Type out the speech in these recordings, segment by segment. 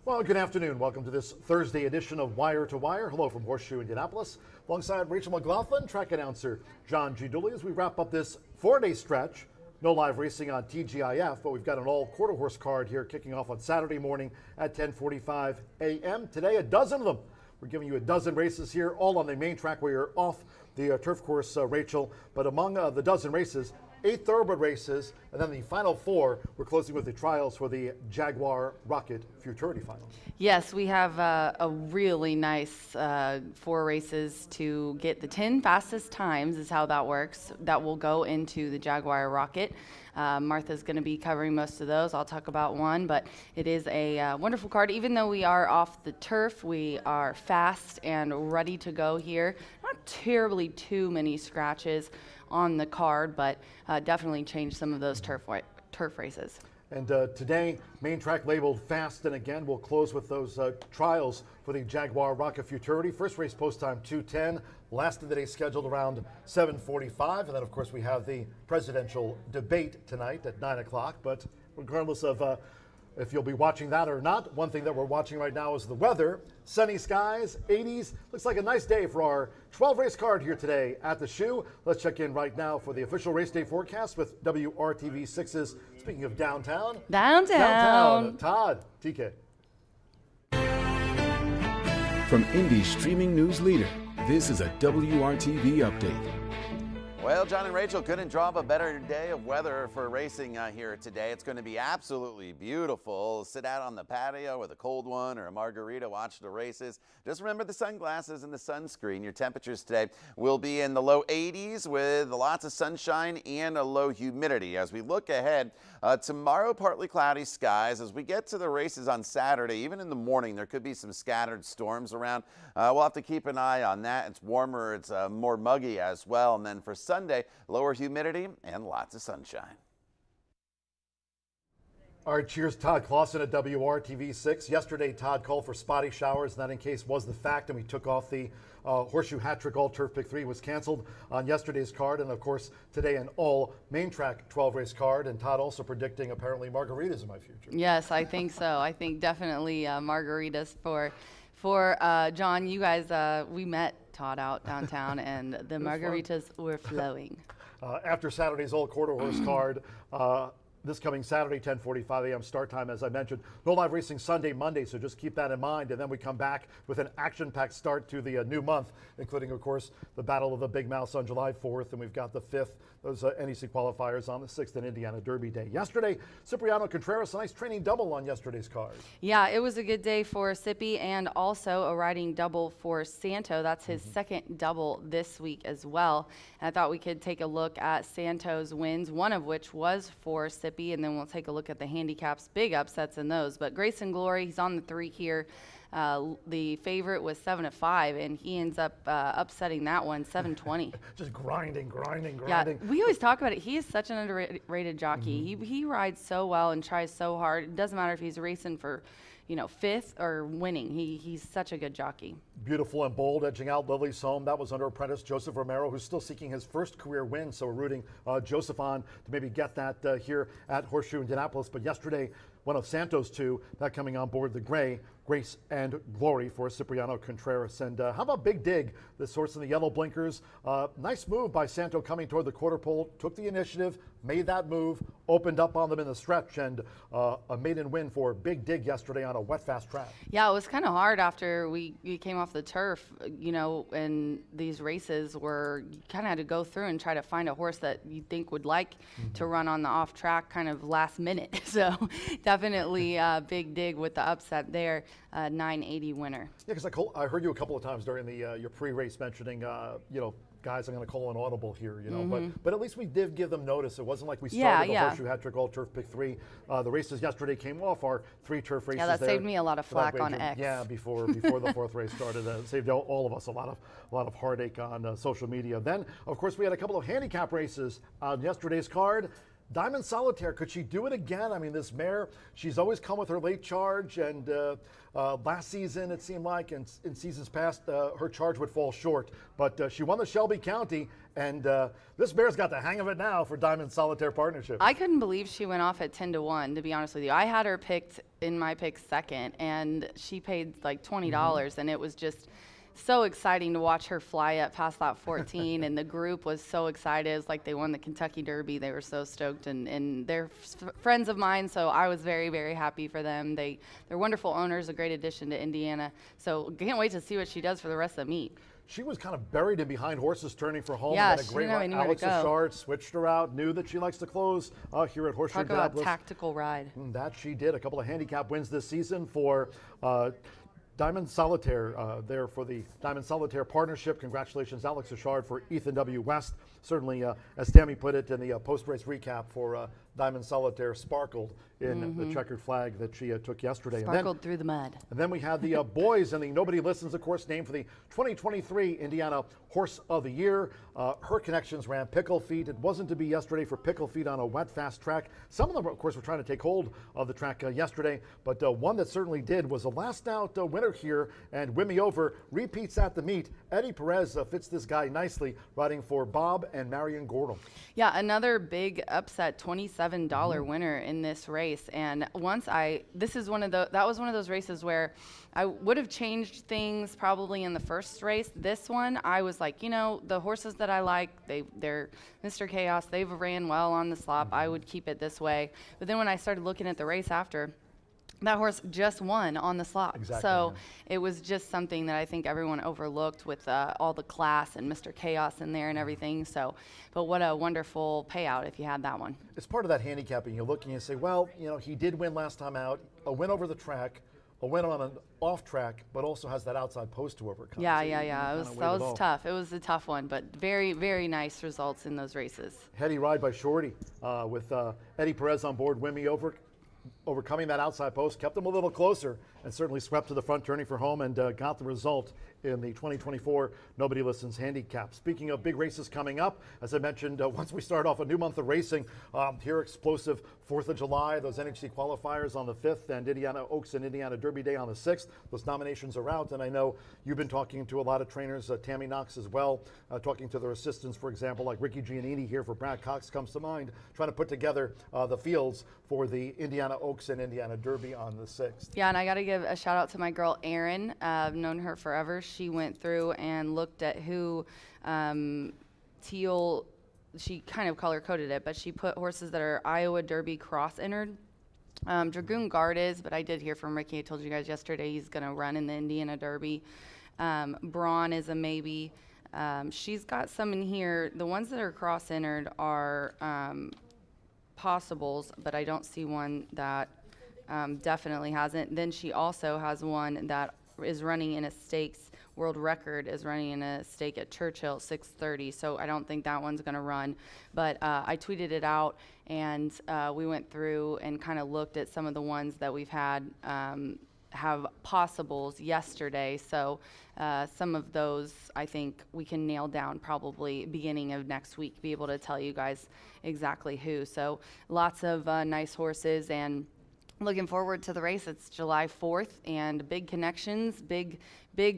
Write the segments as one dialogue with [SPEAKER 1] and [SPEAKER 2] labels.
[SPEAKER 1] Well, good afternoon. Welcome to this Thursday edition of Wire to Wire. Hello from Horseshoe Indianapolis. Alongside Rachel McLaughlin, track announcer John G. Dooley, as we wrap up this four-day stretch. No live racing on TGIF, but we've got an all-quarter horse card here kicking off on Saturday morning at 10:45 a.m. Today, a dozen of them. We're giving you a dozen races here, all on the main track where you're off the turf course, Rachel. But among the dozen races, 8 thoroughbred races, and then the final 4, we're closing with the trials for the Jaguar Rocket Futurity final.
[SPEAKER 2] Yes, we have a really nice 4 races to get the 10 fastest times is how that works. That will go into the Jaguar Rocket. Martha's going to be covering most of those. I'll talk about one, but it is a wonderful card. Even though we are off the turf, we are fast and ready to go here. Not terribly too many scratches on the card, but definitely change some of those turf races. And
[SPEAKER 1] today, main track labeled fast, and again, we'll close with those trials for the Jaguar Rocket Futurity. First race post time 2:10, last of the day scheduled around 7:45, and then of course we have the presidential debate tonight at 9 o'clock. But regardless of if you'll be watching that or not, one thing that we're watching right now is the weather. Sunny skies, 80s. Looks like a nice day for our 12 race card here today at the Shoe. Let's check in right now for the official race day forecast with WRTV6's, speaking of downtown. Todd, TK.
[SPEAKER 3] From Indy's streaming news leader, this is a WRTV update.
[SPEAKER 4] Well, John and Rachel couldn't draw up a better day of weather for racing here today. It's going to be absolutely beautiful. Sit out on the patio with a cold one or a margarita, watch the races. Just remember the sunglasses and the sunscreen. Your temperatures today will be in the low 80s with lots of sunshine and a low humidity. As we look ahead, tomorrow partly cloudy skies. As we get to the races on Saturday, even in the morning, there could be some scattered storms around. We'll have to keep an eye on that. It's warmer, it's more muggy as well. And then for Sunday, lower humidity and lots of sunshine.
[SPEAKER 1] All right, cheers, Todd Clausen at WRTV6. Yesterday, Todd called for spotty showers, and that in case was the fact, and we took off the Horseshoe Hat-Trick All-Turf Pick 3 was canceled on yesterday's card, and of course, today an all-main track 12-race card, and Todd also predicting apparently margaritas in my future.
[SPEAKER 2] Yes, I think so. I think definitely margaritas for John. You guys, we met Todd out downtown, and the margaritas were flowing.
[SPEAKER 1] After Saturday's Old Quarter Horse card, this coming Saturday, 10:45 a.m. start time, as I mentioned. No live racing Sunday, Monday, so just keep that in mind. And then we come back with an action-packed start to the new month, including, of course, the Battle of the Big Mouse on July 4th, and we've got the 5th, those NEC qualifiers on the 6th and Indiana Derby Day. Yesterday, Cipriano Contreras, a nice training double on yesterday's card.
[SPEAKER 2] Yeah, it was a good day for Sippy and also a riding double for Santo. That's his second double this week as well. And I thought we could take a look at Santo's wins, one of which was for Sippy, and then we'll take a look at the handicaps, big upsets in those. But Grace and Glory, he's on the 3 here. The favorite was 7-5, and he ends up upsetting that one 7-20.
[SPEAKER 1] Just grinding.
[SPEAKER 2] Yeah, we always talk about it. He is such an underrated jockey. He rides so well and tries so hard. It doesn't matter if he's racing for, 5th or winning. He's such a good jockey.
[SPEAKER 1] Beautiful and bold, edging out Lily's Home. That was under apprentice Joseph Romero, who's still seeking his first career win. So we're rooting Joseph on to maybe get that here at Horseshoe Indianapolis. But yesterday, one of Santos' 2, that coming on board the gray, Grace and Glory for Cipriano Contreras. And how about Big Dig, this horse in the yellow blinkers? Nice move by Santo coming toward the quarter pole, took the initiative, made that move, opened up on them in the stretch, and a maiden win for Big Dig yesterday on a wet, fast track.
[SPEAKER 2] Yeah, it was kind of hard after we came off the turf, and these races were, you kind of had to go through and try to find a horse that you think would like to run on the off track kind of last minute. So definitely Big Dig with the upset there, 980 winner.
[SPEAKER 1] Yeah, because I heard you a couple of times during the your pre-race mentioning, guys, I'm going to call an audible here, but at least we did give them notice. It wasn't like we started the Horseshoe Hat-Trick All-Turf Pick 3. The races yesterday came off our 3 turf races.
[SPEAKER 2] Yeah, that saved me a lot of flack on X.
[SPEAKER 1] Yeah, before the 4th race started. Saved all of us a lot of heartache on social media. Then, of course, we had a couple of handicap races on yesterday's card. Diamond Solitaire, could she do it again? I mean, this mare, she's always come with her late charge, and last season it seemed like, and in seasons past, her charge would fall short. But she won the Shelby County, And this mare's got the hang of it now for Diamond Solitaire Partnership.
[SPEAKER 2] I couldn't believe she went off at 10-1, to be honest with you. I had her picked in my pick second, and she paid like $20, and it was just so exciting to watch her fly up past that 14, and the group was so excited. It was like they won the Kentucky Derby. They were so stoked, and they're friends of mine, so I was very, very happy for them. They're wonderful owners, a great addition to Indiana, so can't wait to see what she does for the rest of the meet.
[SPEAKER 1] She was kind of buried in behind horses turning for home.
[SPEAKER 2] Yeah,
[SPEAKER 1] Had a
[SPEAKER 2] she
[SPEAKER 1] great
[SPEAKER 2] didn't have
[SPEAKER 1] ride.
[SPEAKER 2] anywhere to
[SPEAKER 1] Alex
[SPEAKER 2] go.
[SPEAKER 1] Achard switched her out, knew that she likes to close here at Horseshoe
[SPEAKER 2] Talk about
[SPEAKER 1] Indianapolis.
[SPEAKER 2] tactical ride.
[SPEAKER 1] That she did. A couple of handicap wins this season for Diamond Solitaire, there for the Diamond Solitaire Partnership. Congratulations, Alex Achard, for Ethan W. West. Certainly, as Tammy put it in the post-race recap for Diamond Solitaire, sparkled in the checkered flag that she took yesterday.
[SPEAKER 2] Sparkled through the mud.
[SPEAKER 1] And then we had the boys and the Nobody Listens, of course, named for the 2023 Indiana Horse of the Year. Her connections ran Pickle Feet. It wasn't to be yesterday for Pickle Feet on a wet, fast track. Some of them, of course, were trying to take hold of the track yesterday, but one that certainly did was a last out winner here, and Win Me Over repeats at the meet. Eddie Perez fits this guy nicely, riding for Bob and Marion Gordon.
[SPEAKER 2] Yeah, another big upset, $27 winner in this race. And that was one of those races where I would have changed things probably in the first race. This one, I was like, the horses that I like, they're Mr. Chaos. They've ran well on the slop. I would keep it this way. But then when I started looking at the race after, that horse just won on the slop.
[SPEAKER 1] Exactly,
[SPEAKER 2] so
[SPEAKER 1] yeah.
[SPEAKER 2] it was just something that I think everyone overlooked with all the class and Mr. Chaos in there and everything. So, but what a wonderful payout if you had that one.
[SPEAKER 1] It's part of that handicapping. You look and you say, well, he did win last time out, a win over the track, a win on an off track, but also has that outside post to overcome.
[SPEAKER 2] Yeah.
[SPEAKER 1] So
[SPEAKER 2] That was tough. It was a tough one, but very, very nice results in those races.
[SPEAKER 1] Heady ride by Shorty with Eddie Perez on board. Win Me Over, overcoming that outside post, kept them a little closer, and certainly swept to the front turning for home, and got the result in the 2024 Nobody Listens handicap. Speaking of big races coming up, as I mentioned, once we start off a new month of racing, here explosive 4th of July, those NHC qualifiers on the 5th, and Indiana Oaks and Indiana Derby Day on the 6th. Those nominations are out, and I know you've been talking to a lot of trainers, Tammy Knox as well, talking to their assistants, for example, like Ricky Giannini here for Brad Cox comes to mind, trying to put together the fields for the Indiana Oaks and Indiana Derby on the 6th.
[SPEAKER 2] Yeah, and I got to give a shout out to my girl Erin. I've known her forever. She went through and looked at who Teal, she kind of color coded it, but she put horses that are Iowa Derby cross entered. Dragoon Guard is, but I did hear from Ricky. I told you guys yesterday he's going to run in the Indiana Derby. Braun is a maybe. She's got some in here. The ones that are cross entered are possibles, but I don't see one that definitely hasn't. Then she also has one that is running in a stakes. World record is running in a stake at Churchill, 6:30. So I don't think that one's going to run. But I tweeted it out, and we went through and kind of looked at some of the ones that we've had have possibles yesterday. So some of those I think we can nail down probably beginning of next week, be able to tell you guys exactly who. So lots of nice horses, and looking forward to the race. It's July 4th, and big connections, big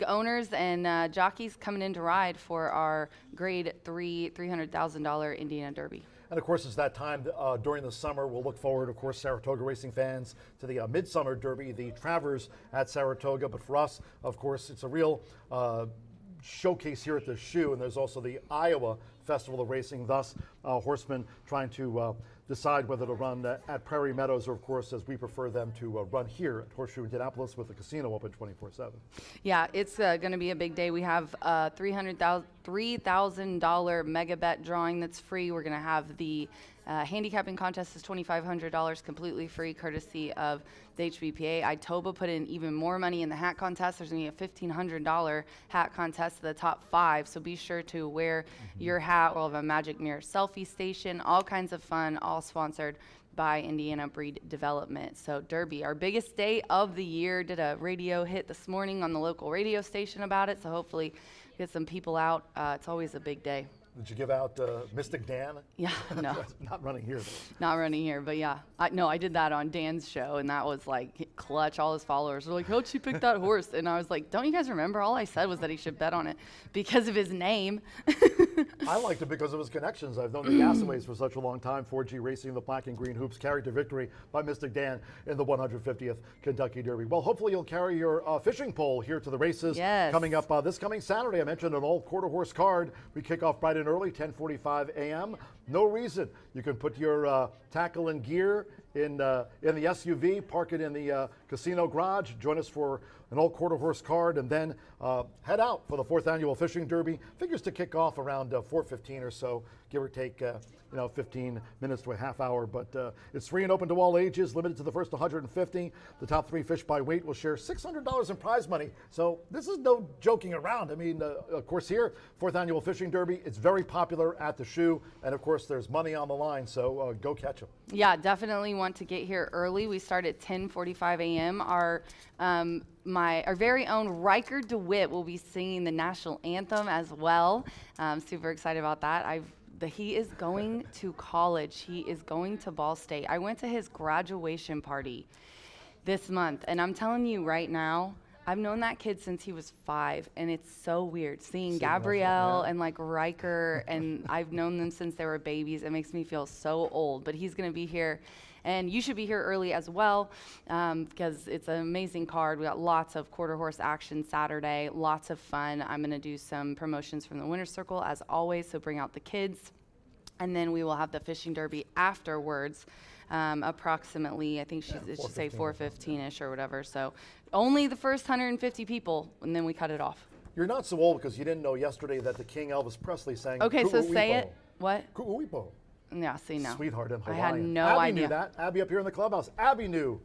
[SPEAKER 2] owners and jockeys coming in to ride for our Grade 3 $300,000 Indiana Derby.
[SPEAKER 1] And of course, it's that time during the summer. We'll look forward, of course, Saratoga racing fans, to the Midsummer Derby, the Travers at Saratoga. But for us, of course, it's a real showcase here at the Shoe, and there's also the Iowa Festival of Racing. Thus, horsemen trying to decide whether to run at Prairie Meadows, or of course, as we prefer them, to run here at Horseshoe Indianapolis with the casino open 24/7.
[SPEAKER 2] Yeah, it's going to be a big day. We have a $3,000 mega bet drawing that's free. We're going to have the handicapping contest is $2,500 completely free, courtesy of the HBPA. Itoba put in even more money in the hat contest. There's going to be a $1,500 hat contest to the top 5, so be sure to wear your hat. We'll have a magic mirror selfie station, all kinds of fun, all sponsored by Indiana Breed Development. So Derby, our biggest day of the year. Did a radio hit this morning on the local radio station about it, so hopefully get some people out. It's always a big day.
[SPEAKER 1] Did you give out Mystic Dan?
[SPEAKER 2] Yeah, no.
[SPEAKER 1] Not running here, though.
[SPEAKER 2] Not running here, but yeah. I did that on Dan's show, and that was like clutch. All his followers were like, how'd she pick that horse? And I was like, don't you guys remember? All I said was that he should bet on it because of his name.
[SPEAKER 1] I liked it because of his connections. I've known the Gassaways for such a long time. 4G Racing, the black and green hoops, carried to victory by Mystic Dan in the 150th Kentucky Derby. Well, hopefully you'll carry your fishing pole here to the races coming up this coming Saturday. I mentioned an old quarter horse card. We kick off bright and early, 10:45 a.m. No reason. You can put your tackle and gear in the SUV, park it in the casino garage, join us for an old quarter horse card, and then head out for the 4th annual fishing derby. Figures to kick off around 4:15 or so, give or take 15 minutes to a half hour. But it's free and open to all ages, limited to the first 150. The top 3 fish by weight will share $600 in prize money. So this is no joking around. I mean, of course here, 4th annual fishing derby, it's very popular at the shoe, and of course there's money on the line, so go catch them.
[SPEAKER 2] Yeah, definitely want to get here early. We start at 10:45 a.m. Our very own Riker DeWitt will be singing the national anthem as well. Super excited about that. He is going to college. He is going to Ball State. I went to his graduation party this month, and I'm telling you right now, I've known that kid since he was 5, and it's so weird seeing Gabrielle and like Riker, and I've known them since they were babies. It makes me feel so old, but he's going to be here. And you should be here early as well because it's an amazing card. We got lots of quarter horse action Saturday, lots of fun. I'm going to do some promotions from the Winner's Circle as always, so bring out the kids. And then we will have the fishing derby afterwards, approximately, I think it should say 4:15-ish or whatever. So only the first 150 people, and then we cut it off.
[SPEAKER 1] You're not so old because you didn't know yesterday that the King Elvis Presley sang.
[SPEAKER 2] Okay, so say it. What?
[SPEAKER 1] Ku'uipo.
[SPEAKER 2] Yeah, see, no.
[SPEAKER 1] Sweetheart in Hawaiian.
[SPEAKER 2] I had no
[SPEAKER 1] Abby
[SPEAKER 2] idea.
[SPEAKER 1] knew that. Abby up here in the clubhouse. Abby knew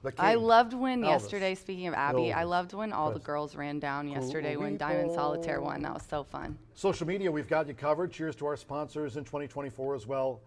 [SPEAKER 1] the King.
[SPEAKER 2] I loved when
[SPEAKER 1] Elvis.
[SPEAKER 2] yesterday, speaking of Abby, I
[SPEAKER 1] Elvis.
[SPEAKER 2] loved when all the girls ran down yesterday when Diamond Solitaire won. That was so fun.
[SPEAKER 1] Social media, we've got you covered. Cheers to our sponsors in 2024 as well.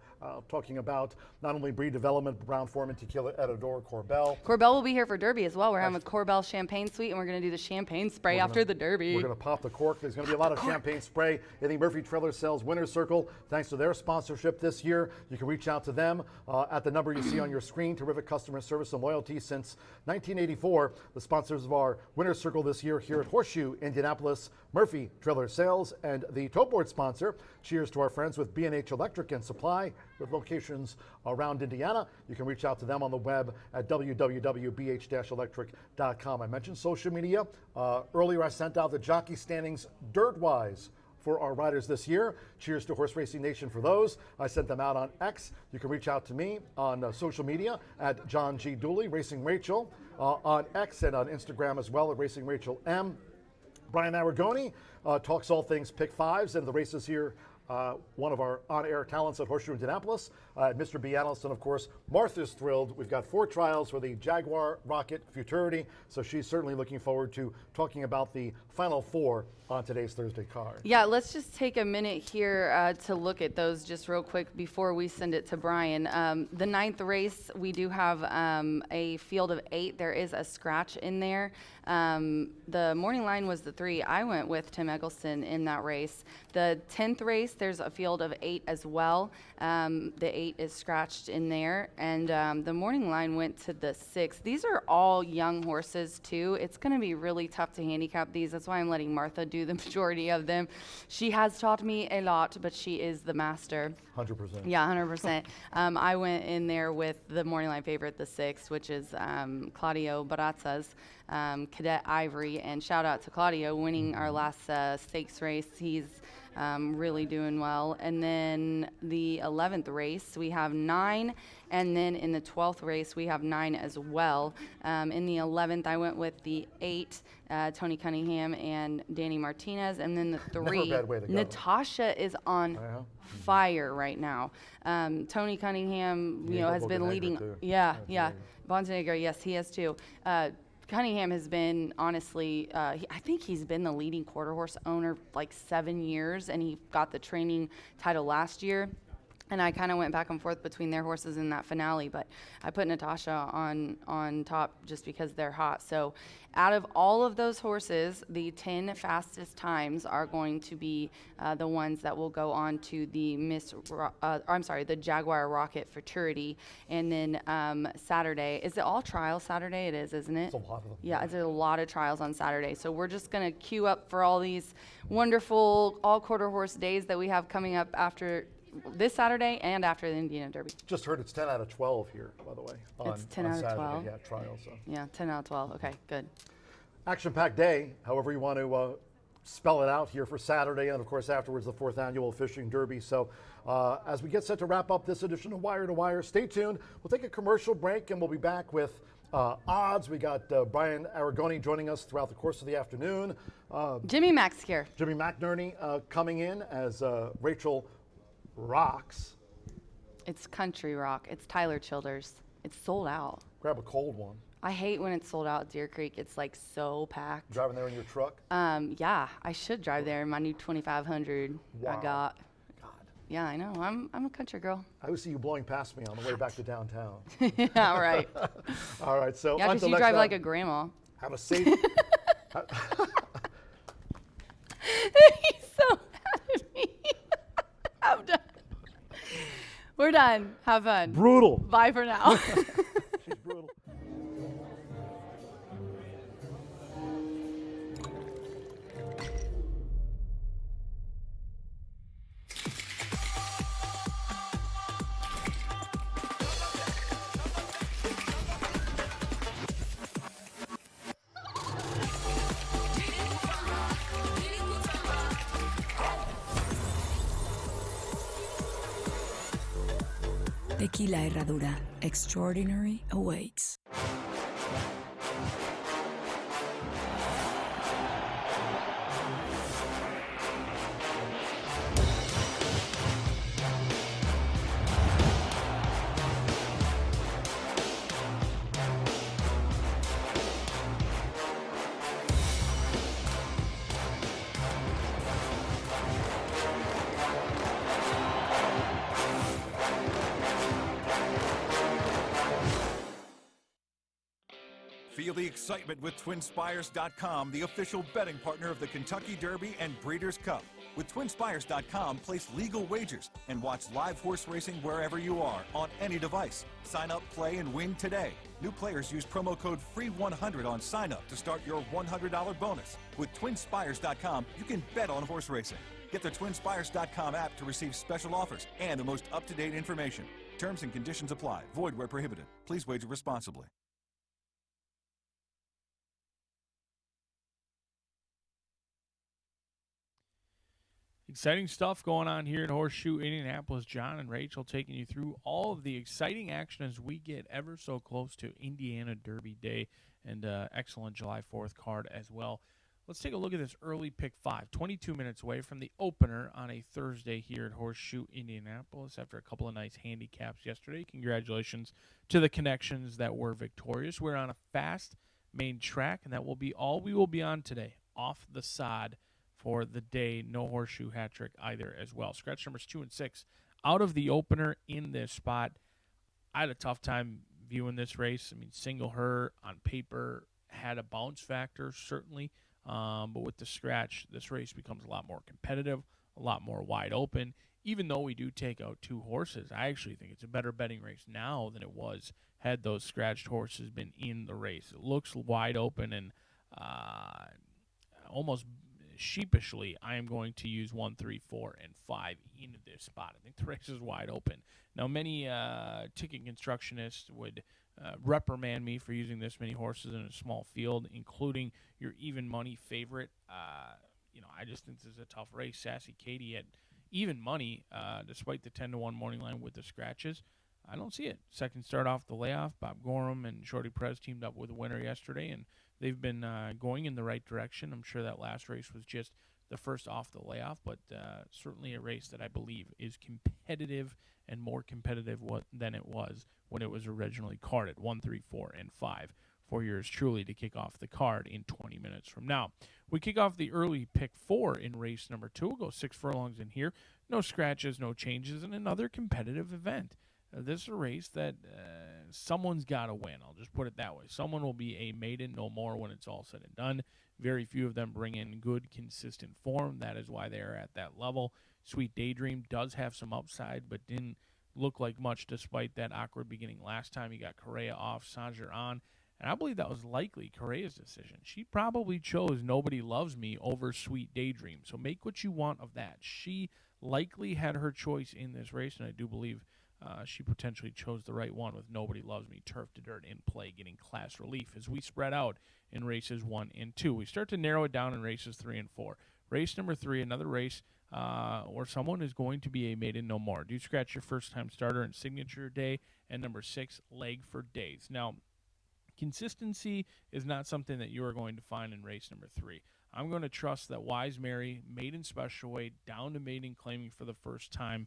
[SPEAKER 1] Talking about not only breed development, but Brown Forman Tequila Etador, Corbel.
[SPEAKER 2] Corbel will be here for Derby as well. We're having a Corbel champagne suite, and we're going to do the champagne spray after the Derby.
[SPEAKER 1] We're going to pop the cork. There's going to be a lot of champagne spray in the Murphy Trailer Sales Winner's Circle. Thanks to their sponsorship this year. You can reach out to them at the number you see on your screen. Terrific customer service and loyalty since 1984. The sponsors of our Winner's Circle this year here at Horseshoe Indianapolis, Murphy Trailer Sales, and the tote board sponsor. Cheers to our friends with B&H Electric and Supply with locations around Indiana. You can reach out to them on the web at www.bh-electric.com. I mentioned social media. Earlier I sent out the jockey standings dirt-wise for our riders this year. Cheers to Horse Racing Nation for those. I sent them out on X. You can reach out to me on social media at John G. Dooley, Racing Rachel, on X and on Instagram as well at Racing Rachel M. Brian Aragoni talks all things pick fives and the races here. One of our on-air talents at Horseshoe Indianapolis, Mr. B. Analyst, and of course, Martha's thrilled. We've got 4 trials for the Jaguar Rocket Futurity, so she's certainly looking forward to talking about the final 4 on today's Thursday card.
[SPEAKER 2] Yeah, let's just take a minute here to look at those just real quick before we send it to Brian. The 9th race, we do have a field of 8. There is a scratch in there. The morning line was the 3. I went with Tim Eggleston in that race. The 10th race, there's a field of 8 as well. The 8 is scratched in there, and the morning line went to the 6. These are all young horses too. It's going to be really tough to handicap these. That's why I'm letting Martha do the majority of them. She has taught me a lot, but she is the master.
[SPEAKER 1] 100%.
[SPEAKER 2] Yeah, 100%. I went in there with the morning line favorite, the 6, which is Claudio Barazza's Cadet Ivory, and shout out to Claudio winning our last stakes race. He's really doing well. And then the 11th race, we have 9. And then in the 12th race, we have 9 as well. In the 11th, I went with the 8, Tony Cunningham and Danny Martinez. And then the 3,
[SPEAKER 1] Never a bad way to go.
[SPEAKER 2] Natasha is on fire right now. Tony Cunningham, has been leading. Yeah. Montenegro, yes, he has too. Cunningham has been, honestly, I think he's been the leading quarter horse owner like 7 years, and he got the training title last year. And I kind of went back and forth between their horses in that finale, but I put Natasha on top just because they're hot. So out of all of those horses, the 10 fastest times are going to be the ones that will go on to the the Jaguar Rocket Futurity. And then Saturday, is it all trials Saturday? It is, isn't it?
[SPEAKER 1] It's a lot of them.
[SPEAKER 2] Yeah, there's a lot of trials on Saturday. So we're just going to queue up for all these wonderful all quarter horse days that we have coming up after this Saturday and after the Indiana Derby.
[SPEAKER 1] Just heard it's 10 out of 12 here, by the way.
[SPEAKER 2] It's 10
[SPEAKER 1] on
[SPEAKER 2] out of
[SPEAKER 1] Saturday.
[SPEAKER 2] 12?
[SPEAKER 1] Yeah, trials. So.
[SPEAKER 2] Yeah, 10 out of 12. Okay, good.
[SPEAKER 1] Action-packed day, however you want to spell it out here for Saturday, and of course afterwards the 4th annual Fishing Derby. So as we get set to wrap up this edition of Wire to Wire, stay tuned. We'll take a commercial break and we'll be back with odds. We got Brian Aragoni joining us throughout the course of the afternoon.
[SPEAKER 2] Jimmy Mack's here.
[SPEAKER 1] Jimmy McNerney coming in as Rachel rocks.
[SPEAKER 2] It's country rock. It's Tyler Childers. It's sold out.
[SPEAKER 1] Grab a cold one.
[SPEAKER 2] I hate when it's sold out at Deer Creek. It's like so packed.
[SPEAKER 1] Driving there in your truck?
[SPEAKER 2] Yeah, I should drive there in my new 2500
[SPEAKER 1] Wow.
[SPEAKER 2] I got.
[SPEAKER 1] God.
[SPEAKER 2] Yeah, I know. I'm a country girl.
[SPEAKER 1] I always see you blowing past me on the way back to downtown.
[SPEAKER 2] Yeah, right.
[SPEAKER 1] All right, so
[SPEAKER 2] Yeah, because you drive like a grandma.
[SPEAKER 1] Have a safe.
[SPEAKER 2] He's so mad at me. I'm done. We're done. Have fun.
[SPEAKER 1] Brutal.
[SPEAKER 2] Bye for now.
[SPEAKER 1] She's brutal.
[SPEAKER 5] Tequila Herradura. Extraordinary awaits.
[SPEAKER 6] Feel the excitement with TwinSpires.com, the official betting partner of the Kentucky Derby and Breeders' Cup. With TwinSpires.com, place legal wagers and watch live horse racing wherever you are on any device. Sign up, play, and win today. New players use promo code FREE100 on sign up to start your $100 bonus. With TwinSpires.com, you can bet on horse racing. Get the TwinSpires.com app to receive special offers and the most up-to-date information. Terms and conditions apply. Void where prohibited. Please wager responsibly.
[SPEAKER 7] Exciting stuff going on here at Horseshoe Indianapolis. John and Rachel taking you through all of the exciting action as we get ever so close to Indiana Derby Day and excellent July 4th card as well. Let's take a look at this early pick 5, 22 minutes away from the opener on a Thursday here at Horseshoe Indianapolis after a couple of nice handicaps yesterday. Congratulations to the connections that were victorious. We're on a fast main track, and that will be all we will be on today, off the sod for the day. No horseshoe hat trick either as well. Scratch numbers 2 and 6 out of the opener in this spot. I had a tough time viewing this race. I mean, Single Her on paper had a bounce factor, certainly. But with the scratch, this race becomes a lot more competitive, a lot more wide open. Even though we do take out 2 horses, I actually think it's a better betting race now than it was had those scratched horses been in the race. It looks wide open, and almost sheepishly, I am going to use 1, 3, 4, and 5 into this spot. I think the race is wide open. Now, many ticket constructionists would reprimand me for using this many horses in a small field, including your even money favorite. I just think this is a tough race. Sassy Katie at even money, despite the 10-1 morning line with the scratches. I don't see it. Second start off the layoff, Bob Gorham and Shorty Perez teamed up with a winner yesterday, and they've been going in the right direction. I'm sure that last race was just the first off the layoff, but certainly a race that I believe is competitive and more competitive than it was when it was originally carded. 1, 3, 4, and 5 for yours truly to kick off the card in 20 minutes from now. We kick off the early pick 4 in race number 2. We'll go 6 furlongs in here. No scratches, no changes, and another competitive event. This is a race that someone's got to win. I'll just put it that way. Someone will be a maiden no more when it's all said and done. Very few of them bring in good, consistent form. That is why they are at that level. Sweet Daydream does have some upside, but didn't look like much despite that awkward beginning last time. He got Correa off, Sanger on, and I believe that was likely Correa's decision. She probably chose Nobody Loves Me over Sweet Daydream, so make what you want of that. She likely had her choice in this race, and I do believe she potentially chose the right one with Nobody Loves Me, turf to dirt in play, getting class relief as we spread out in races 1 and 2. We start to narrow it down in races 3 and 4. Race number 3, another race where someone is going to be a maiden no more. Do scratch your first-time starter in signature day, and number 6, leg for days. Now, consistency is not something that you are going to find in race number 3. I'm going to trust that Wise Mary, maiden special weight, down to maiden claiming for the first time,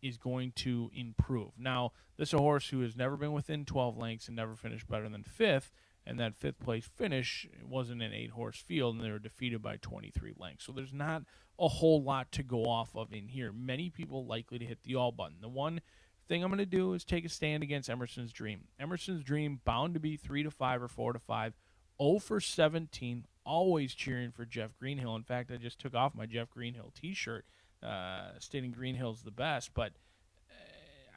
[SPEAKER 7] is going to improve. Now, this is a horse who has never been within 12 lengths and never finished better than 5th, and that 5th place finish wasn't an 8-horse field, and they were defeated by 23 lengths. So there's not a whole lot to go off of in here. Many people likely to hit the all button. The one thing I'm going to do is take a stand against Emerson's Dream. Emerson's Dream bound to be 3-5 or 4-5, 0 for 17, always cheering for Jeff Greenhill. In fact, I just took off my Jeff Greenhill t-shirt stating Greenhill's the best, but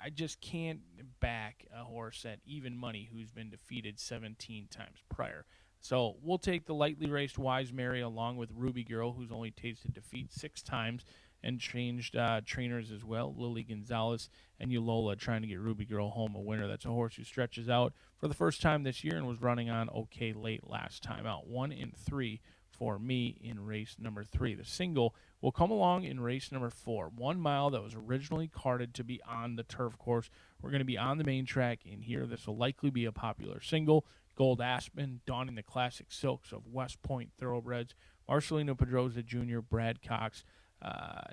[SPEAKER 7] I just can't back a horse at even money who's been defeated 17 times prior. So we'll take the lightly raced Wise Mary along with Ruby Girl, who's only tasted defeat 6 times and changed trainers as well. Lily Gonzalez and Ulola trying to get Ruby Girl home a winner. That's a horse who stretches out for the first time this year and was running on okay late last time out. 1 and 3 for me in race number 3. The single will come along in race number 4. 1 mile that was originally carded to be on the turf course. We're going to be on the main track in here. This will likely be a popular single. Gold Aspen, donning the classic silks of West Point thoroughbreds. Marcelino Pedroza Jr., Brad Cox,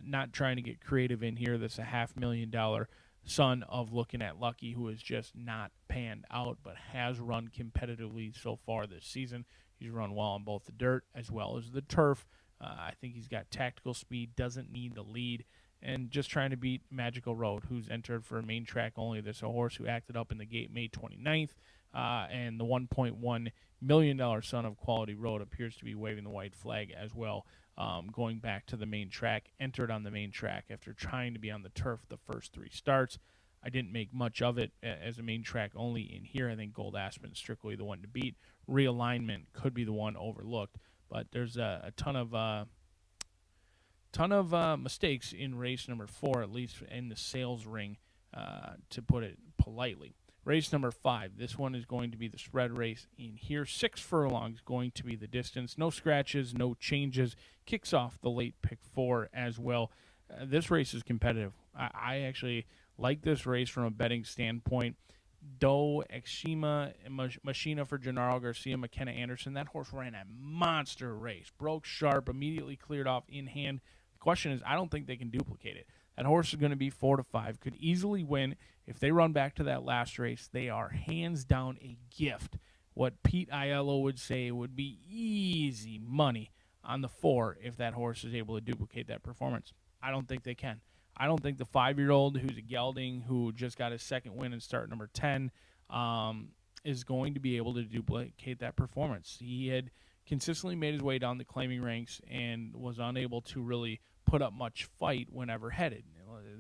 [SPEAKER 7] not trying to get creative in here. This is a $500,000 son of Looking at Lucky, who has just not panned out, but has run competitively so far this season. He's run well on both the dirt as well as the turf. I think he's got tactical speed, doesn't need the lead, and just trying to beat Magical Road, who's entered for a main track only. This is a horse who acted up in the gate May 29th, and the $1.1 million son of Quality Road appears to be waving the white flag as well, going back to the main track, entered on the main track after trying to be on the turf the first 3 starts. I didn't make much of it as a main track only in here. I think Gold Aspen strictly the one to beat. Realignment could be the one overlooked, but there's a ton of mistakes in race number 4, at least in the sales ring, to put it politely. Race number 5, this one is going to be the spread race in here. 6 furlongs going to be the distance. No scratches, no changes. Kicks off the late pick 4 as well. This race is competitive. I actually like this race from a betting standpoint. Doe, Exima, Machina for Gennaro Garcia, McKenna Anderson. That horse ran a monster race. Broke sharp, immediately cleared off in hand. The question is, I don't think they can duplicate it. That horse is going to be 4-5. Could easily win. If they run back to that last race, they are hands down a gift. What Pete Aiello would say would be easy money on the 4 if that horse is able to duplicate that performance. I don't think they can. I don't think the 5-year-old who's a gelding who just got his second win in start number 10 is going to be able to duplicate that performance. He had consistently made his way down the claiming ranks and was unable to really put up much fight whenever headed.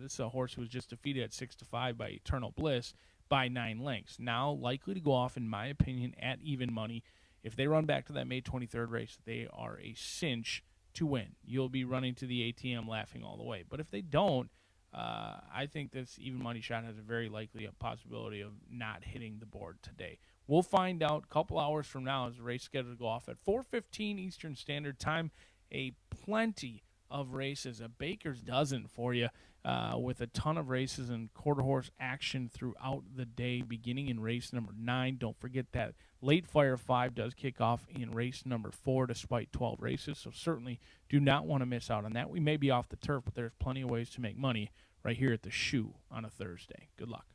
[SPEAKER 7] This is a horse who was just defeated at 6-5 by Eternal Bliss by 9 lengths. Now likely to go off, in my opinion, at even money. If they run back to that May 23rd race, they are a cinch to win. You'll be running to the ATM laughing all the way. But if they don't, I think this even money shot has a very likely a possibility of not hitting the board today. We'll find out a couple hours from now as the race scheduled to go off at 4:15 Eastern Standard Time. A plenty of races, a baker's dozen for you, with a ton of races and quarter horse action throughout the day, beginning in race number 9. Don't forget that Late Fire 5 does kick off in race number 4 despite 12 races, so certainly do not want to miss out on that. We may be off the turf, but there's plenty of ways to make money right here at the Shoe on a Thursday. Good luck.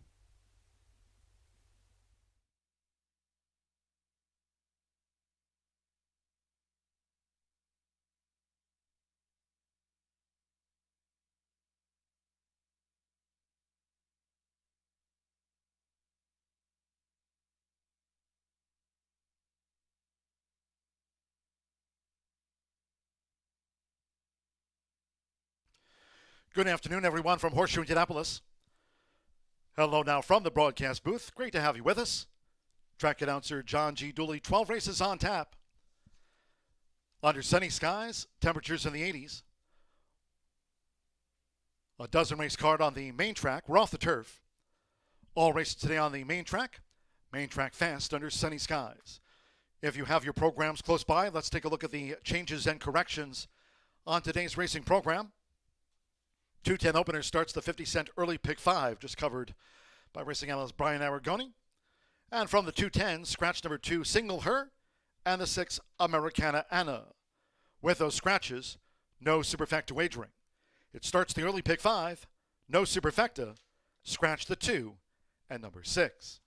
[SPEAKER 1] Good afternoon, everyone, from Horseshoe Indianapolis. Hello now from the broadcast booth. Great to have you with us. Track announcer John G. Dooley. 12 races on tap. Under sunny skies, temperatures in the 80s. A dozen race card on the main track. We're off the turf. All races today on the main track. Main track fast under sunny skies. If you have your programs close by, let's take a look at the changes and corrections on today's racing program. 210 opener starts the 50-cent early pick 5, just covered by racing analyst Brian Aragoni. And from the 210, scratch number 2, Single Her, and the 6, Americana Anna. With those scratches, no superfecta wagering. It starts the early pick 5, no superfecta, scratch the 2, and number 6.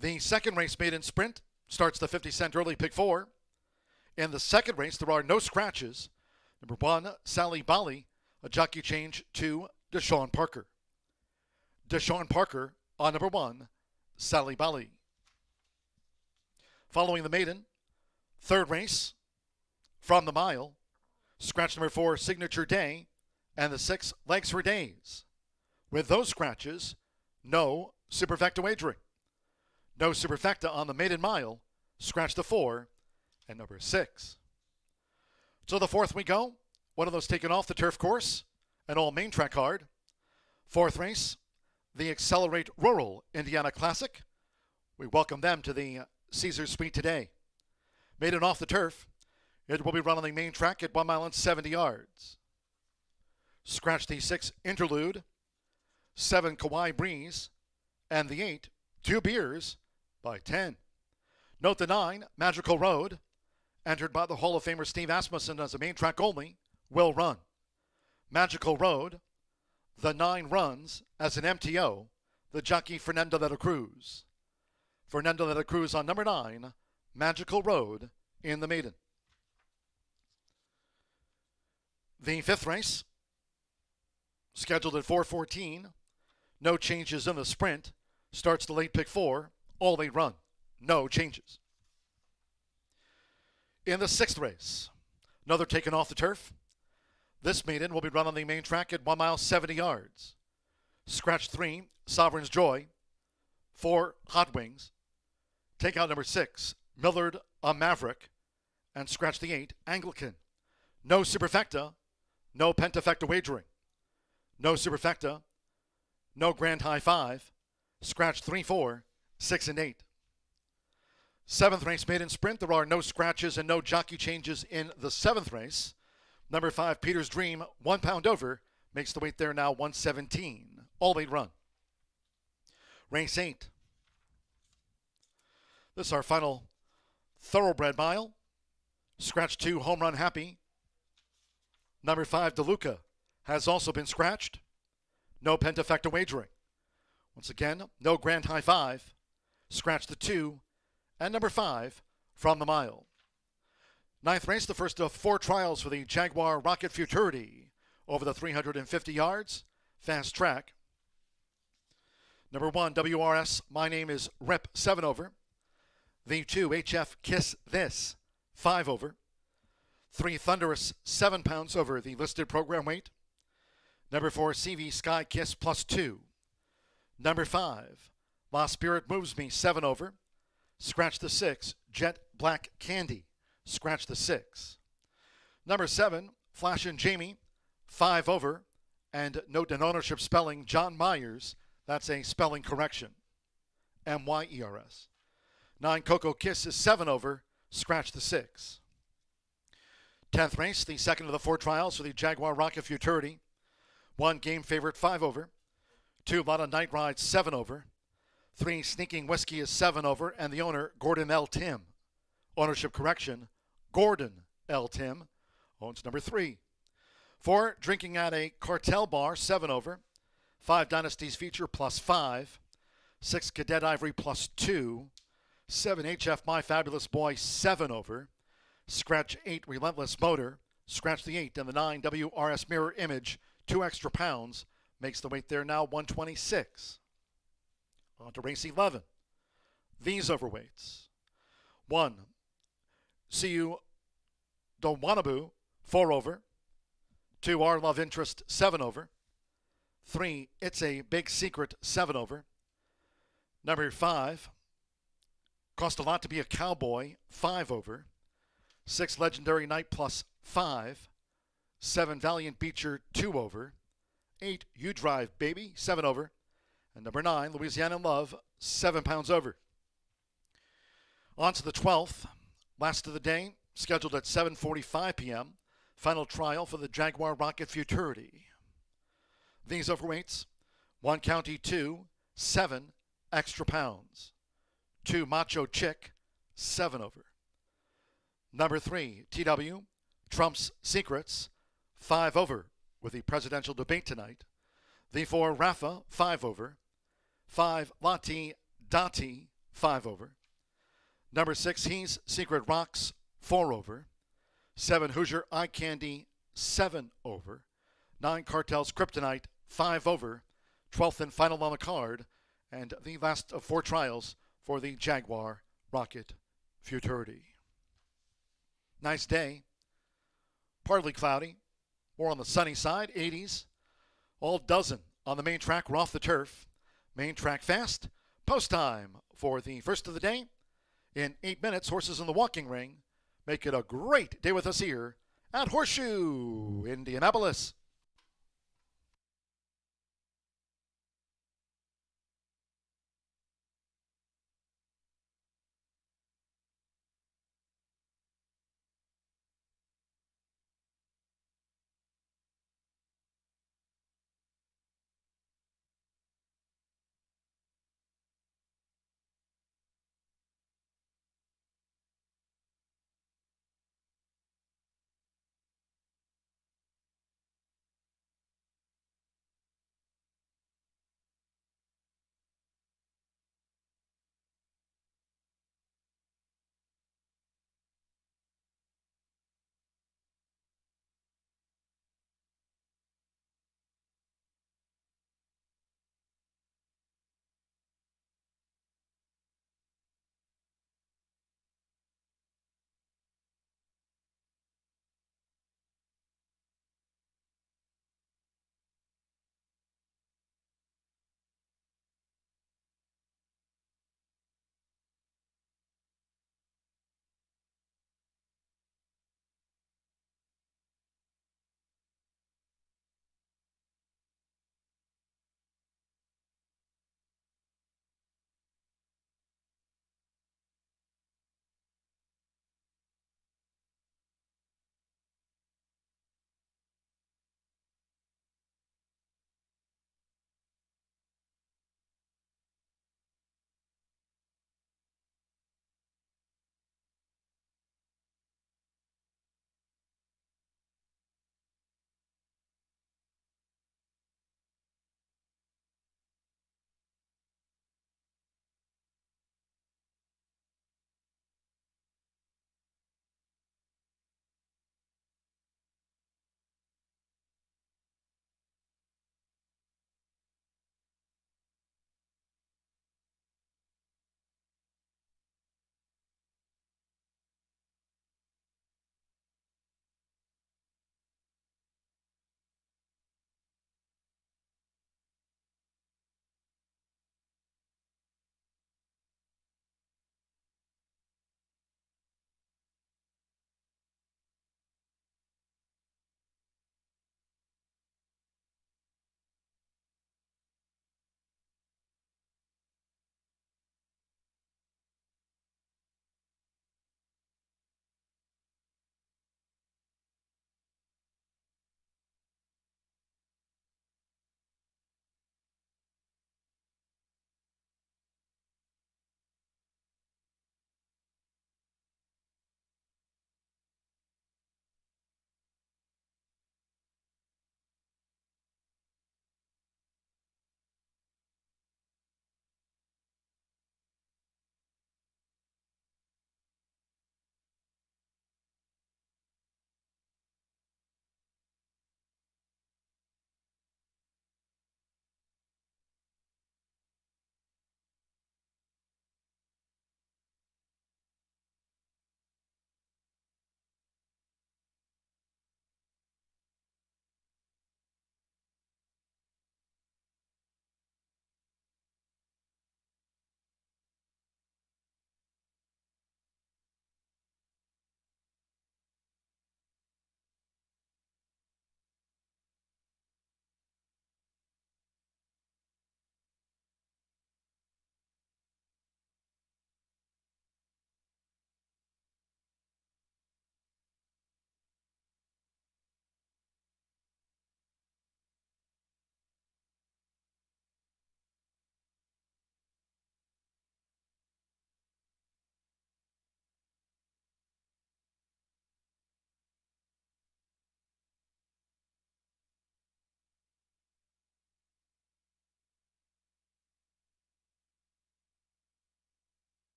[SPEAKER 1] The second race maiden sprint starts the 50-cent early pick 4. In the second race, there are no scratches. Number 1, Sally Bali, a jockey change to Deshaun Parker. Deshaun Parker on number 1, Sally Bali. Following the maiden, third race, From the Mile, scratch number 4, Signature Day, and the 6, Legs for Days. With those scratches, no superfecta wagering. No superfecta on the maiden mile, scratch the 4, and number 6. So the fourth we go. One of those taken off the turf course, an all main track card. Fourth race, the Accelerate Rural Indiana Classic. We welcome them to the Caesars Suite today. Maiden off the turf. It will be run on the main track at 1 mile and 70 yards. Scratch the 6, Interlude, 7, Kauai Breeze, and the 8, Two Beers by 10. Note the 9, Magical Road, entered by the Hall of Famer Steve Asmussen as a main track only, will run. Magical Road, the 9 runs as an MTO, the jockey Fernando de la Cruz. Fernando de la Cruz on number 9, Magical Road in the maiden. The fifth race, scheduled at 4:14, no changes in the sprint, starts the late pick 4, all 8 run, no changes. In the sixth race, another taken off the turf. This maiden will be run on the main track at 1 mile 70 yards. Scratch 3, Sovereign's Joy. 4, Hot Wings. Take out number 6, Millard a Maverick. And scratch the 8, Anglican. No superfecta, no pentafecta wagering. No superfecta, no grand high 5. Scratch 3, 4, 6, and 8. Seventh race maiden sprint. There are no scratches and no jockey changes in the seventh race. Number 5, Peter's Dream, 1 pound over, makes the weight there now 117. All 8 run. Race 8. This is our final thoroughbred mile. Scratch 2, Home Run Happy. Number 5, DeLuca, has also been scratched. No pentafecta wagering. Once again, no grand high 5. Scratch the 2. And number 5, From the Mile. Ninth race, the first of 4 trials for the Jaguar Rocket Futurity. Over the 350 yards, fast track. Number 1, WRS, My Name is Rep 7 over. The 2, HF Kiss This, 5 over. 3, Thunderous, 7 pounds over the listed program weight. Number 4, CV Sky Kiss plus 2. Number 5, La Spirit Moves Me, 7 over. Scratch the 6, Jet Black Candy. Scratch the 6. Number 7, Flash and Jamie, 5 over. And note an ownership spelling, John Myers. That's a spelling correction. M-Y-E-R-S. 9, Coco Kiss is 7 over. Scratch the 6. 10th race, the second of the 4 trials for the Jaguar Rocket Futurity. 1, Game Favorite, 5 over. 2, Lot of Night Rides, 7 over. 3, Sneaking Whiskey is 7 over, and the owner, Gordon L. Tim. Ownership correction, Gordon L. Tim owns number 3. 4, Drinking at a Cartel Bar, 7 over. 5, Dynasties Feature plus 5. 6, Cadet Ivory plus 2. 7, HF My Fabulous Boy, 7 over. Scratch 8, Relentless Motor. Scratch the 8, and the 9, WRS Mirror Image, 2 extra pounds. Makes the weight there now 126. On to race 11. These overweights. 1, CU Dowanabu, 4 over. 2, Our Love Interest, 7 over. 3, It's a Big Secret, 7 over. Number 5, Cost a Lot to Be a Cowboy, 5 over. 6, Legendary Night plus 5. 7, Valiant Beecher, 2 over. 8, You Drive Baby, 7 over. And number 9, Louisiana Love, 7 pounds over. On to the 12th, last of the day, scheduled at 7:45 p.m. Final trial for the Jaguar Rocket Futurity. These overweights: 1 County 2, 7 extra pounds. 2 Macho Chick, 7 over. Number 3, TW, Trump's Secrets, 5 over with the presidential debate tonight. The 4 Rafa, 5 over. 5 Lati Dati, 5 over. Number 6 He's Secret Rocks, 4 over. 7 Hoosier Eye Candy, 7 over. 9 Cartel's Kryptonite, 5 over. 12th and final on the card, and the last of 4 trials for the Jaguar Rocket Futurity. Nice day. Partly cloudy. More on the sunny side, 80s. All dozen on the main track. We're off the turf. Main track fast. Post time for the first of the day. In 8 minutes, horses in the walking ring. Make it a great day with us here at Horseshoe Indianapolis.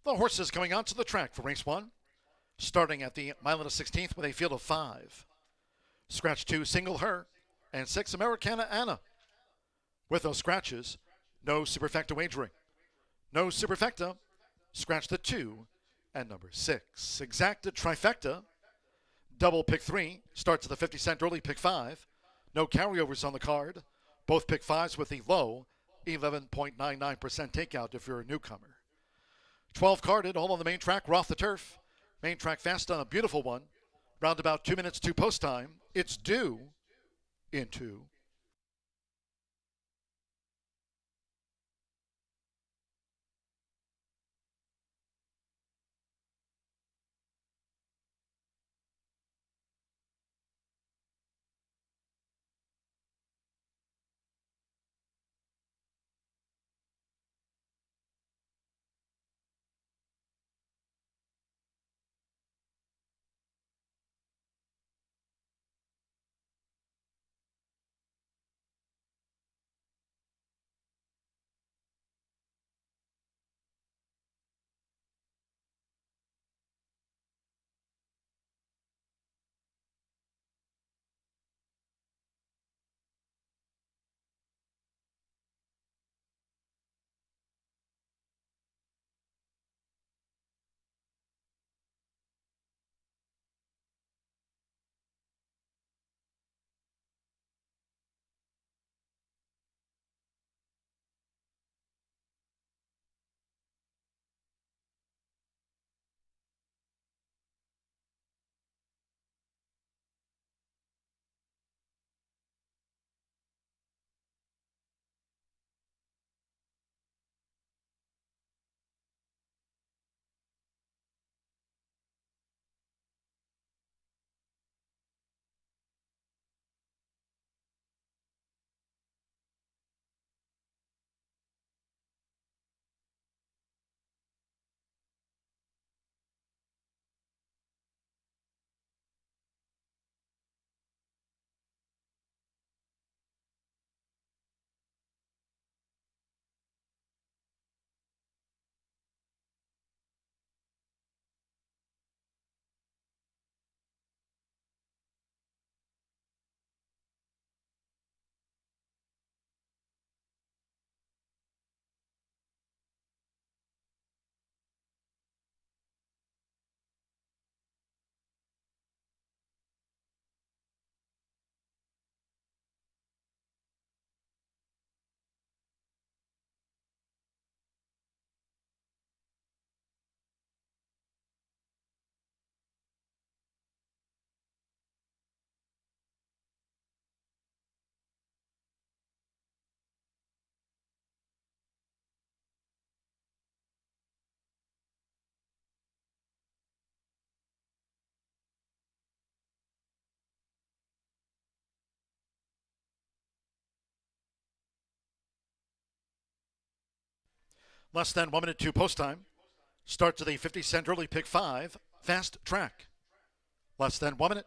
[SPEAKER 1] The horses coming onto the track for race 1, starting at the mile and a 16th with a field of 5. Scratch 2, Single Her, and 6, Americana Anna. With those scratches, no superfecta wagering. No superfecta, scratch the 2 and number 6. Exacta trifecta, double pick 3, starts at the 50-cent early pick 5. No carryovers on the card. Both pick 5s with the low 11.99% takeout if you're a newcomer. 12 carded, all on the main track. We're off the turf. Main track fast on a beautiful one. Round about 2 minutes to post time. It's due into less than 1 minute to post time. Start to the 50-cent early pick 5. Fast track. Less than 1 minute.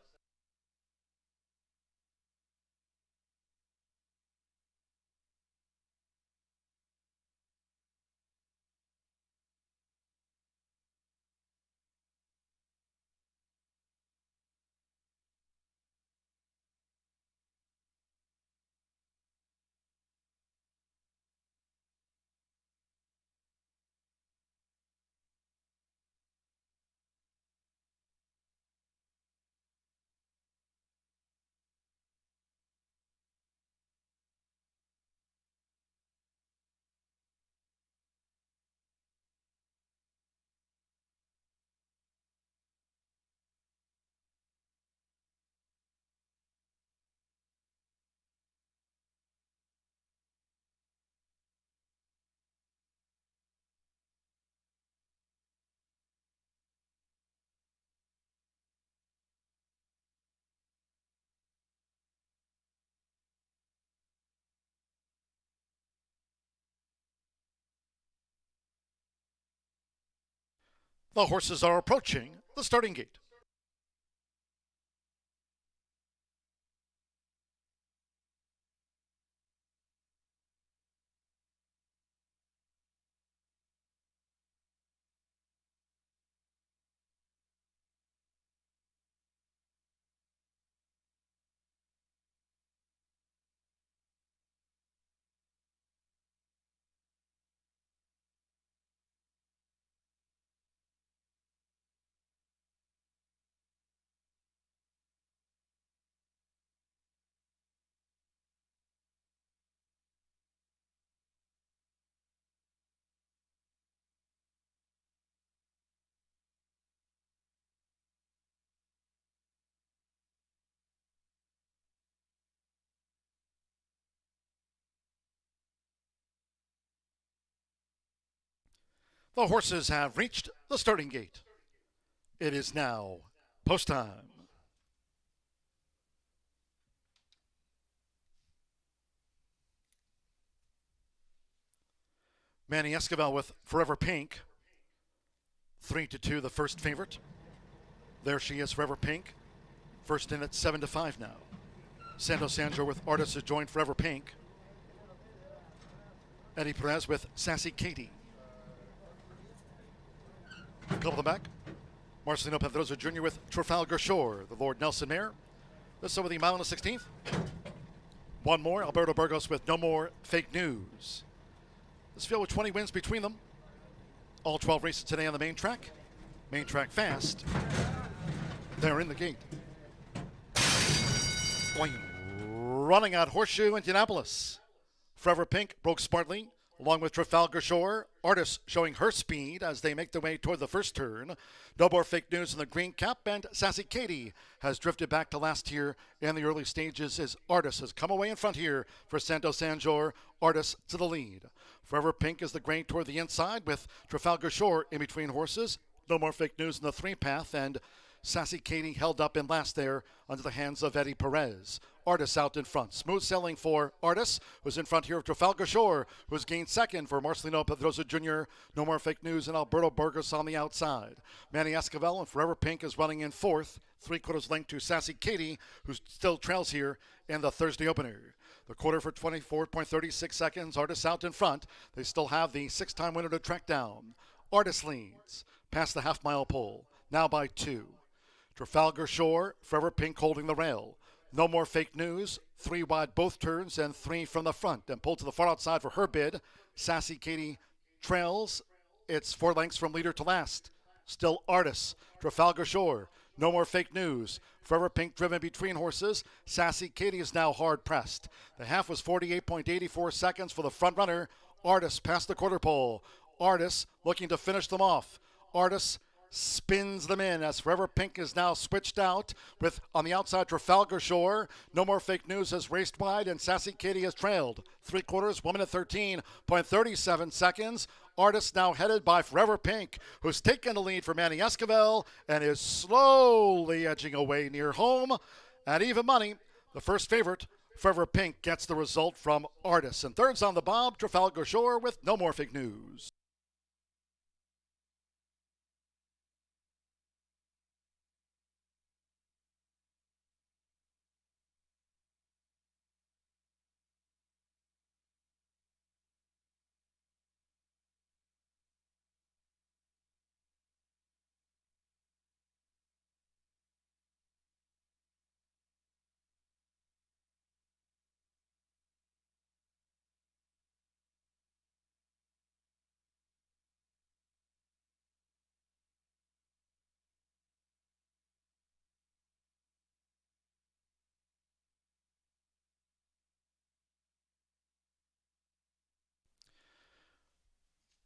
[SPEAKER 1] The horses are approaching the starting gate. The horses have reached the starting gate. It is now post time. Manny Esquivel with Forever Pink. 3-2, the first favorite. There she is, Forever Pink. First in at 7-5 now. Santos Sandro with Artist has joined Forever Pink. Eddie Perez with Sassy Katie. Couple of back. Marcelino Pedroza Jr. with Trafalgar Shore, the Lord Nelson mare. This over the mile and the 16th. One more, Alberto Burgos with No More Fake News. This field with 20 wins between them. All 12 races today on the main track. Main track fast. They're in the gate. Running out Horseshoe Indianapolis. Forever Pink broke smartly, along with Trafalgar Shore. Artist showing her speed as they make their way toward the first turn. No More Fake News in the green cap, and Sassy Katie has drifted back to last here in the early stages as Artist has come away in front here for Santos Sandro. Artist to the lead. Forever Pink is the grain toward the inside with Trafalgar Shore in between horses. No More Fake News in the three path, and Sassy Katie held up in last there under the hands of Eddie Perez. Artist out in front. Smooth sailing for Artist, who's in front here of Trafalgar Shore, who's gained second for Marcelino Pedroza Jr. No More Fake News and Alberto Burgos on the outside. Manny Esquivel and Forever Pink is running in fourth. 3/4 length to Sassy Katie, who still trails here in the Thursday opener. The quarter for 24.36 seconds. Artist out in front. They still have the six-time winner to track down. Artist leads past the half-mile pole, now by 2. Trafalgar Shore, Forever Pink holding the rail. No More Fake News, 3 wide both turns and 3 from the front. And pulled to the far outside for her bid. Sassy Katie trails. It's 4 lengths from leader to last. Still Artist. Trafalgar Shore. No More Fake News. Forever Pink driven between horses. Sassy Katie is now hard pressed. The half was 48.84 seconds for the front runner. Artist past the quarter pole. Artist looking to finish them off. Artist spins them in as Forever Pink is now switched out with on the outside Trafalgar Shore. No More Fake News has raced wide and Sassy Katie has trailed. 3/4, 1 minute 13.37 seconds. Artist now headed by Forever Pink, who's taken the lead for Manny Esquivel and is slowly edging away near home. At even money, the first favorite, Forever Pink, gets the result from Artist. And thirds on the bob, Trafalgar Shore with No More Fake News.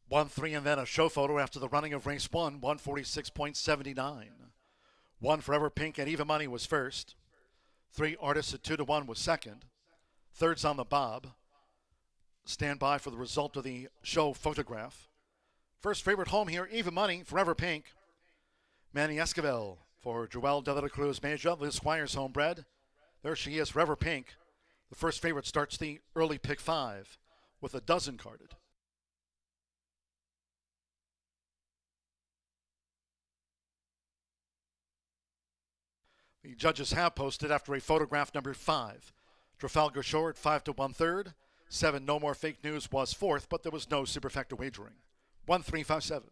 [SPEAKER 1] One, 3, and then a show photo after the running of race 1, 146.79. 1 Forever Pink and even money was first. 3 Artists at 2-1 was second. Thirds on the bob. Stand by for the result of the show photograph. First favorite home here, even money, Forever Pink. Manny Esquivel for Joel de la Cruz Major, Liz Squires homebred. There she is, Forever Pink. The first favorite starts the early pick 5 with a dozen carded. The judges have posted after a photograph number 5. Trafalgar Shore at 5 to 1/3. 7 No More Fake News was 4th, but there was no superfecta wagering. 1-3-5-7.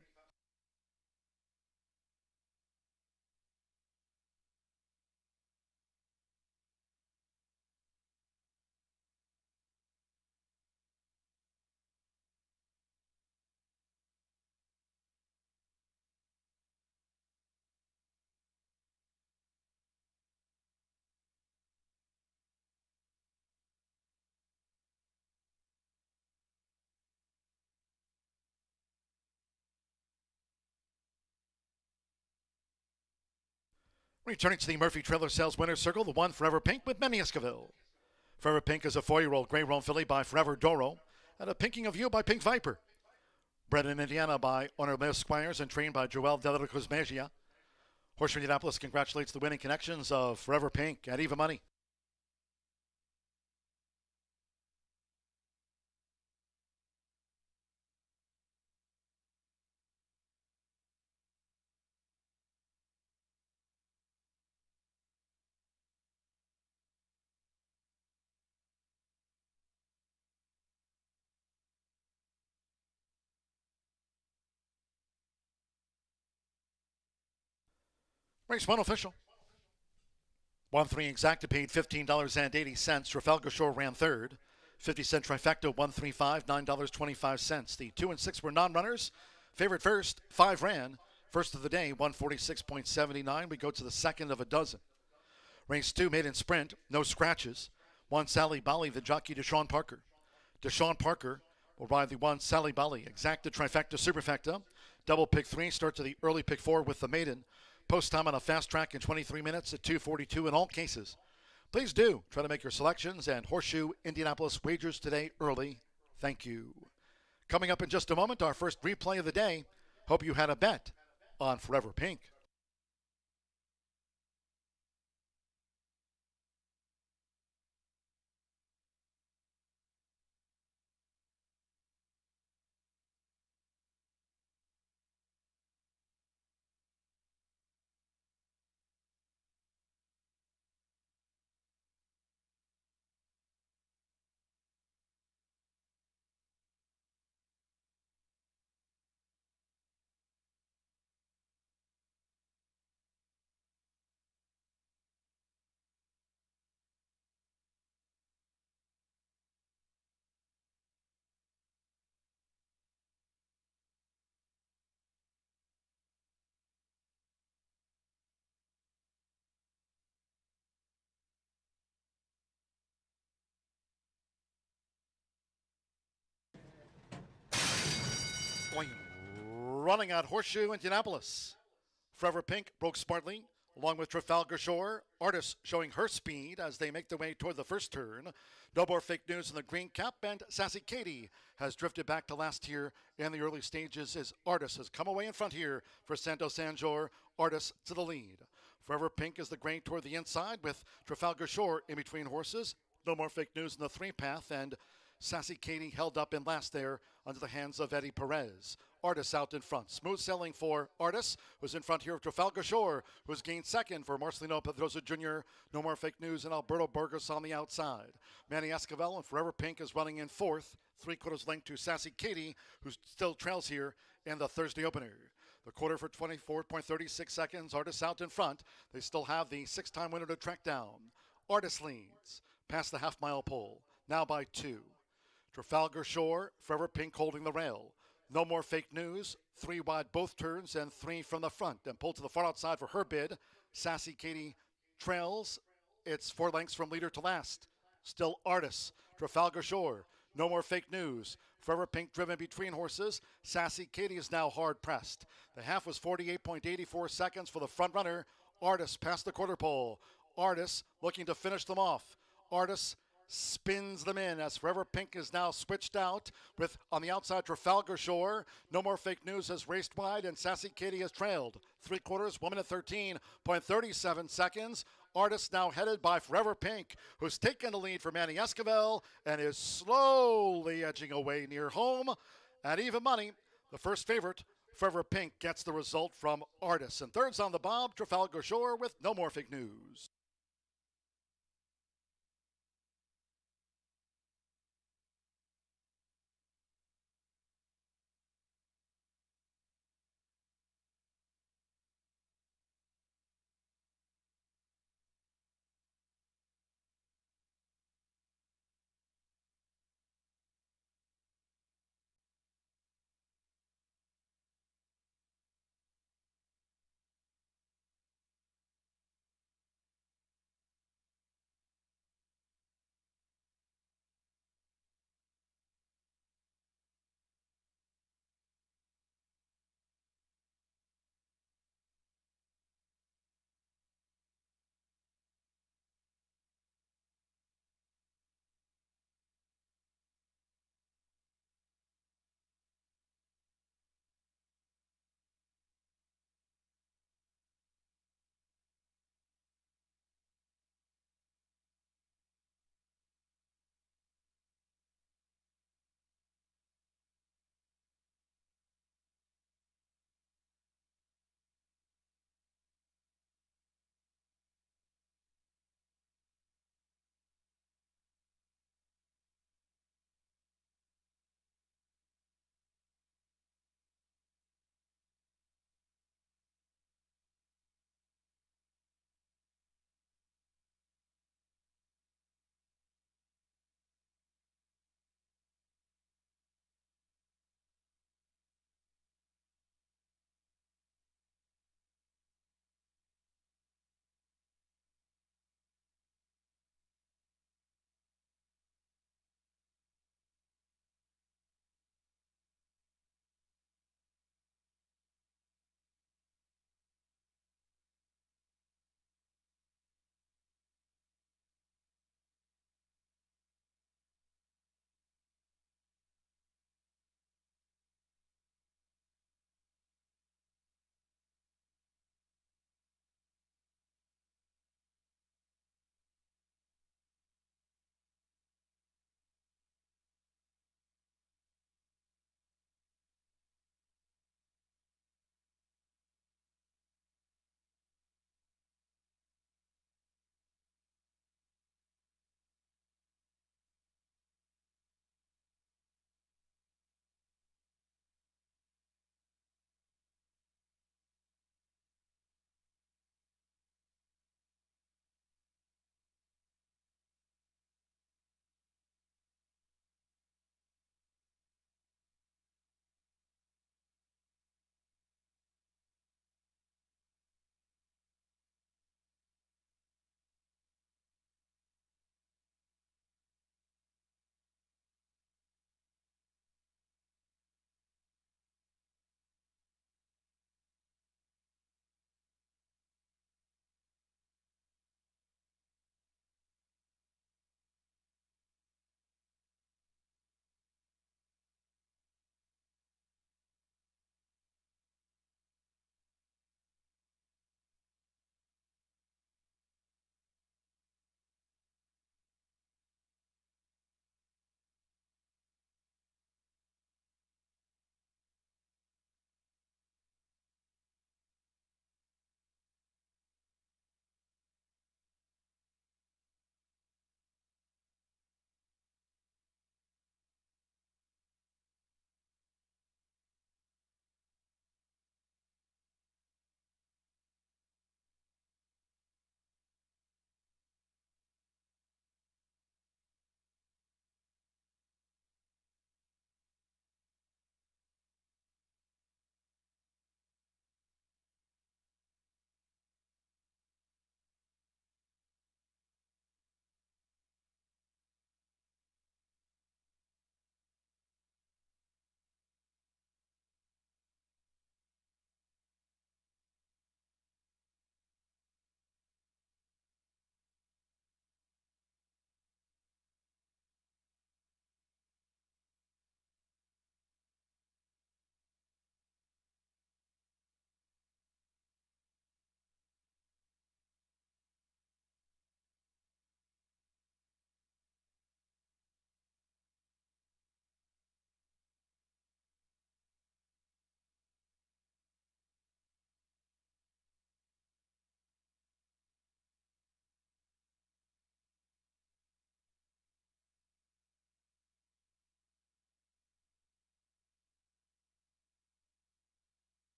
[SPEAKER 1] Returning to the Murphy Trailer Sales Winner's Circle, the 1 Forever Pink with Manny Esquivel. Forever Pink is a 4-year-old Grey Roan filly by Forever Doro, and a Pinking of You by Pink Viper. Bred in Indiana by Honorable Squires and trained by Joel Delicos Magia. Horseshoe Indianapolis congratulates the winning connections of Forever Pink and Even Money. Race 1 official. 1-3 exacta paid $15.80. Trafalgar Shore ran third. 50-cent trifecta 135, $9.25. The 2 and 6 were non-runners. Favorite first, 5 ran. First of the day, 146.79. We go to the second of a dozen. Race 2 maiden sprint, no scratches. 1 Sally Bally, the jockey Deshaun Parker. Deshaun Parker will ride the 1 Sally Bally. Exacta trifecta superfecta. Double pick 3 starts to the early pick 4 with the maiden. Post time on a fast track in 23 minutes at 2:42 in all cases. Please do try to make your selections and Horseshoe Indianapolis wagers today early. Thank you. Coming up in just a moment, our first replay of the day. Hope you had a bet on Forever Pink. Running at Horseshoe Indianapolis. Forever Pink broke smartly, along with Trafalgar Shore. Artist showing her speed as they make their way toward the first turn. No more fake news in the green cap, and Sassy Katie has drifted back to last here in the early stages as Artist has come away in front here for Santo Sanjor. Artist to the lead. Forever Pink is the grain toward the inside with Trafalgar Shore in between horses. No more fake news in the 3-path, and Sassy Katie held up in last there under the hands of Eddie Perez. Artis out in front. Smooth sailing for Artis, who's in front here of Trafalgar Shore, who's gained second for Marcelino Pedrosa Jr. No more fake news, and Alberto Burgos on the outside. Manny Esquivel and Forever Pink is running in fourth, 3/4 length to Sassy Katie, who still trails here in the Thursday opener. The quarter for 24.36 seconds. Artis out in front. They still have the 6-time winner to track down. Artis leads past the half-mile pole, now by 2. Trafalgar Shore, Forever Pink holding the rail. No more fake news. 3 wide both turns and 3 from the front. And pulled to the far outside for her bid. Sassy Katie trails. It's 4 lengths from leader to last. Still Artis. Trafalgar Shore. No more fake news. Forever Pink driven between horses. Sassy Katie is now hard pressed. The half was 48.84 seconds for the front runner. Artis past the quarter pole. Artis looking to finish them off. Artis spins them in as Forever Pink is now switched out with on the outside Trafalgar Shore. No more fake news has raced wide and Sassy Katie has trailed. 3/4, 1 minute 13.37 seconds. Artist now headed by Forever Pink, who's taken the lead for Manny Esquivel and is slowly edging away near home. At even money, the first favorite, Forever Pink, gets the result from Artist. And thirds on the bob, Trafalgar Shore with no more fake news.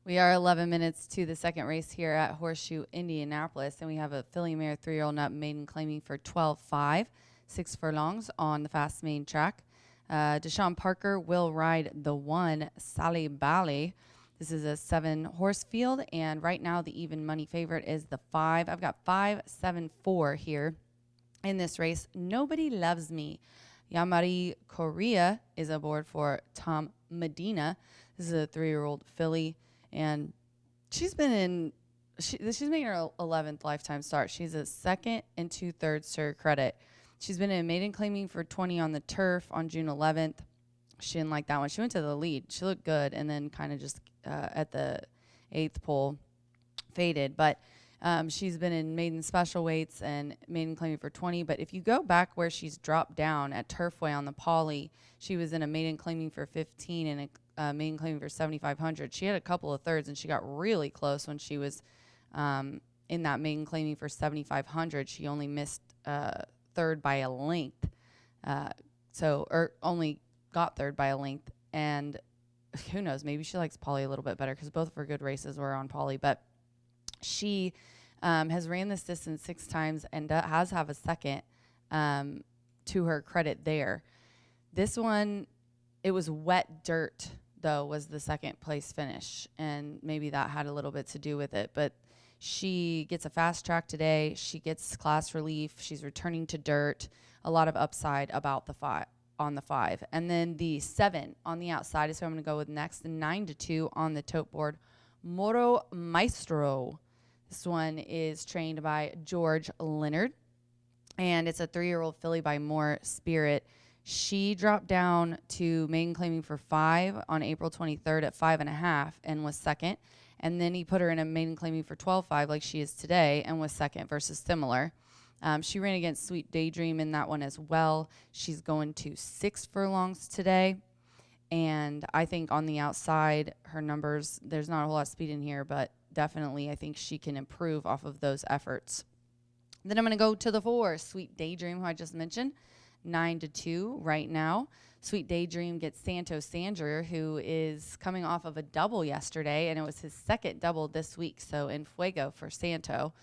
[SPEAKER 2] We are 11 minutes to the second race here at Horseshoe Indianapolis, and we have a filly mare 3-year-old nut maiden claiming for 12.5, 6 furlongs on the fast main track. Deshaun Parker will ride the 1, Sally Bally. This is a 7-horse field, and right now the even money favorite is the 5. I've got 5-7-4 here in this race. Nobody Loves Me. Yamari Correa is aboard for Tom Medina. This is a 3-year-old filly, and she's making her 11th lifetime start. She's a 2nd and 2/3 to her credit. She's been in maiden claiming for 20 on the turf on June 11th. She didn't like that one. She went to the lead. She looked good, and then kind of just at the 8th pole faded. But she's been in maiden special weights and maiden claiming for 20. But if you go back where she's dropped down at Turfway on the Poly, she was in a maiden claiming for 15 and a maiden claiming for 7,500. She had a couple of thirds, and she got really close when she was in that maiden claiming for 7,500. She only missed third by a length. Or only got third by a length. And who knows, maybe she likes Poly a little bit better because both of her good races were on Poly. But she has ran this distance 6 times and has a second to her credit there. This one, it was wet dirt, though, was the second place finish. And maybe that had a little bit to do with it. But she gets a fast track today. She gets class relief. She's returning to dirt. A lot of upside about the 5 on the 5. And then the 7 on the outside is who I'm going to go with next. The 9-2 on the tote board, Moro Maestro. This one is trained by George Leonard, and it's a 3-year-old filly by More Spirit. She dropped down to maiden claiming for 5 on April 23rd at 5.5 and was second. And then he put her in a maiden claiming for 12.5 like she is today and was second versus similar. She ran against Sweet Daydream in that one as well. She's going to 6 furlongs today. And I think on the outside, her numbers, there's not a whole lot of speed in here, but definitely I think she can improve off of those efforts. Then I'm going to go to the 4, Sweet Daydream, who I just mentioned, 9-2 right now. Sweet Daydream gets Santo Sandra, who is coming off of a double yesterday, and it was his second double this week, so en fuego for Santo.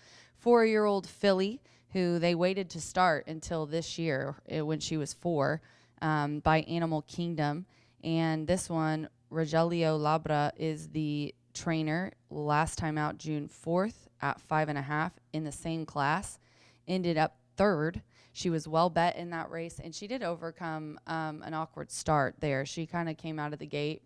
[SPEAKER 2] 4-year-old filly, who they waited to start until this year when she was 4, by Animal Kingdom. And this one, Rogelio Labra, is the trainer. Last time out, June 4th at 5.5 in the same class. Ended up 3rd. She was well bet in that race, and she did overcome an awkward start there. She kind of came out of the gate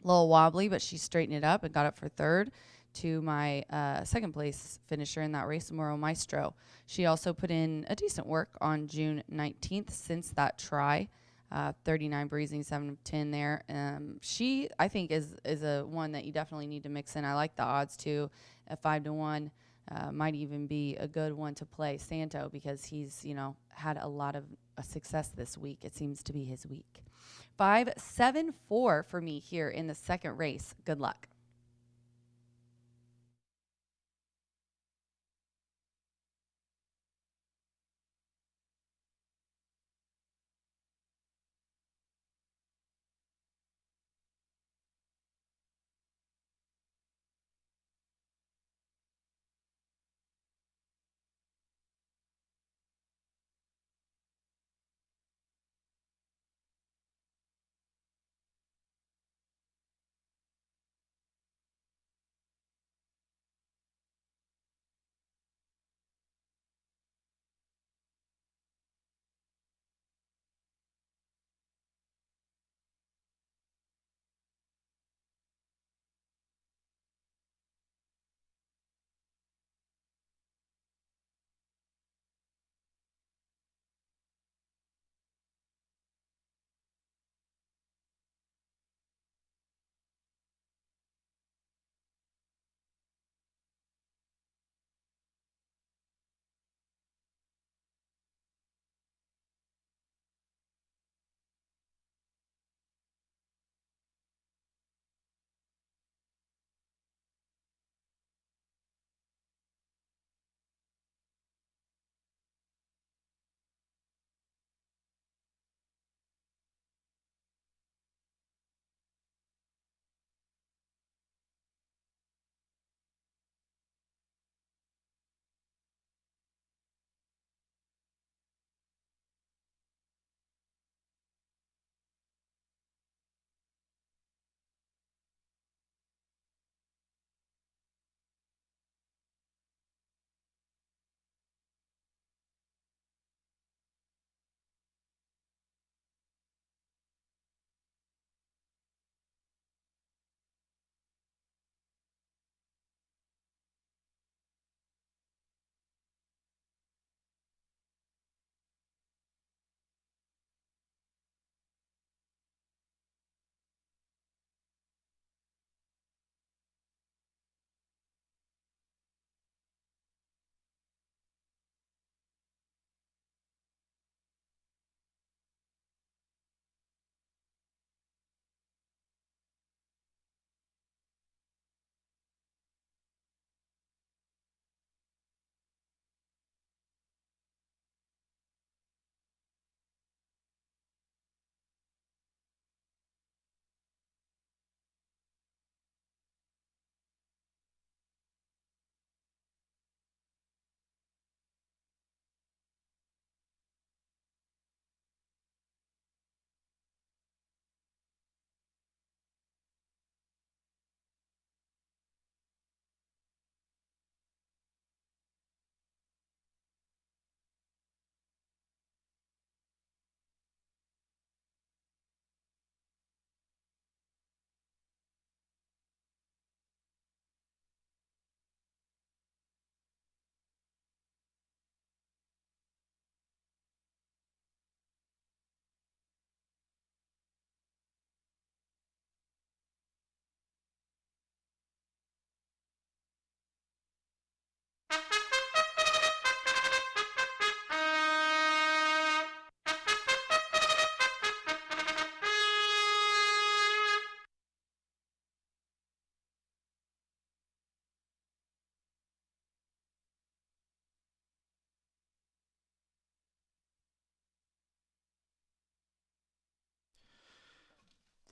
[SPEAKER 2] a little wobbly, but she straightened it up and got up for 3rd to my second place finisher in that race, Moro Maestro. She also put in a decent work on June 19th since that try. 39 breezing, 7 of 10 there. She, I think, is a one that you definitely need to mix in. I like the odds too at 5-1. Might even be a good one to play Santo because he's, had a lot of success this week. It seems to be his week. 5-7-4 for me here in the second race. Good luck.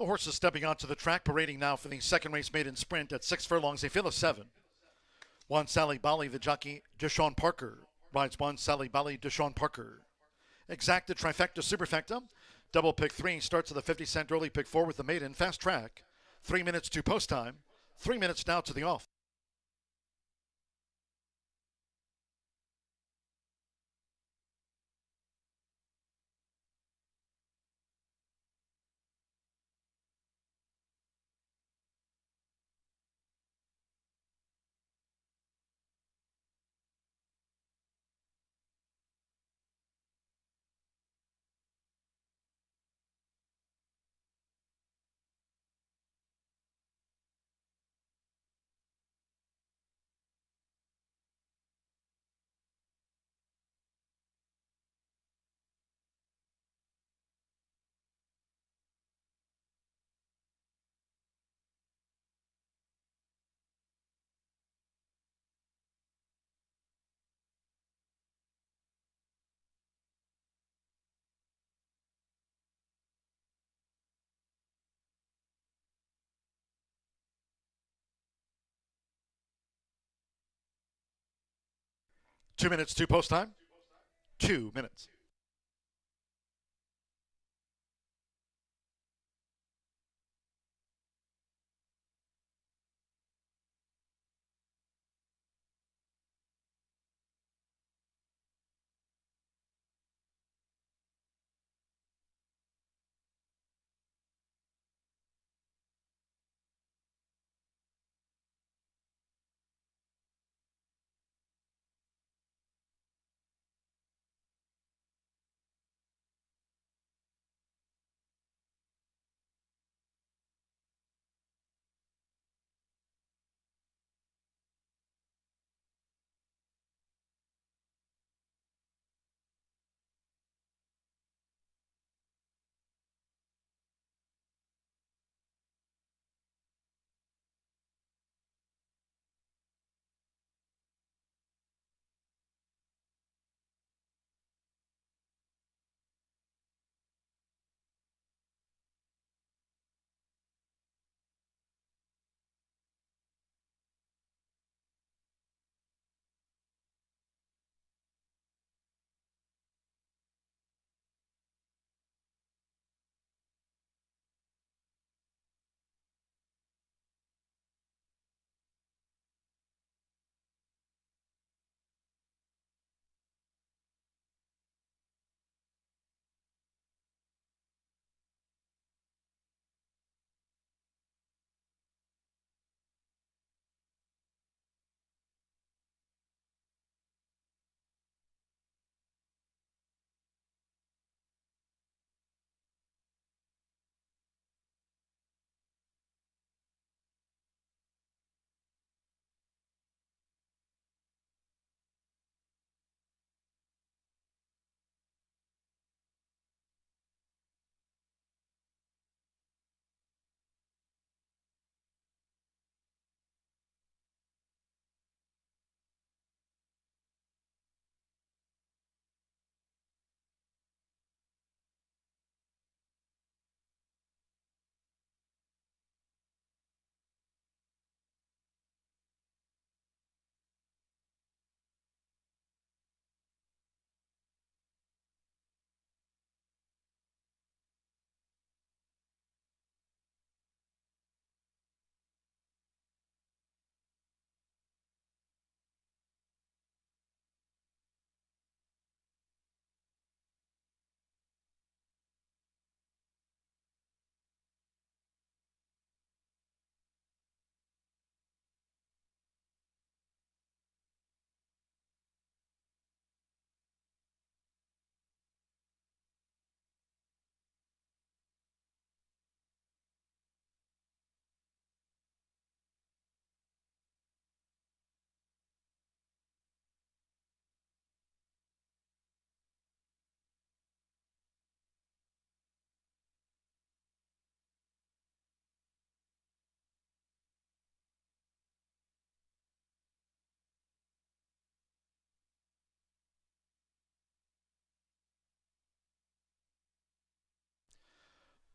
[SPEAKER 1] The horses stepping onto the track, parading now for the second race maiden sprint at 6 furlongs, a field of 7. One Sally Bali, the jockey, Deshaun Parker. Rides one Sally Bali, Deshaun Parker. Exacta, trifecta, superfecta. Double pick 3 starts at the 50-cent early pick 4 with the maiden. Fast track. 3 minutes to post time. 3 minutes now to the off. Two minutes to post time. 2 minutes.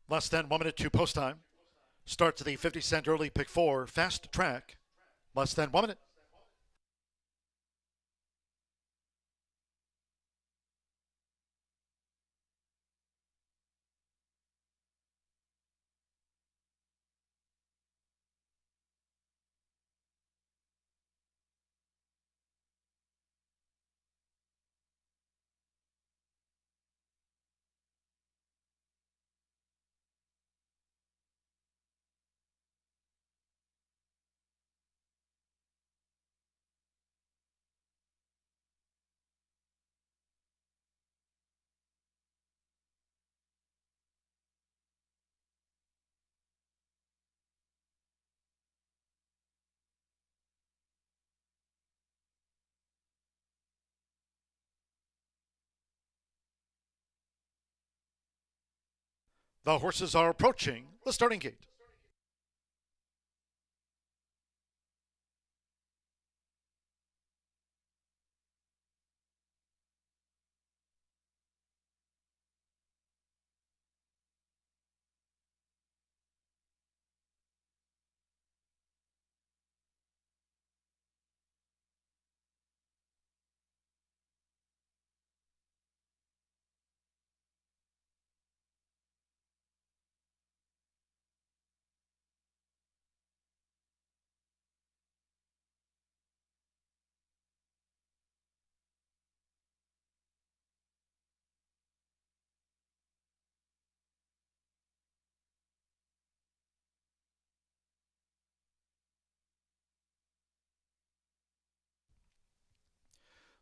[SPEAKER 1] Less than 1 minute to post time. Start to the 50-cent early pick 4, fast track. Less than 1 minute. The horses are approaching the starting gate.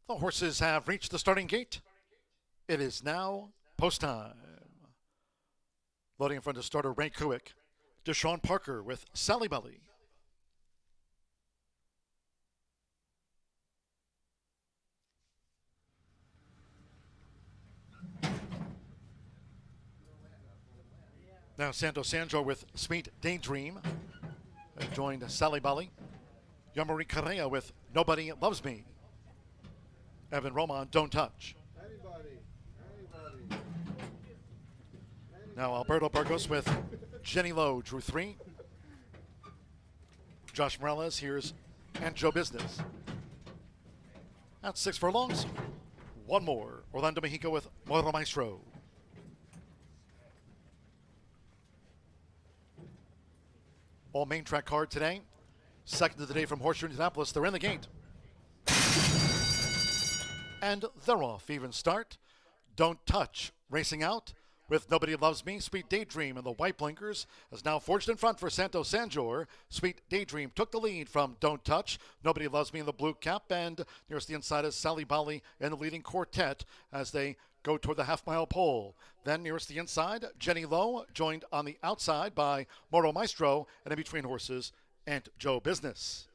[SPEAKER 1] The horses have reached the starting gate. It is now post time. Loading in front of starter Ray Kuick. Deshaun Parker with Sally Belly. Now Santo Sandro with Sweet Daydream. Joined Sally Belly. Yamari Correa with Nobody Loves Me. Evan Roman, Don't Touch. Now Alberto Burgos with Jenny Lowe, drew 3. Josh Morales, here's And Joe Business. That's 6 furlongs. One more. Orlando Mexico with Moro Maestro. All main track card today. Second of the day from Horseshoe Indianapolis. They're in the gate. And they're off. Even start. Don't Touch. Racing out with Nobody Loves Me. Sweet Daydream and the white blinkers is now forged in front for Santo Sanjor. Sweet Daydream took the lead from Don't Touch. Nobody Loves Me in the blue cap, and nearest the inside is Sally Bali in the leading quartet as they go toward the half-mile pole. Then nearest the inside, Jenny Lowe, joined on the outside by Moro Maestro, and in between horses, and Joe Business.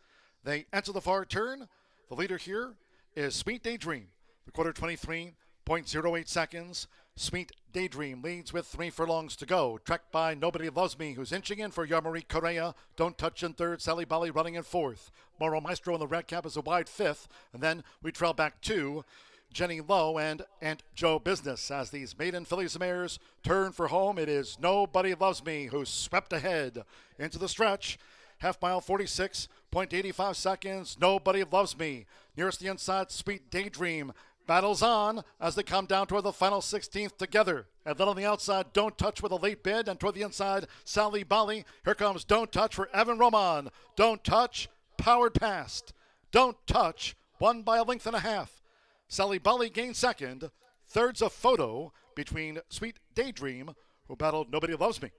[SPEAKER 1] They enter the far turn. The leader here is Sweet Daydream. The quarter 23.08 seconds. Sweet Daydream leads with 3 furlongs to go. Tracked by Nobody Loves Me, who's inching in for Yamari Correa. Don't Touch in third. Sally Bali running in fourth. Moro Maestro in the red cap is a wide fifth. And then we trail back to Jenny Lowe and Joe Business as these maiden fillies and mares turn for home. It is Nobody Loves Me who's swept ahead into the stretch. Half mile, 46.85 seconds. Nobody Loves Me. Nearest the inside, Sweet Daydream battles on as they come down toward the final 16th together. And then on the outside, Don't Touch with a late bid. And toward the inside, Sally Bali. Here comes Don't Touch for Evan Roman. Don't Touch, powered past. Don't Touch, won by a length and a half. Sally Bali gained second. Third's a photo between Sweet Daydream, who battled Nobody Loves Me.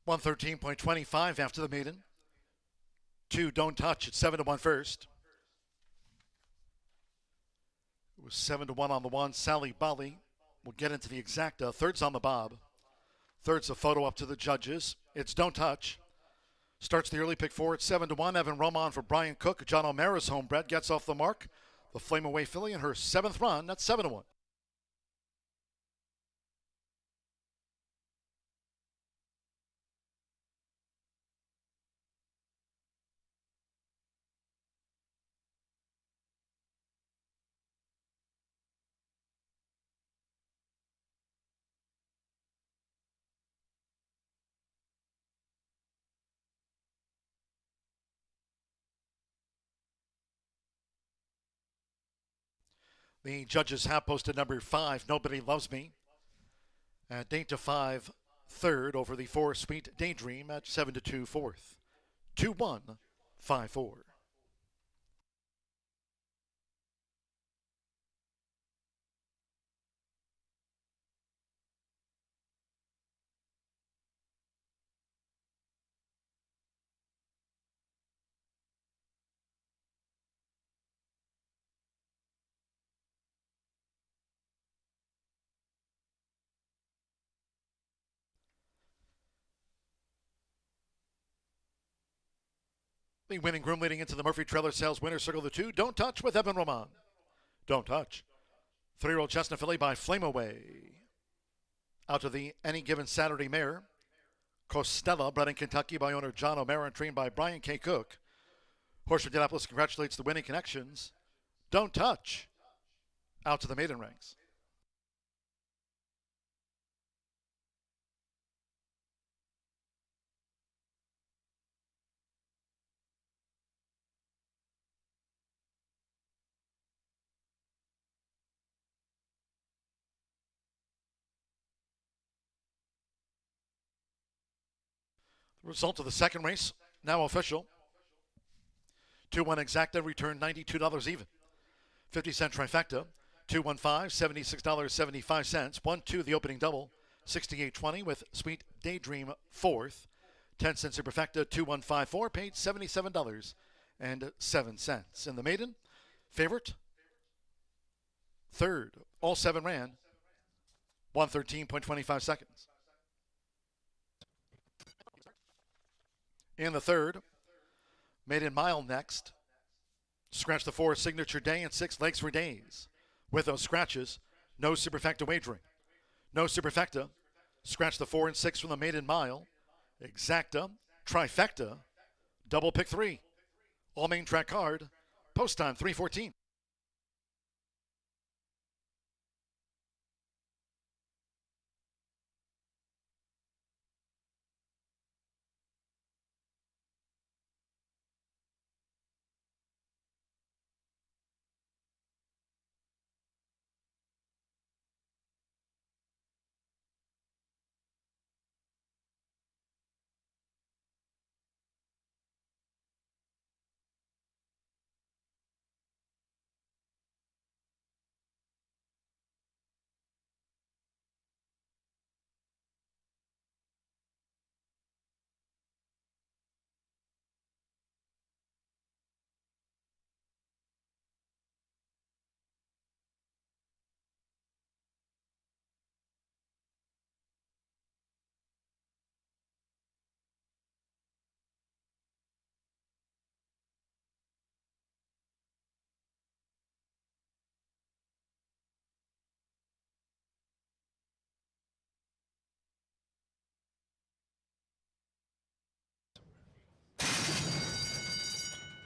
[SPEAKER 1] $113.25 after the maiden. 2 Don't Touch at 7-1 first. It was 7-1 on the one. Sally Bali We'll get into the exacta. Third's on the bob. Third's a photo up to the judges. It's Don't Touch. Starts the early pick 4 at 7-1. Evan Roman for Brian Cook. John O'Mara's homebred gets off the mark. The Flame Away filly in her 7th run at 7-1. The judges have posted number 5, Nobody Loves Me, at 8-5 third over the 4 Sweet Daydream at 7-2 fourth. 2-1, 5-4. The winning groom leading into the Murphy Trailer Sales Winner Circle of the 2. Don't Touch with Evan Roman. Don't Touch. 3-year-old Chestnut filly by Flame Away. Out to the Any Given Saturday mare. Costella, bred in Kentucky by owner John O'Mara and trained by Brian K. Cook. Horseshoe Indianapolis congratulates the winning connections. Don't Touch. Out to the maiden ranks. The result of the second race, now official. 2-1 exacta, returned $92 even. 50-cent trifecta, 2-1-5, $76.75. 1-2 the opening double, $68.20 with Sweet Daydream fourth. 10-cent superfecta, 2-1-5-4, paid $77.07. In the maiden, favorite, third. All 7 ran, 113.25 seconds. In the third, maiden mile next. Scratch the 4 Signature Day and 6 Legs for Days. With those scratches, no superfecta wagering. No superfecta. Scratch the 4 and 6 from the maiden mile. Exacta, trifecta, double pick 3. All main track card. Post time 3:14.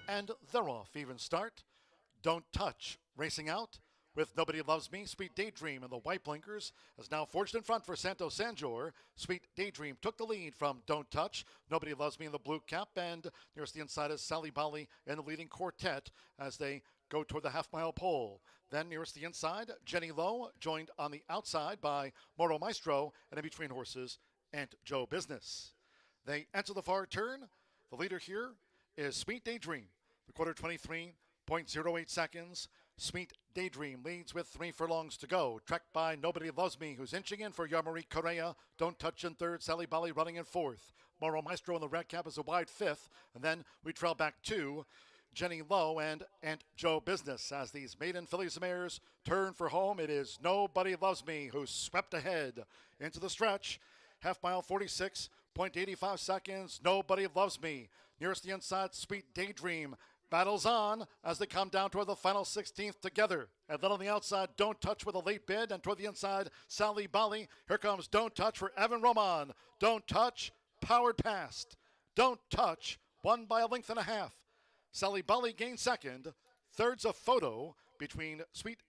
[SPEAKER 1] And they're off. Even start. Don't Touch. Racing out with Nobody Loves Me. Sweet Daydream and the white blinkers is now forged in front for Santos Sanjor. Sweet Daydream took the lead from Don't Touch. Nobody Loves Me in the blue cap. And nearest the inside is Sally Bali in the leading quartet as they go toward the half-mile pole. Then nearest the inside, Jenny Lowe, joined on the outside by Moro Maestro, and in between horses, Aunt Joe Business. They enter the far turn. The leader here is Sweet Daydream. The quarter 23.08 seconds. Sweet Daydream leads with 3 furlongs to go. Tracked by Nobody Loves Me, who's inching in for Yarmarie Correa. Don't Touch in third. Sally Bali running in fourth. Moro Maestro in the red cap is a wide fifth. And then we trail back to Jenny Lowe and Aunt Joe Business. As these maiden fillies and mares turn for home, it is Nobody Loves Me who swept ahead into the stretch. Half mile 46.85 seconds. Nobody Loves Me. Nearest the inside, Sweet Daydream battles on as they come down toward the final 16th together. And then on the outside, Don't Touch with a late bid. And toward the inside, Sally Bali. Here comes Don't Touch for Evan Roman. Don't Touch, powered past. Don't Touch, won by a length and a half. Sally Bali gained second. Third's a photo between Sweet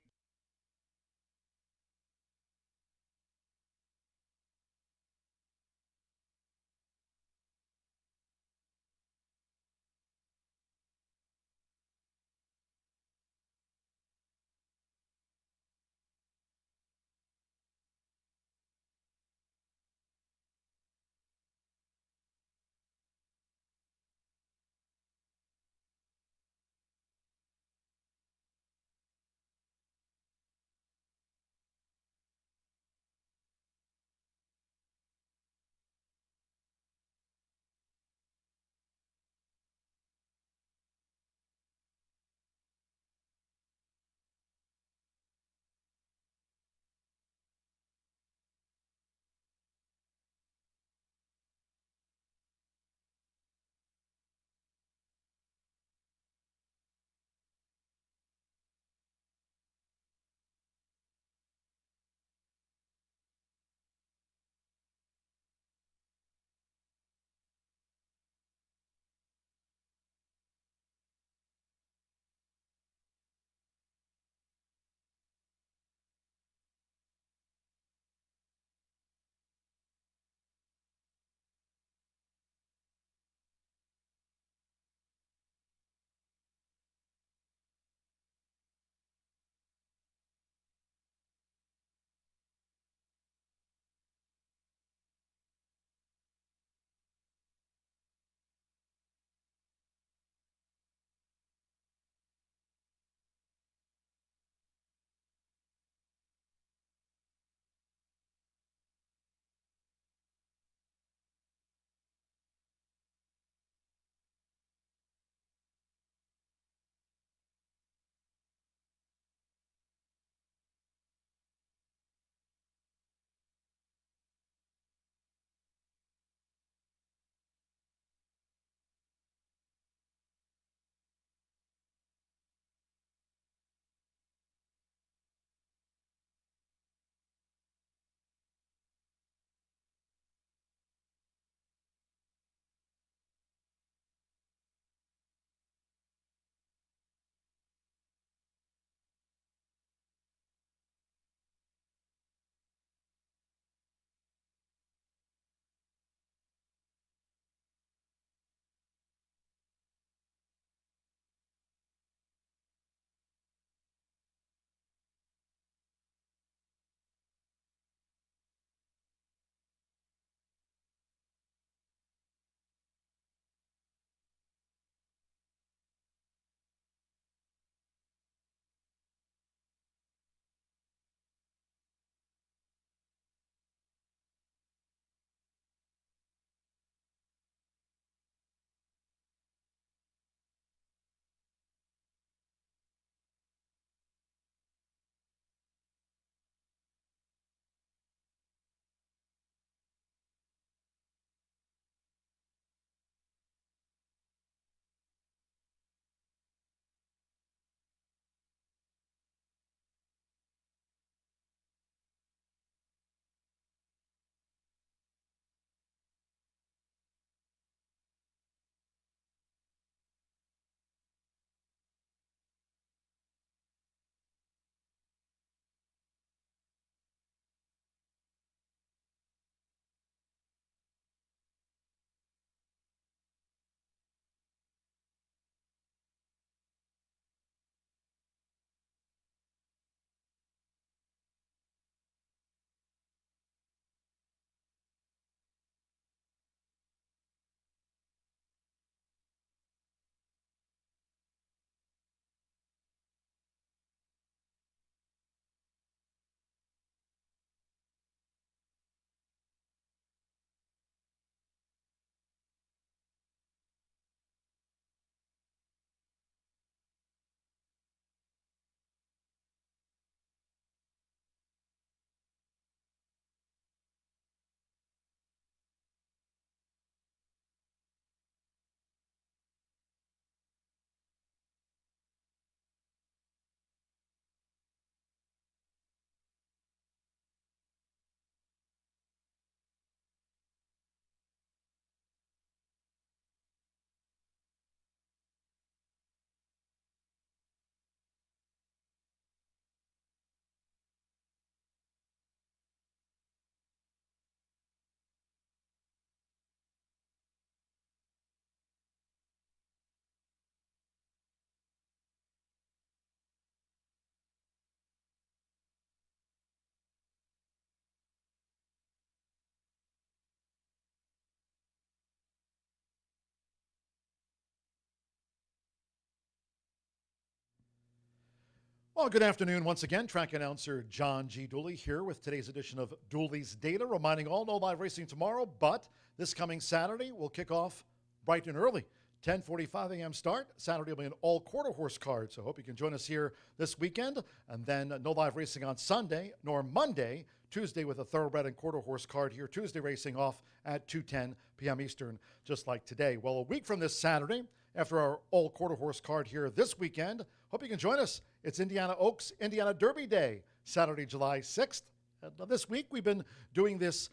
[SPEAKER 1] Well, good afternoon once again. Track announcer John G. Dooley here with today's edition of Dooley's Data, reminding all no live racing tomorrow, but this coming Saturday will kick off bright and early. 10:45 a.m. start. Saturday will be an all quarter horse card, so hope you can join us here this weekend. And then no live racing on Sunday nor Monday. Tuesday with a thoroughbred and quarter horse card here. Tuesday racing off at 2:10 p.m. Eastern, just like today. Well, a week from this Saturday, after our all quarter horse card here this weekend, hope you can join us. It's Indiana Oaks Indiana Derby Day, Saturday, July 6th. And this week we've been doing this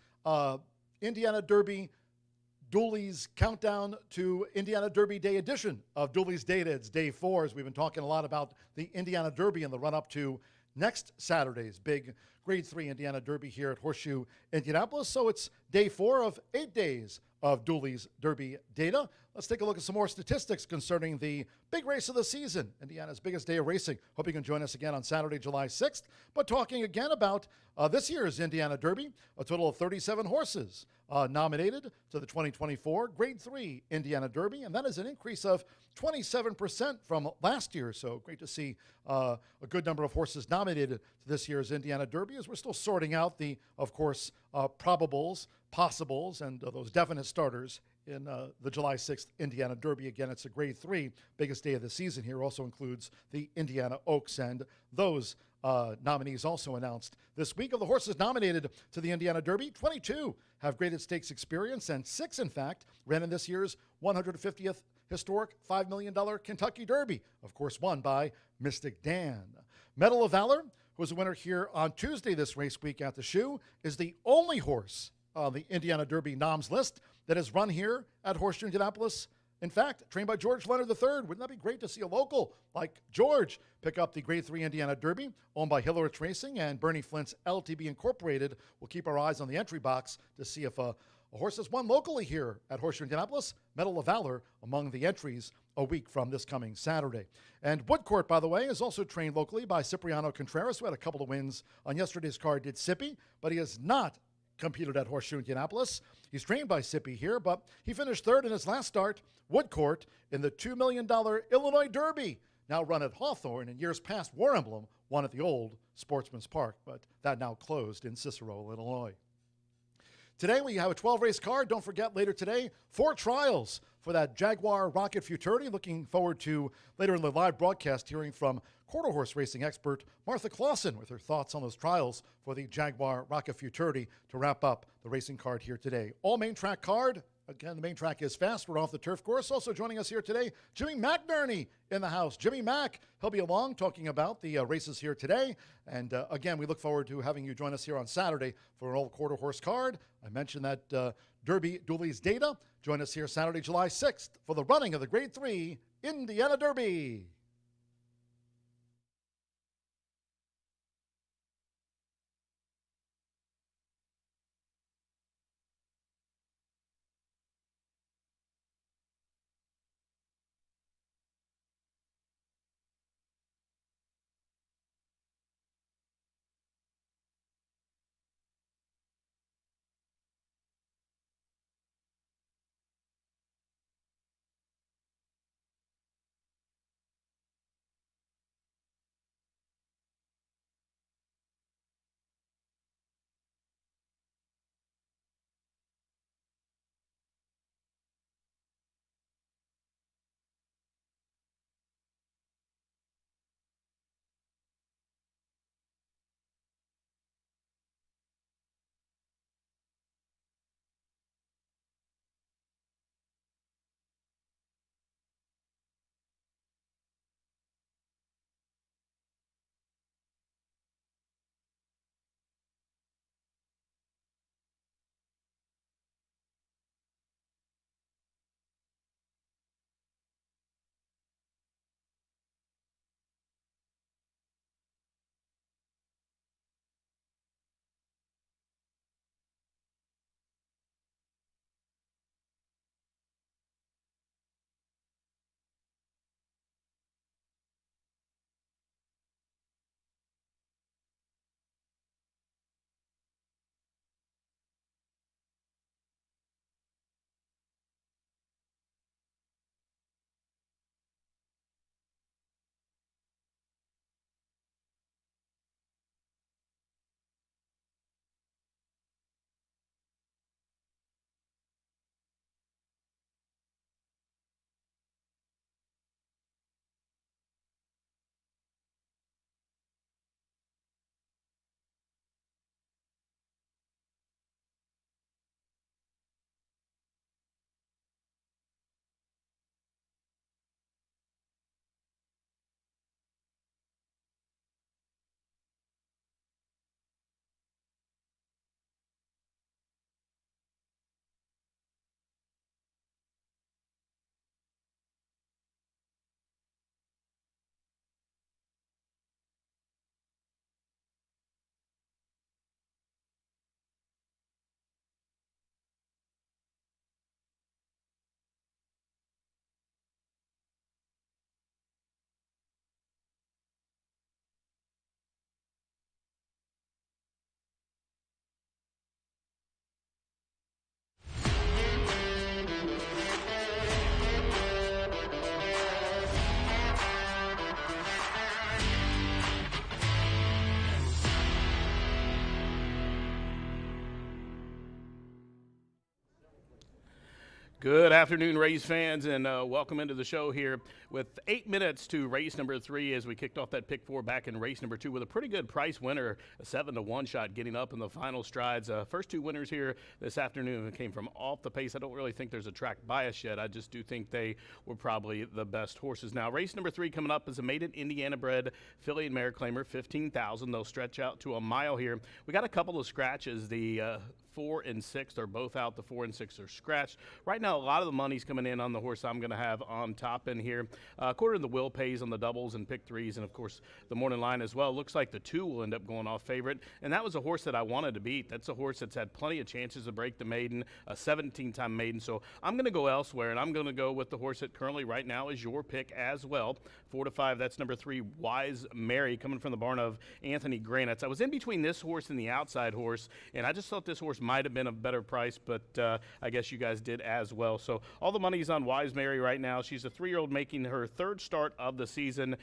[SPEAKER 1] Indiana Derby Dooley's Countdown to Indiana Derby Day edition of Dooley's Data. It's day 4, as we've been talking a lot about the Indiana Derby and the run-up to next Saturday's big Grade 3 Indiana Derby here at Horseshoe Indianapolis. So it's day 4 of 8 days of Dooley's Derby Data. Let's take a look at some more statistics concerning the big race of the season, Indiana's biggest day of racing. Hope you can join us again on Saturday, July 6th. But talking again about this year's Indiana Derby, a total of 37 horses nominated to the 2024 Grade 3 Indiana Derby, and that is an increase of 27% from last year. So great to see a good number of horses nominated to this year's Indiana Derby, as we're still sorting out the, of course, probables, possibles, and those definite starters in the July 6th Indiana Derby. Again, it's a Grade 3, biggest day of the season here. Also includes the Indiana Oaks, and those nominees also announced this week. Of the horses nominated to the Indiana Derby, 22 have graded stakes experience, and 6, in fact, ran in this year's 150th historic $5 million Kentucky Derby, of course won by Mystic Dan. Medal of Valor, who was a winner here on Tuesday this race week at the Shoe, is the only horse on the Indiana Derby noms list that is run here at Horseshoe Indianapolis. In fact, trained by George Leonard III. Wouldn't that be great to see a local like George pick up the Grade 3 Indiana Derby, owned by Hillerich Racing and Bernie Flint's LTB Incorporated? We'll keep our eyes on the entry box to see if a horse has won locally here at Horseshoe Indianapolis. Medal of Valor among the entries a week from this coming Saturday. And Woodcourt, by the way, is also trained locally by Cipriano Contreras, who had a couple of wins on yesterday's card, did Sippy, but he has not competed at Horseshoe Indianapolis. He's trained by Sippy here, but he finished third in his last start, Woodcourt, in the $2 million Illinois Derby, now run at Hawthorne. In years past, War Emblem won at the old Sportsman's Park, but that now closed in Cicero, Illinois. Today we have a 12-race card. Don't forget, later today, 4 trials for that Jaguar Rocket Futurity. Looking forward to later in the live broadcast hearing from quarter horse racing expert Martha Clausen with her thoughts on those trials for the Jaguar Rocket Futurity to wrap up the racing card here today. All main track card. Again, the main track is fast. We're off the turf course. Also joining us here today, Jimmy McNerney in the house. Jimmy Mack, he'll be along talking about the races here today. And again, we look forward to having you join us here on Saturday for an all quarter horse card. I mentioned that Derby Dooley's Data. Join us here Saturday, July 6th for the running of the Grade 3 Indiana Derby.
[SPEAKER 8] Good afternoon, race fans, and welcome into the show here with 8 minutes to race number 3 as we kicked off that pick 4 back in race number 2 with a pretty good price winner, a 7-to-1 shot getting up in the final strides. First 2 winners here this afternoon came from off the pace. I don't really think there's a track bias yet. I just do think they were probably the best horses. Now, race number 3 coming up is a maiden Indiana-bred filly and mare claimer, 15,000. They'll stretch out to a mile here. We got a couple of scratches. The 4 and 6 are both out. The 4 and 6 are scratched. Right now, a lot of the money's coming in on the horse I'm going to have on top in here. Quarter of the will pays on the doubles and pick 3s, and of course the morning line as well. Looks like the 2 will end up going off favorite, and that was a horse that I wanted to beat. That's a horse that's had plenty of chances to break the maiden, a 17-time maiden. So I'm going to go elsewhere, and I'm going to go with the horse that currently right now is your pick as well. 4 to 5. That's number 3, Wise Mary, coming from the barn of Anthony Granitz. I was in between this horse and the outside horse, and I just thought this horse might have been a better price, but I guess you guys did as well. So all the money's on Wise Mary right now. She's a 3-year-old making her 3rd start of the season.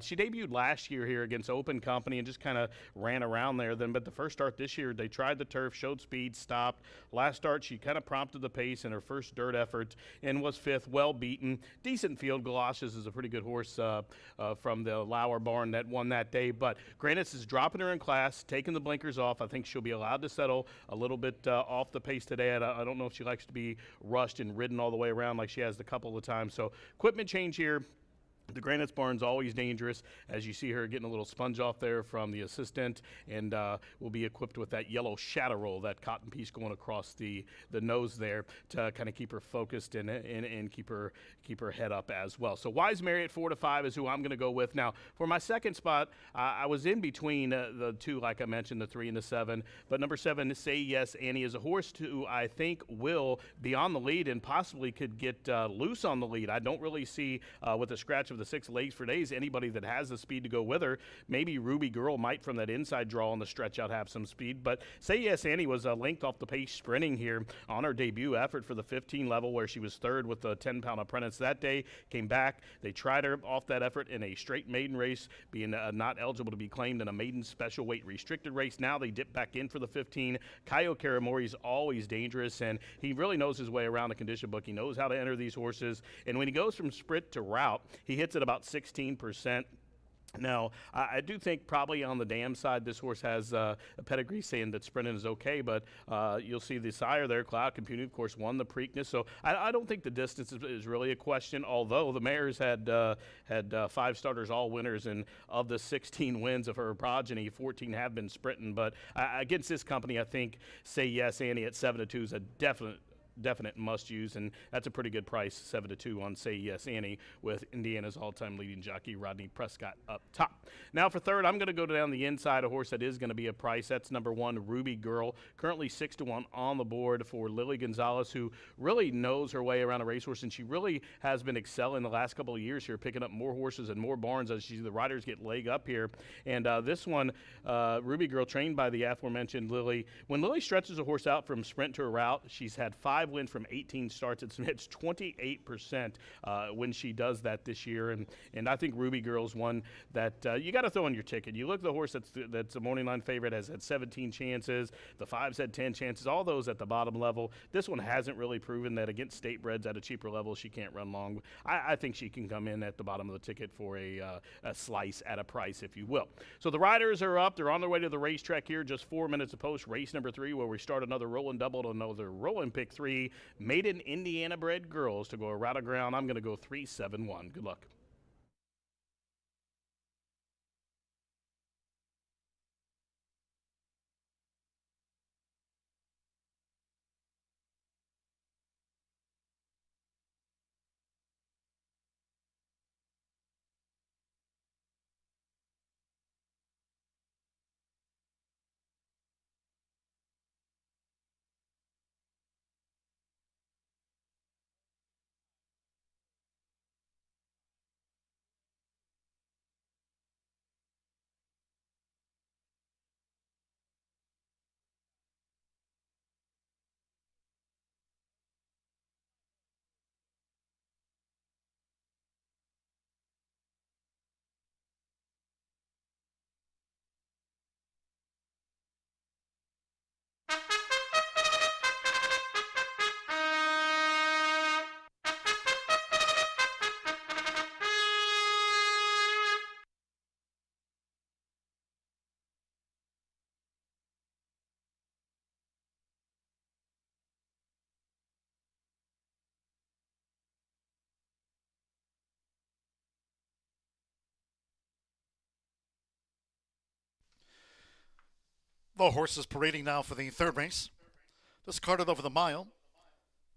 [SPEAKER 8] She debuted last year here against Open Company and just kind of ran around there then, but the first start this year, they tried the turf, showed speed, stopped. Last start, she kind of prompted the pace in her first dirt effort and was 5th, well beaten. Decent field. Galoshes is a pretty good horse from the Lauer barn that won that day, but Granitz is dropping her in class, taking the blinkers off. I think she'll be allowed to settle a little bit off the pace today. I don't know if she likes to be rushed and ridden all the way around like she has a couple of times. So equipment change here. The Granitz barn's always dangerous, as you see her getting a little sponge off there from the assistant, and will be equipped with that yellow shadow roll, that cotton piece going across the nose there to kind of keep her focused and keep her head up as well. So Wise Mary at 4 to 5 is who I'm going to go with. Now, for my second spot, I was in between the 2, like I mentioned, the 3 and the 7, but number 7, Say Yes Annie, is a horse who I think will be on the lead and possibly could get loose on the lead. I don't really see with the scratch of the 6 legs for days anybody that has the speed to go with her. Maybe Ruby Girl might, from that inside draw on the stretch out, have some speed, but Say Yes Annie was a length off the pace sprinting here on her debut effort for the 15 level, where she was 3rd with the 10-pound apprentice that day. Came back, they tried her off that effort in a straight maiden race, being not eligible to be claimed in a maiden special weight restricted race. Now they dip back in for the 15. Kaio Karamori's always dangerous, and he really knows his way around the condition book. He knows how to enter these horses, and when he goes from sprint to route, he hits at about 16%. Now, I do think probably on the dam side, this horse has a pedigree saying that sprinting is okay, but you'll see the sire there, Cloud Computing, of course, won the Preakness. So I don't think the distance is really a question, although the mare's had 5 starters, all winners, and of the 16 wins of her progeny, 14 have been sprinting. But against this company, I think Say Yes Annie at 7 to 2 is a definite must use, and that's a pretty good price, 7 to 2 on Say Yes Annie, with Indiana's all-time leading jockey Rodney Prescott up top. Now for third, I'm going to go down the inside, a horse that is going to be a price. That's number 1, Ruby Girl, currently 6 to 1 on the board for Lily Gonzalez, who really knows her way around a racehorse, and she really has been excelling the last couple of years here, picking up more horses and more barns as the riders get leg up here. And this one, Ruby Girl, trained by the aforementioned Lily. When Lily stretches a horse out from sprint to a route, she's had 5 wins from 18 starts. It's 28% when she does that this year, and I think Ruby Girl's one that you got to throw in your ticket. You look at the horse that's a morning line favorite, has had 17 chances. The 5's had 10 chances. All those at the bottom level. This one hasn't really proven that against state breds at a cheaper level she can't run long. I think she can come in at the bottom of the ticket for a slice at a price, if you will. So the riders are up. They're on their way to the racetrack here. Just 4 minutes to post race number 3, where we start another rolling double to another rolling pick 3. Maiden Indiana-bred girls to go around the ground. I'm going to go 3-7-1. Good luck.
[SPEAKER 1] The horses parading now for the third race. Discarded over the mile.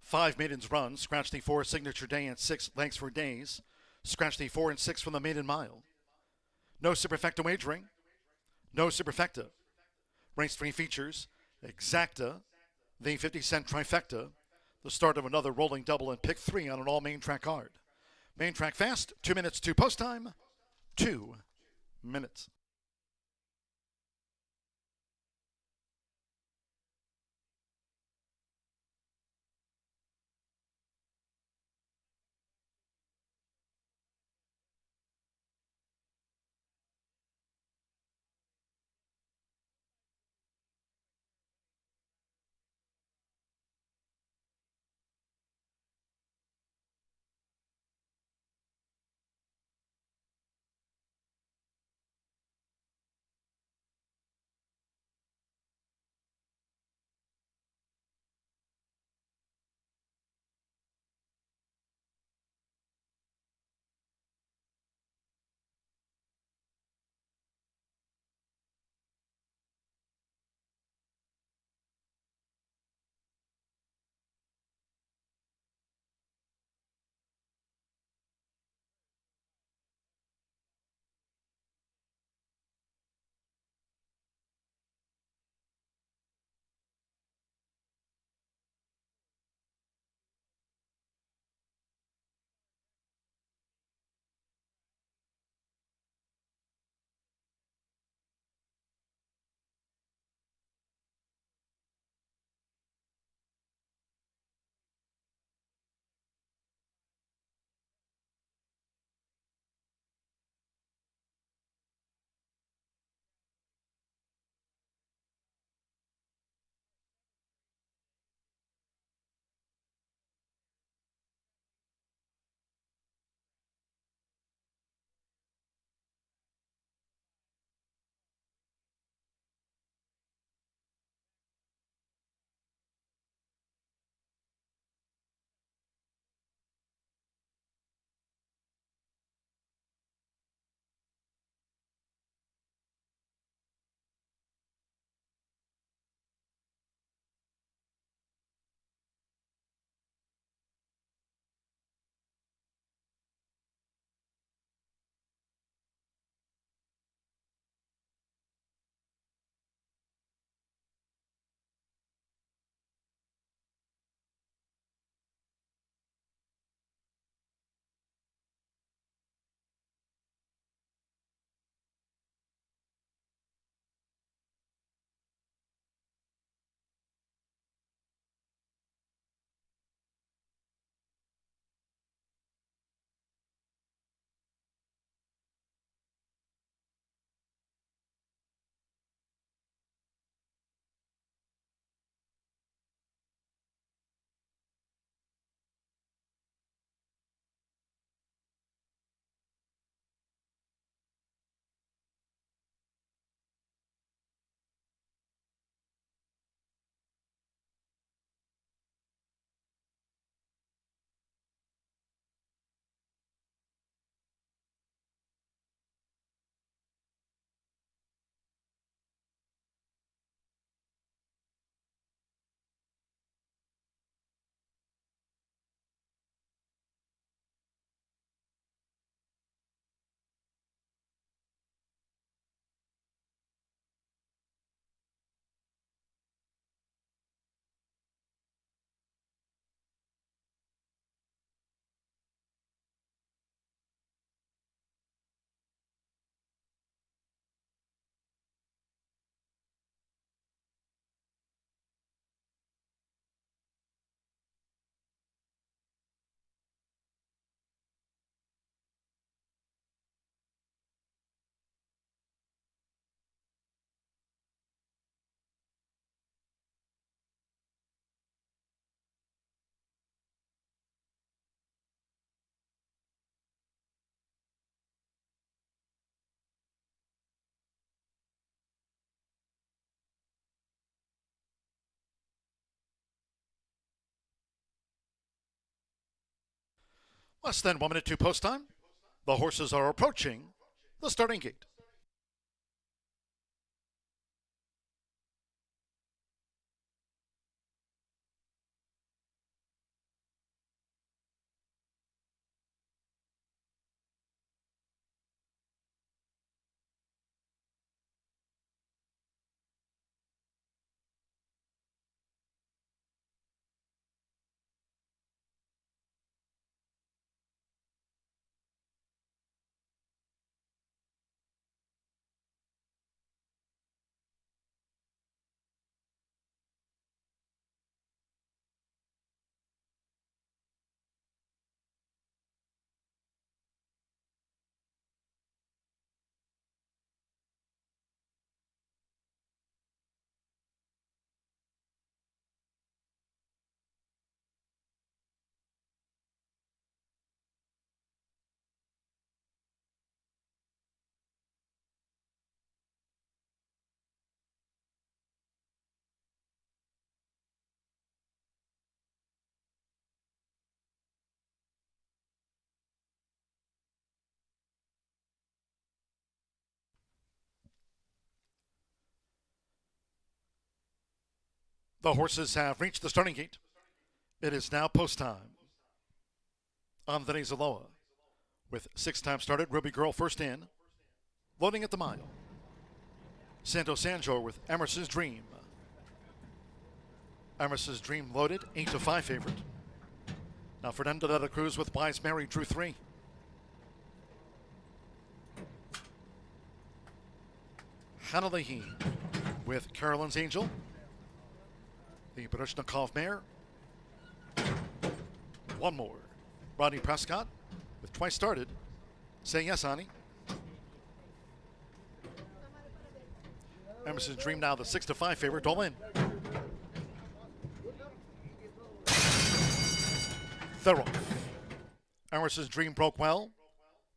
[SPEAKER 1] 5 maidens run. Scratch the 4 signature day and 6 lengths for days. Scratch the 4 and 6 from the maiden mile. No superfecta wagering. No superfecta. Race 3 features Exacta, the 50-cent trifecta, the start of another rolling double, and pick 3 on an all main track card. Main track fast, 2 minutes to post time, 2 minutes. Less than 1 minute to post time. The horses are approaching the starting gate. The horses have reached the starting gate. It is now post time. Andres Aloha with 6 times started. Ruby Girl first in. Loading at the mile. Santo Sanjor with Emerson's Dream. Emerson's Dream loaded, 8-5 favorite. Now Fernando de la Cruz with Wise Mary drew 3. Hannah Leahy with Carolyn's Angel. The Baryshnikov mare. One more. Rodney Prescott with twice started. Say Yes, Ani. Emerson's Dream now the 6-5 favorite, all in. Thorough. Emerson's Dream broke well.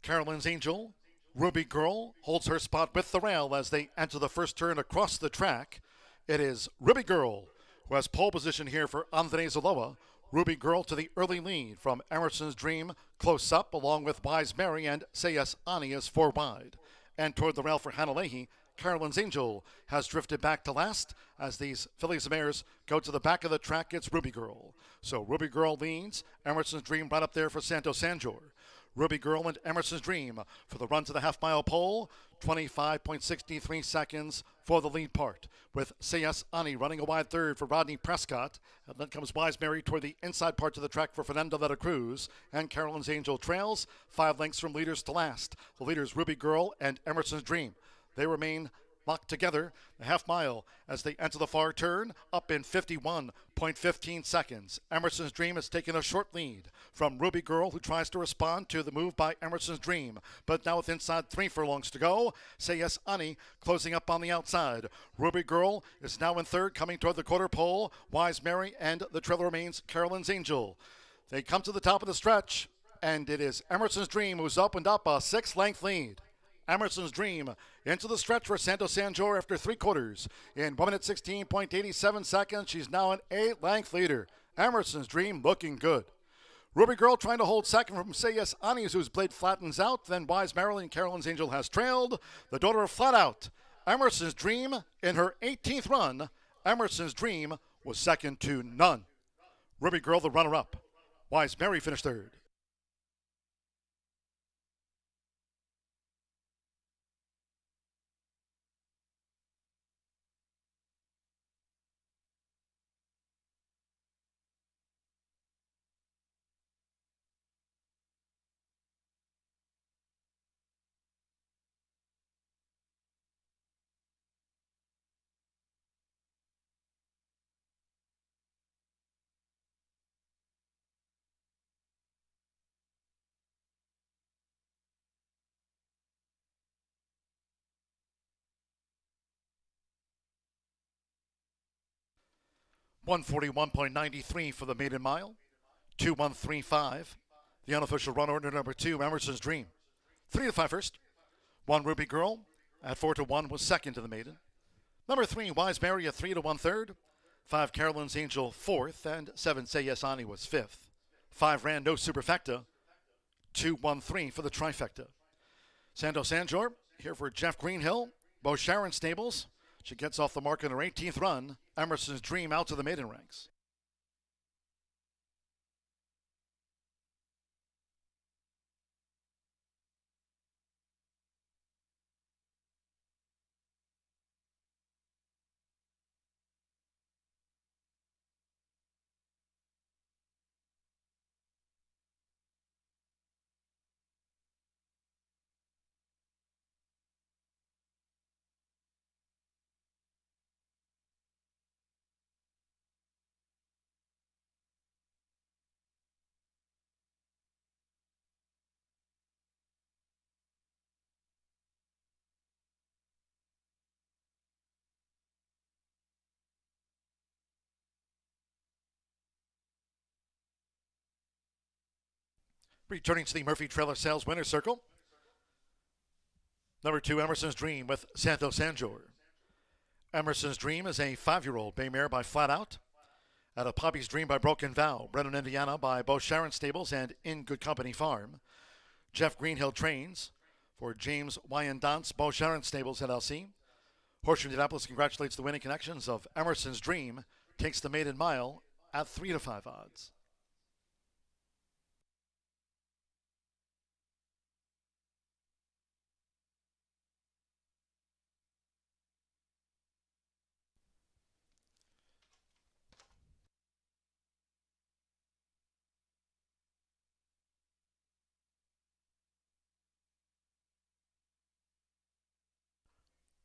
[SPEAKER 1] Carolyn's Angel. Ruby Girl holds her spot with the rail as they enter the first turn across the track. It is Ruby Girl who has pole position here for Andres Aloha. Ruby Girl to the early lead from Emerson's Dream close up, along with Wise Mary and Say Yes Ani is 4 wide. And toward the rail for Hannah Leahy, Carolyn's Angel has drifted back to last as these fillies and mares go to the back of the track. It's Ruby Girl. So Ruby Girl leads. Emerson's Dream right up there for Santo Sanjor. Ruby Girl and Emerson's Dream for the run to the half-mile pole. 25.63 seconds for the lead part, with Say Yes Ani running a wide third for Rodney Prescott. And then comes Wise Mary toward the inside part of the track for Fernando de la Cruz. And Carolyn's Angel trails 5 lengths from leaders to last. The leaders Ruby Girl and Emerson's Dream. They remain locked together the half mile as they enter the far turn, up in 51.15 seconds. Emerson's Dream has taken a short lead from Ruby Girl, who tries to respond to the move by Emerson's Dream, but now with inside 3 furlongs to go. Say Yes Ani closing up on the outside. Ruby Girl is now in third, coming toward the quarter pole. Wise Mary and the trailer remains Carolyn's Angel. They come to the top of the stretch, and it is Emerson's Dream who's opened up a 6-length lead. Emerson's Dream into the stretch for Santo Sanjor after 3 quarters. In 1 minute 16.87 seconds, she's now an 8-length leader. Emerson's Dream looking good. Ruby Girl trying to hold second from Say Yes Ani, whose blade flattens out. Then Wise Marilyn Carolyn's Angel has trailed. The daughter of Flat Out, Emerson's Dream, in her 18th run. Emerson's Dream was second to none. Ruby Girl the runner-up. Wise Mary finished third. $141.93 for the maiden mile. 2:135. The unofficial run order number 2, Emerson's Dream. 3-5 first. 1 Ruby Girl at 4-1 was second to the maiden. Number 3, Wise Mary at 3-1 third. 5 Carolyn's Angel 4th, and 7 Say Yes Ani was 5th. 5 ran No Superfecta. 2-1-3 for the trifecta. Santo Sanjor here for Jeff Greenhill. Bo Sharon Stables. She gets off the mark in her 18th run. Emerson's Dream out to the maiden ranks. Returning to the Murphy Trailer Sales Winner's Circle. Number 2, Emerson's Dream with Santo Sanjor. Emerson's Dream is a 5-year-old bay mare by Flat Out. Out of Poppy's Dream by Broken Vow. Bred in Indiana by Bo Sharon Stables and In Good Company Farm. Jeff Greenhill trains for James Wyandance, Bo Sharon Stables LLC. Horseshoe Indianapolis congratulates the winning connections of Emerson's Dream, takes the maiden mile at 3 to 5 odds.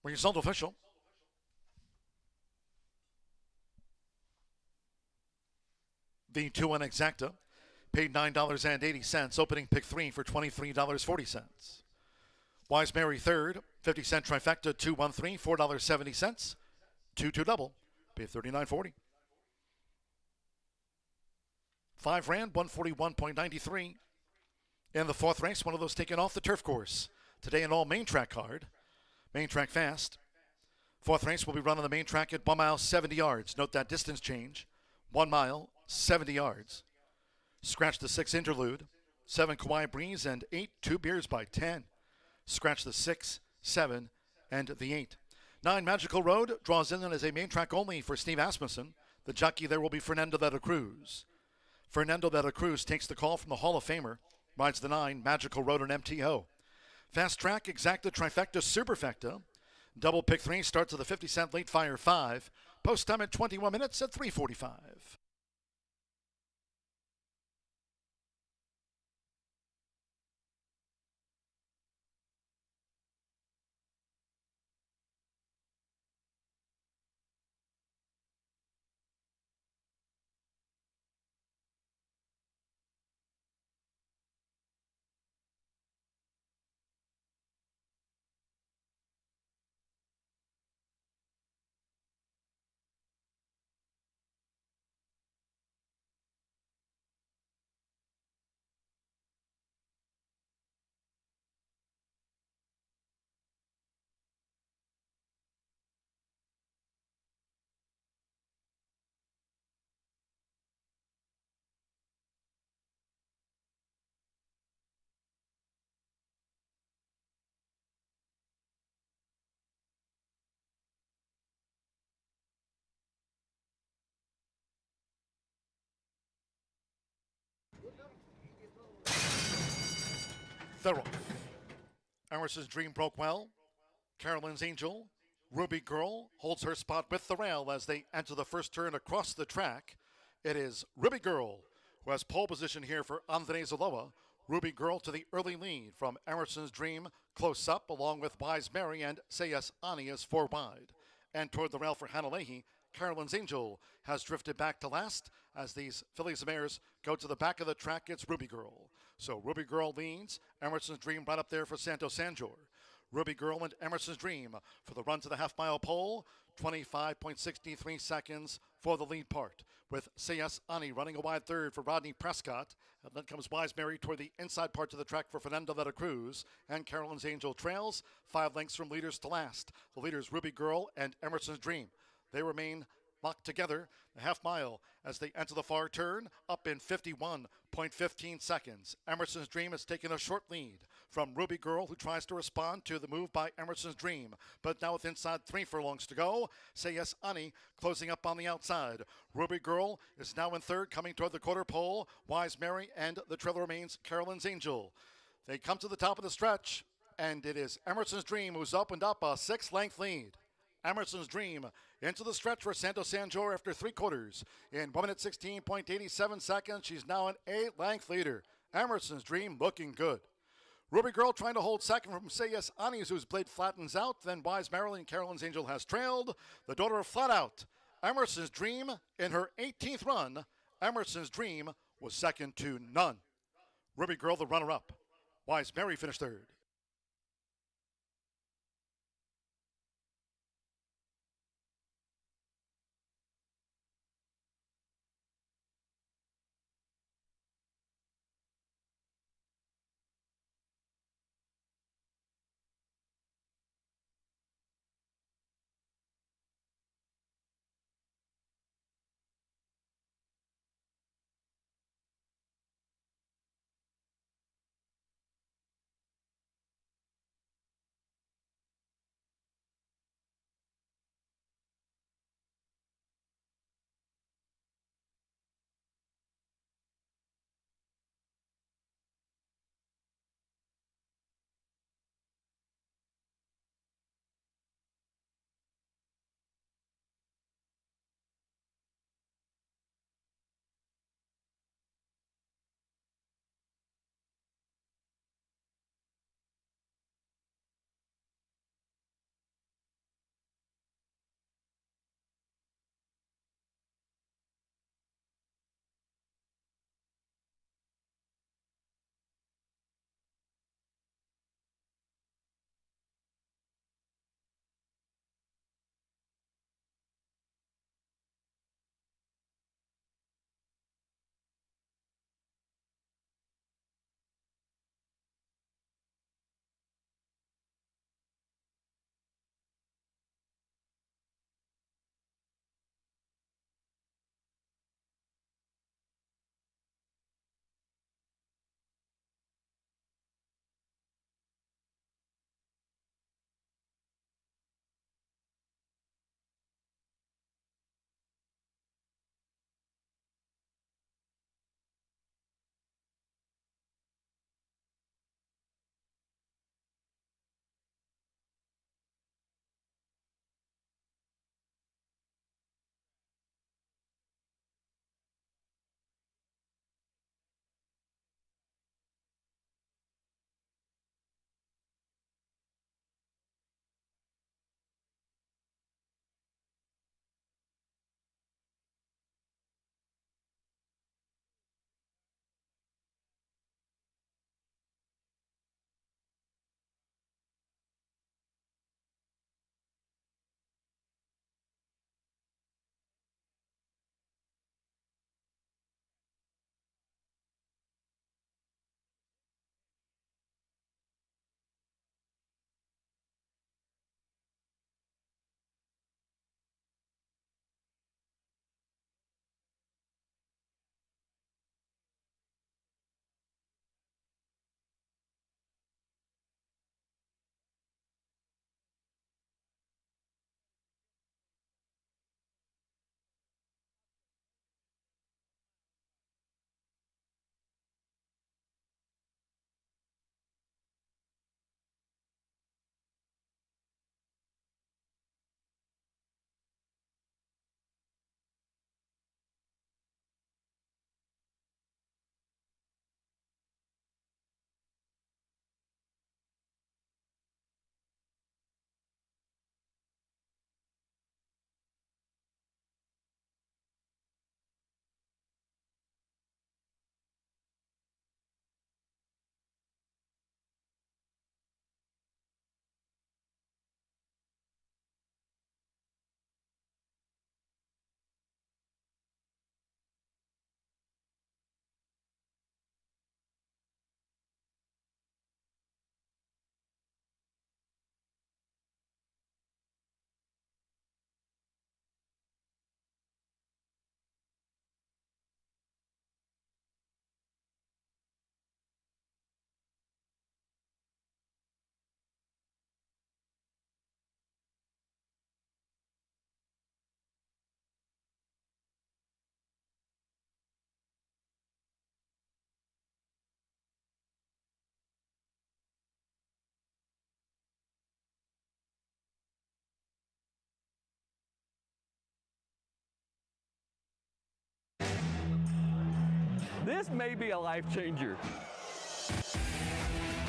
[SPEAKER 1] Result official. The 2-1 exacta paid $9.80. Opening pick 3 for $23.40. Wise Mary third, 50-cent trifecta 213, $4.70. 2-2 double, paid $39.40. 5 rand, 141.93. In the fourth race, one of those taken off the turf course. Today an all main track card. Main track fast. Fourth race will be run on the main track at 1 mile, 70 yards. Note that distance change. 1 mile, 70 yards. Scratch the 6 interlude. 7 Kauai Breeze and 8 2 Beers by 10. Scratch the 6, 7, and the 8. 9 Magical Road draws in as a main track only for Steve Asmussen. The jockey there will be Fernando de la Cruz. Fernando de la Cruz takes the call from the Hall of Famer. Rides the 9 Magical Road and MTO. Fast track, exacta, trifecta, superfecta. Double pick 3 starts at the 50-cent late fire 5. Post time at 21 minutes at 3:45. They're off. Emerson's Dream broke well. Carolyn's Angel. Ruby Girl holds her spot with the rail as they enter the first turn across the track. It is Ruby Girl who has pole position here for Andres Aloha. Ruby Girl to the early lead from Emerson's Dream close up, along with Wise Mary and Sayas Ani is 4 wide. And toward the rail for Hanalei, Carolyn's Angel has drifted back to last as these fillies and mares go to the back of the track. It's Ruby Girl. So Ruby Girl leads. Emerson's Dream right up there for Santo Sanjor. Ruby Girl and Emerson's Dream for the run to the half-mile pole. 25.63 seconds for the lead part, with C.S. Ani running a wide third for Rodney Prescott. And then comes Wise Mary toward the inside part of the track for Fernando de la Cruz. And Carolyn's Angel trails 5 lengths from leaders to last. The leaders Ruby Girl and Emerson's Dream. They remain locked together the half mile as they enter the far turn, up in 51.15 seconds. Emerson's Dream has taken a short lead from Ruby Girl, who tries to respond to the move by Emerson's Dream. But now with inside 3 furlongs to go, Sayas Ani closing up on the outside. Ruby Girl is now in third, coming toward the quarter pole. Wise Mary and the trailer remains Carolyn's Angel. They come to the top of the stretch, and it is Emerson's Dream who's opened up a 6-length lead. Emerson's Dream into the stretch for Santo Sanjor after 3 quarters. In 1 minute 16.87 seconds, she's now an 8-length leader. Emerson's Dream looking good. Ruby Girl trying to hold second from Sayas Anis, whose blade flattens out. Then Wise Marilyn Carolyn's Angel has trailed. The daughter of Flat Out, Emerson's Dream, in her 18th run. Emerson's Dream was second to none. Ruby Girl, the runner-up. Wise Mary finished third.
[SPEAKER 9] This may be a life changer.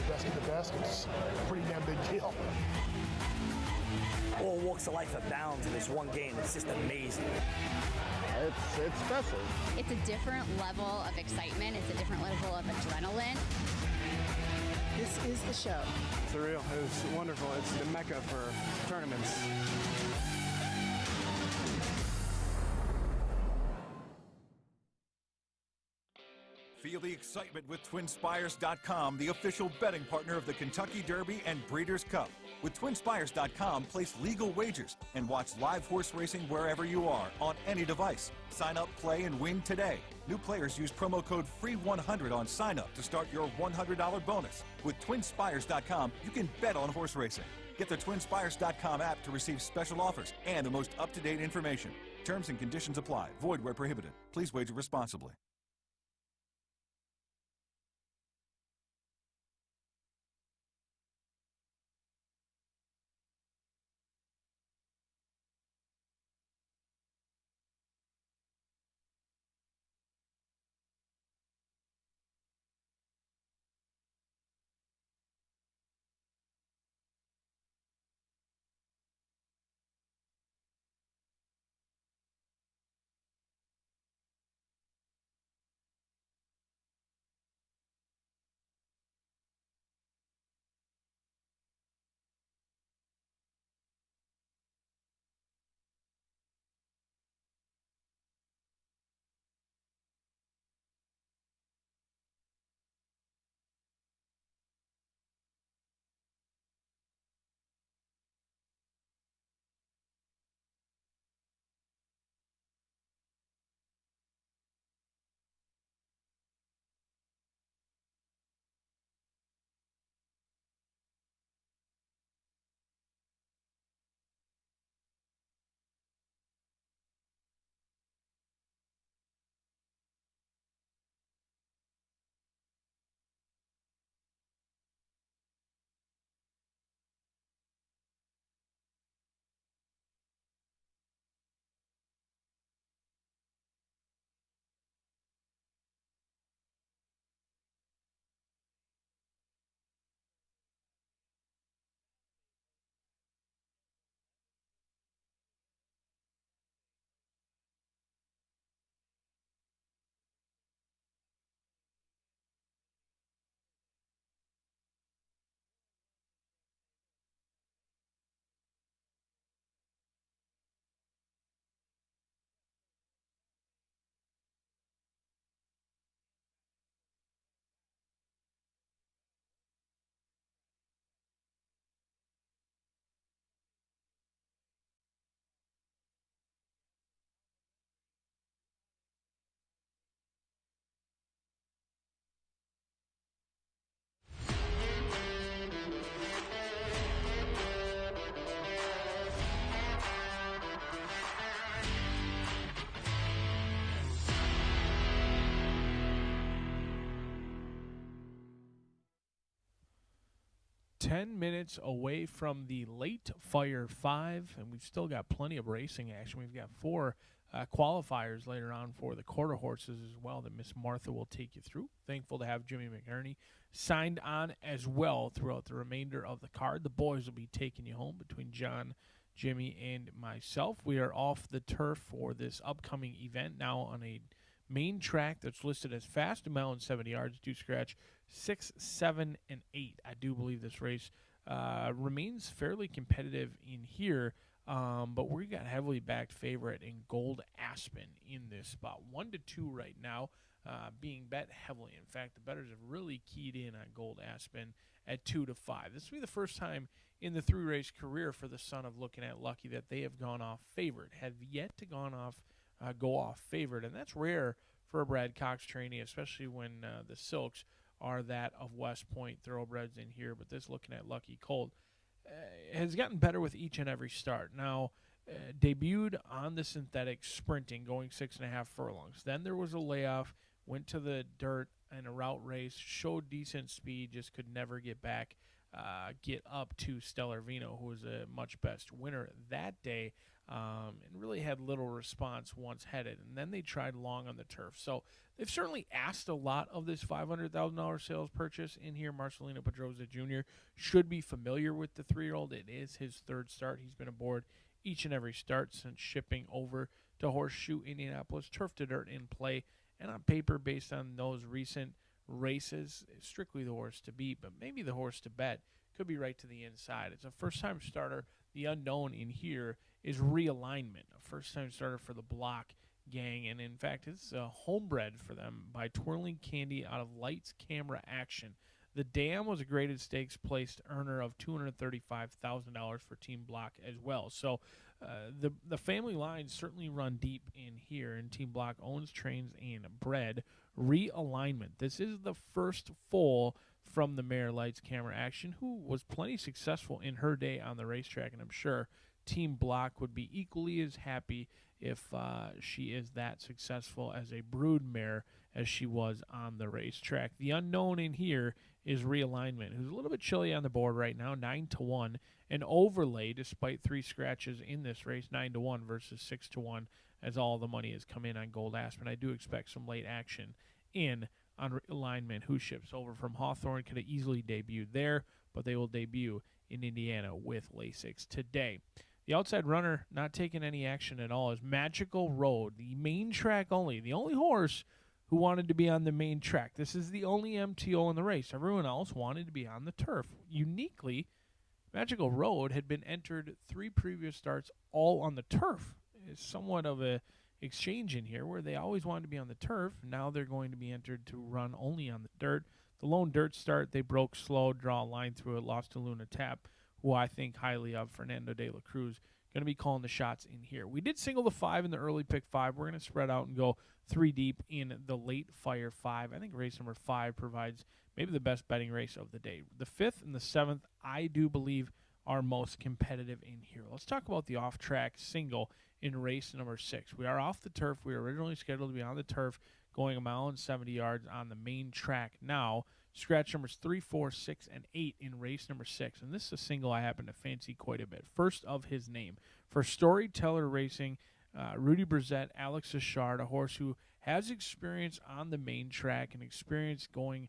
[SPEAKER 10] Best of the best, it's a pretty damn big deal.
[SPEAKER 11] All walks of life abound in this one game. It's just amazing.
[SPEAKER 12] It's special.
[SPEAKER 13] It's a different level of excitement. It's a different level of adrenaline.
[SPEAKER 14] This is the show.
[SPEAKER 15] It's surreal. It's wonderful. It's the mecca for tournaments.
[SPEAKER 6] Feel the excitement with TwinSpires.com, the official betting partner of the Kentucky Derby and Breeders' Cup. With TwinSpires.com, place legal wagers and watch live horse racing wherever you are on any device. Sign up, play, and win today. New players use promo code FREE100 on sign up to start your $100 bonus. With TwinSpires.com, you can bet on horse racing. Get the TwinSpires.com app to receive special offers and the most up-to-date information. Terms and conditions apply. Void where prohibited. Please wager responsibly.
[SPEAKER 7] Minutes away from the late Fire 5, and we've still got plenty of racing action. We've got 4 qualifiers later on for the quarter horses as well that Miss Martha will take you through. Thankful to have Jimmy McNerney signed on as well throughout the remainder of the card. The boys will be taking you home between John, Jimmy, and myself. We are off the turf for this upcoming event now on a main track that's listed as fast, a mile and 70 yards, do scratch 6, 7, and 8. I do believe this race remains fairly competitive in here, but we got heavily backed favorite in Gold Aspen in this spot. 1-2 right now, being bet heavily. In fact, the bettors have really keyed in on Gold Aspen at 2-5. This will be the first time in the 3-race career for the son of Looking at Lucky that they have gone off favorite, have yet to go off favorite, and that's rare for a Brad Cox trainee, especially when the Silks are that of West Point thoroughbreds in here. But this Looking at Lucky colt has gotten better with each and every start. Now, debuted on the synthetic sprinting, going 6.5 furlongs. Then there was a layoff, went to the dirt in a route race, showed decent speed, just could never get back get up to Stellarvino, who was a much best winner that day, and really had little response once headed. And then they tried long on the turf. So they've certainly asked a lot of this $500,000 sales purchase in here. Marcelino Pedroza Jr. should be familiar with the 3-year-old. It is his third start. He's been aboard each and every start since shipping over to Horseshoe Indianapolis. Turf to dirt in play, and on paper, based on those recent races, strictly the horse to beat, but maybe the horse to bet. Could be right to the inside. It's a first-time starter. The unknown in here is Realignment, a first-time starter for the Block gang, and in fact, it's homebred for them by Twirling Candy out of Lights Camera Action. The dam was a graded stakes placed earner of $235,000 for Team Block as well. So the family lines certainly run deep in here, and Team Block owns, trains, and bred Realignment. This is the first foal from the mare Lights Camera Action, who was plenty successful in her day on the racetrack, and I'm sure Team Block would be equally as happy if she is that successful as a brood mare as she was on the racetrack. The unknown in here is Realignment, who's a little bit chilly on the board right now, 9-1. An overlay, despite 3 scratches in this race, 9-1 versus 6-1, as all the money has come in on Gold Aspen. I do expect some late action in on Realignment, who ships over from Hawthorne. Could have easily debuted there, but they will debut in Indiana with Lasix today. The outside runner not taking any action at all is Magical Road, the main track only, the only horse who wanted to be on the main track. This is the only MTO in the race. Everyone else wanted to be on the turf. Uniquely, Magical Road had been entered 3 previous starts all on the turf. It's somewhat of a exchange in here where they always wanted to be on the turf. Now they're going to be entered to run only on the dirt. The lone dirt start, they broke slow, draw a line through it, lost to Luna Tap, who I think highly of, Fernando de la Cruz. Going to be calling the shots in here. We did single the 5 in the early pick 5. We're going to spread out and go 3 deep in the late fire 5. I think race number 5 provides maybe the best betting race of the day. The 5th and the 7th, I do believe, are most competitive in here. Let's talk about the off-track single in race number 6. We are off the turf. We were originally scheduled to be on the turf, going 1.70 yards on the main track now. Scratch numbers 3, 4, 6, and 8 in race number 6. And this is a single I happen to fancy quite a bit. First of his name. For Storyteller Racing, Rudy Brissett, Alex Achard, a horse who has experience on the main track and experience going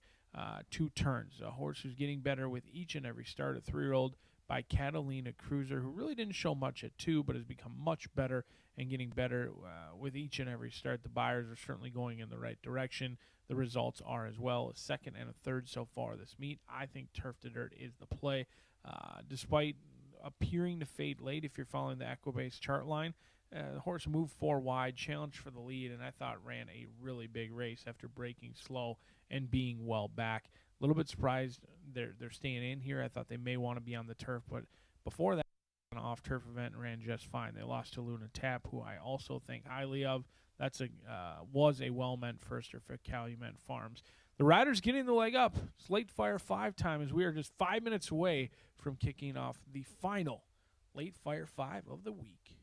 [SPEAKER 7] 2 turns. A horse who's getting better with each and every start. A 3-year-old by Catalina Cruiser, who really didn't show much at 2, but has become much better and getting better with each and every start. The buyers are certainly going in the right direction. The results are as well. A 2nd and a 3rd so far this meet. I think Turf to Dirt is the play. Despite appearing to fade late, if you're following the Equibase chart line, the horse moved 4 wide, challenged for the lead, and I thought ran a really big race after breaking slow and being well back. A little bit surprised they're staying in here. I thought they may want to be on the turf, but before that, an off-turf event ran just fine. They lost to Luna Tap, who I also think highly of. That's was a well-meant firster for Calumet Farms. The Riders getting the leg up. It's late fire 5 time as we are just 5 minutes away from kicking off the final late fire 5 of the week.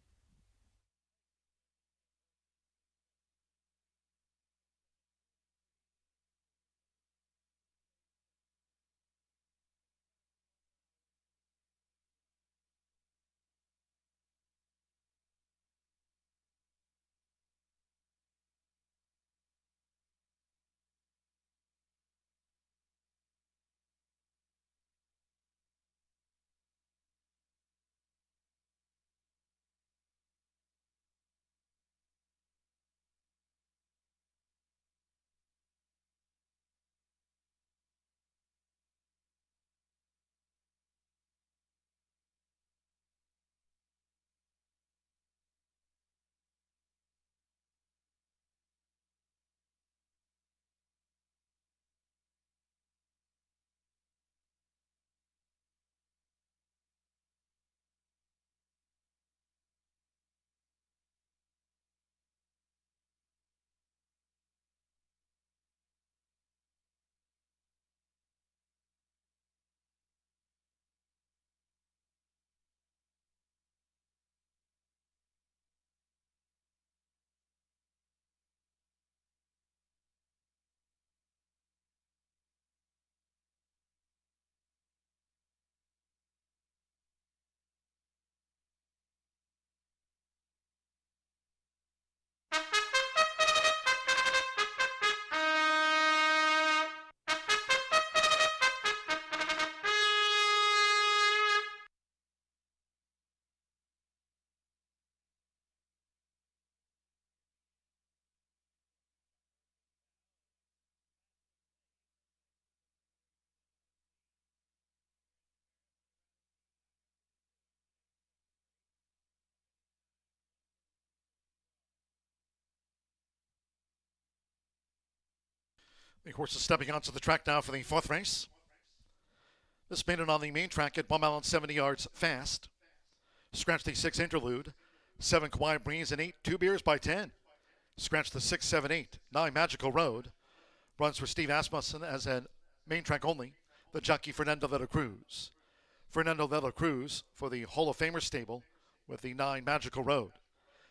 [SPEAKER 1] The horses stepping onto the track now for the fourth race. This maiden on the main track at 1 mile and 70 yards fast. Scratch the 6 interlude. 7 Kauai Breeze and 8 2 Beers by 10. Scratch the 6, 7, 8. 9 Magical Road. Runs for Steve Asmussen as a main track only. The jockey Fernando de la Cruz. Fernando de la Cruz for the Hall of Famer stable with the 9 Magical Road.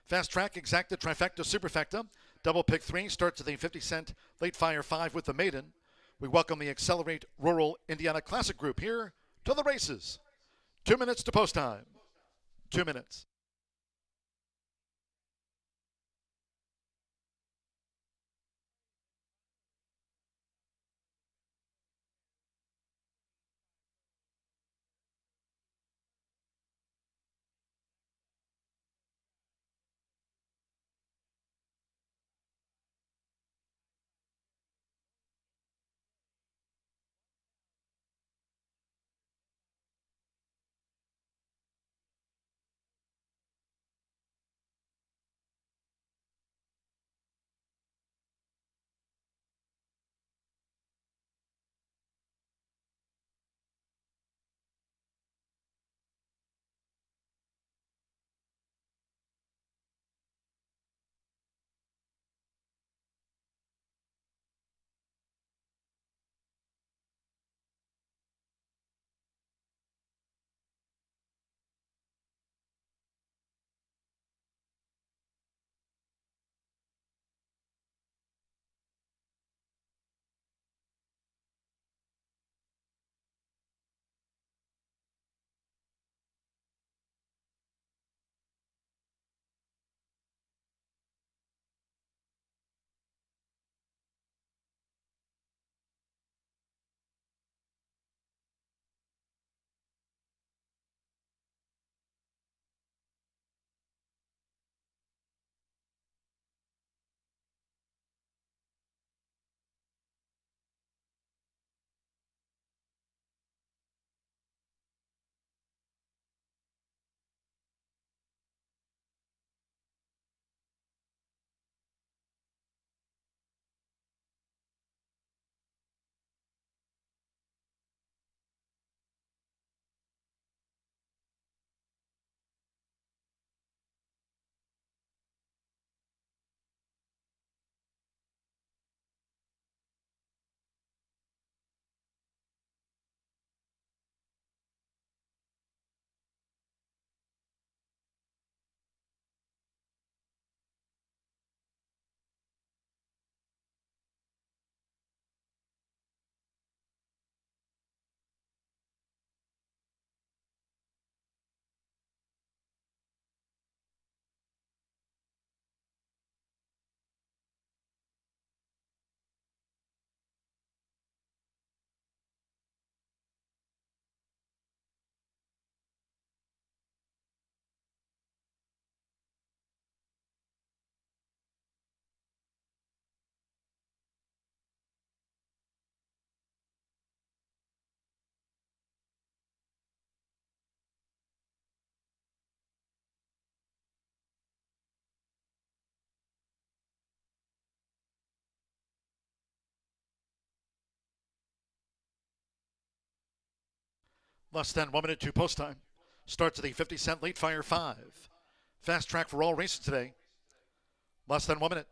[SPEAKER 1] Fast track, exacta, trifecta, superfecta. Double pick 3 starts at the 50-cent late fire 5 with the maiden. We welcome the Accelerate Rural Indiana Classic Group here to the races. 2 minutes to post time. 2 minutes. Less than 1 minute to post time. Starts at the 50-cent late fire 5. Fast track for all races today. Less than 1 minute.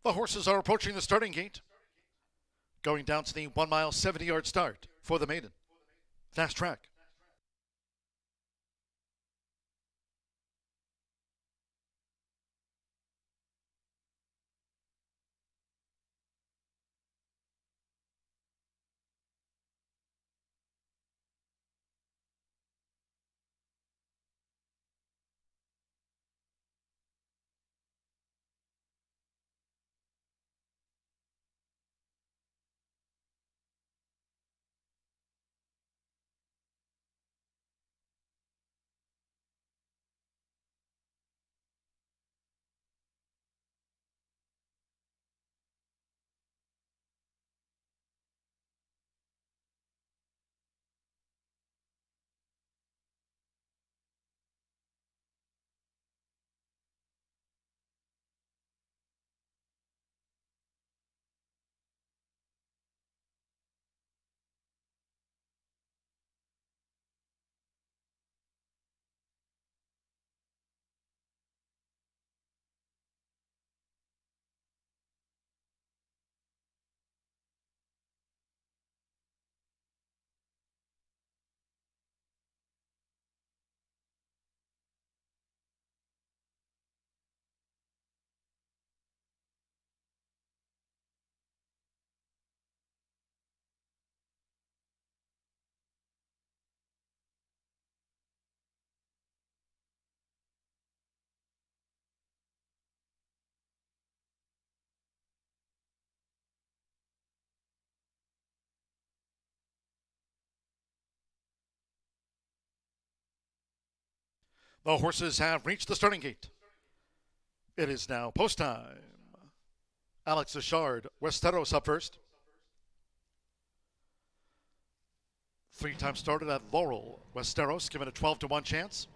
[SPEAKER 1] The horses are approaching the starting gate. Going down to the 1 mile, 70-yard start for the maiden. Fast track. The horses have reached the starting gate. It is now post time. Alex Ashard, Westeros up first. 3-time started at Laurel. Westeros given a 12-1 chance.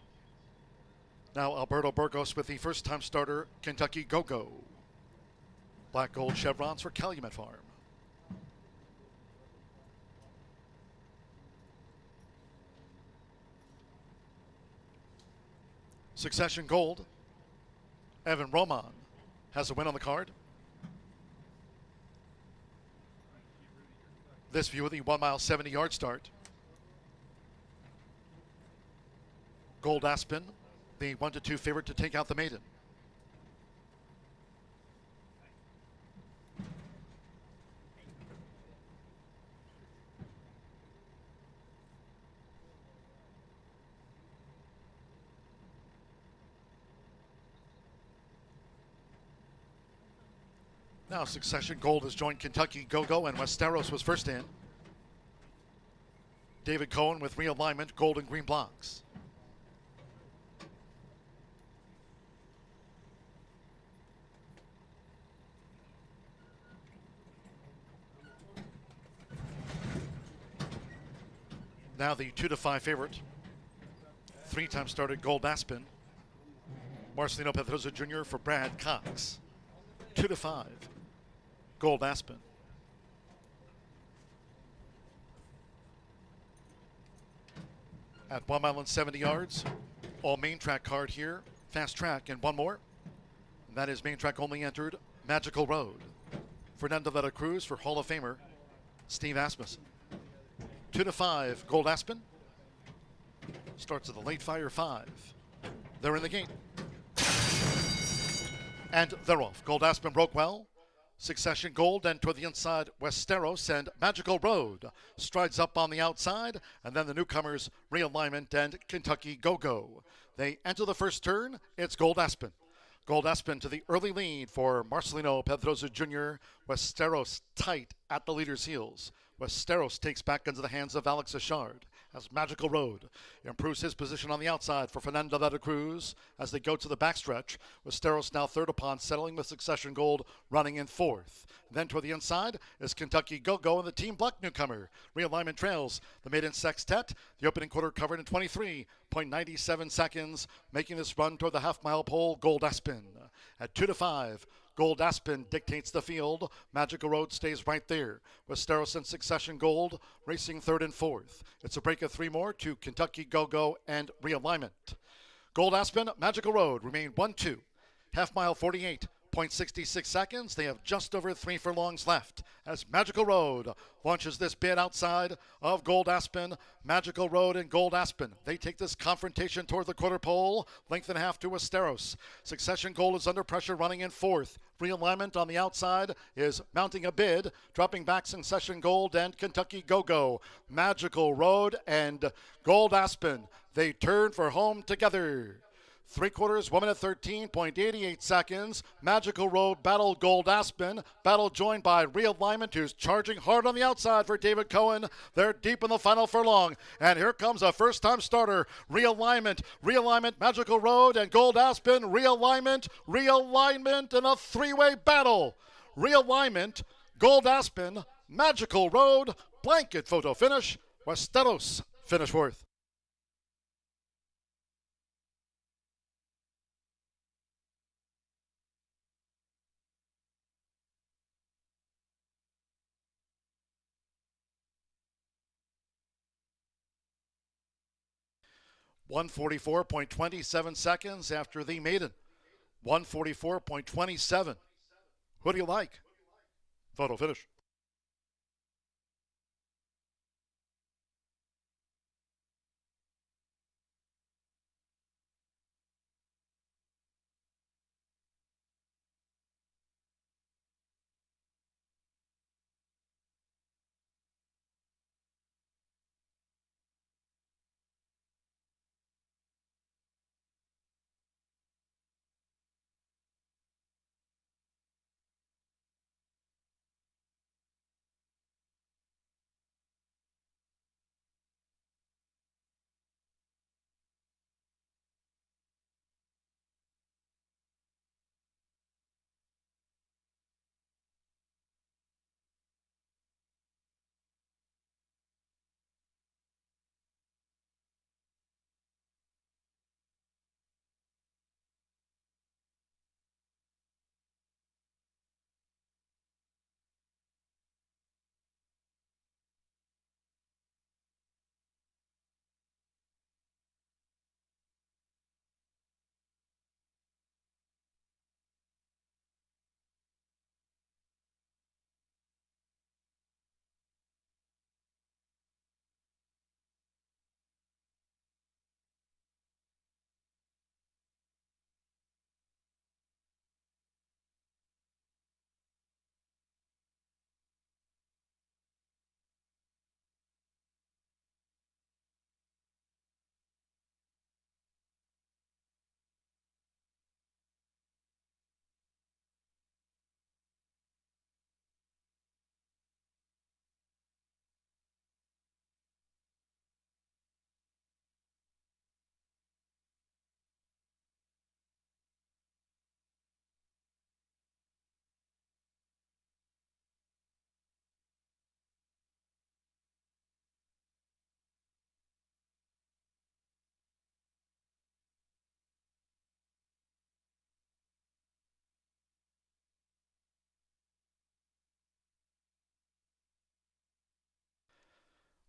[SPEAKER 1] Now Alberto Burgos with the first-time starter, Kentucky Go-Go. Black gold chevrons for Calumet Farm. Succession Gold. Evan Roman has a win on the card. This view of the 1 mile 70-yard start. Gold Aspen, the 1-2 favorite to take out the maiden. Now Succession Gold has joined Kentucky Go-Go, and Westeros was first in. David Cohen with realignment, gold and green blocks. Now the 2-5 favorite, 3-time started Gold Aspen. Marcelino Pedroza Jr. for Brad Cox. 2-5, Gold Aspen. At 1 mile and 70 yards, all main track card here, fast track, and one more. That is main track only entered, Magical Road. Fernando de la Cruz for Hall of Famer Steve Asmussen. 2-5, Gold Aspen. Starts at the late fire 5. They're in the gate. And they're off. Gold Aspen broke well. Succession Gold and toward the inside, Westeros and Magical Road strides up on the outside, and then the newcomers, Realignment and Kentucky Go-Go. They enter the first turn. It's Gold Aspen. Gold Aspen to the early lead for Marcelino Pedroza Jr. Westeros tight at the leader's heels. Westeros takes back into the hands of Alex Ashard as Magical Road improves his position on the outside for Fernando de la Cruz as they go to the backstretch. Westeros now third upon, settling with Succession Gold running in fourth. Then toward the inside is Kentucky Go-Go and the Team Black newcomer. Realignment trails the maiden sextet. The opening quarter covered in 23.97 seconds, making this run toward the half-mile pole, Gold Aspen. At 2-5, Gold Aspen dictates the field. Magical Road stays right there. Westeros and Succession Gold racing third and fourth. It's a break of 3 more to Kentucky Go-Go and Realignment. Gold Aspen, Magical Road remain 1-2. Half mile 48.66 seconds. They have just over 3 furlongs left as Magical Road launches this bid outside of Gold Aspen. Magical Road and Gold Aspen. They take this confrontation toward the quarter pole. Length and a half to Westeros. Succession Gold is under pressure running in fourth. Realignment on the outside is mounting a bid, dropping back Succession Gold and Kentucky Go-Go. Magical Road and Gold Aspen. They turn for home together. 3/4, 1 minute 13.88 seconds. Magical Road battled Gold Aspen. Battle joined by Realignment, who's charging hard on the outside for David Cohen. They're deep in the final furlong. And here comes a first-time starter. Realignment, Magical Road, and Gold Aspen. Realignment, in a 3-way battle. Realignment, Gold Aspen, Magical Road, blanket photo finish. Westeros finish fourth. .144.27 seconds after the maiden. 144.27. Who do you like? Photo finish.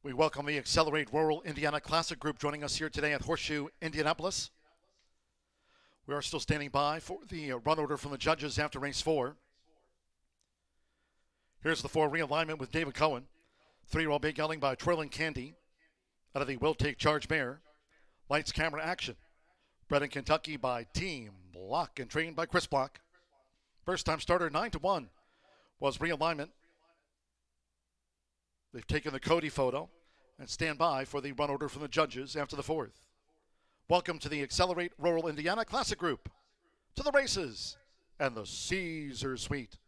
[SPEAKER 1] We welcome the Accelerate Rural Indiana Classic Group joining us here today at Horseshoe Indianapolis. We are still standing by for the run order from the judges after race 4. Here's the 4 realignment with David Cohen. 3-year-old big gelding by Twirling Candy out of the Will Take Charge mare. Lights, Camera, Action. Bred in Kentucky by Team Block and trained by Chris Block. First time starter 9-1 was realignment. They've taken the Cody photo and stand by for the run order from the judges after the 4th. Welcome to the Accelerate Rural Indiana Classic Group. To the races and the Caesar Suite.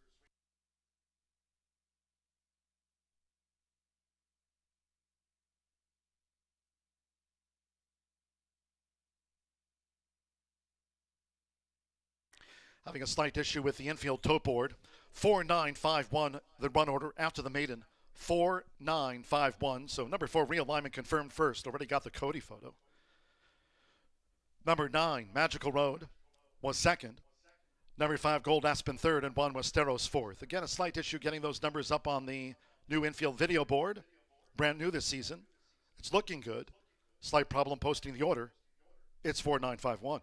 [SPEAKER 1] Having a slight issue with the infield tote board. 4-9-5-1, the run order after the maiden. 4-9-5-1. So number 4 realignment confirmed first. Already got the Cody photo. Number 9, Magical Road, was second. Number 5, Gold Aspen third, and 1 was Steros fourth. Again, a slight issue getting those numbers up on the new infield video board. Brand new this season. It's looking good. Slight problem posting the order. It's 4-9-5-1.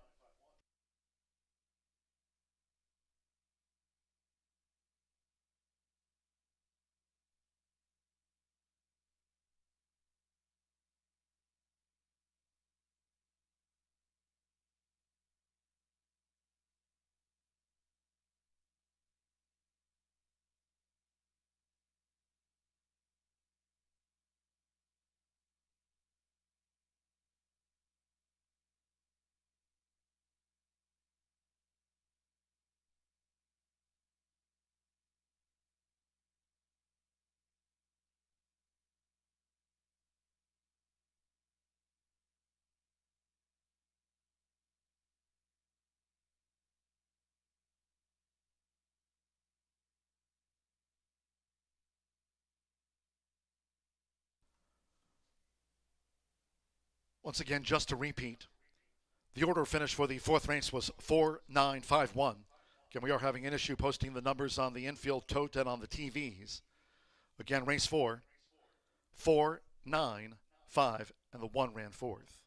[SPEAKER 1] Once again, just to repeat, the order finish for the 4th race was 4-9-5-1. Again, we are having an issue posting the numbers on the infield tote and on the TVs. Again, race 4, 4-9-5, and the 1 ran 4th.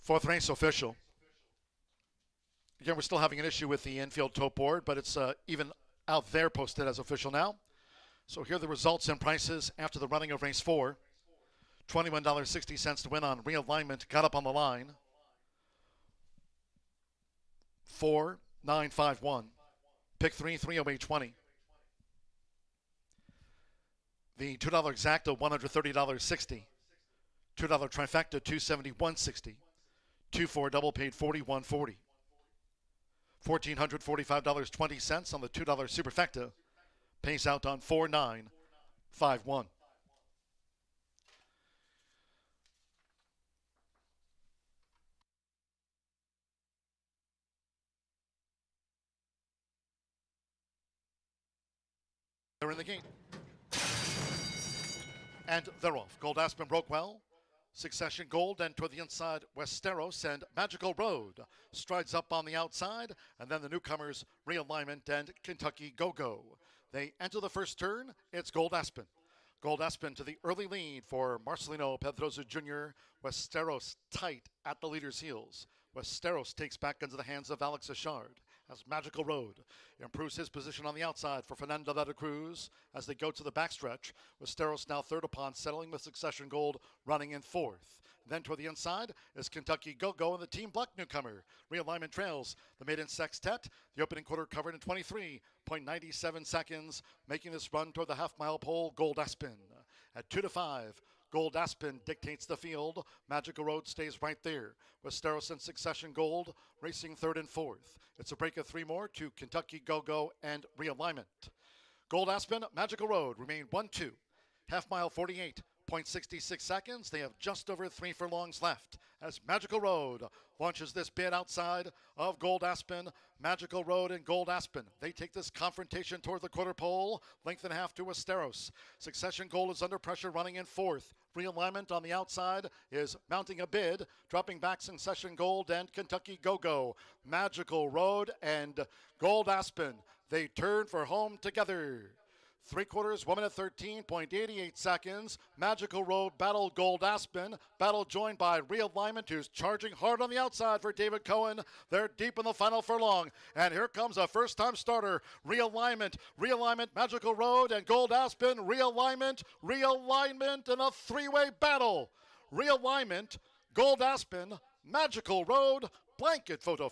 [SPEAKER 1] Fourth race official. Again, we're still having an issue with the infield tote board, but it's even out there posted as official now. So here are the results and prices after the running of race 4. $21.60 to win on realignment. Got up on the line. 4-9-5-1. Pick 3, 308.20. The $2 exacta, $130.60. $2 trifecta, $271.60. 2-4 double paid $41.40. $1,445.20 on the $2 superfecta. Pays out on 4-9-5-1. They're in the gate. And they're off. Gold Aspen broke well. Succession Gold, and toward the inside, Westeros and Magical Road strides up on the outside, and then the newcomers, Realignment and Kentucky Go-Go. They enter the first turn. It's Gold Aspen. Gold Aspen to the early lead for Marcelino Pedroza Jr. Westeros tight at the leader's heels. Westeros takes back into the hands of Alex Achard as Magical Road improves his position on the outside for Fernando de la Cruz as they go to the backstretch. Westeros now third upon settling with Succession Gold running in fourth. Then toward the inside is Kentucky Go-Go and the Team Black newcomer. Realignment trails the maiden sextet. The opening quarter covered in 23.97 seconds, making this run toward the half-mile pole, Gold Aspen. At 2-5, Gold Aspen dictates the field. Magical Road stays right there. Westeros and Succession Gold racing third and fourth. It's a break of 3 more to Kentucky Go-Go and Realignment. Gold Aspen, Magical Road remain 1-2. Half mile 48.66 seconds. They have just over 3 furlongs left as Magical Road launches this bid outside of Gold Aspen. Magical Road and Gold Aspen. They take this confrontation toward the quarter pole. Length and a half to Westeros. Succession Gold is under pressure running in fourth. Realignment on the outside is mounting a bid. Dropping back Succession Gold and Kentucky Go-Go. Magical Road and Gold Aspen. They turn for home together. 3/4, 1 minute 13.88 seconds. Magical Road battled Gold Aspen. Battle joined by Realignment, who's charging hard on the outside for David Cohen. They're deep in the final furlong. And here comes a first-time starter. Realignment, Magical Road, and Gold Aspen. Realignment in a 3-way battle. Realignment, Gold Aspen, Magical Road, blanket photo.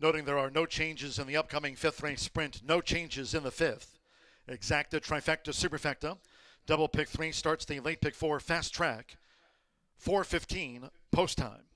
[SPEAKER 1] Noting there are no changes in the upcoming fifth race sprint, no changes in the fifth. Exacta, trifecta, superfecta. Double pick 3 starts the late pick 4 fast track. 4:15 post time.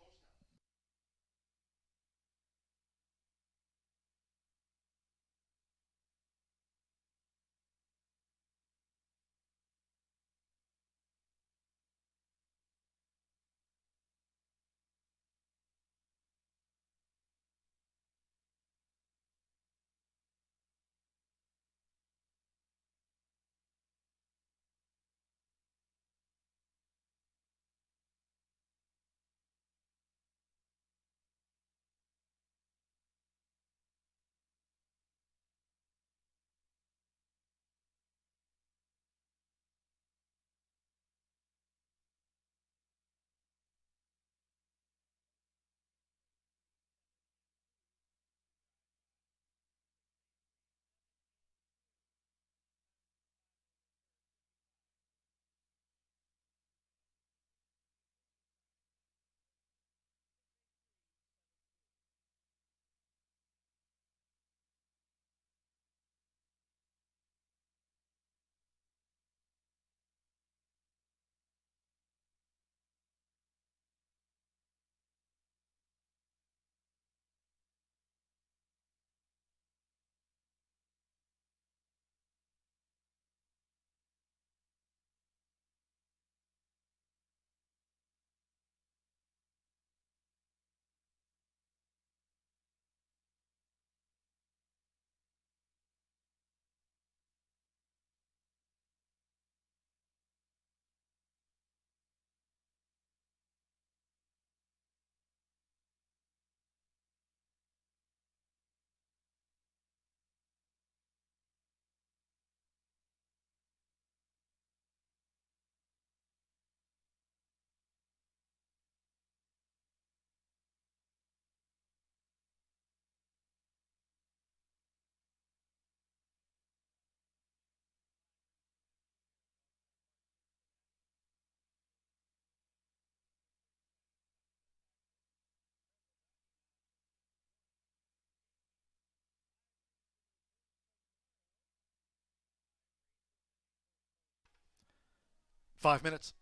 [SPEAKER 1] Five minutes.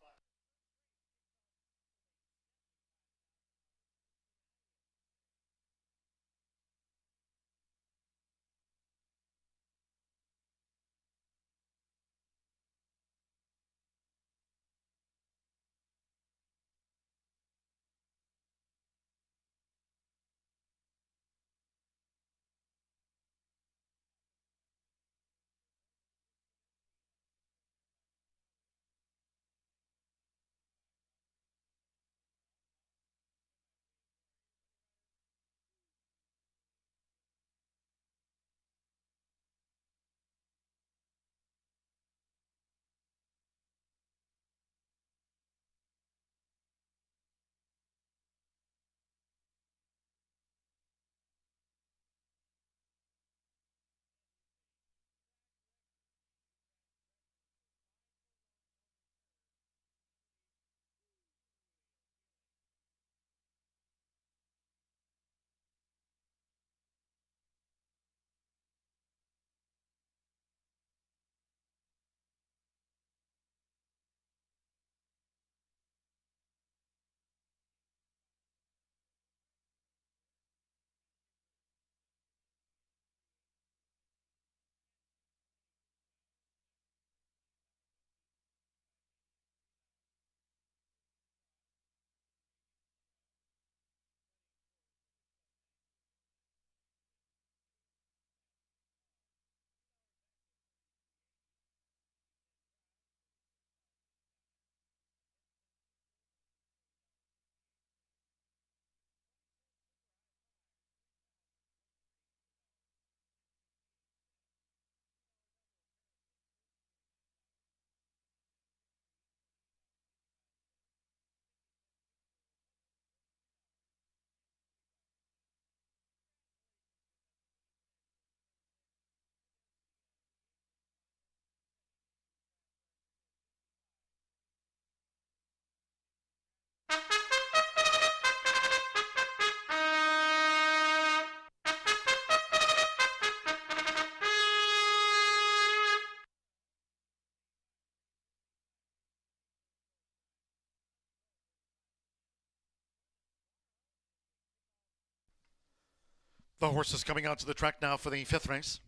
[SPEAKER 1] The horses coming onto the track now for the fifth race.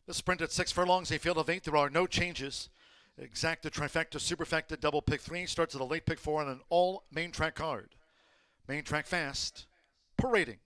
[SPEAKER 1] The sprint at 6 furlongs, a field of 8. There are no changes. Exacta, trifecta, superfecta, double pick 3 starts at a late pick 4 on an all main track card. Main track fast, parading.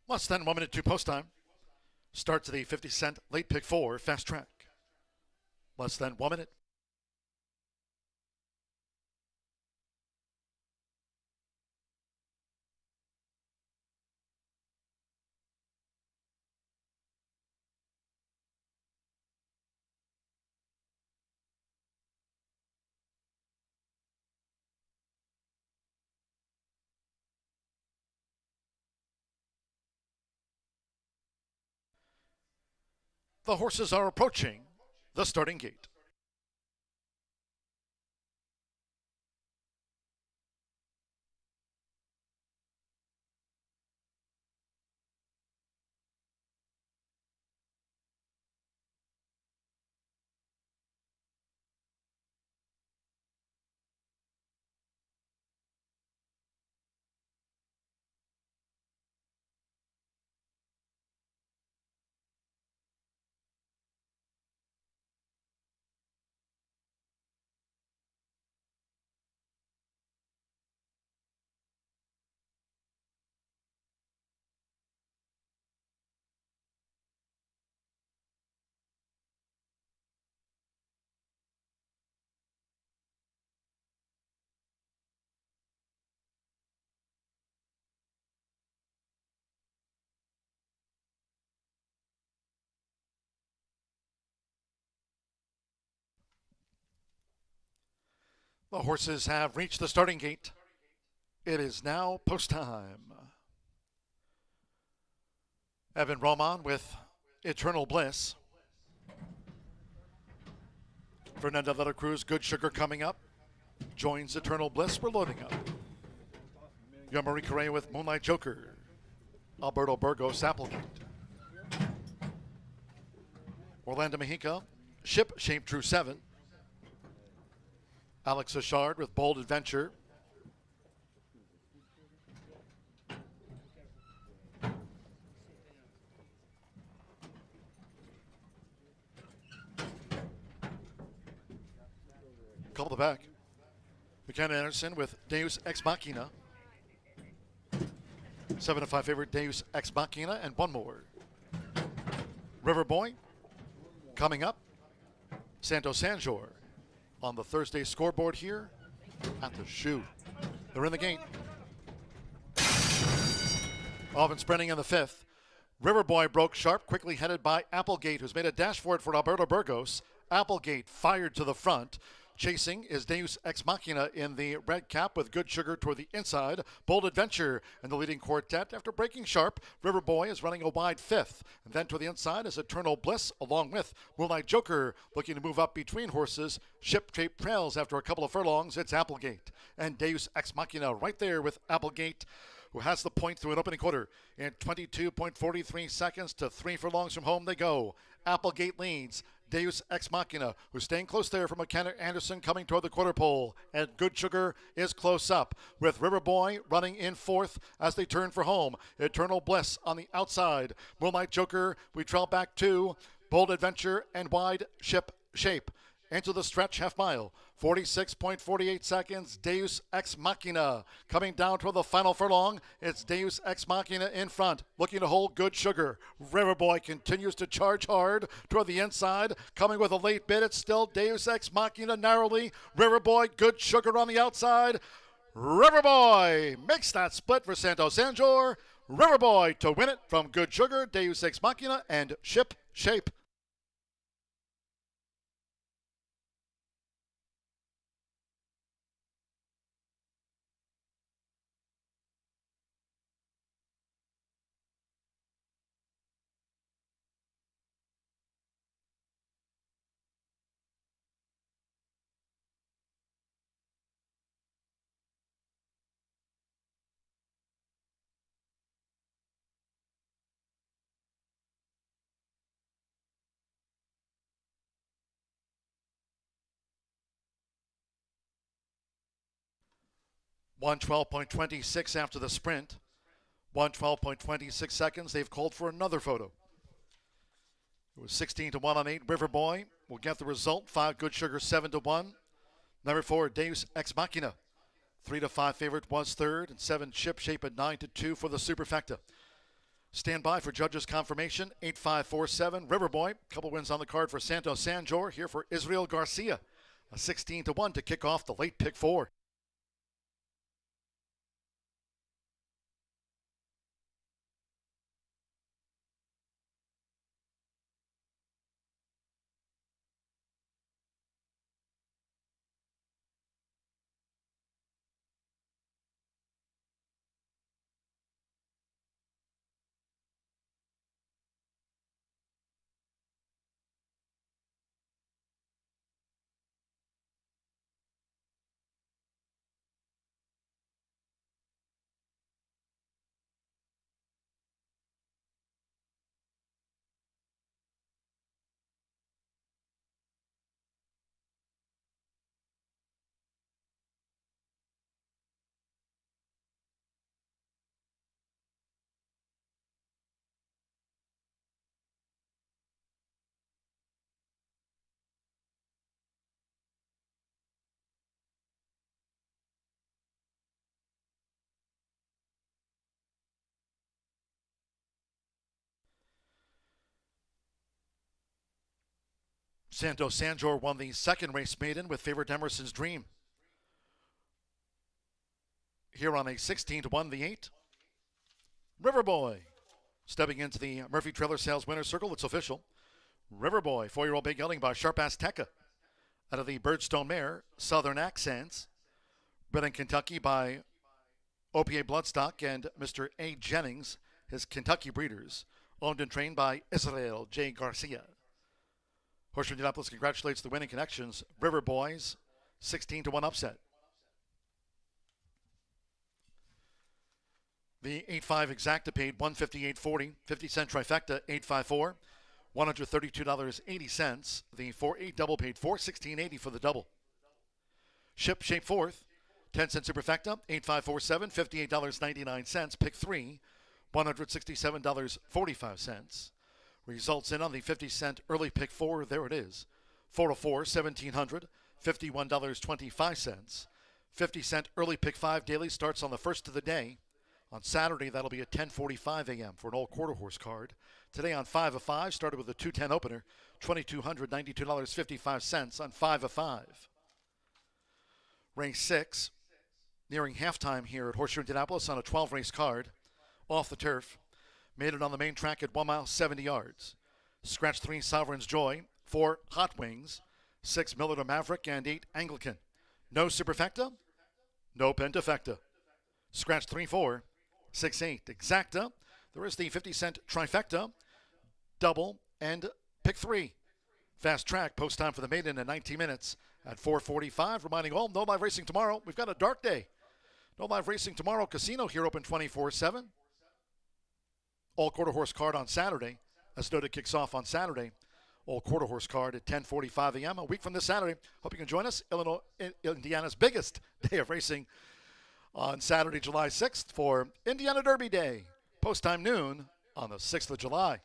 [SPEAKER 1] Less than 1 minute to post time. Starts at the 50-cent late pick 4 fast track. Less than 1 minute. The horses are approaching the starting gate. The horses have reached the starting gate. It is now post time. Evan Roman with Eternal Bliss. Fernando de la Cruz, Good Sugar coming up. Joins Eternal Bliss. We're loading up. Jean-Marie Correa with Moonlight Joker. Alberto Burgos, Applegate. Orlando Mexica, Ship Shape True 7. Alex Achard with Bold Adventure. Couple the back. McKenna Anderson with Deus Ex Machina. 7-5 favorite Deus Ex Machina, and one more. River Boy coming up. Santo Sanjor on the Thursday scoreboard here at the Shoe. They're in the gate. Often sprinting in the fifth. River Boy broke sharp, quickly headed by Applegate, who's made a dash for it for Alberto Burgos. Applegate fired to the front. Chasing is Deus Ex Machina in the red cap with Good Sugar toward the inside. Bold Adventure in the leading quartet. After breaking sharp, River Boy is running a wide fifth. And then to the inside is Eternal Bliss along with Moonlight Joker looking to move up between horses. Ship Shape trails after a couple of furlongs. It's Applegate. And Deus Ex Machina right there with Applegate, who has the point through an opening quarter in 22.43 seconds to 3 furlongs from home they go. Applegate leads. Deus Ex Machina, who's staying close there from McKenna Anderson coming toward the quarter pole. And Good Sugar is close up with River Boy running in fourth as they turn for home. Eternal Bliss on the outside. Moonlight Joker, we trail back two. Bold Adventure and Wide Ship Shape. Into the stretch half mile. 46.48 seconds. Deus Ex Machina coming down toward the final furlong. It's Deus Ex Machina in front, looking to hold Good Sugar. River Boy continues to charge hard toward the inside. Coming with a late bid. It's still Deus Ex Machina narrowly. River Boy, Good Sugar on the outside. River Boy makes that split for Santo Sanjor. River Boy to win it from Good Sugar, Deus Ex Machina, and Ship Shape. (1:12.26 after the sprint. 1:12.26 seconds. They've called for another photo. It was 16-1 on 8. River Boy will get the result. 5 Good Sugar, 7-1. Number 4, Deus Ex Machina. 3-5 favorite was third, and 7 Ship Shape at 9-2 for the Superfecta. Stand by for judges' confirmation. 8-5-4-7. River Boy. Couple wins on the card for Santo Sanjor. Here for Israel Garcia. A 16-1 to kick off the late pick 4. Santo Sanjor won the second race maiden with favorite Emerson's Dream. Here on a 16-1, the 8. Riverboy stepping into the Murphy Trailer Sales winner's circle. It's official. Riverboy, 4-year-old big gelding by Sharp Azteca. Out of the Birdstone mare, Southern Accents. Bred in Kentucky by OPA Bloodstock and Mr. A. Jennings, his Kentucky breeders. Owned and trained by Israel J. Garcia. Horseshoe Indianapolis congratulates the winning connections. River Boys, 16-1 upset. The 8.5 exacta paid $158.40. 50-cent trifecta, 854, $132.80. The 4-8 double paid $416.80 for the double. Ship shape fourth, 10-cent superfecta, 8547, $58.99. Pick 3, $167.45. Results in on the 50-cent early pick 4. There it is. 404, $1,700, $51.25. 50-cent early pick 5 daily starts on the first of the day. On Saturday, that'll be at 10:45 a.m. for an all quarter horse card. Today on 5 of 5, started with a 210 opener, $2,292.55 on 5 of 5. Race 6, nearing halftime here at Horseshoe Indianapolis on a 12-race card. Off the turf. Made it on the main track at 1 mile, 70 yards. Scratch 3, Sovereign's Joy. 4, Hot Wings. 6, Miller Maverick. And 8, Anglican. No superfecta. No pentafecta. Scratch 3, 4. 6, 8. Exacta. There is the 50-cent trifecta. Double. And pick 3. Fast track. Post time for the maiden in 19 minutes at 4:45. Reminding all, no live racing tomorrow. We've got a dark day. No live racing tomorrow. Casino here open 24/7. All quarter horse card on Saturday. As noted, kicks off on Saturday. All quarter horse card at 10:45 a.m. A week from this Saturday. Hope you can join us. Indiana's biggest day of racing on Saturday, July 6th for Indiana Derby Day. Post time noon on the 6th of July.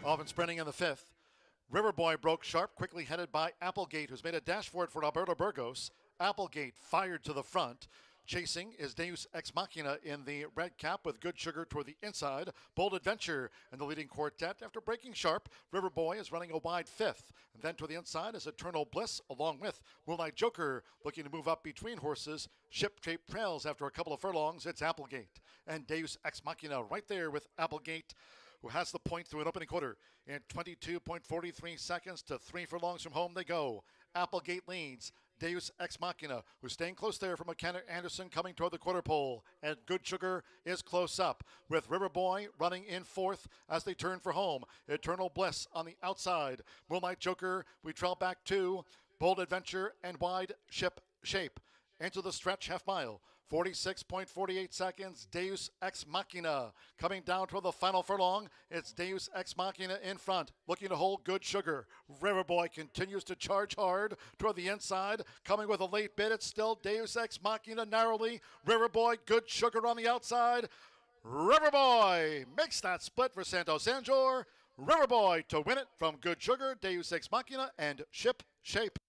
[SPEAKER 1] Off and sprinting in the 5th. Riverboy broke sharp, quickly headed by Applegate, who's made a dash for it for Alberto Burgos. Applegate fired to the front. Chasing is Deus Ex Machina in the red cap with Good Sugar toward the inside. Bold Adventure in the leading quartet. After breaking sharp, Riverboy is running a wide 5th. And then to the inside is Eternal Bliss, along with Moonlight Joker, looking to move up between horses. Ship Shape trails after a couple of furlongs. It's Applegate. And Deus Ex Machina right there with Applegate, who has the point through an opening quarter in 22.43 seconds to 3 furlongs from home they go. Applegate leads. Deus Ex Machina, who's staying close there from McKenna Anderson coming toward the quarter pole. And Good Sugar is close up with Riverboy running in 4th as they turn for home. Eternal Bliss on the outside. Moonlight Joker, we trail back 2. Bold Adventure and Wide Ship Shape. Into the stretch half mile. 46.48 seconds, Deus Ex Machina. Coming down toward the final furlong, it's Deus Ex Machina in front, looking to hold Good Sugar. Riverboy continues to charge hard toward the inside. Coming with a late bid, it's still Deus Ex Machina narrowly. Riverboy, Good Sugar on the outside. Riverboy makes that split for Santo Sanjor. Riverboy to win it from Good Sugar, Deus Ex Machina, and Ship Shape.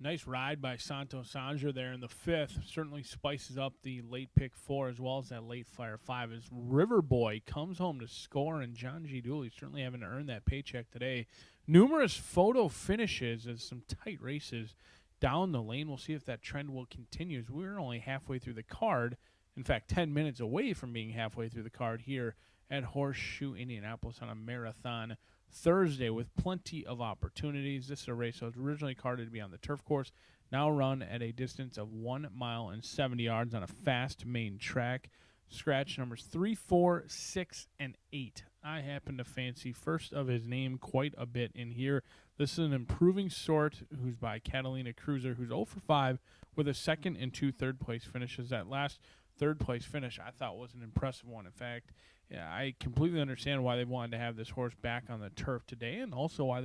[SPEAKER 7] Nice ride by Santos Sandra there in the 5th. Certainly spices up the late pick 4 as well as that late flyer 5 as River Boy comes home to score, and John G. Dooley certainly having to earn that paycheck today. Numerous photo finishes as some tight races down the lane. We'll see if that trend will continue as we're only halfway through the card. In fact, 10 minutes away from being halfway through the card here at Horseshoe Indianapolis on a marathon Thursday with plenty of opportunities. This is a race that was originally carded to be on the turf course, now run at a distance of 1 mile and 70 yards on a fast main track. Scratch numbers 3, 4, 6, and 8. I happen to fancy first of his name quite a bit in here. This is an improving sort who's by Catalina Cruiser, who's 0 for 5 with a 2nd and 2 third-place finishes. That last third-place finish I thought was an impressive one. In fact, yeah, I completely understand why they wanted to have this horse back on the turf today, and also why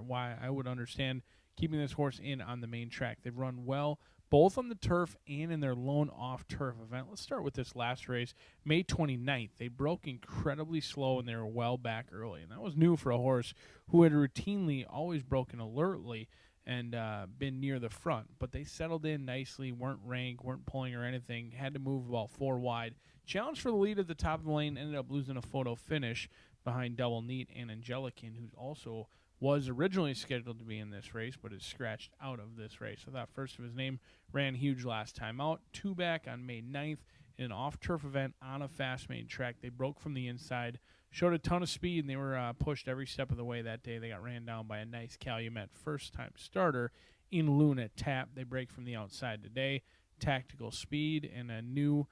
[SPEAKER 7] why I would understand keeping this horse in on the main track. They've run well both on the turf and in their lone off-turf event. Let's start with this last race, May 29th. They broke incredibly slow, and they were well back early, and that was new for a horse who had routinely always broken alertly and been near the front. But they settled in nicely, weren't ranked, weren't pulling or anything, had to move about 4 wide. Challenged for the lead at the top of the lane, ended up losing a photo finish behind Double Neat and Angelican, who also was originally scheduled to be in this race, but is scratched out of this race. So that first of his name ran huge last time out. 2 back on May 9th in an off-turf event on a fast main track. They broke from the inside, showed a ton of speed, and they were pushed every step of the way that day. They got ran down by a nice Calumet first-time starter in Luna Tap. They break from the outside today. Tactical speed and a new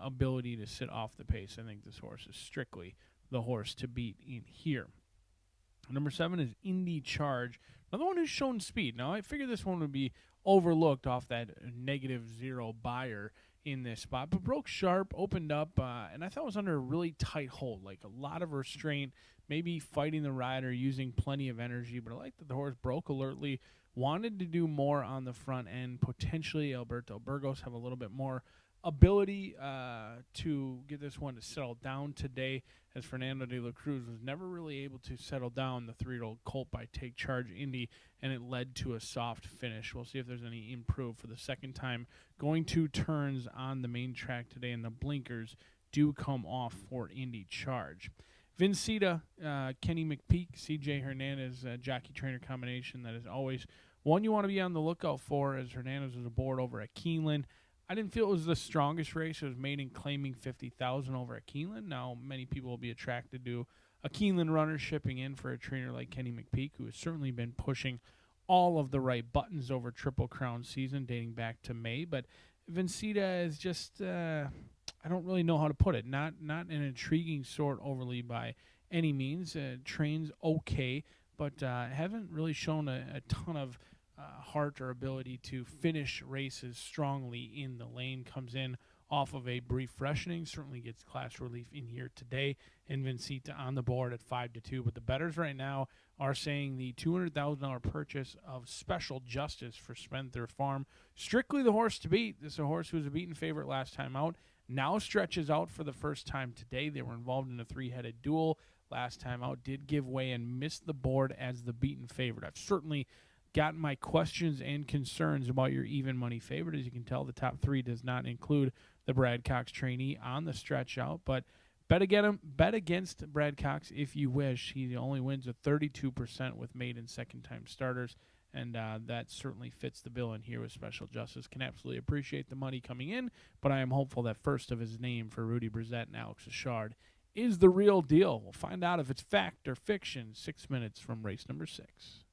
[SPEAKER 7] ability to sit off the pace. I think this horse is strictly the horse to beat in here. Number 7 is Indy Charge, another one who's shown speed. Now, I figured this one would be overlooked off that -0 buyer in this spot, but broke sharp, opened up, and I thought it was under a really tight hold, like a lot of restraint, maybe fighting the rider, using plenty of energy, but I like that the horse broke alertly, wanted to do more on the front end. Potentially Alberto Burgos have a little bit more ability to get this one to settle down today, as Fernando de la Cruz was never really able to settle down the 3-year-old colt by Take Charge Indy, and it led to a soft finish. We'll see if there's any improve for the second time. Going 2 turns on the main track today, and the blinkers do come off for Indy Charge. Vincita, Kenny McPeak, CJ Hernandez jockey trainer combination that is always one you want to be on the lookout for, as Hernandez was aboard over at Keeneland. I didn't feel it was the strongest race. It was maiden claiming 50,000 over at Keeneland. Now, many people will be attracted to a Keeneland runner shipping in for a trainer like Kenny McPeak, who has certainly been pushing all of the right buttons over Triple Crown season dating back to May. But Vincita is just, I don't really know how to put it. Not an intriguing sort overly by any means. Trains okay, but haven't really shown a ton of heart or ability to finish races strongly in the lane. Comes in off of a brief freshening, certainly gets class relief in here today, and Vincita on the board at 5-2. But the bettors right now are saying the $200,000 purchase of Special Justice for Spencer Farm, strictly the horse to beat. This is a horse who was a beaten favorite last time out, now stretches out for the first time today. They were involved in a 3-headed duel last time out, did give way and missed the board as the beaten favorite. I've certainly gotten my questions and concerns about your even money favorite. As you can tell, the top 3 does not include the Brad Cox trainee on the stretch out, but bet against Brad Cox if you wish. He only wins at 32% with maiden second-time starters, and that certainly fits the bill in here with Special Justice. Can absolutely appreciate the money coming in, but I am hopeful that first of his name for Rudy Brissett and Alex Achard is the real deal. We'll find out if it's fact or fiction 6 minutes from race number 6.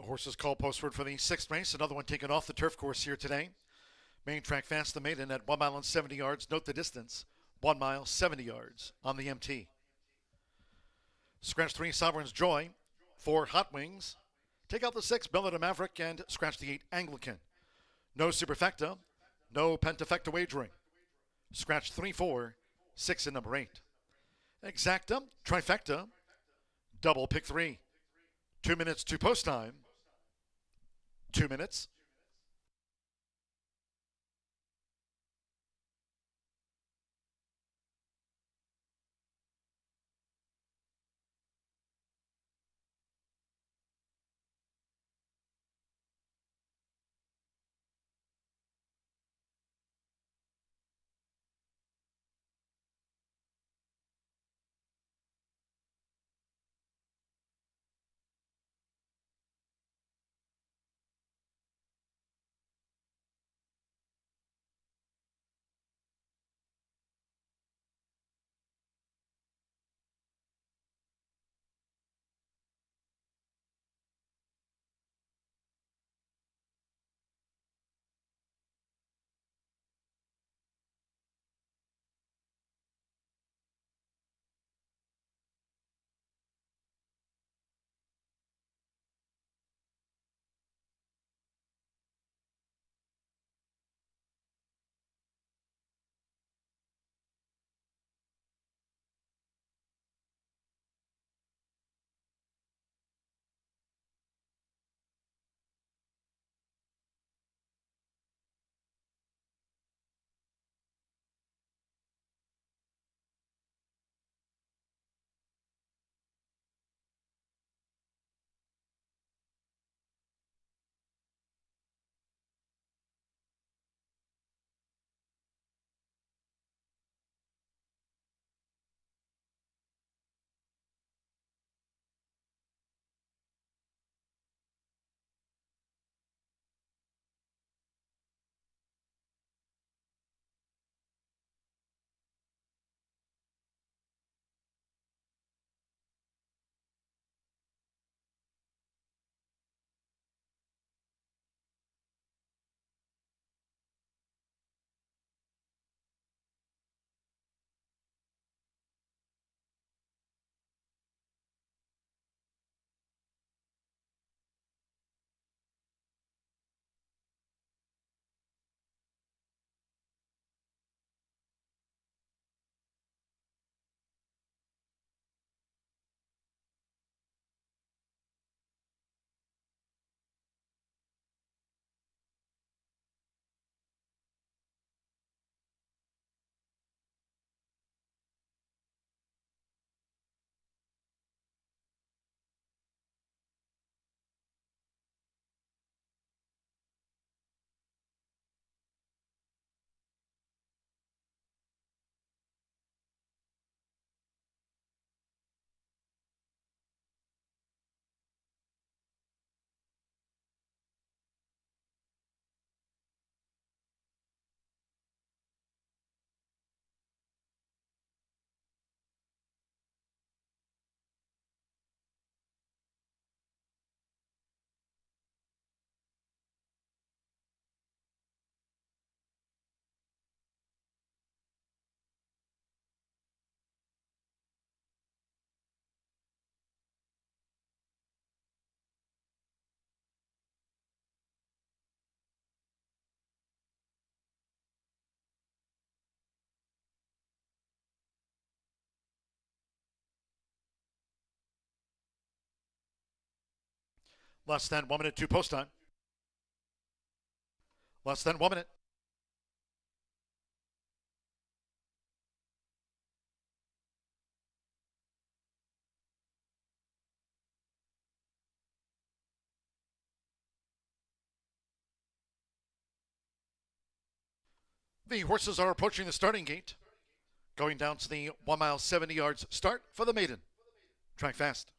[SPEAKER 1] Horses call postward for the 6th race, another one taken off the turf course here today. Main track fast, the maiden at 1 mile and 70 yards. Note the distance, 1 mile, 70 yards on the MT. Scratch 3, Sovereign's Joy. 4, Hot Wings. Take out the 6, Bellada Maverick, and scratch the 8, Anglican. No Superfecta, no Pentafecta wagering. Scratch 3, 4, 6, and number 8. Exacta, Trifecta, double pick 3. 2 minutes to post time. 2 minutes. Less than 1 minute to post time. Less than 1 minute. The horses are approaching the starting gate. Going down to the 1 mile, 70 yards start for the maiden. Track fast.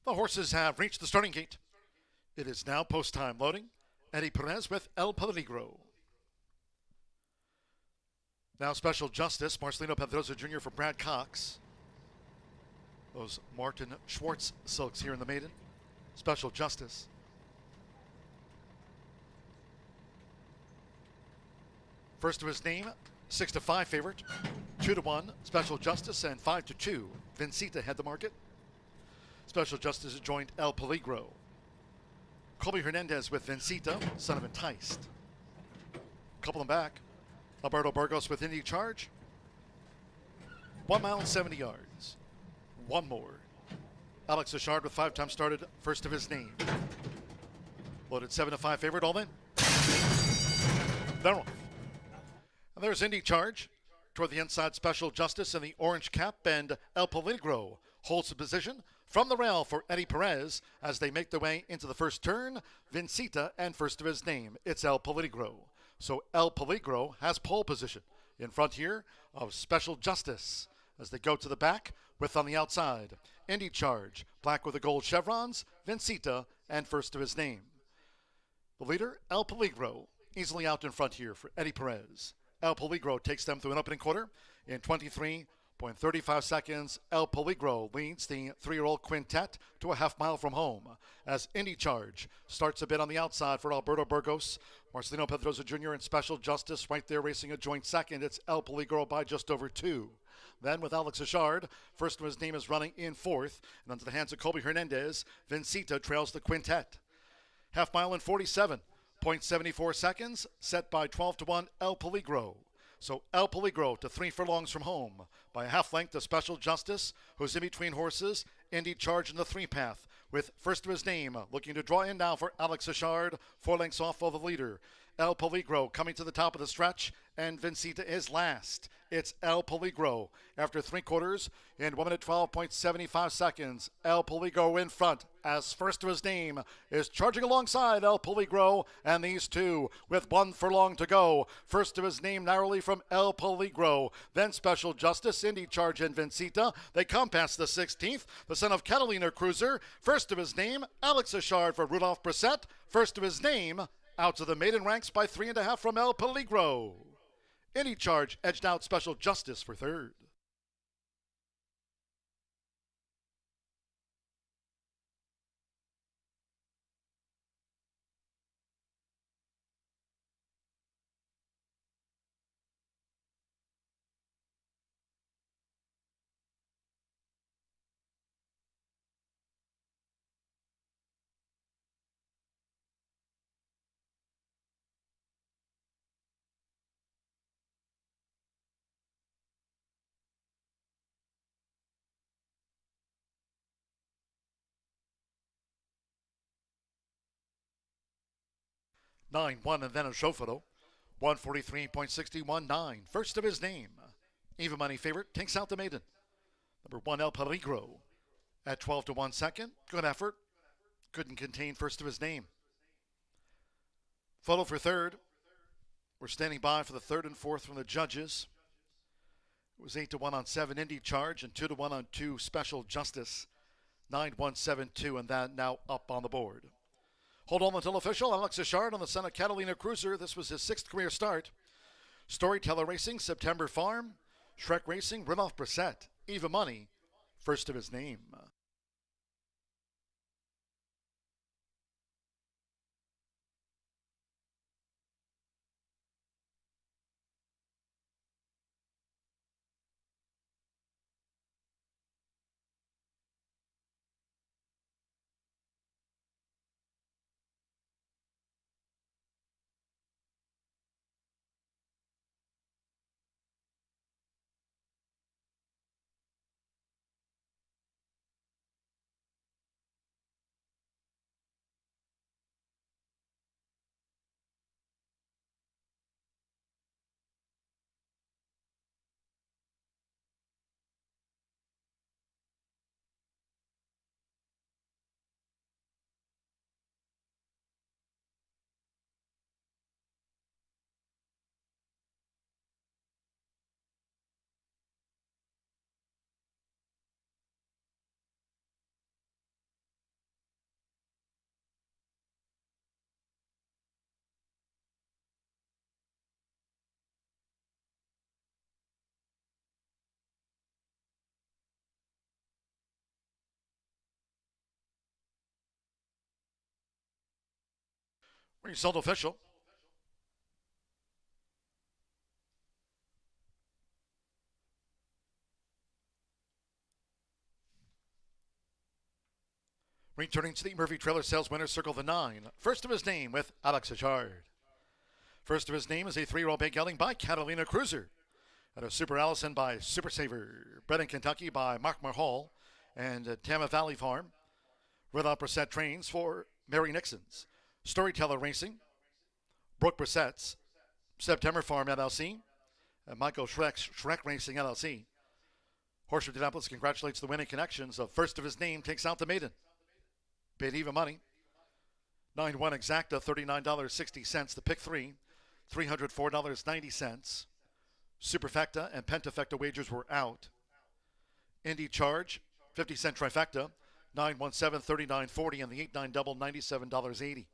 [SPEAKER 1] The horses have reached the starting gate. It is now post time loading. Eddie Perez with El Peligro. Now Special Justice, Marcelino Pedrosa Jr. for Brad Cox. Those Martin Schwartz silks here in the maiden. Special Justice. First of his name, 6-5 favorite. 2-1, Special Justice, and 5-2, Vincita head the market. Special Justice joined El Peligro. Colby Hernandez with Vincita, son of Enticed. Couple them back. Alberto Burgos with Indy Charge. 1 mile and 70 yards. One more. Alex Achard with 5 times started, first of his name. Loaded 7-5 favorite, all in. They're off. And there's Indy Charge. Toward the inside, Special Justice in the orange cap, and El Peligro holds the position from the rail for Eddie Perez as they make their way into the first turn. Vincita and first of his name. It's El Peligro. So El Peligro has pole position in front here of Special Justice as they go to the back with on the outside Indy Charge, black with the gold chevrons, Vincita, and first of his name. The leader, El Peligro, easily out in front here for Eddie Perez. El Peligro takes them through an opening quarter in 23.35 seconds. El Peligro leads the 3-year-old quintet to a half mile from home as Indy Charge starts a bit on the outside for Alberto Burgos. Marcelino Pedrosa Jr. and Special Justice right there racing a joint second. It's El Peligro by just over 2. Then with Alex Achard, first of his name is running in 4th. And into the hands of Colby Hernandez, Vincita trails the quintet. Half mile in 47.74 seconds, set by 12-1 El Peligro. So El Peligro to 3 furlongs from home by a half length to Special Justice, who's in between horses. Indy Charge in the 3-path with first of his name looking to draw in now for Alex Achard, 4 lengths off of the leader. El Peligro coming to the top of the stretch, and Vincita is last. It's El Peligro after 3 quarters in 1 minute 12.75 seconds. El Peligro in front as first of his name is charging alongside El Peligro, and these two with 1 furlong to go. First of his name narrowly from El Peligro, then Special Justice, Indy Charge, and Vincita. They come past the 16th, the son of Catalina Cruiser. First of his name, Alex Achard for Rudolph Brissett. First of his name, out to the maiden ranks by 3.5 from El Peligro. Indy Charge edged out Special Justice for 3rd. Nine, 1, and then a show photo. 143.619. First of his name. Even money favorite takes out the maiden. Number 1, El Peligro at 12-1 second. Good effort. Couldn't contain first of his name. Photo for 3rd. We're standing by for the 3rd and 4th from the judges. It was 8-1 on 7 Indy Charge and 2-1 on 2 Special Justice. 9-1-7-2, and that now up on the board. Hold on until official. Alex Achard on the son of Catalina Cruiser. This was his 6th career start. Storyteller Racing, September Farm. Shrek Racing, Rudolph Brissett. Eva Money, first of his name. Result official. Returning to the Murphy Trailer Sales winner, circle the 9. First of his name with Alex Achard. First of his name is a 3-year-old big gelding by Catalina Cruiser. And a Super Allison by Super Saver. Bred in Kentucky by Mark Marhall and Tama Valley Farm. Rudolph Brissett trains for Mary Nixon's. Storyteller Racing. Brooke Brissett's. September Farm LLC. And Michael Schreck's Schreck Racing LLC. Horseshoe Indianapolis congratulates the winning connections of first of his name takes out the maiden. Paid even money. 9-1 exacta, $39.60. The pick 3, $304.90. Superfecta and Pentafecta wagers were out. Indy Charge, 50-cent trifecta, 917, $39.40, and the 8-9 double, $97.80.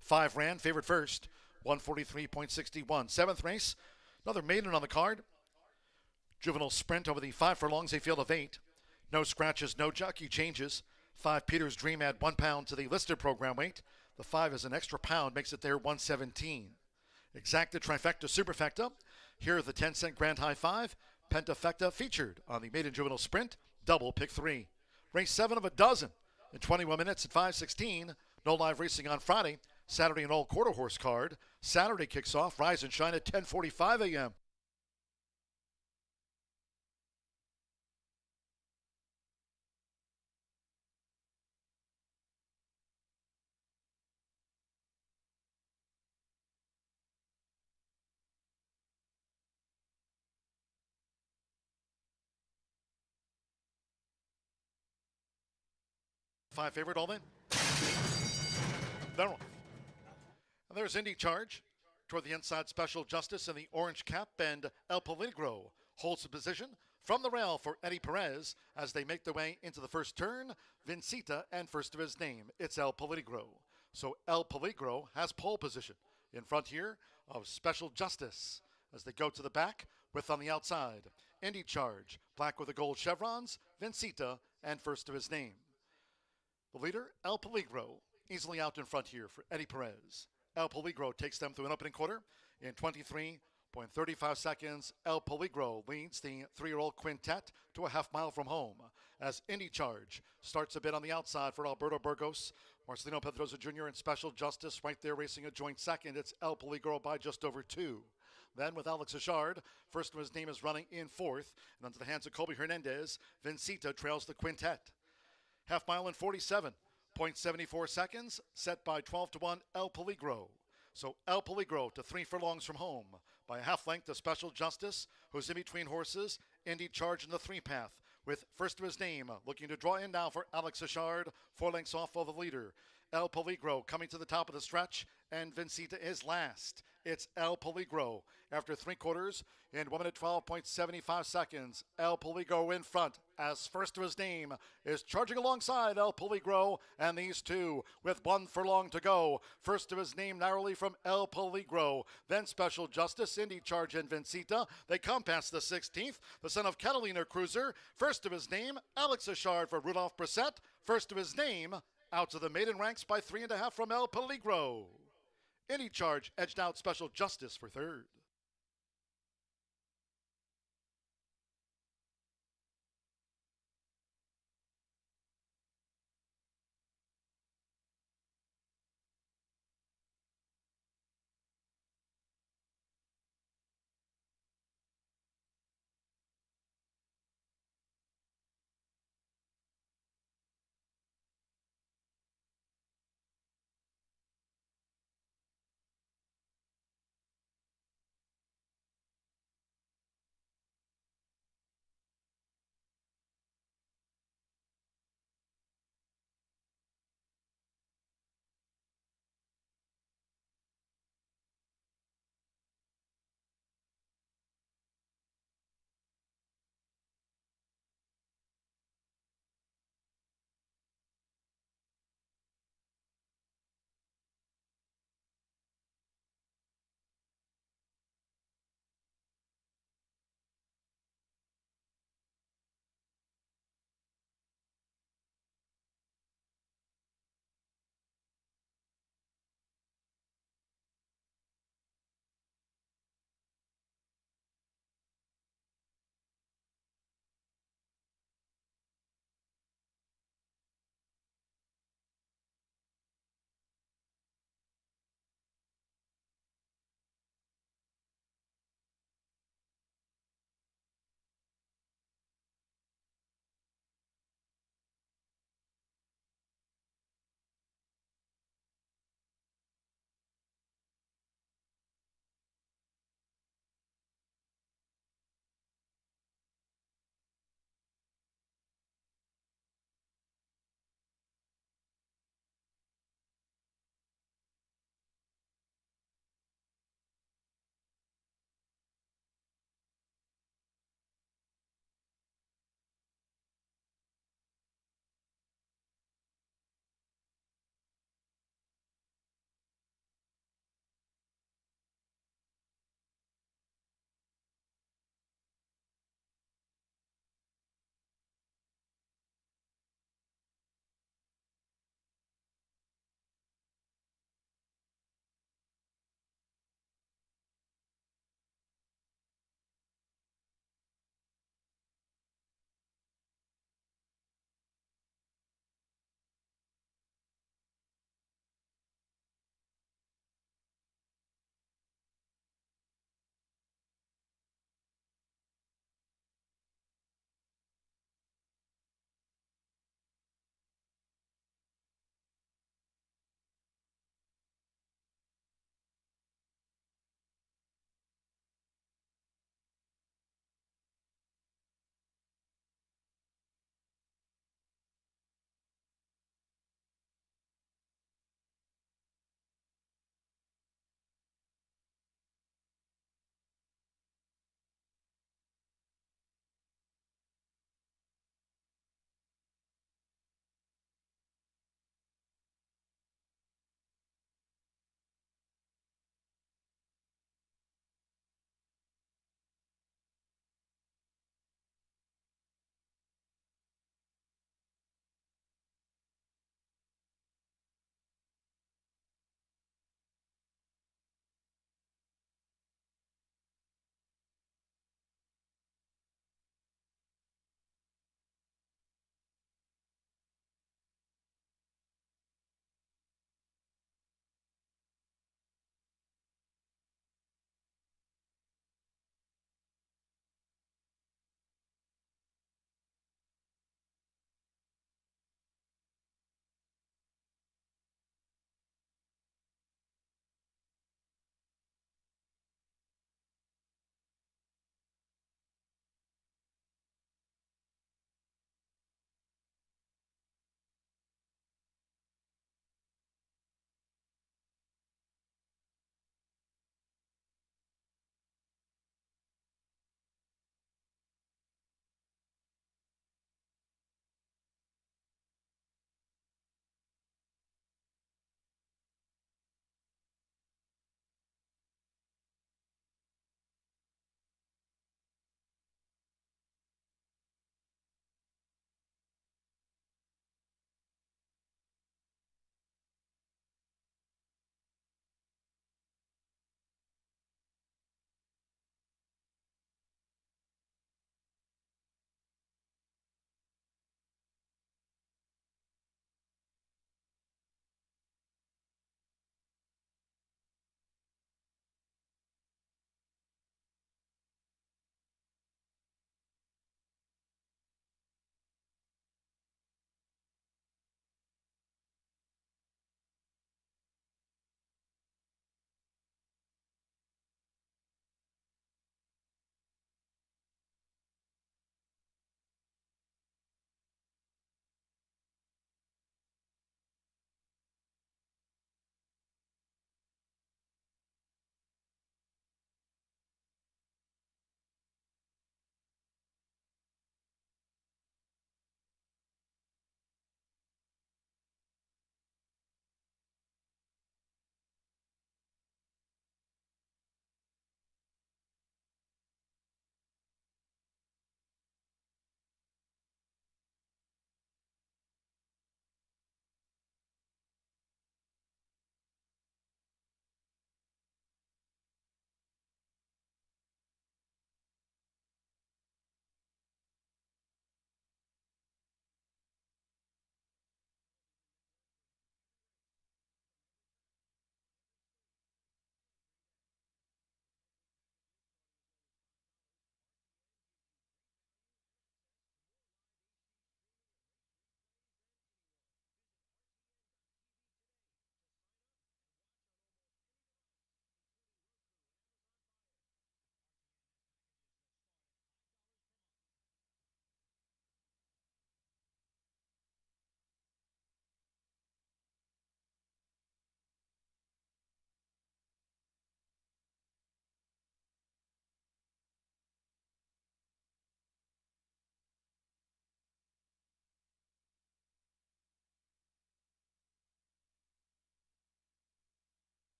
[SPEAKER 1] 5 ran, favored first, 143.61. Seventh race, another maiden on the card. Juvenile sprint over the 5 furlongs, a field of 8. No scratches, no jockey changes. 5 Peter's Dream add 1 pound to the listed program weight. The 5 is an extra pound, makes it there 117. Exacta trifecta superfecta. Here are the 10-cent grand high 5. Pentafecta featured on the maiden juvenile sprint. Double pick 3. Race 7 of a dozen in 21 minutes at 5:16. No live racing on Friday. Saturday an all quarter horse card. Saturday kicks off. Rise and shine at 10:45 a.m. Five favorite all in. They're off. And there's Indy Charge toward the inside. Special Justice in the orange cap, and El Peligro holds the position from the rail for Eddie Perez as they make their way into the first turn. Vincita and first of his name, it's El Peligro. So El Peligro has pole position in front here of Special Justice as they go to the back with on the outside Indy Charge, black with the gold chevrons, Vincita, and first of his name. The leader, El Peligro, easily out in front here for Eddie Perez. El Peligro takes them through an opening quarter in 23.35 seconds. El Peligro leads the 3-year-old quintet to a half mile from home as Indy Charge starts a bit on the outside for Alberto Burgos. Marcelino Pedroza Jr. and Special Justice right there racing a joint second. It's El Peligro by just over 2. Then with Alex Achard, first of his name is running in 4th. And under the hands of Colby Hernandez, Vincita trails the quintet. Half mile in 47.74 seconds, set by 12-1 El Peligro. So El Peligro to 3 furlongs from home by a half length to Special Justice, who's in between horses. Indy Charge in the 3-path with first of his name looking to draw in now for Alex Achard, 4 lengths off of the leader. El Peligro coming to the top of the stretch, and Vincita is last. It's El Peligro after 3 quarters in 1 minute 12.75 seconds. El Peligro in front as first of his name is charging alongside El Peligro, and these two with 1 furlong to go. First of his name narrowly from El Peligro, then Special Justice, Indy Charge, and Vincita. They come past the 16th, the son of Catalina Cruiser. First of his name, Alex Achard for Rudolph Brissett. First of his name, out to the maiden ranks by 3.5 from El Peligro. Indy Charge edged out Special Justice for 3rd.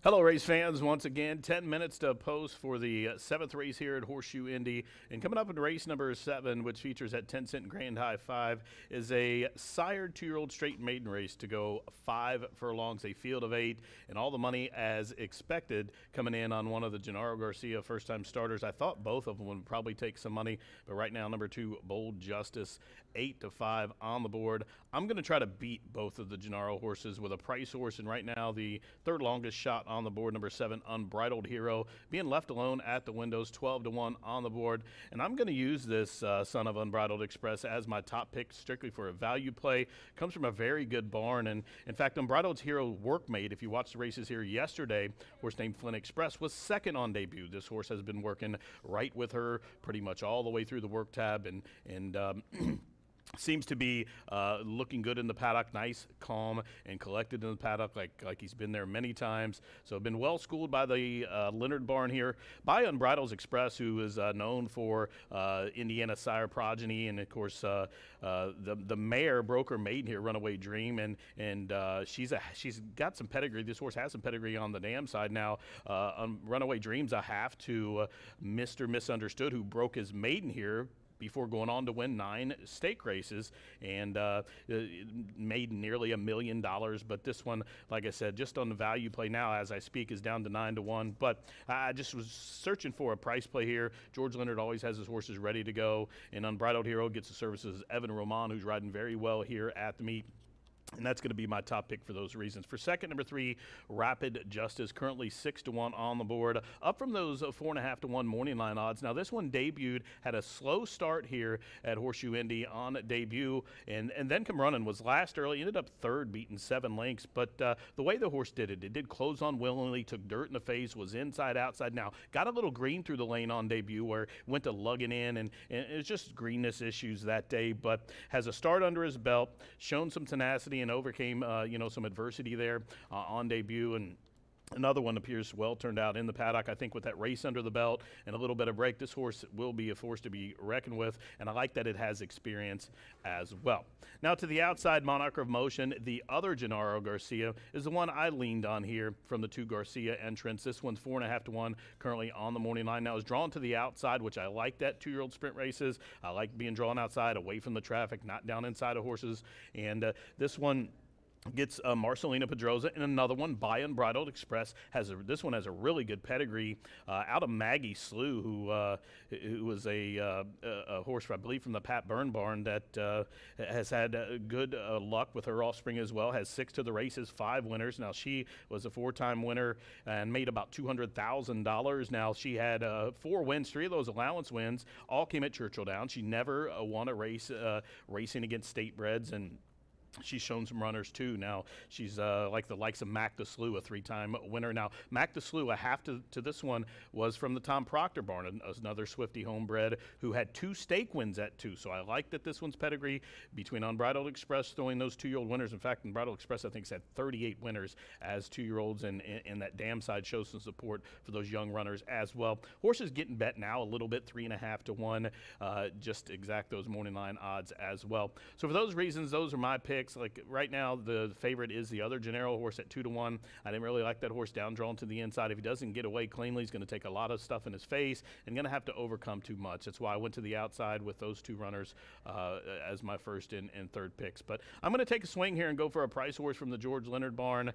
[SPEAKER 8] Hello, race fans. Once again, 10 minutes to post for the 7th race here at Horseshoe Indy. And coming up in race number 7, which features that 10-cent Grand High 5, is a sired 2-year-old straight maiden race to go 5 furlongs, a field of 8, and all the money as expected coming in on one of the Gennaro Garcia first-time starters. I thought both of them would probably take some money, but right now, number 2, Bold Justice, 8-5 on the board. I'm going to try to beat both of the Gennaro horses with a price horse, and right now, the third longest shot on the board, number 7, Unbridled Hero, being left alone at the windows, 12-1 on the board. And I'm going to use this son of Unbridled Express as my top pick strictly for a value play. Comes from a very good barn, and in fact, Unbridled Hero workmate, if you watched the races here yesterday, horse named Flint Express, was second on debut. This horse has been working right with her pretty much all the way through the work tab, and seems to be looking good in the paddock, nice, calm, and collected in the paddock like he's been there many times. So been well schooled by the Leonard barn here, by Unbridled Express, who is known for Indiana sire progeny, and of course the mare broke her maiden here, Runaway Dream, and she's got some pedigree. This horse has some pedigree on the dam side now. Runaway Dream's a half to Mr. Misunderstood, who broke his maiden here before going on to win 9 stake races and made nearly $1 million. But this one, like I said, just on the value play now as I speak, is down to 9-1. But I just was searching for a price play here. George Leonard always has his horses ready to go, and Unbridled Hero gets the services of Evan Roman, who's riding very well here at the meet. And that's going to be my top pick for those reasons. For second, number 3, Rapid Justice, currently 6-1 on the board, up from those 4.5-1 morning line odds. Now, this one debuted, had a slow start here at Horseshoe Indy on debut, and then come running, was last early, ended up third, beating 7 lengths. But the way the horse did it did close on willingly, took dirt in the face, was inside, outside. Now, got a little green through the lane on debut where went to lugging in, and it was just greenness issues that day, but has a start under his belt, shown some tenacity, and overcame some adversity there on debut, and another one appears well turned out in the paddock. I think with that race under the belt and a little bit of break, this horse will be a force to be reckoned with, and I like that it has experience as well. Now to the outside, Monarch of Motion, the other Gennaro Garcia, is the one I leaned on here from the 2 Garcia entrants. This one's 4.5-1, currently on the morning line. Now is drawn to the outside, which I like that 2-year-old sprint races. I like being drawn outside, away from the traffic, not down inside of horses, and this one gets Marcelina Pedrosa, and another one by Unbridled Express. This one has a really good pedigree out of Maggie Slew, who was a horse, I believe, from the Pat Byrne barn that has had good luck with her offspring as well. Has 6 to the races, 5 winners. Now she was a 4-time winner and made about $200,000. Now she had 4 wins, 3 of those allowance wins, all came at Churchill Downs. She never won a race racing against state breds, and she's shown some runners too. Now she's like the likes of Mac the Slew, a 3-time winner. Now Mac the Slew, a half to this one, was from the Tom Proctor barn, another Swifty homebred who had 2 stake wins at 2. So I like that this one's pedigree between Unbridled Express throwing those 2-year-old winners. In fact, Unbridled Express I think has had 38 winners as 2-year-olds, and that dam side shows some support for those young runners as well. Horses getting bet now a little bit, 3.5-1, just exact those morning line odds as well. So for those reasons, those are my picks. Like right now, the favorite is the other Gennaro horse at 2-1. I didn't really like that horse down drawn to the inside. If he doesn't get away cleanly, he's going to take a lot of stuff in his face and going to have to overcome too much. That's why I went to the outside with those 2 runners as my first and third picks. But I'm going to take a swing here and go for a price horse from the George Leonard barn.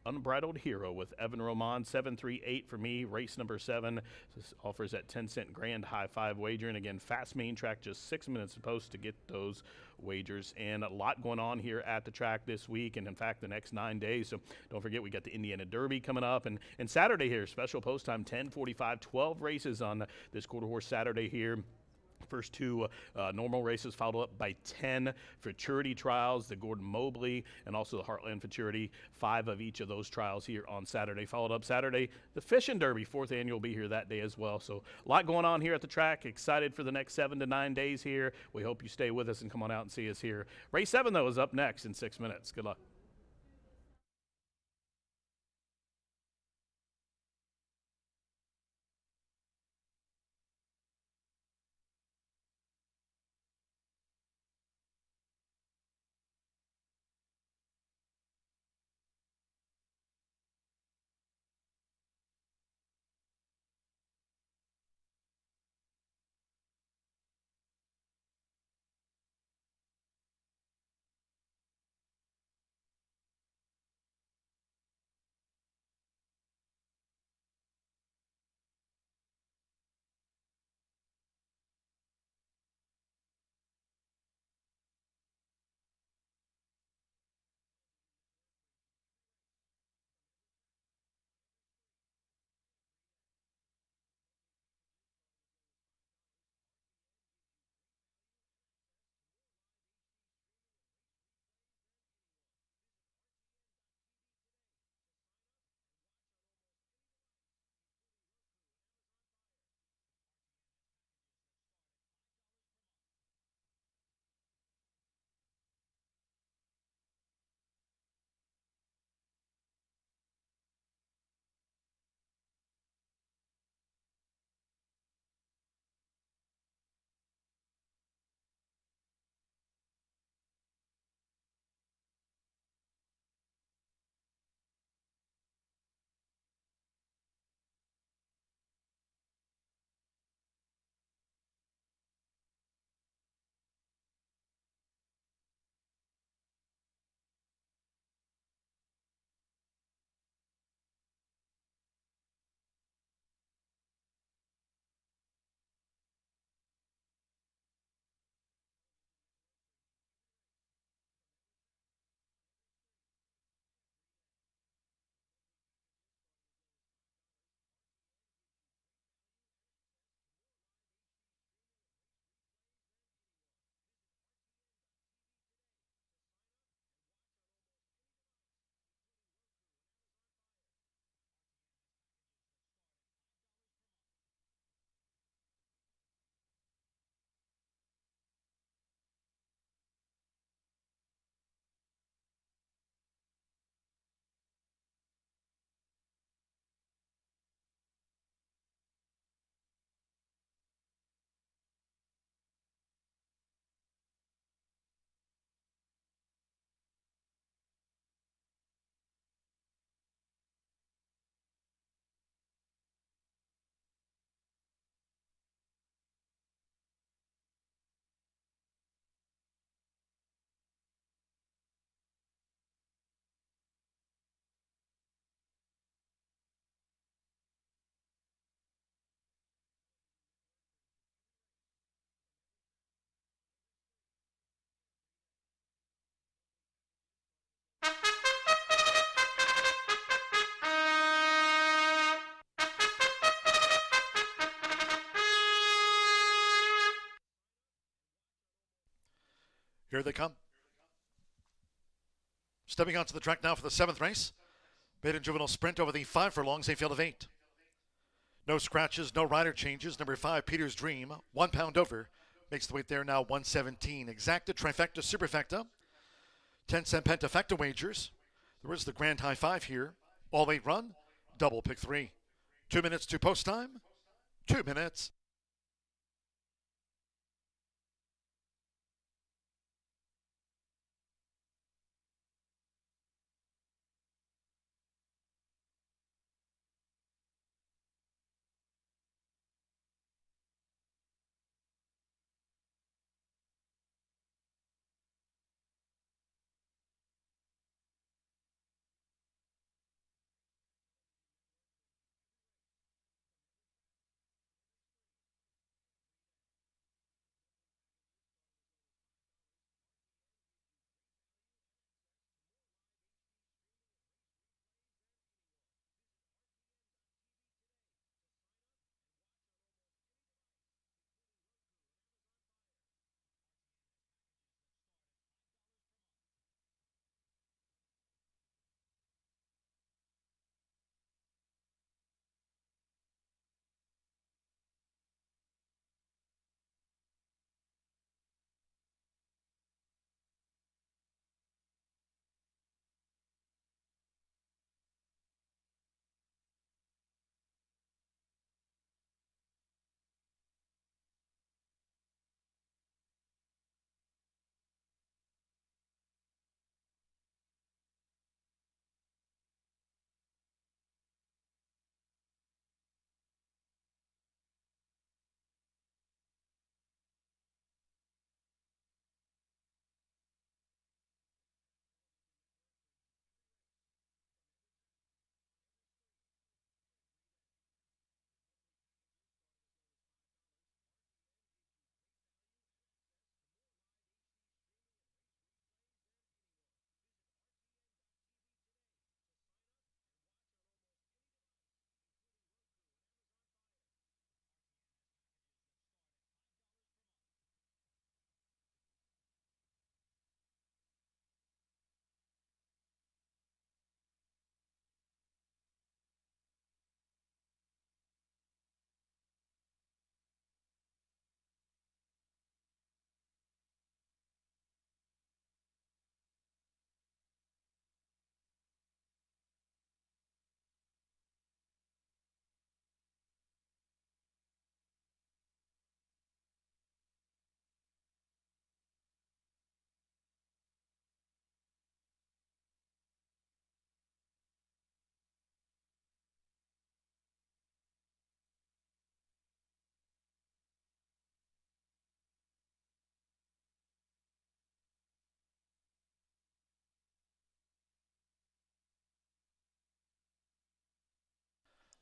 [SPEAKER 8] Unbridled Hero with Evan Roman, 738 for me, race number 7. This offers that 10-cent Grand High 5 wager, and again, fast main track, just 6 minutes supposed to get those wagers, and a lot going on here at the track this week, and in fact the next 9 days. So don't forget, we got the Indiana Derby coming up, and Saturday here, special post time, 10:45, 12 races on this quarter horse Saturday here. First 2 normal races, followed up by 10 Futurity trials, the Gordon Mobley and also the Heartland Futurity, 5 of each of those trials here on Saturday. Followed up Saturday, the Fishing Derby, 4th annual, will be here that day as well. So a lot going on here at the track. Excited for the next 7 to 9 days here. We hope you stay with us and come on out and see us here. Race 7, though, is up next in 6 minutes. Good luck.
[SPEAKER 1] Here they come. Stepping onto the track now for the 7th race. Maiden juvenile sprint over the 5 furlongs, a field of 8. No scratches, no rider changes. Number 5, Peter's Dream, 1 pound over. Makes the weight there now 117. Exacta, trifecta, superfecta. 10-cent pentafecta wagers. There is the grand high 5 here. All 8 run, double pick 3. 2 minutes to post time. 2 minutes.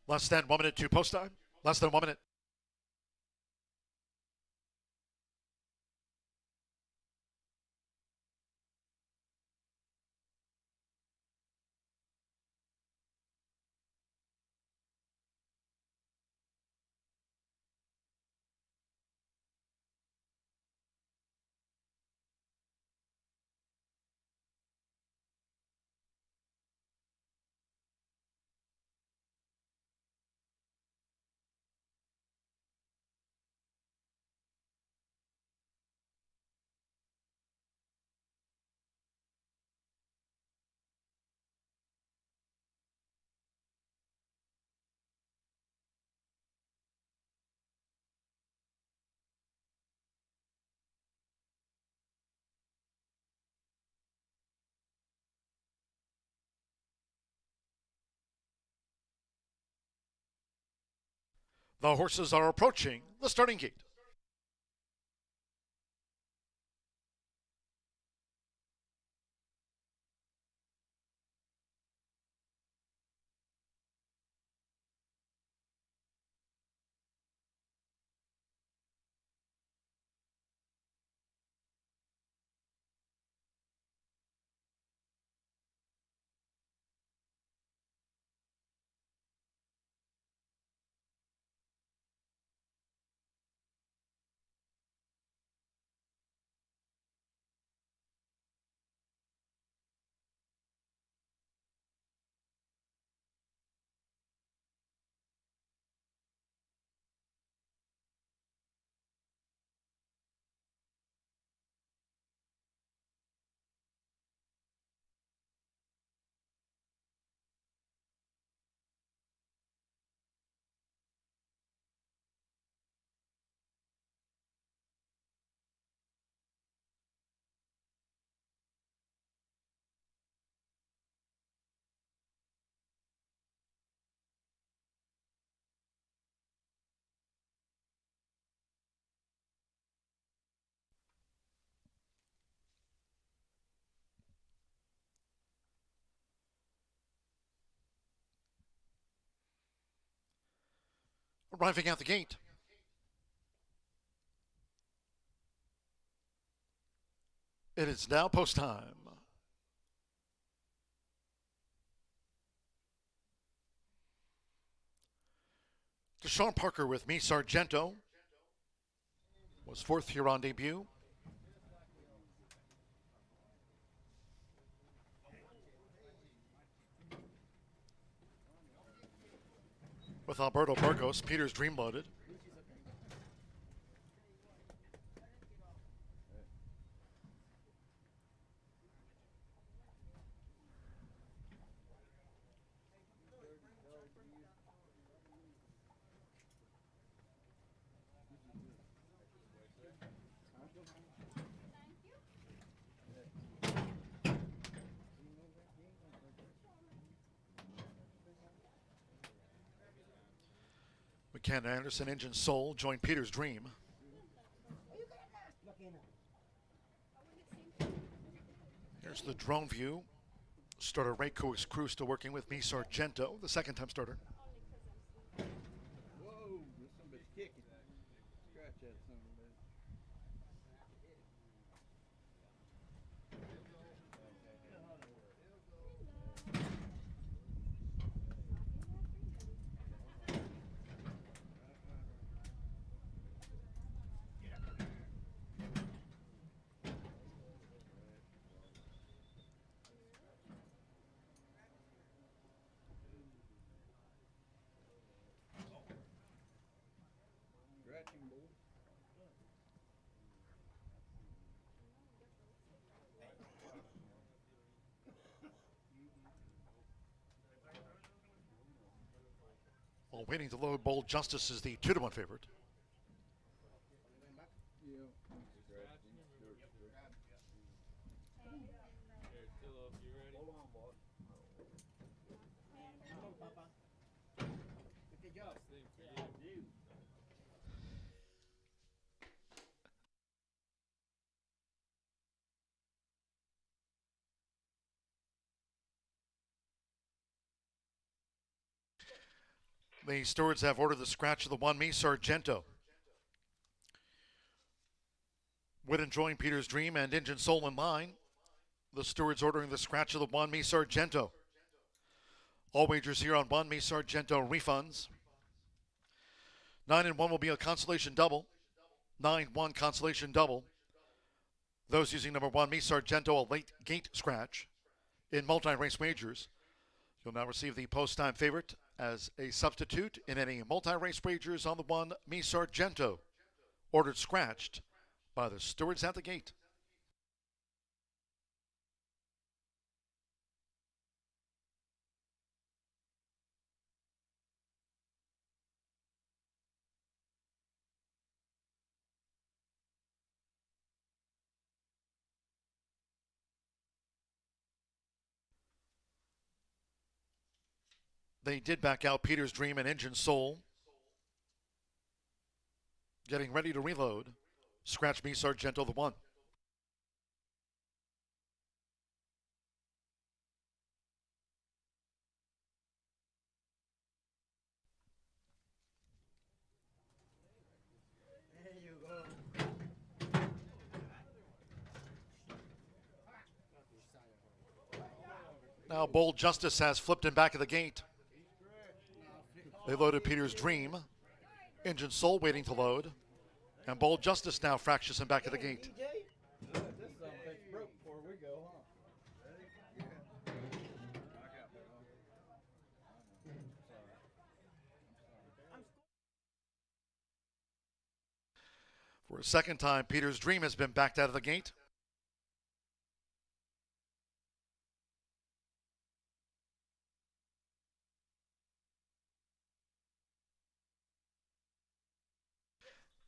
[SPEAKER 1] Less than 1 minute to post time. Less than 1 minute. The horses are approaching the starting gate. arriving at the gate. It is now post time. Deshaun Parker with me, Sargento, was fourth here on debut. With Alberto Burgos, Peter's Dream loaded. McKenna Anderson, Engine Soul, joined Peter's Dream. Here's the drone view. Starter Ray Crew still working with me, Sargento, the second time starter.
[SPEAKER 12] Whoa, this son of a bitch kicking. Scratch that son of a bitch. Scratching, boy.
[SPEAKER 1] While waiting to load, Bold Justice is the 2-1 favorite. The stewards have ordered the scratch of the 1, me, Sargento. With enjoying Peter's Dream and Engine Soul in line, the stewards ordering the scratch of the 1, me, Sargento. All wagers here on 1, me, Sargento refunds. 9 and 1 will be a consolation double. 9-1 consolation double. Those using number 1, me, Sargento, a late gate scratch in multi-race wagers. You'll now receive the post-time favorite as a substitute in any multi-race wagers on the 1, me, Sargento, ordered scratched by the stewards at the gate. They did back out Peter's Dream and Engine Soul. Getting ready to reload. Scratch me, Sargento, the 1.
[SPEAKER 12] There you go.
[SPEAKER 1] Now Bold Justice has flipped him back at the gate. They loaded Peter's Dream. Engine Soul waiting to load. And Bold Justice now fractures him back at the gate.
[SPEAKER 12] This son of a bitch broke before we go, huh?
[SPEAKER 1] For a second time, Peter's Dream has been backed out of the gate.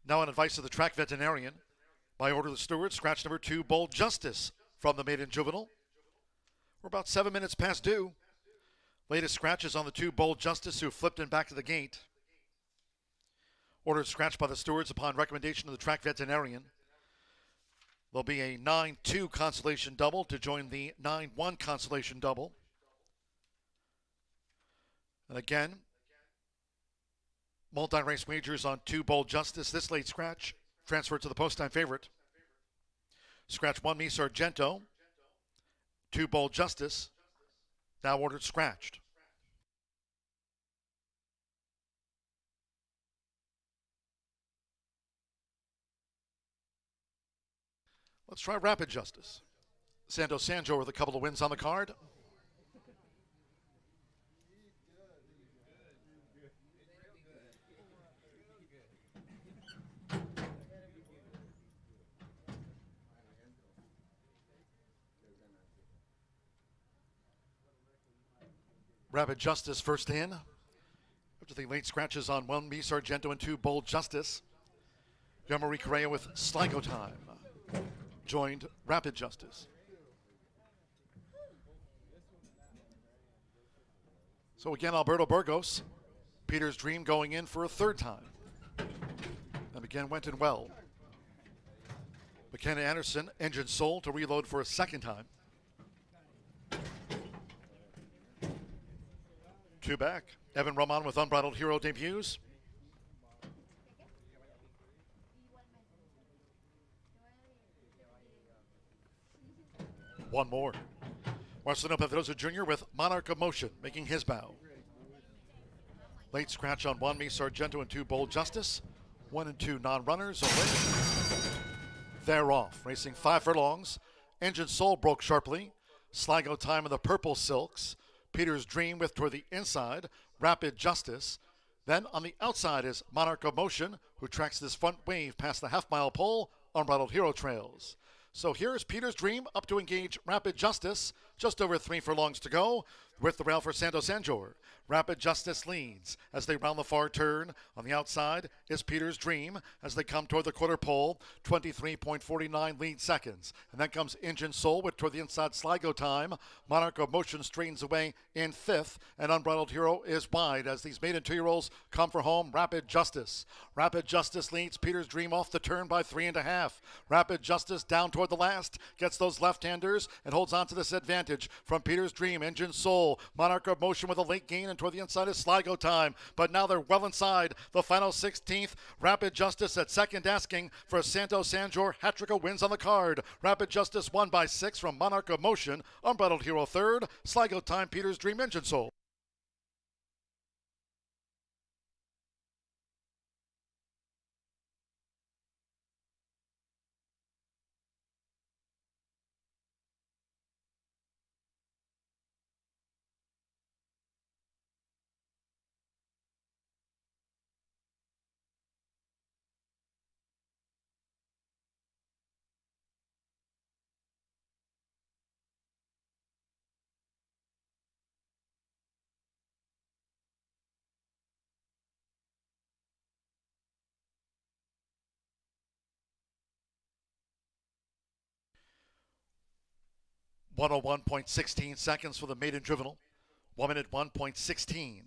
[SPEAKER 1] Now on advice of the track veterinarian, by order of the steward, scratch number 2, Bold Justice from the maiden juvenile. We're about 7 minutes past due. Latest scratches on the 2, Bold Justice, who flipped and back to the gate. Ordered scratched by the stewards upon recommendation of the track veterinarian. There'll be a 9-2 consolation double to join the 9-1 consolation double. And again, Multi-race wagers on 2 Bold Justice. This late scratch transferred to the post-time favorite. Scratch 1, Me Sargento. 2 Bold Justice. Now ordered scratched. Let's try Rapid Justice. Santos Sanjo with a couple of wins on the card. Rapid Justice first in. After the late scratches on 1 Me Sargento and 2 Bold Justice. Jean-Marie Correa with Sligo Time joined Rapid Justice. So again, Alberto Burgos, Peter's Dream going in for a third time. And again went in well. McKenna Anderson, Engine Soul to reload for a second time. 2 back. Evan Roman with Unbridled Hero debuts. One more. Marcelino Pedrosa Jr. with Monarch of Motion making his bow. Late scratch on 1 Me Sargento and 2 Bold Justice. 1 and 2 non-runners away. They're off. Racing 5 furlongs. Engine Soul broke sharply. Sligo Time of the Purple Silks. Peter's Dream with toward the inside. Rapid Justice. Then on the outside is Monarch of Motion, who tracks this front wave past the half-mile pole. Unbridled Hero trails. So here's Peter's Dream up to engage Rapid Justice. Just over 3 furlongs to go with the rail for Santos Sanjor. Rapid Justice leads as they round the far turn. On the outside is Peter's Dream as they come toward the quarter pole. 23.49 lead seconds. And then comes Engine Soul with toward the inside Sligo Time. Monarch of Motion straightens away in 5th. And Unbridled Hero is wide as these maiden 2-year-olds come for home. Rapid Justice. Rapid Justice leads Peter's Dream off the turn by 3.5. Rapid Justice down toward the last. Gets those left-handers and holds on to this advantage from Peter's Dream. Engine Soul. Monarch of Motion with a late gain and toward the inside is Sligo Time. But now they're well inside the final 16th. Rapid Justice at second asking for Santos Sanjor. Hat-trick of wins on the card. Rapid Justice won by 6 from Monarch of Motion. Unbridled Hero third. Sligo Time, Peter's Dream, Engine Soul. .101.16 seconds for the maiden juvenile. 1 minute 1.16.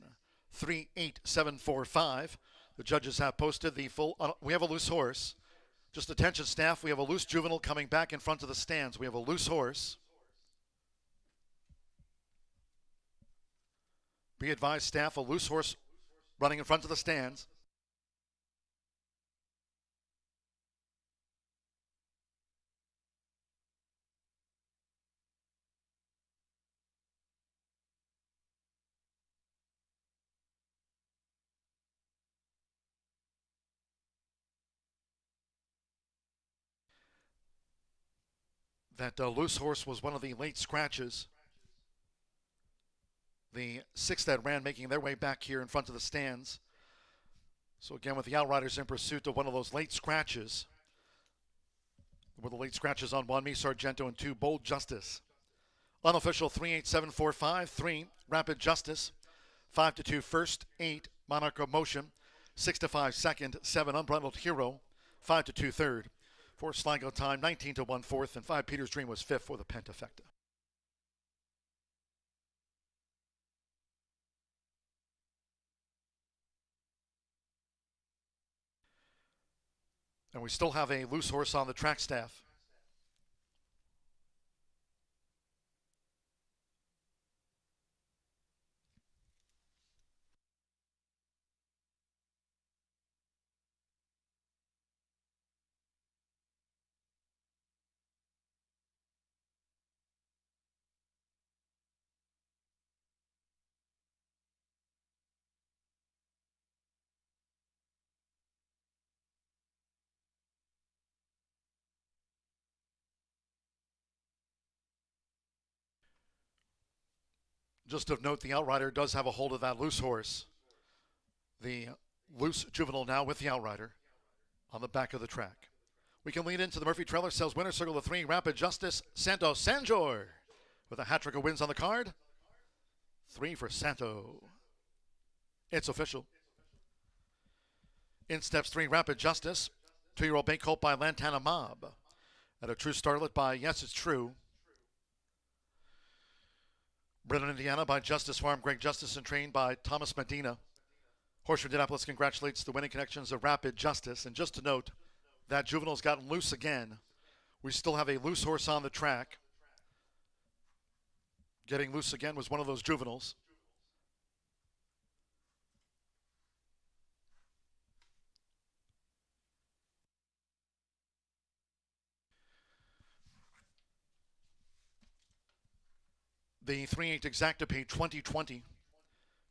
[SPEAKER 1] 3.8745. The judges have posted the full. We have a loose horse. Just attention, staff. We have a loose juvenile coming back in front of the stands. We have a loose horse. Be advised, staff, a loose horse running in front of the stands. That loose horse was one of the late scratches. The 6 that ran making their way back here in front of the stands. So again, with the Outriders in pursuit of one of those late scratches. Were the late scratches on 1 Me Sargento and 2 Bold Justice. Unofficial 3.8745, 3 Rapid Justice, 5-2 first, 8 Monarch of Motion, 6-5 second, 7 Unbridled Hero, 5-2 third. 4 Sligo Time, 19-1 fourth, and 5 Peter's Dream was 5th for the Pentafecta. And we still have a loose horse on the track staff. Just of note, the outrider does have a hold of that loose horse. The loose juvenile now with the outrider on the back of the track. We can lead into the Murphy trailer, sells winner, circle of 3, Rapid Justice, Santo Sanjor with a hat trick of wins on the card. 3 for Santo. It's official. In steps 3, Rapid Justice, 2-year-old bank colt by Lantana Mob. And a true starlet by Yes It's True. Bred in Indiana by Justice Farm, Greg Justice, and trained by Thomas Medina. Horseshoe Indianapolis congratulates the winning connections of Rapid Justice. And just to note, that juvenile's gotten loose again. We still have a loose horse on the track. Getting loose again was one of those juveniles. The 3/8 exacta paid $20.20.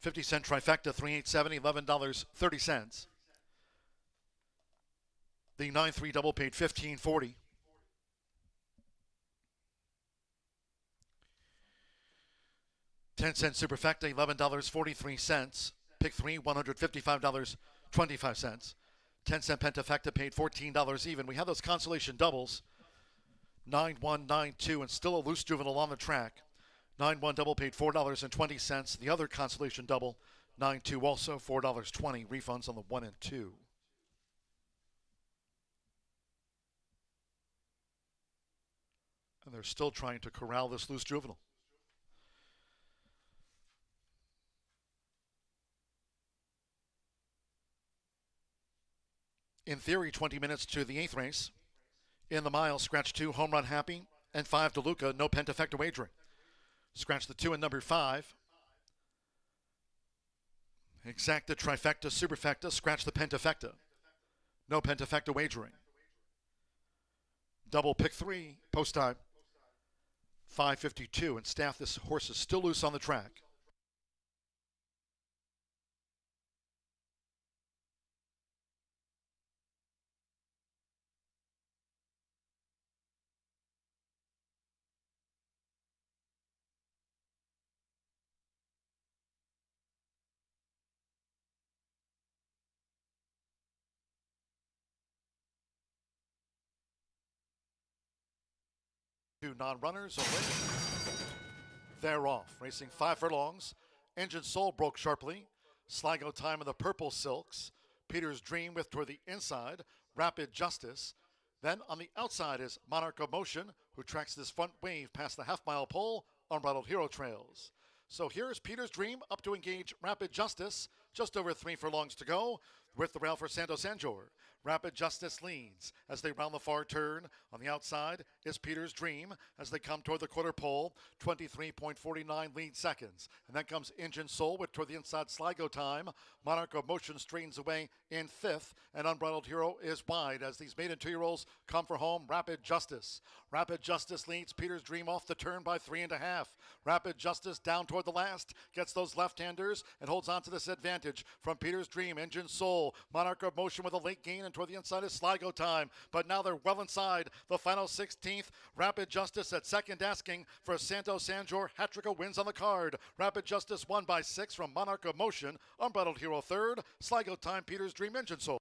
[SPEAKER 1] 50-cent trifecta, 3/870, $11.30. The 9-3 double paid $15.40. $10 superfecta, $11.43. Pick 3, $155.25. 10-cent pentafecta paid $14 even. We have those consolation doubles. 9-1, 9-2, and still a loose juvenile on the track. 9-1 double paid $4.20. The other consolation double, 9-2, also $4.20. Refunds on the 1 and 2. And they're still trying to corral this loose juvenile. In theory, 20 minutes to the 8th race. In the mile, scratch 2, Home Run Happy, and 5 DeLuca, no pentafecta wagering. Scratch the 2 and number 5. Exacta, trifecta, superfecta, scratch the pentafecta. No pentafecta wagering. Double pick 3, post time. 5:52, and staff, this horse is still loose on the track. Two non-runners away. They're off. Racing 5 furlongs. Engine Soul broke sharply. Sligo Time in the purple silks. Peter's Dream with toward the inside. Rapid Justice. Then on the outside is Monarch of Motion, who tracks this front wave past the half-mile pole. Unbridled Hero trails. So here's Peter's Dream up to engage Rapid Justice. Just over 3 furlongs to go with the rail for Santo Sanjor. Rapid Justice leads as they round the far turn. On the outside is Peter's Dream as they come toward the quarter pole. 23.49 lead seconds. And then comes Engine Soul with toward the inside Sligo Time. Monarch of Motion straightens away in 5th. And Unbridled Hero is wide as these maiden 2-year-olds come for home. Rapid Justice. Rapid Justice leads Peter's Dream off the turn by 3.5. Rapid Justice down toward the last. Gets those left-handers and holds on to this advantage from Peter's Dream. Engine Soul. Monarch of Motion with a late gain, and toward the inside is Sligo Time. But now they're well inside the final 16th. Rapid Justice at second, asking for Santo Sanjor. Hat-trick of wins on the card. Rapid Justice won by 6 from Monarch of Motion. Unbridled Hero third. Sligo Time, Peter's Dream, Engine Soul.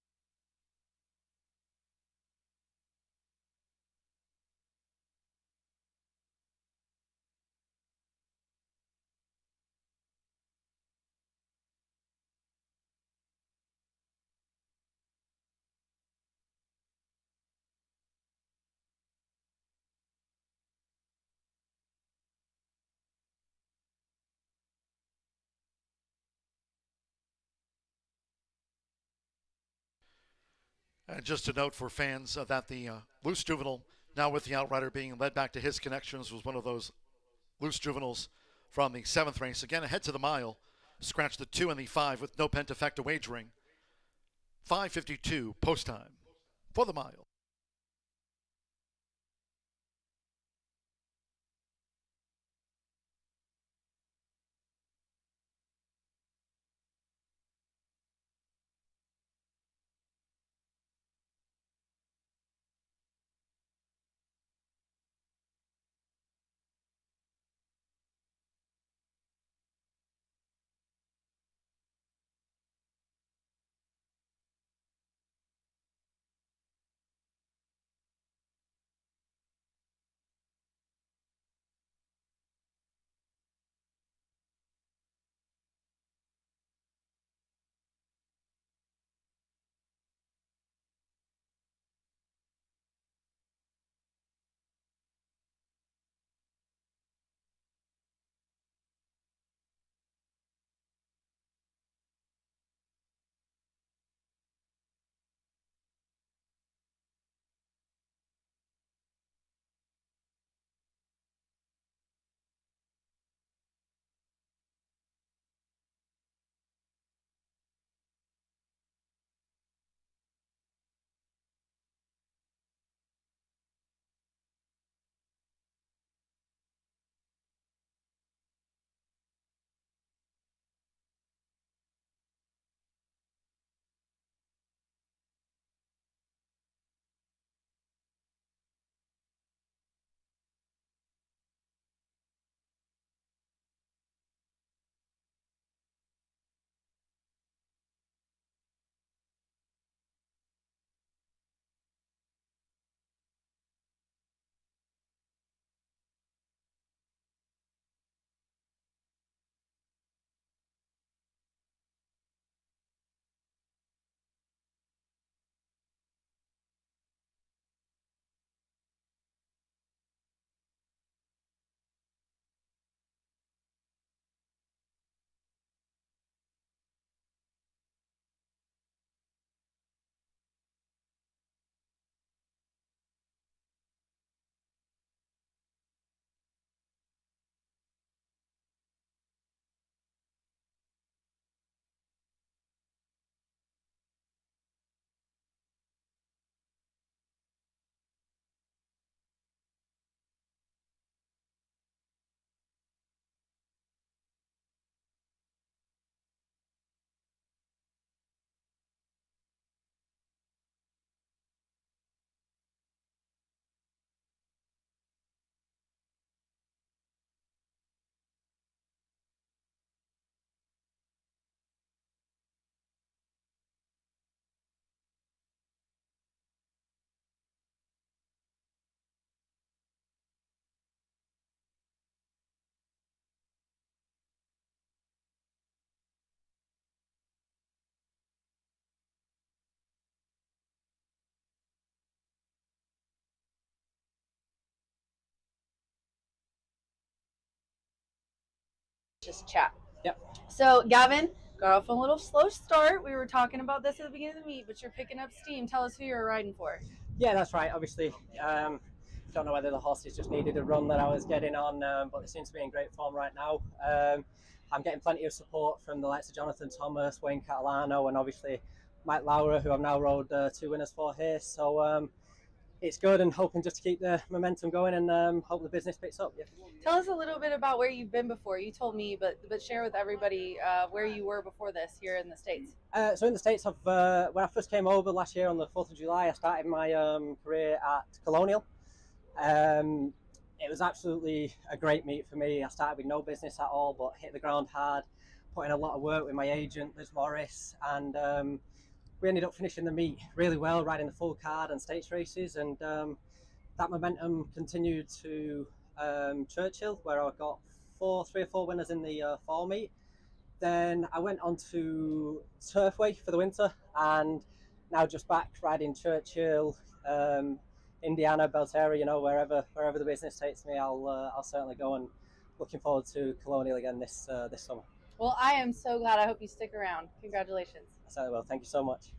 [SPEAKER 1] And just a note for fans that the loose juvenile, now with the outrider being led back to his connections, was one of those loose juveniles from the 7th race. Again, ahead to the mile. Scratch the 2 and the 5 with no pentafecta wagering. 5:52 post time for the mile.
[SPEAKER 16] just chat.
[SPEAKER 17] Yep.
[SPEAKER 16] So, Gavin, got off on a little slow start. We were talking about this at the beginning of the meet, but you're picking up steam. Tell us who you're riding for.
[SPEAKER 17] Yeah, that's right. Obviously, don't know whether the horses just needed a run that I was getting on, but they seem to be in great form right now. I'm getting plenty of support from the likes of Jonathan Thomas, Wayne Catalano, and obviously Mike Laura, who I've now rode 2 winners for here. So it's good, and hoping just to keep the momentum going and hope the business picks up. Yeah.
[SPEAKER 16] Tell us a little bit about where you've been before. You told me, but share with everybody where you were before this here in the States.
[SPEAKER 17] So in the States, when I first came over last year on the 4th of July, I started my career at Colonial. It was absolutely a great meet for me. I started with no business at all, but hit the ground hard, put in a lot of work with my agent, Liz Morris, and we ended up finishing the meet really well, riding the full card and stakes races, and that momentum continued to Churchill, where I got 3 or 4 winners in the fall meet. Then I went on to Turfway for the winter, and now just back riding Churchill, Indiana, Belterra, wherever the business takes me, I'll certainly go, and looking forward to Colonial again this summer.
[SPEAKER 16] Well, I am so glad. I hope you stick around. Congratulations.
[SPEAKER 17] I certainly will. Thank you so much.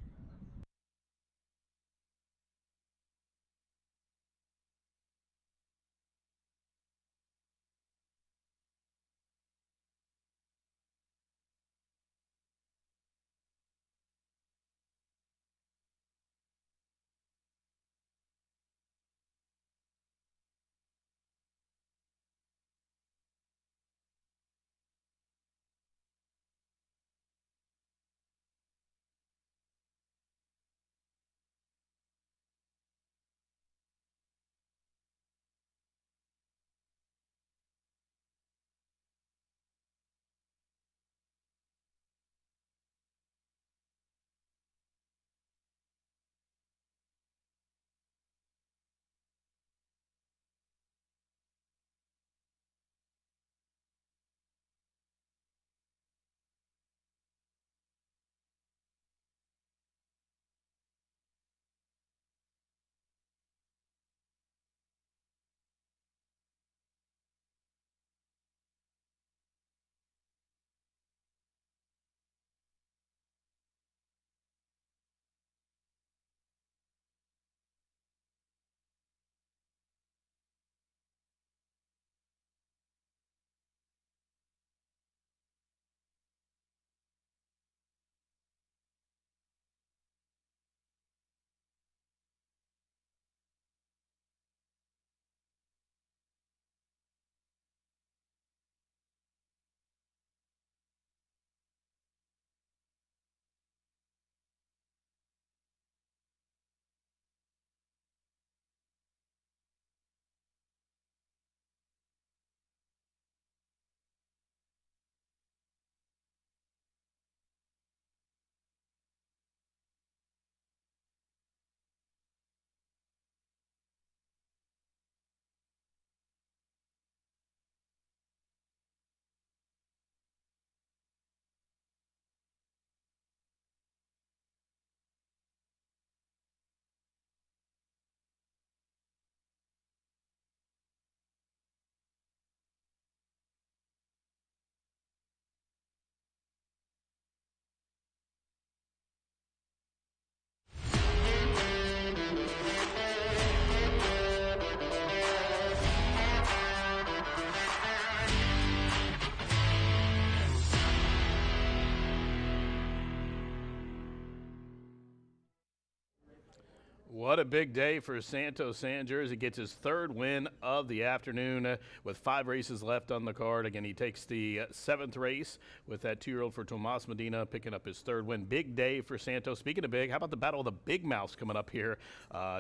[SPEAKER 8] What a big day for Santos Sanders. He gets his 3rd win of the afternoon with 5 races left on the card. Again, he takes the 7th race with that 2-year-old for Tomas Medina, picking up his 3rd win. Big day for Santos. Speaking of big, how about the Battle of the Big Mouths coming up here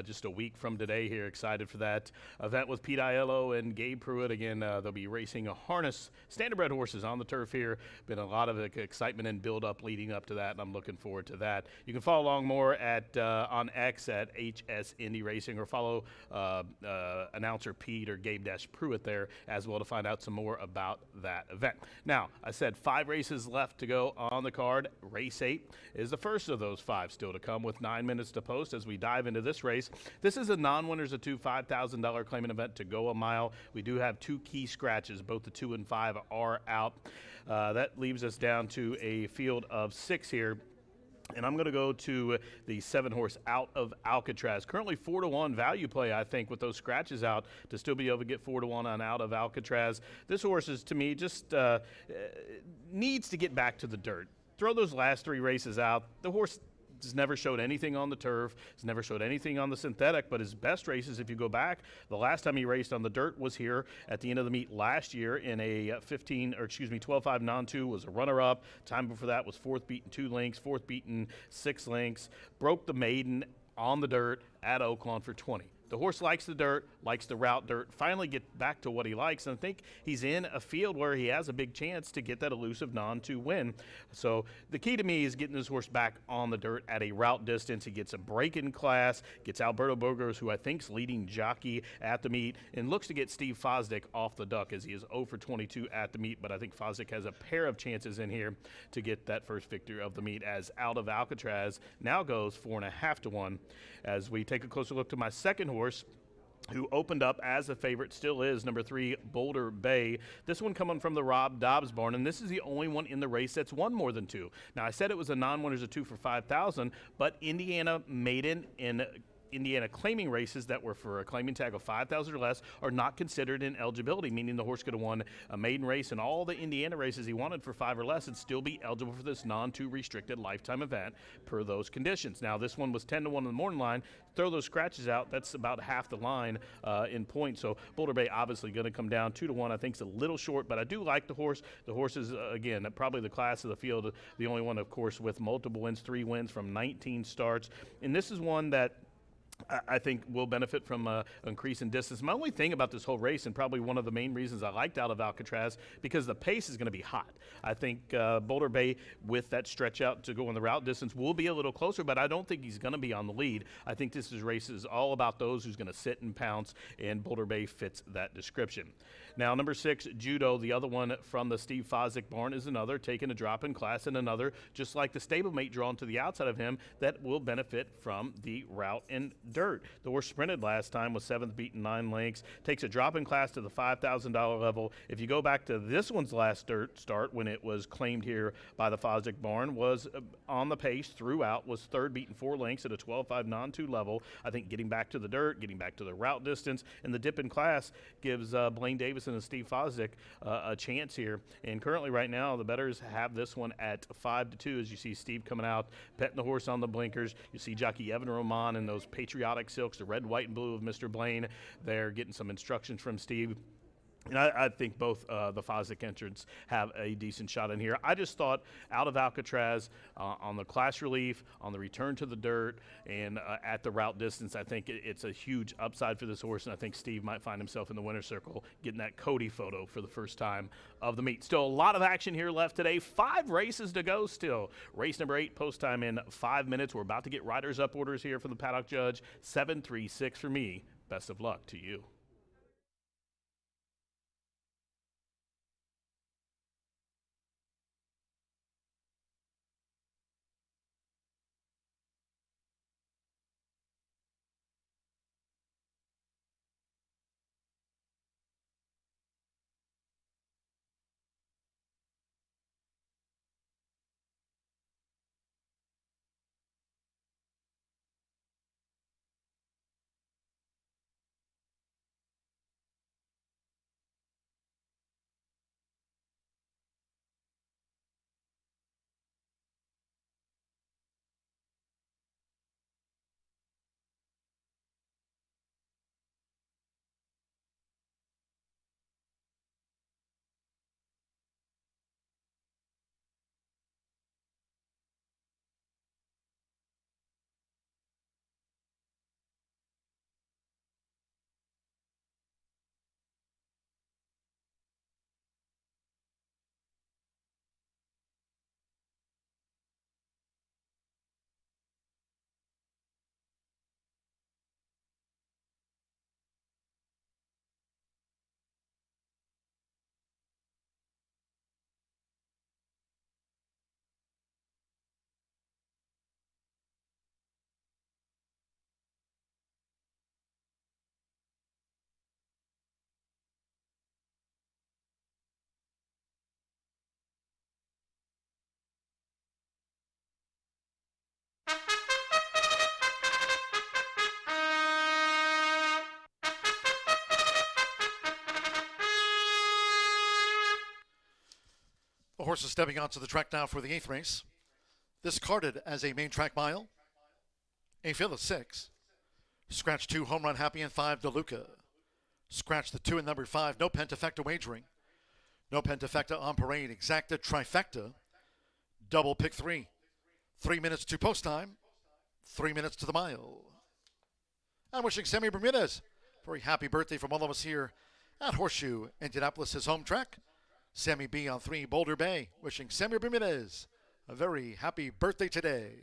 [SPEAKER 8] just a week from today here. Excited for that event with Pete Aiello and Gabe Pruitt. Again, they'll be racing a harness standardbred horses on the turf here. Been a lot of excitement and build-up leading up to that, and I'm looking forward to that. You can follow along more at on X at HS Indy Racing, or follow announcer Pete or Gabe Pruitt there as well to find out some more about that event. Now, I said 5 races left to go on the card. Race 8 is the first of those 5 still to come, with 9 minutes to post as we dive into this race. This is a non-winners of 2 $5,000 claiming event to go a mile. We do have 2 key scratches. Both the 2 and 5 are out. That leaves us down to a field of 6 here. And I'm going to go to the 7-horse Out of Alcatraz. Currently 4-1 value play, I think, with those scratches out to still be able to get 4-1 on Out of Alcatraz. This horse is, to me, just needs to get back to the dirt. Throw those last 3 races out. The horse has never showed anything on the turf. He's never showed anything on the synthetic, but his best races, if you go back, the last time he raced on the dirt was here at the end of the meet last year in a 12-5 non-2, was a runner-up. Time before that was 4th beaten 2 lengths, 4th beaten 6 lengths, broke the maiden on the dirt at Oaklawn for 20. The horse likes the dirt, likes the route dirt, finally get back to what he likes, and I think he's in a field where he has a big chance to get that elusive non-2 win. So the key to me is getting this horse back on the dirt at a route distance. He gets a break in class, gets Alberto Burgos, who I think's leading jockey at the meet, and looks to get Steve Fosdick off the duck as he is 0 for 22 at the meet, but I think Fosdick has a pair of chances in here to get that first victory of the meet, as Out of Alcatraz now goes 4.5 to 1. As we take a closer look to my second horse, who opened up as a favorite, still is, number 3, Boulder Bay. This one coming from the Rob Dobbs barn, and this is the only one in the race that's won more than 2. Now, I said it was a non-winners of 2 for 5,000, but Indiana maiden in Indiana claiming races that were for a claiming tag of 5,000 or less are not considered in eligibility, meaning the horse could have won a maiden race and all the Indiana races he wanted for 5 or less and still be eligible for this non-2 restricted lifetime event per those conditions. Now, this one was 10 to 1 in the morning line. Throw those scratches out, that's about half the line in points. So Boulder Bay obviously going to come down 2 to 1. I think it's a little short, but I do like the horse. The horse is, again, probably the class of the field, the only one, of course, with multiple wins, 3 wins from 19 starts. And this is one that I think will benefit from an increase in distance. My only thing about this whole race, and probably one of the main reasons I liked Out of Alcatraz, because the pace is going to be hot. I think Boulder Bay, with that stretch out to go on the route distance, will be a little closer, but I don't think he's going to be on the lead. I think this race is all about those who's going to sit and pounce, and Boulder Bay fits that description. Now, number 6, Judo, the other one from the Steve Fosdick barn, is another, taking a drop in class, and another, just like the stablemate drawn to the outside of him, that will benefit from the route and dirt. The horse sprinted last time, was 7th beaten 9 lengths, takes a drop in class to the $5,000 level. If you go back to this one's last dirt start, when it was claimed here by the Fosdick barn, was on the pace throughout, was 3rd beaten 4 lengths at a 12-5 non-2 level. I think getting back to the dirt, getting back to the route distance, and the dip in class gives Blaine Davis and Steve Fosdick a chance here. And currently right now, the bettors have this one at 5 to 2, as you see Steve coming out, petting the horse on the blinkers. You see jockey Evan Roman in those patriotic silks, the red, white, and blue of Mr. Blaine. They're getting some instructions from Steve. And I think both the Fosdick entrants have a decent shot in here. I just thought Out of Alcatraz on the class relief, on the return to the dirt, and at the route distance, I think it's a huge upside for this horse, and I think Steve might find himself in the winner's circle getting that Cody photo for the first time of the meet. Still a lot of action here left today. 5 races to go still. Race number 8, post time in 5 minutes. We're about to get riders up orders here from the paddock judge. 7-3-6 for me. Best of luck to you.
[SPEAKER 1] The horse is stepping onto the track now for the 8th race. This carded as a main track mile. A field of 6. Scratch 2, Home Run Happy, and 5, DeLuca. Scratch the 2 and number 5, no pentafecta wagering. No pentafecta on parade. Exacta trifecta. Double pick 3. 3 minutes to post time. 3 minutes to the mile. I'm wishing Sammy Bermudez a very happy birthday from all of us here at Horseshoe Indianapolis, his home track. Sammy B on 3, Boulder Bay, wishing Sammy Bermudez a very happy birthday today.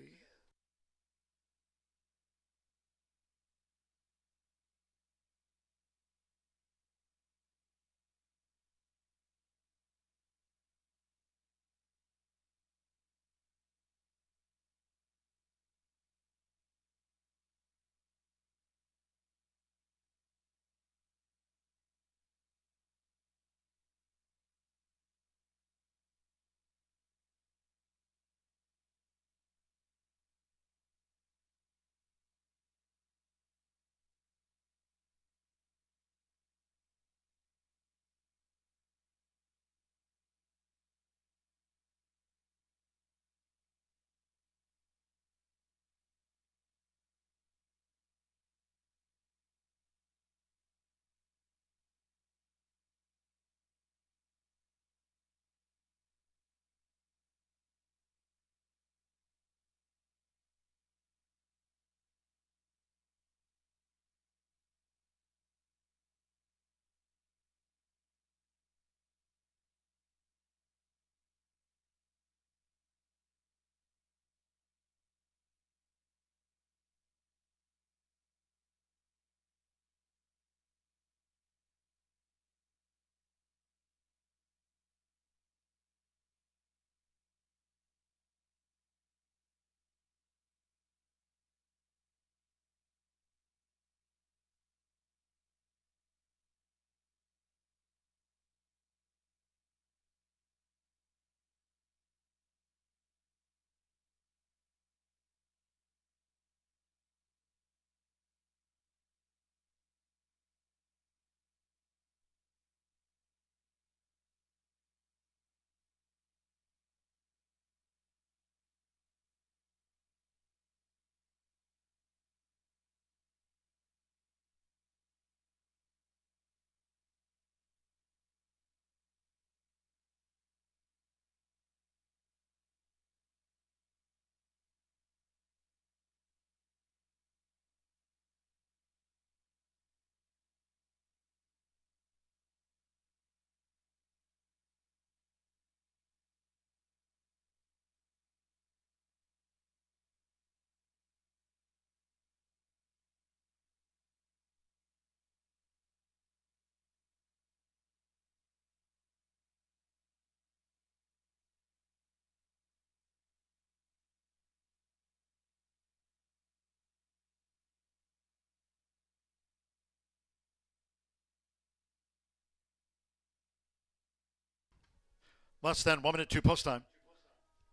[SPEAKER 1] Less than 1 minute to post time.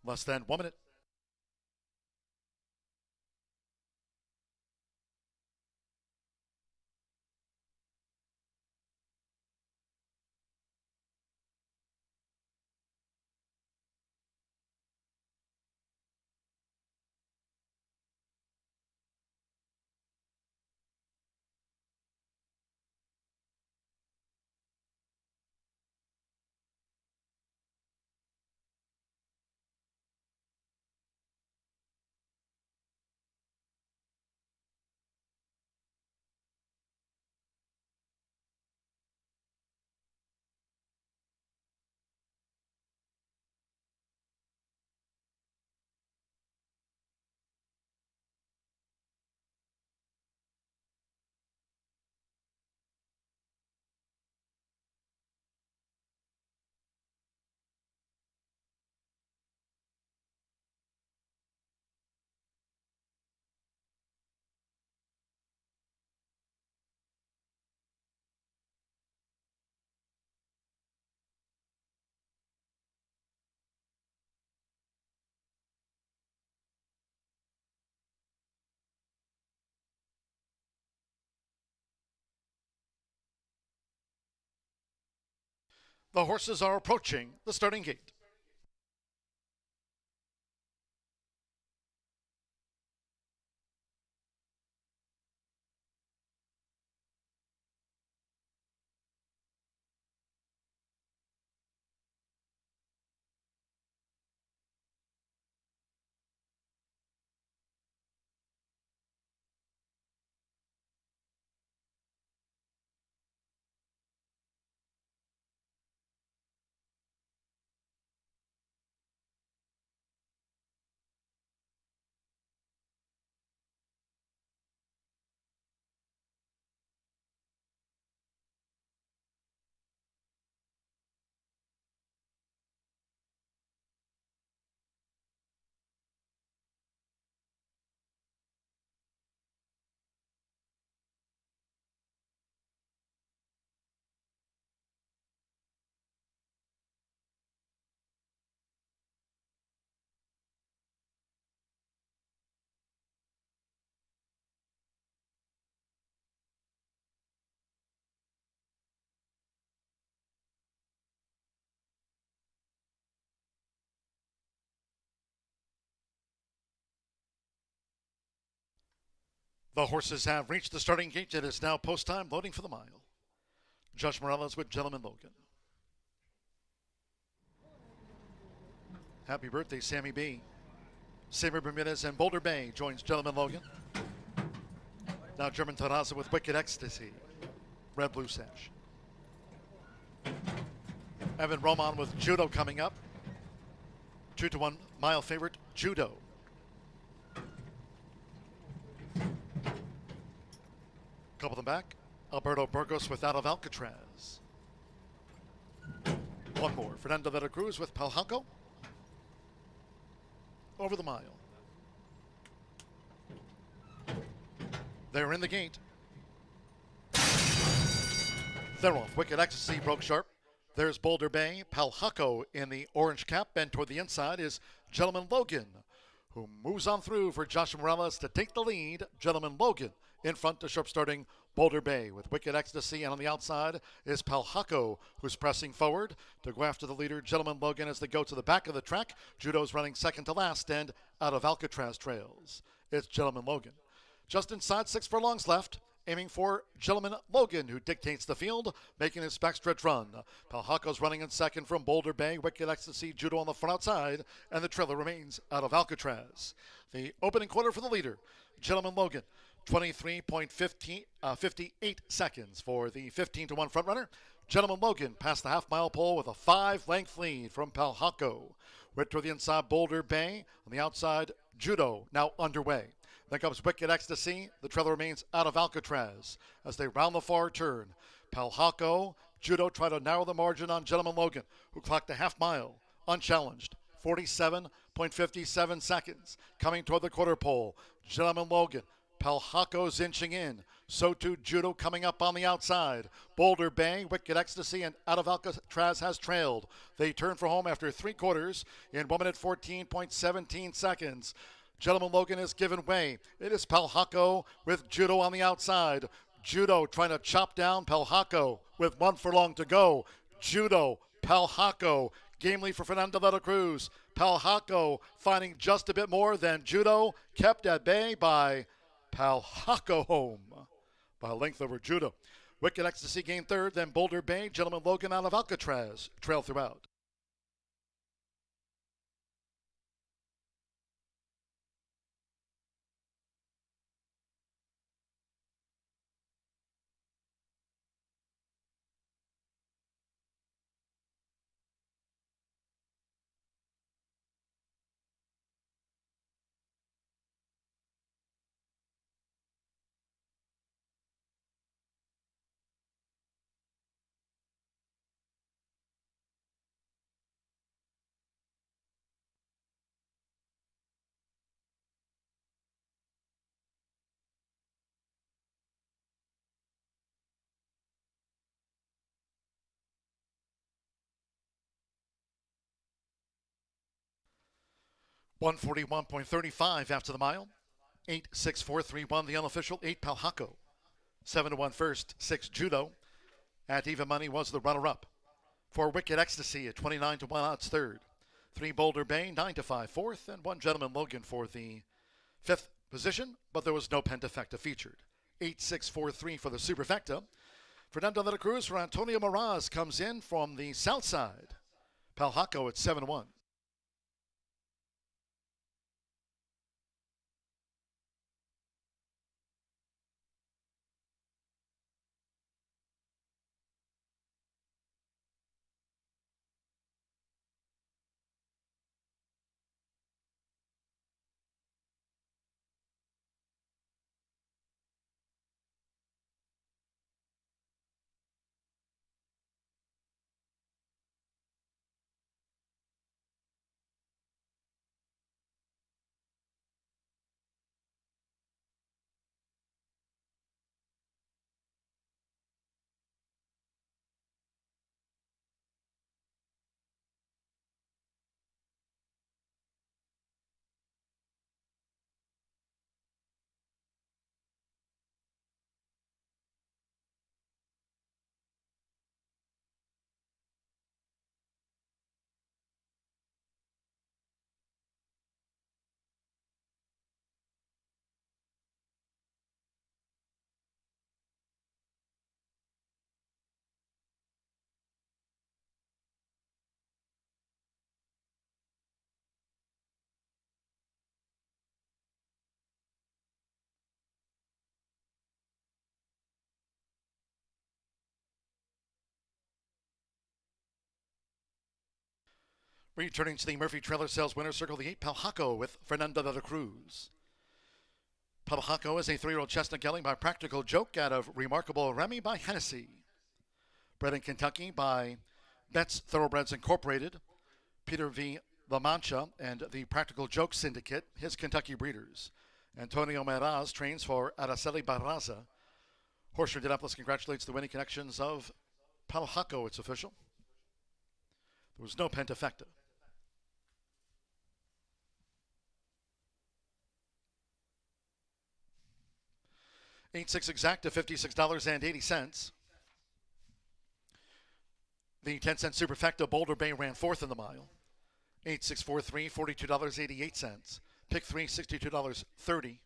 [SPEAKER 1] Less than 1 minute. The horses are approaching the starting gate. The horses have reached the starting gate. It is now post time, loading for the mile. Josh Morales with Gentleman Logan. Happy birthday, Sammy B. Saber Bermudez and Boulder Bay joins Gentleman Logan. Now German Taraza with Wicked Ecstasy. Red Blue Sash. Evan Roman with Judo coming up. 2-1 mile favorite, Judo. Couple them back. Alberto Burgos with Out of Alcatraz. One more. Fernando de la Cruz with Palhanco. Over the mile. They're in the gate. They're off. Wicked Ecstasy broke sharp. There's Boulder Bay. Palhanco in the orange cap. And toward the inside is Gentleman Logan, who moves on through for Joshua Morales to take the lead. Gentleman Logan in front to sharp starting Boulder Bay with Wicked Ecstasy, and on the outside is Palhanco, who's pressing forward to go after the leader, Gentleman Logan, as they go to the back of the track. Judo's running second to last, and Out of Alcatraz trails. It's Gentleman Logan. Just inside 6 furlongs left, aiming for Gentleman Logan, who dictates the field, making his backstretch run. Palhanco's running in second from Boulder Bay, Wicked Ecstasy, Judo on the front outside, and the trailer remains Out of Alcatraz. The opening quarter for the leader, Gentleman Logan. 23.58 seconds for the 15-1 front runner. Gentleman Logan passed the half-mile pole with a 5-length lead from Palhanco. Went to the inside, Boulder Bay. On the outside, Judo now underway. Then comes Wicked Ecstasy. The trailer remains Out of Alcatraz as they round the far turn. Palhanco, Judo try to narrow the margin on Gentleman Logan, who clocked a half-mile unchallenged. 47.57 seconds. Coming toward the quarter pole, Gentleman Logan. Palhanco's inching in. So too Judo coming up on the outside. Boulder Bay, Wicked Ecstasy, and Out of Alcatraz has trailed. They turn for home after 3 quarters in 1 minute 14.17 seconds. Gentleman Logan has given way. It is Palhanco with Judo on the outside. Judo trying to chop down Palhanco with 1 furlong to go. Judo, Palhanco, game lead for Fernando de la Cruz. Palhanco finding just a bit more than Judo, kept at bay by Palhanco home by a length over Judo. Wicked Ecstasy gained third, then Boulder Bay, Gentleman Logan Out of Alcatraz trailed throughout. $141.35 after the mile. 8.6431 the unofficial. 8 Palhanco. 7-1 first. 6 Judo. At even money was the runner-up. 4 Wicked Ecstasy at 29 to 1 odds third. 3 Boulder Bay, 9 to 5 fourth, and 1 Gentleman Logan for the fifth position, but there was no Pentafecta featured. 8-6-4-3 for the Superfecta. Fernando de la Cruz for Antonio Moraz comes in from the south side. Palhaco at 7-1. Returning to the Murphy Trailer Sales winner circle, the 8 Palhaco with Fernando de la Cruz. Palhaco is a 3-year-old chestnut gelding by Practical Joke out of Remarkable Remy by Hennessy. Bred in Kentucky by Betts Thoroughbreds Incorporated, Peter V. La Mancha, and the Practical Joke Syndicate, his Kentucky breeders. Antonio Meraz trains for Araceli Barraza. Horseshoe Indianapolis congratulates the winning connections of Palhaco. It's official. There was no Pentafecta. 8-6 exact to $56.80. The 10-cent Superfecta Boulder Bay ran fourth in the mile. 8-6-4-3, $42.88. Pick 3, $62.30.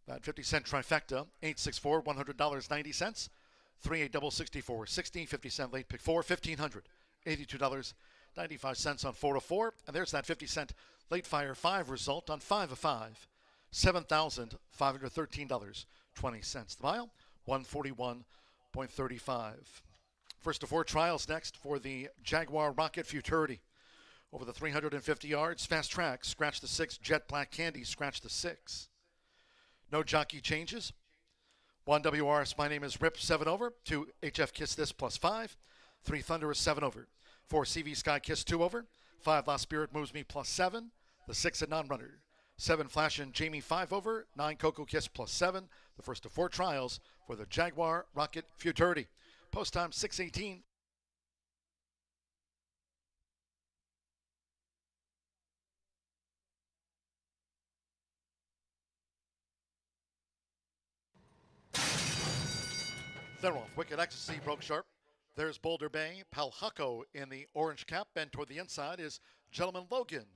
[SPEAKER 1] That 50-cent trifecta, 8-6-4, $100.90. 3-8-double-64, 60, 50-cent late pick 4, $1,582.95 on 4 of 4. And there's that 50-cent late fire 5 result on 5 of 5. $7,513.20. The mile, 141.35. First of 4 trials next for the Jaguar Rocket Futurity. Over the 350 yards, fast track, scratch the 6, jet black candy, scratch the 6. No jockey changes. 1 WRS, my name is Rip, 7 over. 2 HF Kiss This plus 5. 3 Thunder is 7 over. 4 CV Sky Kiss 2 over. 5 Last Spirit Moves Me plus 7. The 6 at non-runner. 7 Flash and Jamie 5 over. 9 Coco Kiss plus 7. The first of 4 trials for the Jaguar Rocket Futurity. Post time 6:18. They're off. Wicked Ecstasy broke sharp. There's Boulder Bay. Palhaco in the orange cap. And toward the inside is Gentleman Logan,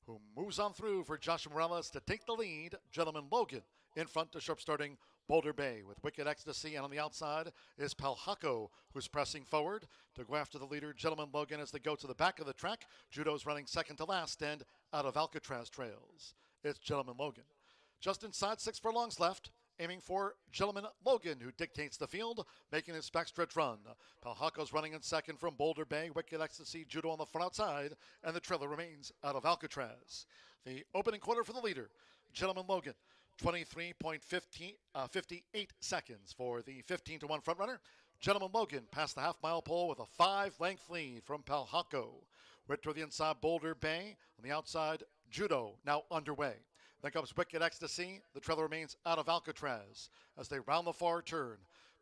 [SPEAKER 1] who moves on through for Joshua Morales to take the lead. Gentleman Logan in front to sharp starting Boulder Bay with Wicked Ecstasy. And on the outside is Palhaco, who's pressing forward to go after the leader, Gentleman Logan, as they go to the back of the track. Judo's running second to last and out of Alcatraz trails. It's Gentleman Logan. Just inside 6 furlongs left. Aiming for Gentleman Logan, who dictates the field, making his backstretch run. Palhaco's running in second from Boulder Bay. Wicked Ecstasy, Judo on the front outside, and the trailer remains out of Alcatraz. The opening quarter for the leader, Gentleman Logan, 23.58 seconds for the 15-1 front runner. Gentleman Logan passed the half-mile pole with a 5-length lead from Palhaco. Right toward the inside, Boulder Bay. On the outside, Judo now underway. Then comes Wicked Ecstasy. The trailer remains out of Alcatraz as they round the far turn.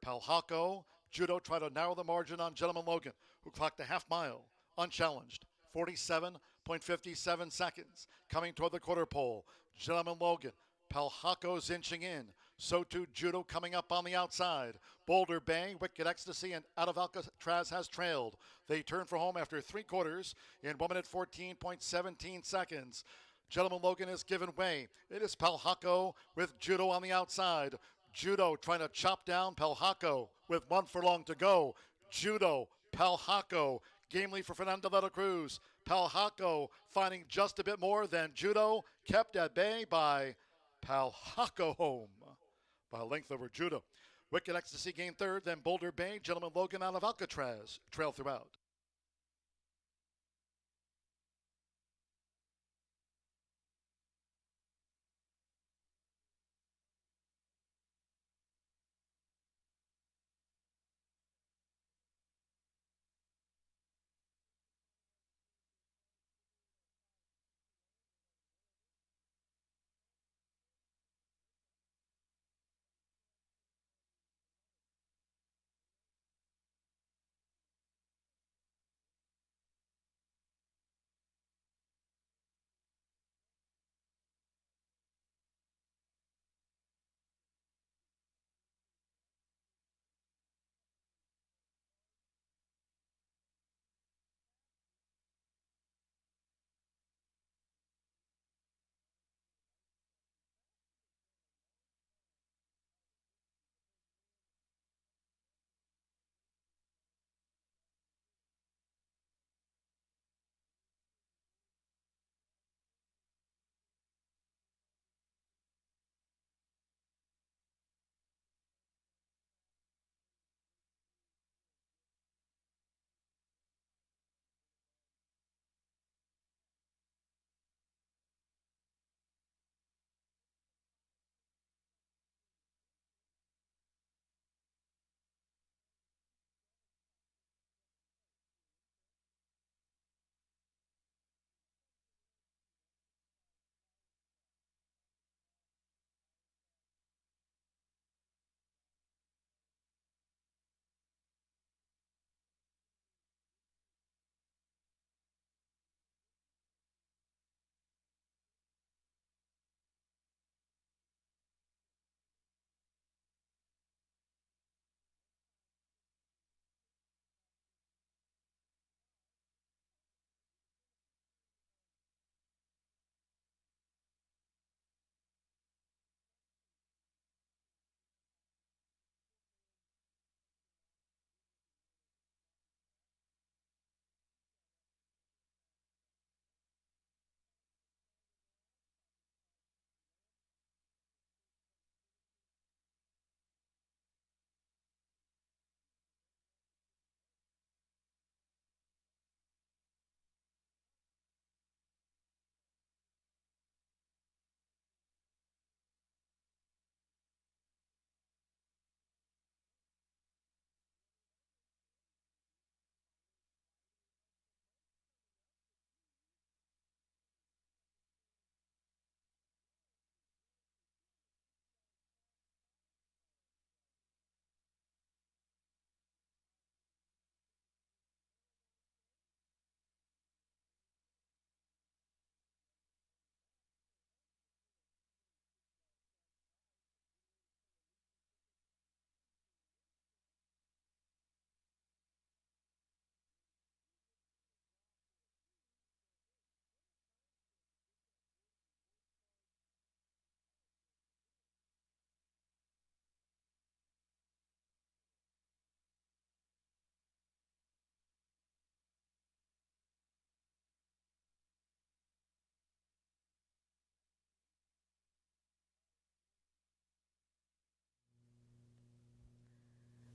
[SPEAKER 1] Palhaco, Judo try to narrow the margin on Gentleman Logan, who clocked a half mile unchallenged. 47.57 seconds. Coming toward the quarter pole, Gentleman Logan. Palhaco's inching in. So too Judo coming up on the outside. Boulder Bay, Wicked Ecstasy, and Out of Alcatraz has trailed. They turn for home after 3 quarters in 1 minute 14.17 seconds. Gentleman Logan has given way. It is Palhaco with Judo on the outside. Judo trying to chop down Palhaco with 1 furlong to go. Judo, Palhaco, game lead for Fernando de la Cruz. Palhaco finding just a bit more than Judo, kept at bay by Palhaco home by a length over Judo. Wicked Ecstasy gained third, then Boulder Bay, Gentleman Logan out of Alcatraz trail throughout.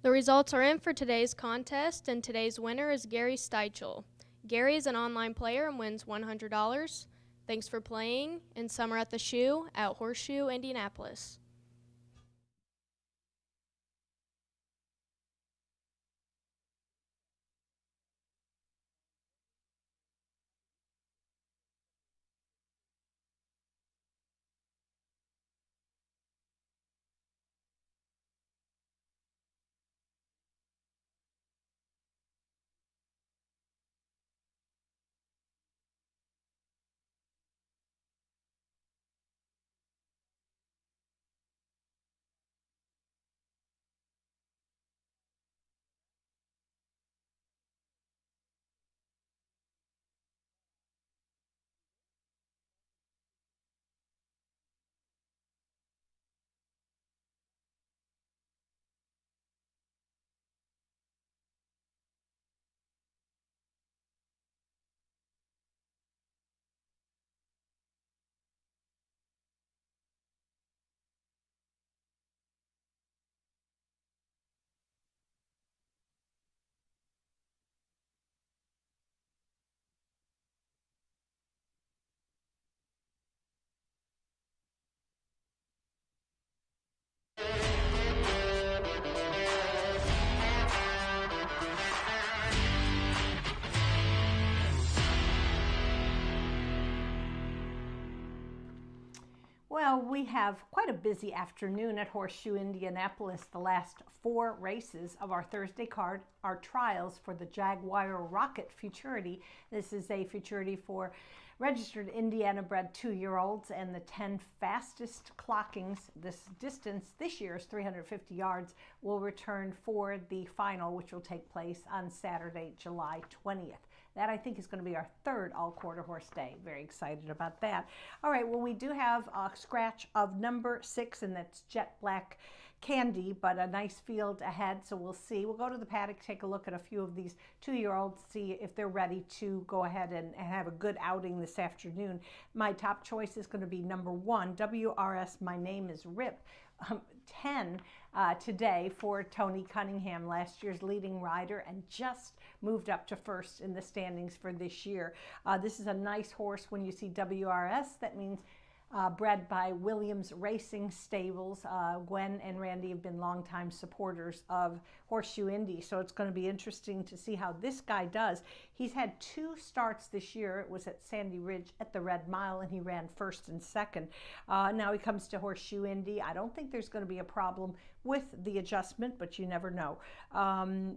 [SPEAKER 18] The results are in for today's contest, and today's winner is Gary Steichel. Gary is an online player and wins $100. Thanks for playing in Summer at the Shoe at Horseshoe Indianapolis.
[SPEAKER 19] Well, we have quite a busy afternoon at Horseshoe Indianapolis. The last 4 races of our Thursday card are trials for the Jaguar Rocket Futurity. This is a futurity for registered Indiana-bred 2-year-olds, and the 10 fastest clockings, this distance this year is 350 yards, will return for the final, which will take place on Saturday, July 20th. That, I think, is going to be our 3rd all-quarter horse day. Very excited about that. All right, well, we do have a scratch of number 6, and that's Jet Black Candy, but a nice field ahead, so we'll see. We'll go to the paddock, take a look at a few of these 2-year-olds, see if they're ready to go ahead and have a good outing this afternoon. My top choice is going to be number 1, WRS My Name is Rip. 10 today for Tony Cunningham, last year's leading rider, and just moved up to 1st in the standings for this year. This is a nice horse. When you see WRS, that means bred by Williams Racing Stables. Gwen and Randy have been longtime supporters of Horseshoe Indy, so it's going to be interesting to see how this guy does. He's had 2 starts this year. It was at Sandy Ridge at the Red Mile, and he ran 1st and 2nd. Now he comes to Horseshoe Indy. I don't think there's going to be a problem with the adjustment, but you never know.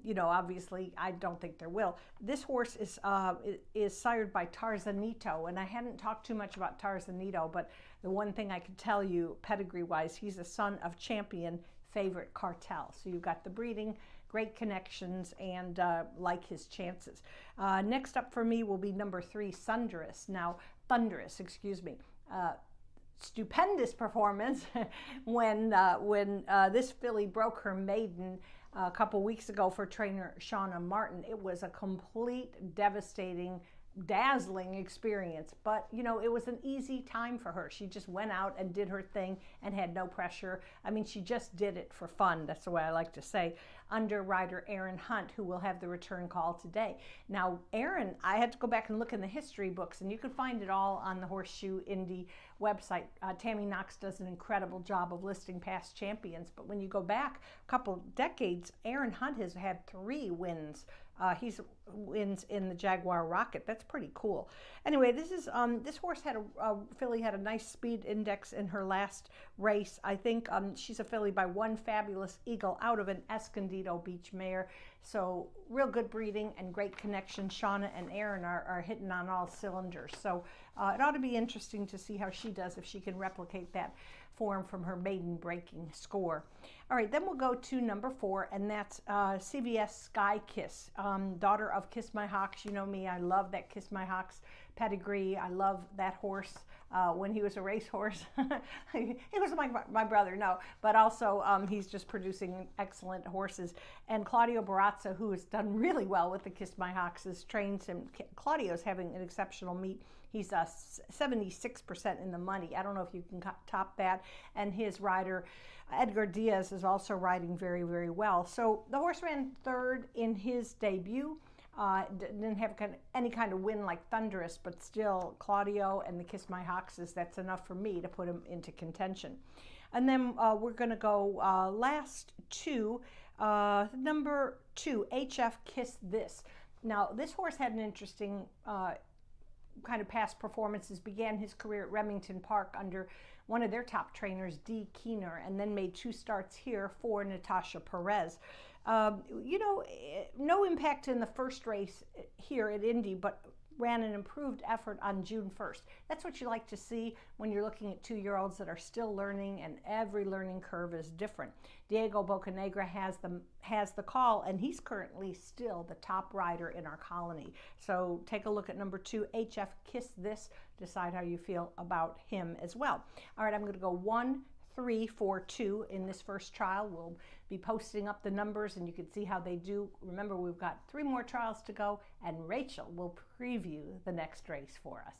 [SPEAKER 19] You know, obviously, I don't think there will. This horse is sired by Tarzanito, and I hadn't talked too much about Tarzanito, but the one thing I could tell you, pedigree-wise, he's a son of champion Favorite Cartel. So you've got the breeding, great connections, and like his chances. Next up for me will be number 3, Thunderous, excuse me. Stupendous performance when this filly broke her maiden a couple weeks ago for trainer Shauna Martin. It was a complete, devastating, dazzling experience, but you know, it was an easy time for her. She just went out and did her thing and had no pressure. I mean, she just did it for fun. That's the way I like to say. Under rider Aaron Hunt, who will have the return call today. Now, Aaron, I had to go back and look in the history books, and you can find it all on the Horseshoe Indy website. Tammy Knox does an incredible job of listing past champions, but when you go back a couple decades, Aaron Hunt has had 3 wins. He's wins in the Jaguar Rocket. That's pretty cool. Anyway, this horse had a filly had a nice speed index in her last race. I think she's a filly by One Fabulous Eagle out of an Escondido Beach mare. So real good breeding and great connection. Shauna and Aaron are hitting on all cylinders. So it ought to be interesting to see how she does, if she can replicate that form from her maiden breaking score. All right, then we'll go to number 4, and that's CVS Sky Kiss, daughter of Kiss My Hawks. You know me, I love that Kiss My Hawks pedigree. I love that horse when he was a racehorse. He was my brother, no, but also he's just producing excellent horses. And Claudio Barazza, who has done really well with the Kiss My Hawks, has trained him. Claudio's having an exceptional meet. He's 76% in the money. I don't know if you can top that. And his rider, Edgar Diaz, is also riding very, very well. So the horse ran 3rd in his debut. Didn't have any kind of win like Thunderous, but still Claudio and the Kiss My Hawks, that's enough for me to put him into contention. And then we're going to go last to number 2, HF Kiss This. Now, this horse had an interesting kind of past performances. Began his career at Remington Park under one of their top trainers, Dee Keener, and then made 2 starts here for Natasha Perez. You know, no impact in the first race here at Indy, but ran an improved effort on June 1st. That's what you like to see when you're looking at 2-year-olds that are still learning, and every learning curve is different. Diego Bocanegra has the call, and he's currently still the top rider in our colony. So take a look at number 2, HF Kiss This. Decide how you feel about him as well. All right, I'm going to go 1, 3, 4, 2 in this first trial. We'll be posting up the numbers, and you can see how they do. Remember, we've got 3 more trials to go, and Rachel will preview the next race for us.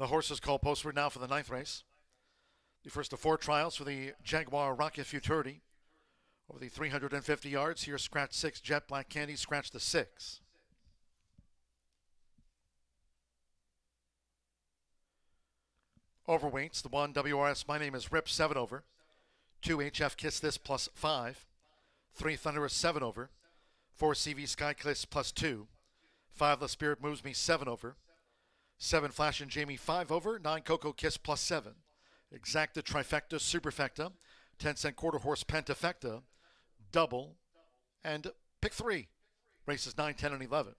[SPEAKER 1] The horses call postward now for the 9th race. The first of 4 trials for the Jaguar Rocket Futurity. Over the 350 yards, here scratch 6, Jet Black Candy, scratch the 6. Overweights, the 1 WRS My Name is Rip, 7 over. 2 HF Kiss This plus 5. 3 Thunderous, 7 over. 4 CV Sky Kiss plus 2. 5 The Spirit Moves Me, 7 over. 7 Flash and Jamie, 5 over. 9 Coco Kiss plus 7. Exacta, Trifecta, Superfecta, 10-cent quarter horse Pentafecta, Double, and pick 3. Races 9, 10, and 11.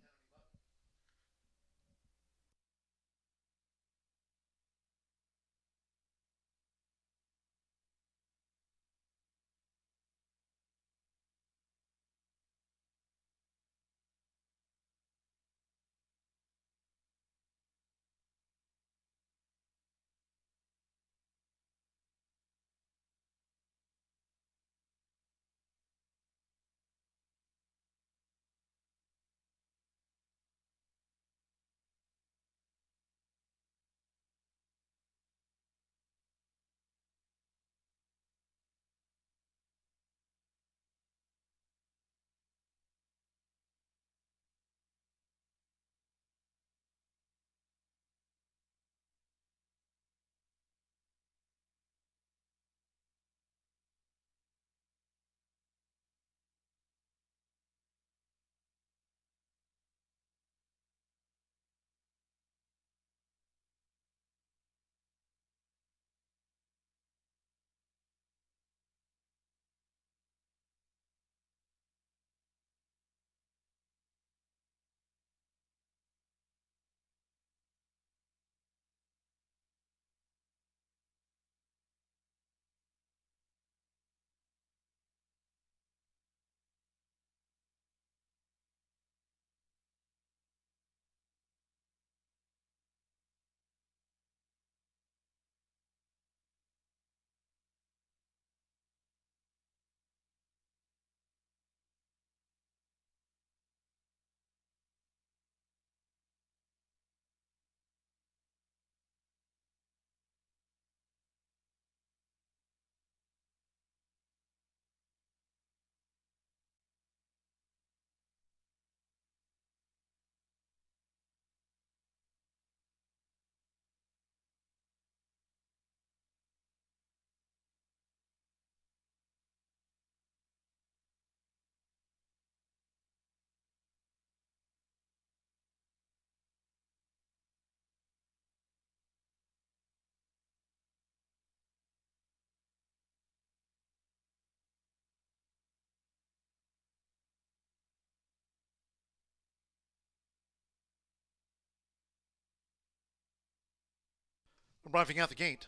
[SPEAKER 1] Arriving out the gate,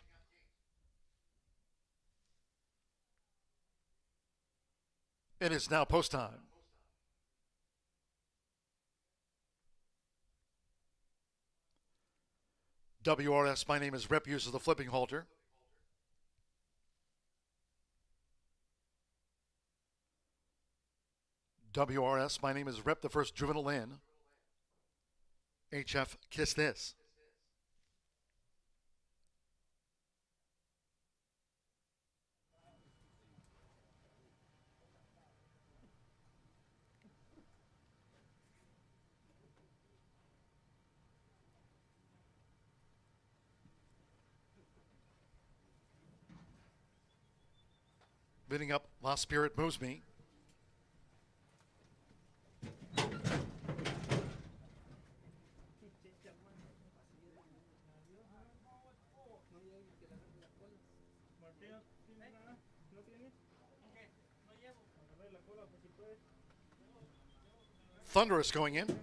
[SPEAKER 1] it is now post time. WRS My Name is Rip uses the flipping halter. WRS My Name is Rip, the first juvenile in. HF Kiss This. Bidding up La Spirit Moves Me. Thunderous going in.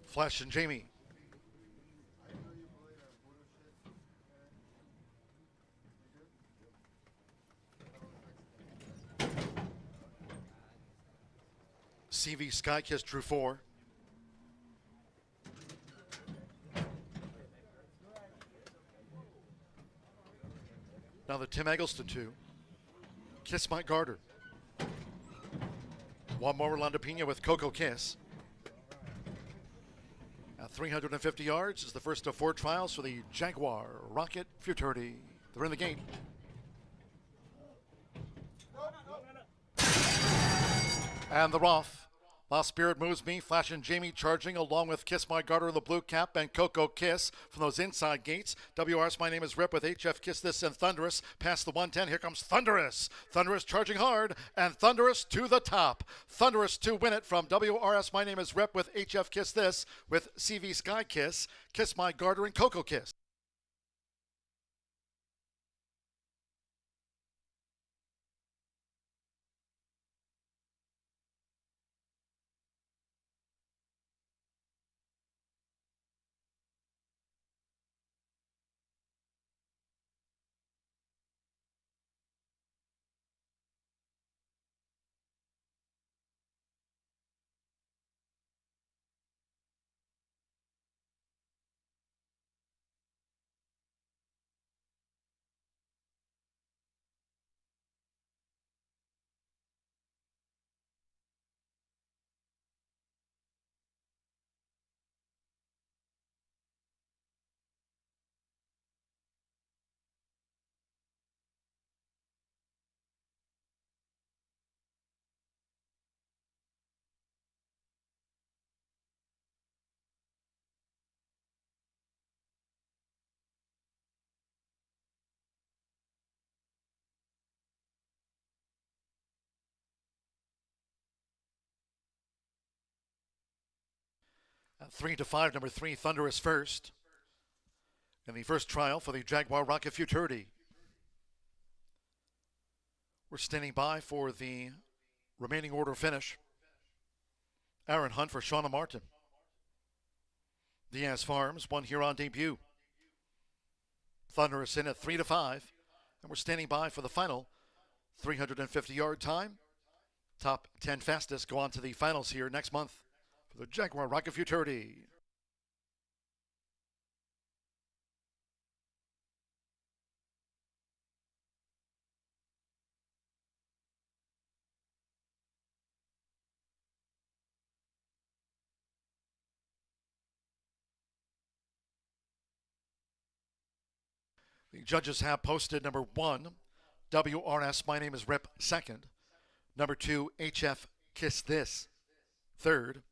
[SPEAKER 1] Flash and Jamie. CV Skykiss drew 4. Now the Tim Eggleston 2. Kiss My Garter. One more Rolando Pena with Coco Kiss. At 350 yards is the first of 4 trials for the Jaguar Rocket Futurity. They're in the game. And they're off. Lost Spirit Moves Me, Flash and Jamie charging along with Kiss My Garter in the blue cap and Coco Kiss from those inside gates. WRS My Name is Rip with HF Kiss This and Thunderous. Past the 110, here comes Thunderous. Thunderous charging hard and Thunderous to the top. Thunderous to win it from WRS My Name is Rip with HF Kiss This with CV Sky Kiss, Kiss My Garter and Coco Kiss. At 3-5, number 3, Thunderous first. In the first trial for the Jaguar Rocket Futurity. We're standing by for the remaining order finish. Aaron Hunt for Shauna Martin. Diaz Farms, 1 here on debut. Thunderous in at 3-5. And we're standing by for the final 350-yard time. Top 10 fastest go on to the finals here next month for the Jaguar Rocket Futurity. The judges have posted number 1, WRS My Name is Rip, second. Number 2, HF Kiss This, third.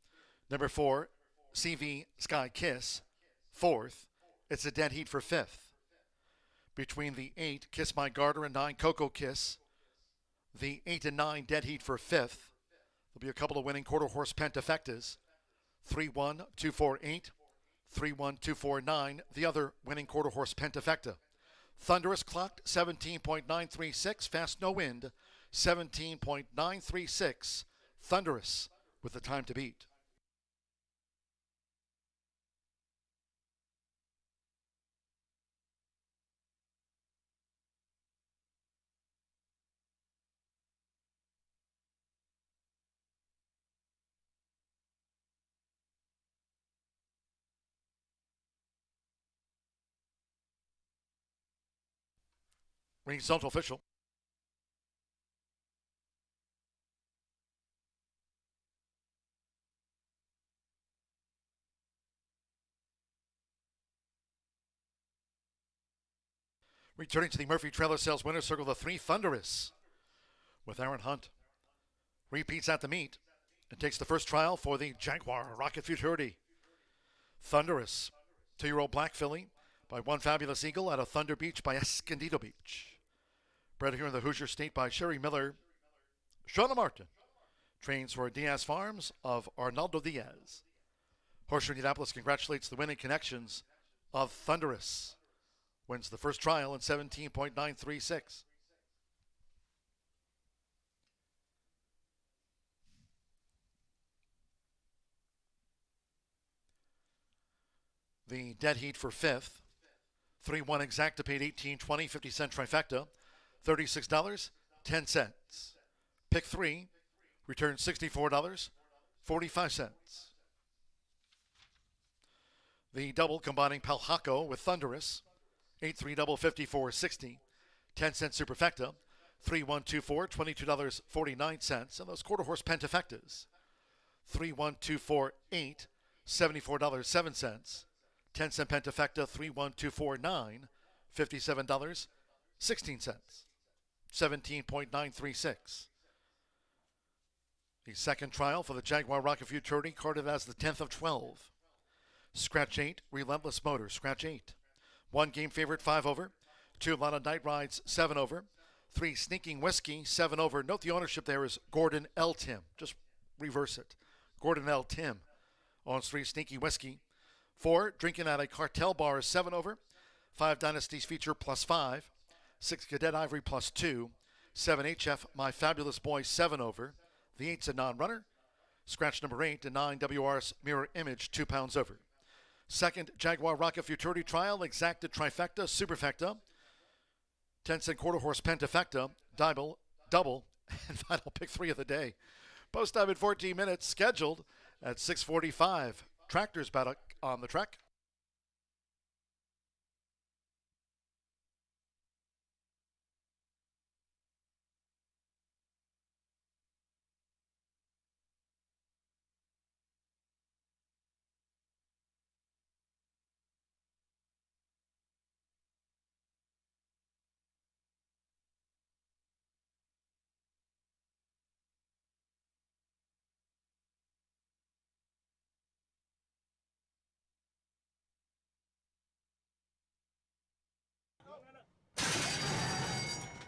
[SPEAKER 1] Number 4, CV Sky Kiss, fourth. It's a dead heat for fifth. Between the 8, Kiss My Garter, and 9, Coco Kiss, the 8 and 9 dead heat for fifth. There'll be a couple of winning quarter horse pentafectas. 3-1-2-4-8, 3-1-2-4-9, the other winning quarter horse pentafecta. Thunderous clocked 17.936, fast no wind 17.936. Thunderous with the time to beat. Result official. Returning to the Murphy Trailer Sales Winner's Circle, the 3, Thunderous with Aaron Hunt. Repeats at the meet and takes the first trial for the Jaguar Rocket Futurity. Thunderous, 2-year-old black filly by One Fabulous Eagle out of Thunder Beach by Escondido Beach. Bred here in the Hoosier State by Sherry Miller. Shauna Martin trains for Diaz Farms of Arnaldo Diaz. Horseshoe Indianapolis congratulates the winning connections of Thunderous. Wins the first trial in 17.936. The dead heat for fifth. 3-1 exacta paid $18.20, 50-cent trifecta. $36.10. Pick 3, return $64.45. The double combining Palhaco with Thunderous, 8-3 double 54.60, 10-cent superfecta, 3-1-2-4, $22.49, and those quarter horse pentafectas, 3-1-2-4-8, $74.07. 10-cent pentafecta 31249, $57.16. 17.936. The second trial for the Jaguar Rocket Futurity carded as the 10th of 12. Scratch 8, Relentless Motor, Scratch 8. 1 game favorite, 5 over. 2 Lot of Night Rides, 7 over. 3 Sneaking Whiskey, 7 over. Note the ownership there is Gordon L. Tim. Just reverse it. Gordon L. Tim owns 3 Sneaky Whiskey. 4 Drinking at a Cartel Bar is 7 over. 5 Dynasties Feature plus 5. 6 Cadet Ivory plus 2. 7 HF My Fabulous Boy, 7 over. The 8's a non-runner. Scratch number 8 and 9 WR's Mirror Image, 2 pounds over. Second Jaguar Rocket Futurity trial, exacted trifecta, superfecta, 10-cent quarter horse pentafecta, double, and final pick 3 of the day. Post time in 14 minutes, scheduled at 6:45. Tractors paddock on the track.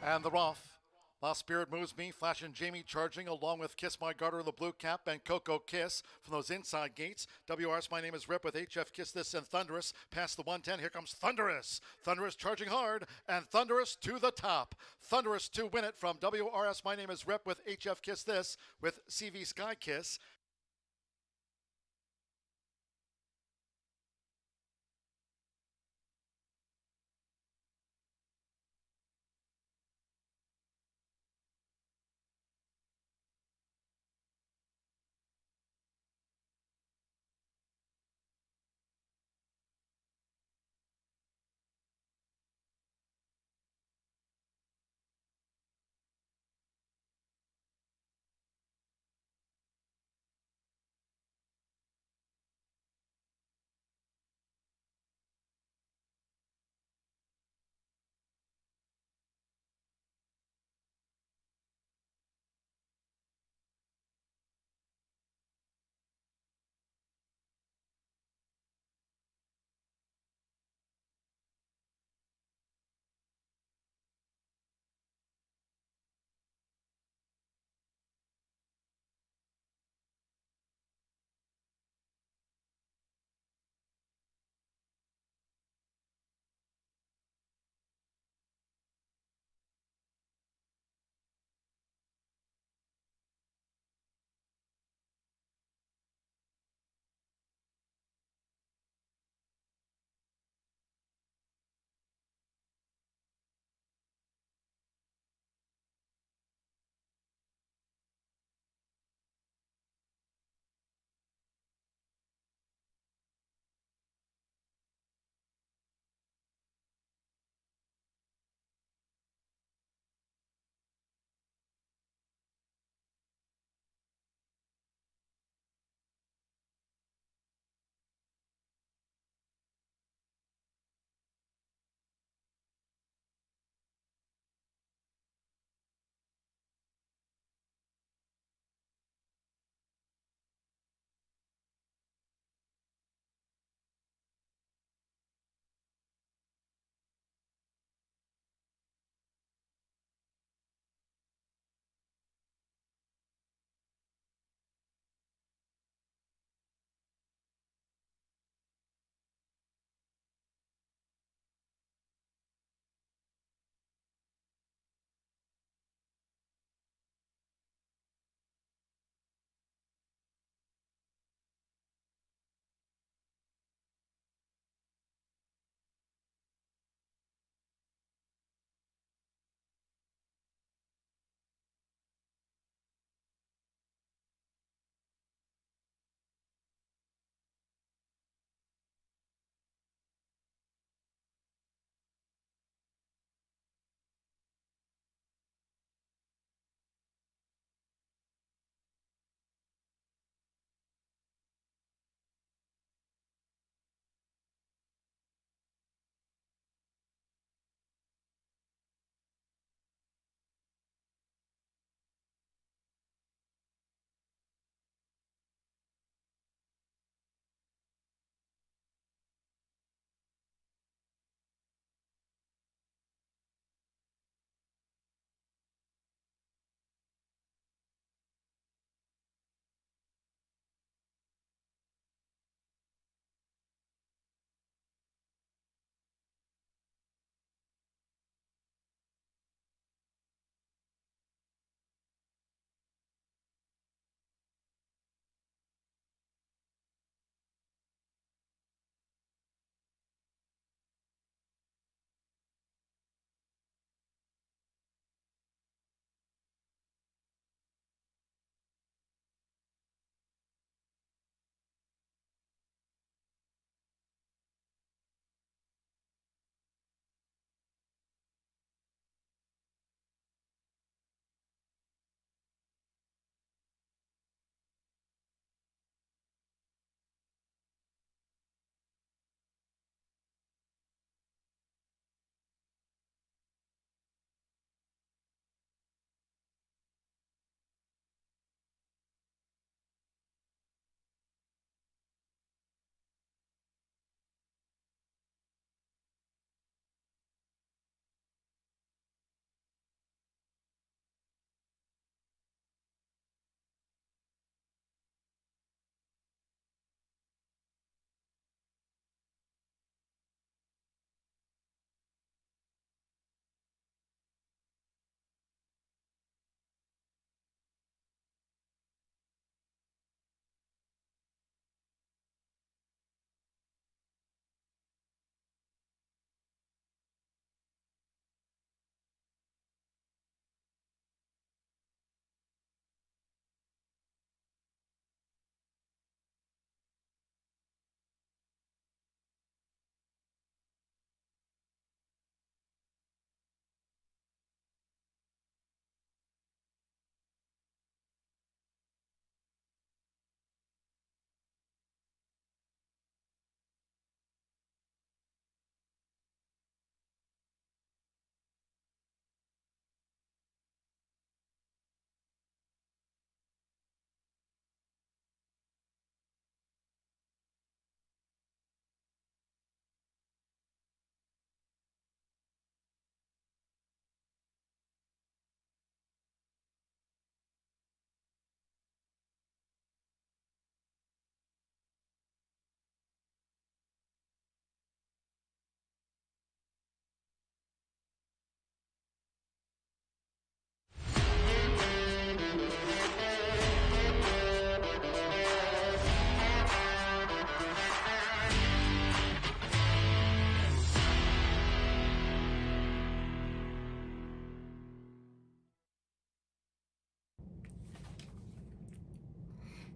[SPEAKER 1] And the Roth. Lost Spirit Moves Me, Flash and Jamie charging along with Kiss My Garter in the blue cap and Coco Kiss from those inside gates. WR's My Name is Rip with HF Kiss This and Thunderous. Past the 110, here comes Thunderous. Thunderous charging hard and Thunderous to the top. Thunderous to win it from WRS My Name is Rip with HF Kiss This with CV Sky Kiss.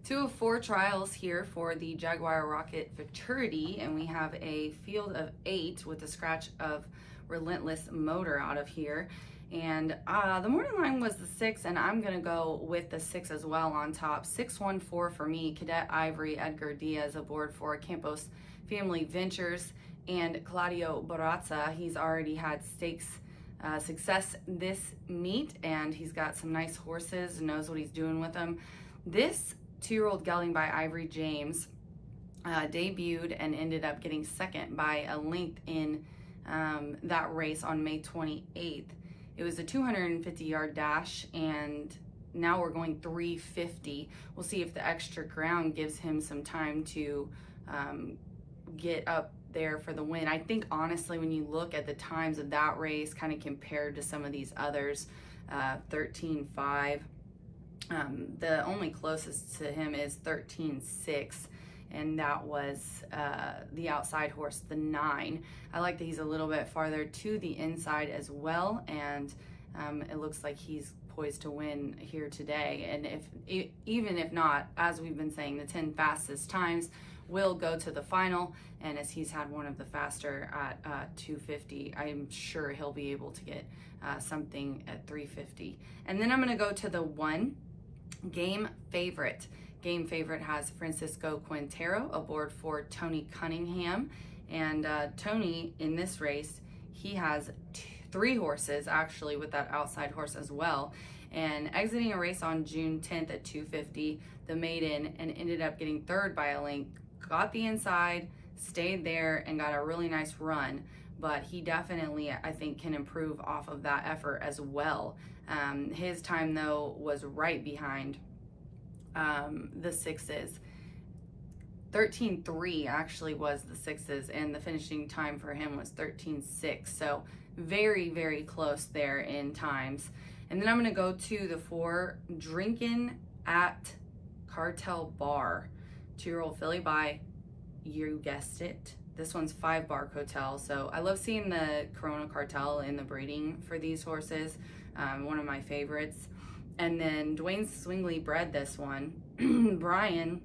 [SPEAKER 2] 2 of 4 trials here for the Jaguar Rocket Futurity, and we have a field of 8 with a scratch of Relentless Motor out of here. And the morning line was the 6, and I'm going to go with the 6 as well on top. 614 for me, Cadet Ivory Edgar Diaz aboard for Campos Family Ventures, and Claudio Barazza. He's already had stakes success this meet, and he's got some nice horses, knows what he's doing with them. This 2-year-old gelding by Ivory James debuted and ended up getting second by a length in that race on May 28th. It was a 250-yard dash, and now we're going 350. We'll see if the extra ground gives him some time to get up there for the win. I think honestly, when you look at the times of that race kind of compared to some of these others, 13.5, the only closest to him is 13.6, and that was the outside horse, the 9. I like that he's a little bit farther to the inside as well, and it looks like he's poised to win here today. And even if not, as we've been saying, the 10 fastest times will go to the final, and as he's had one of the faster at 250, I'm sure he'll be able to get something at 350. And then I'm going to go to the 1 Game Favorite. Game Favorite has Francisco Quintero aboard for Tony Cunningham, and Tony in this race, he has 3 horses actually with that outside horse as well, and exiting a race on June 10th at 250, the maiden, and ended up getting 3rd by a length, got the inside, stayed there, and got a really nice run. But he definitely, I think, can improve off of that effort as well. His time, though, was right behind the 6s. 13.3 actually was the 6s, and the finishing time for him was 13.6. So very, very close there in times. And then I'm going to go to the 4 Drinkin' at Cartel Bar. 2-year-old filly by, you guessed it, this one's 5 Bar Cotel. So I love seeing the Corona Cartel in the breeding for these horses. One of my favorites. And then Dwayne Swingley bred this one. Brian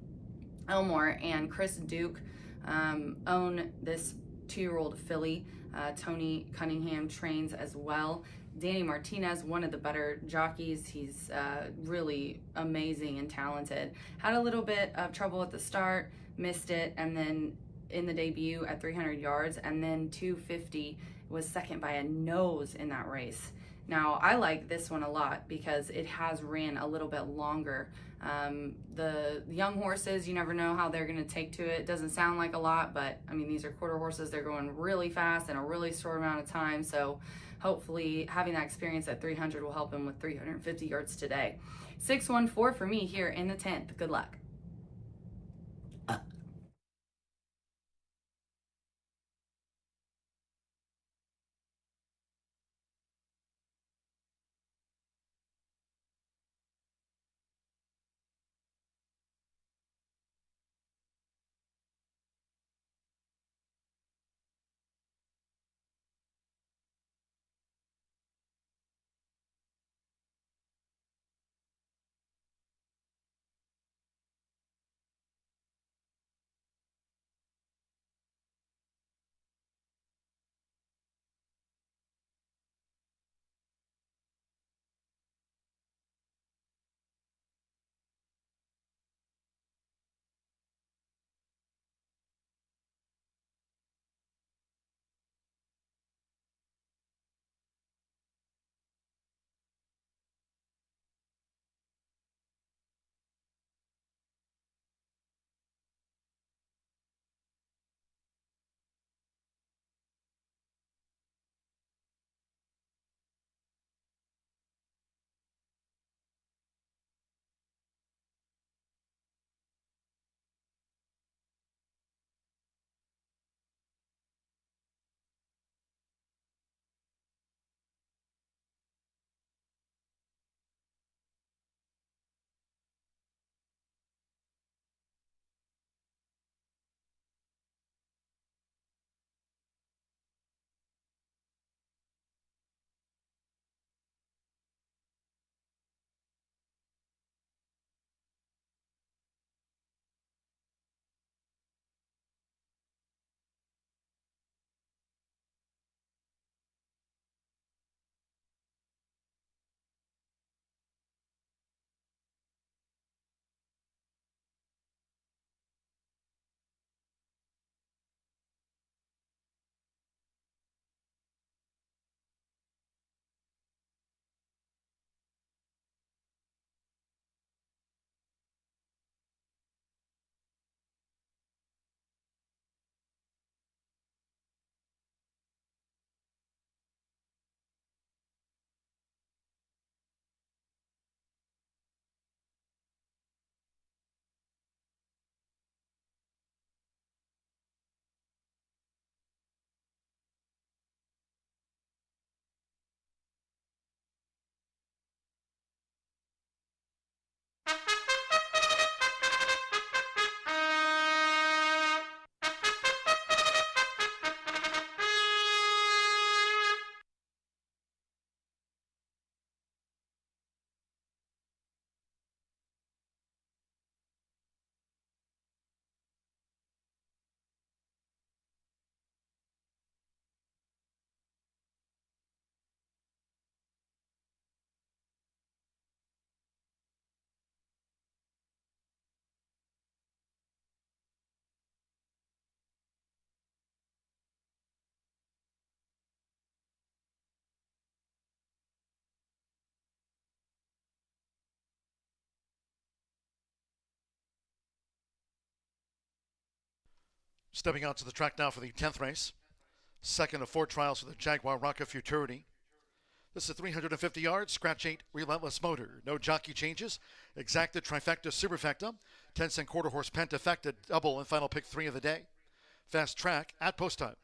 [SPEAKER 2] Elmore and Chris Duke own this 2-year-old filly. Tony Cunningham trains as well. Danny Martinez, one of the better jockeys. He's really amazing and talented. Had a little bit of trouble at the start, missed it, and then in the debut at 300 yards, and then 250 was second by a nose in that race. Now, I like this one a lot because it has ran a little bit longer. The young horses, you never know how they're going to take to it. Doesn't sound like a lot, but I mean, these are quarter horses. They're going really fast in a really short amount of time. So hopefully having that experience at 300 will help him with 350 yards today. 614 for me here in the 10th. Good luck.
[SPEAKER 1] Stepping out to the track now for the 10th race. Second of 4 trials for the Jaguar Rocket Futurity. This is 350 yards, scratch 8, relentless motor. No jockey changes. Exacta, trifecta, superfecta. 10-cent quarter horse pentafecta, double, and final pick 3 of the day. Fast track at post time.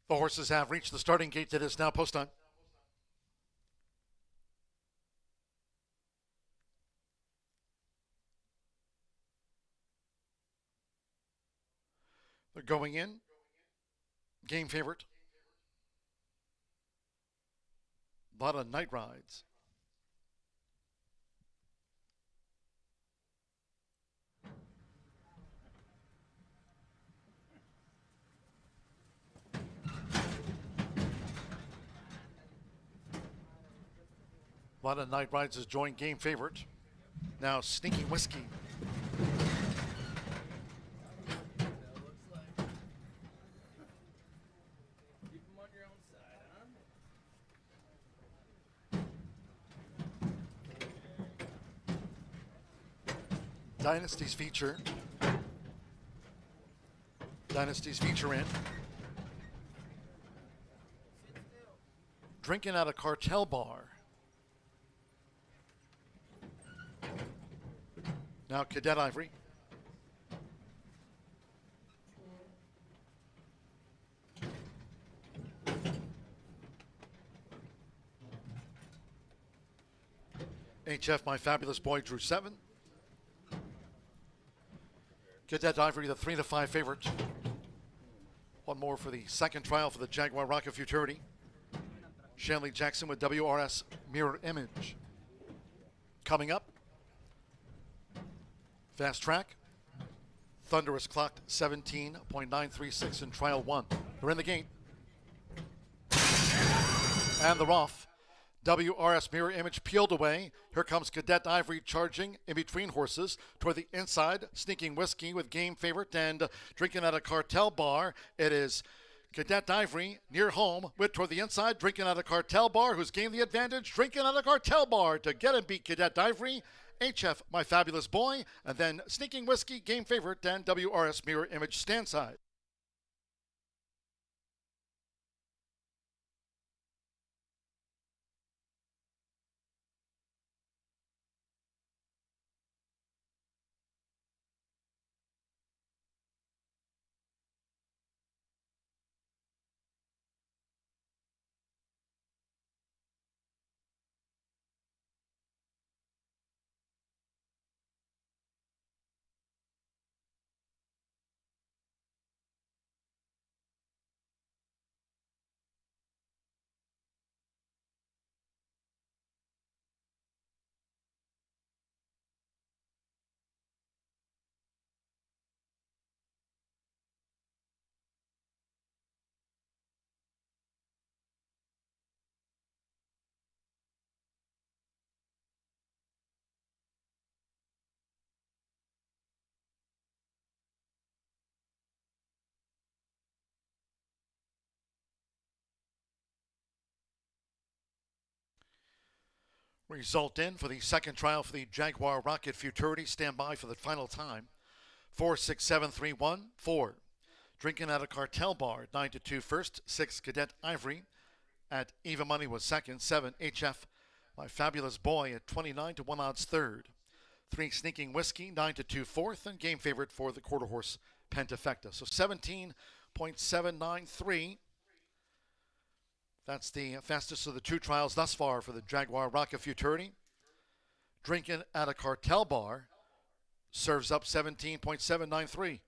[SPEAKER 1] The horses have reached the starting gate that is now post time. They're going in. Game favorite. A lot of night rides. A lot of night rides has joined game favorite. Now Sneaky Whiskey. Dynasty's feature. Dynasty's feature in. Drinking at a cartel bar. Now Cadet Ivory. HF, My Fabulous Boy, drew 7. Cadet Ivory, the 3-5 favorite. One more for the second trial for the Jaguar Rocket Futurity. Shanley Jackson with WRS Mirror Image. Coming up, fast track, Thunder is clocked 17.936 in trial 1. They're in the gate. And they're off. WRS mirror image peeled away. Here comes Cadet Ivory charging in between horses toward the inside. Sneaking Whiskey with game favorite and drinking at a cartel bar. It is Cadet Ivory near home with toward the inside, drinking at a cartel bar. Who's gained the advantage? Drinking at a cartel bar to get and beat Cadet Ivory. HF, My Fabulous Boy, and then Sneaking Whiskey, game favorite, and WRS mirror image stand side. Result in for the second trial for the Jaguar Rocket Futurity. Stand by for the final time. 4-6-7-3-1, 4. Drinking at a cartel bar, 9-2 first. 6, Cadet Ivory at even money was second. 7, HF, My Fabulous Boy at 29-1 odds third. 3, Sneaking Whiskey, 9-2 fourth. And game favorite for the quarter horse, Pentafecta. So 17.793. That's the fastest of the two trials thus far for the Jaguar Rocket Futurity. Drinking at a cartel bar serves up 17.793.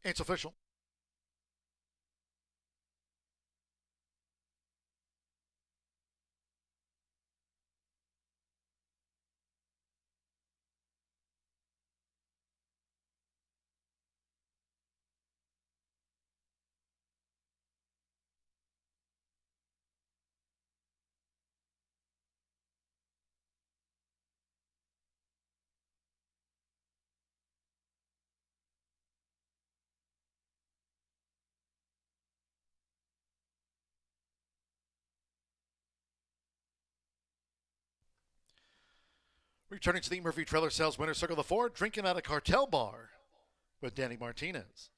[SPEAKER 1] It's official. Returning to the Murphy Trailer Sales Winner Circle of 4, Drinking at a Cartel Bar with Danny Martinez.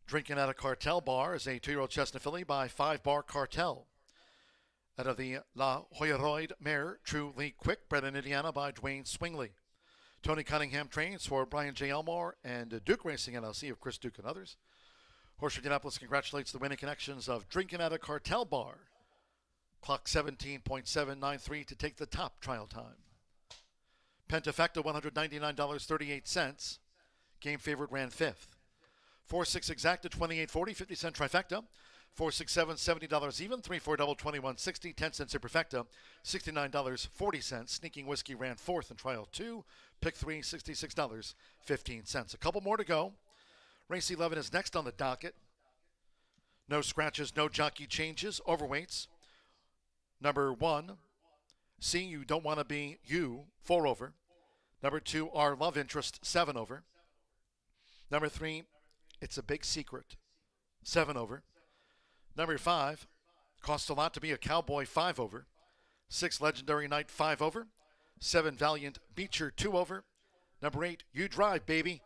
[SPEAKER 1] Drinking at a Cartel Bar is a 2-year-old Chestnut filly by 5 Bar Cartel. Out of the La Hoyaroid mare, Truly Quick, bred in Indiana by Dwayne Swingley. Tony Cunningham trains for Brian J. Elmore and Duke Racing LLC of Chris Duke and others. Horseshoe Indianapolis congratulates the winning connections of Drinking at a Cartel Bar. Clock 17.793 to take the top trial time. Pentafecta, $199.38. Game favorite ran 5th. 4-6 exacta, $28.40, 50-cent trifecta. 4-6-7, $70 even. 3-4 double, $21.60, 10-cent superfecta, $69.40. Sneaking Whiskey ran 4th in trial 2. Pick 3, $66.15. A couple more to go. Race 11 is next on the docket. No scratches, no jockey changes. Overweights. Number 1, See You Don't Want to Be You, 4 over. Number 2, Our Love Interest, 7 over. Number 3, It's a Big Secret, 7 over. Number 5, Costs a Lot to Be a Cowboy, 5 over. 6, Legendary Night, 5 over. 7, Valiant Beecher, 2 over. Number 8, You Drive, Baby,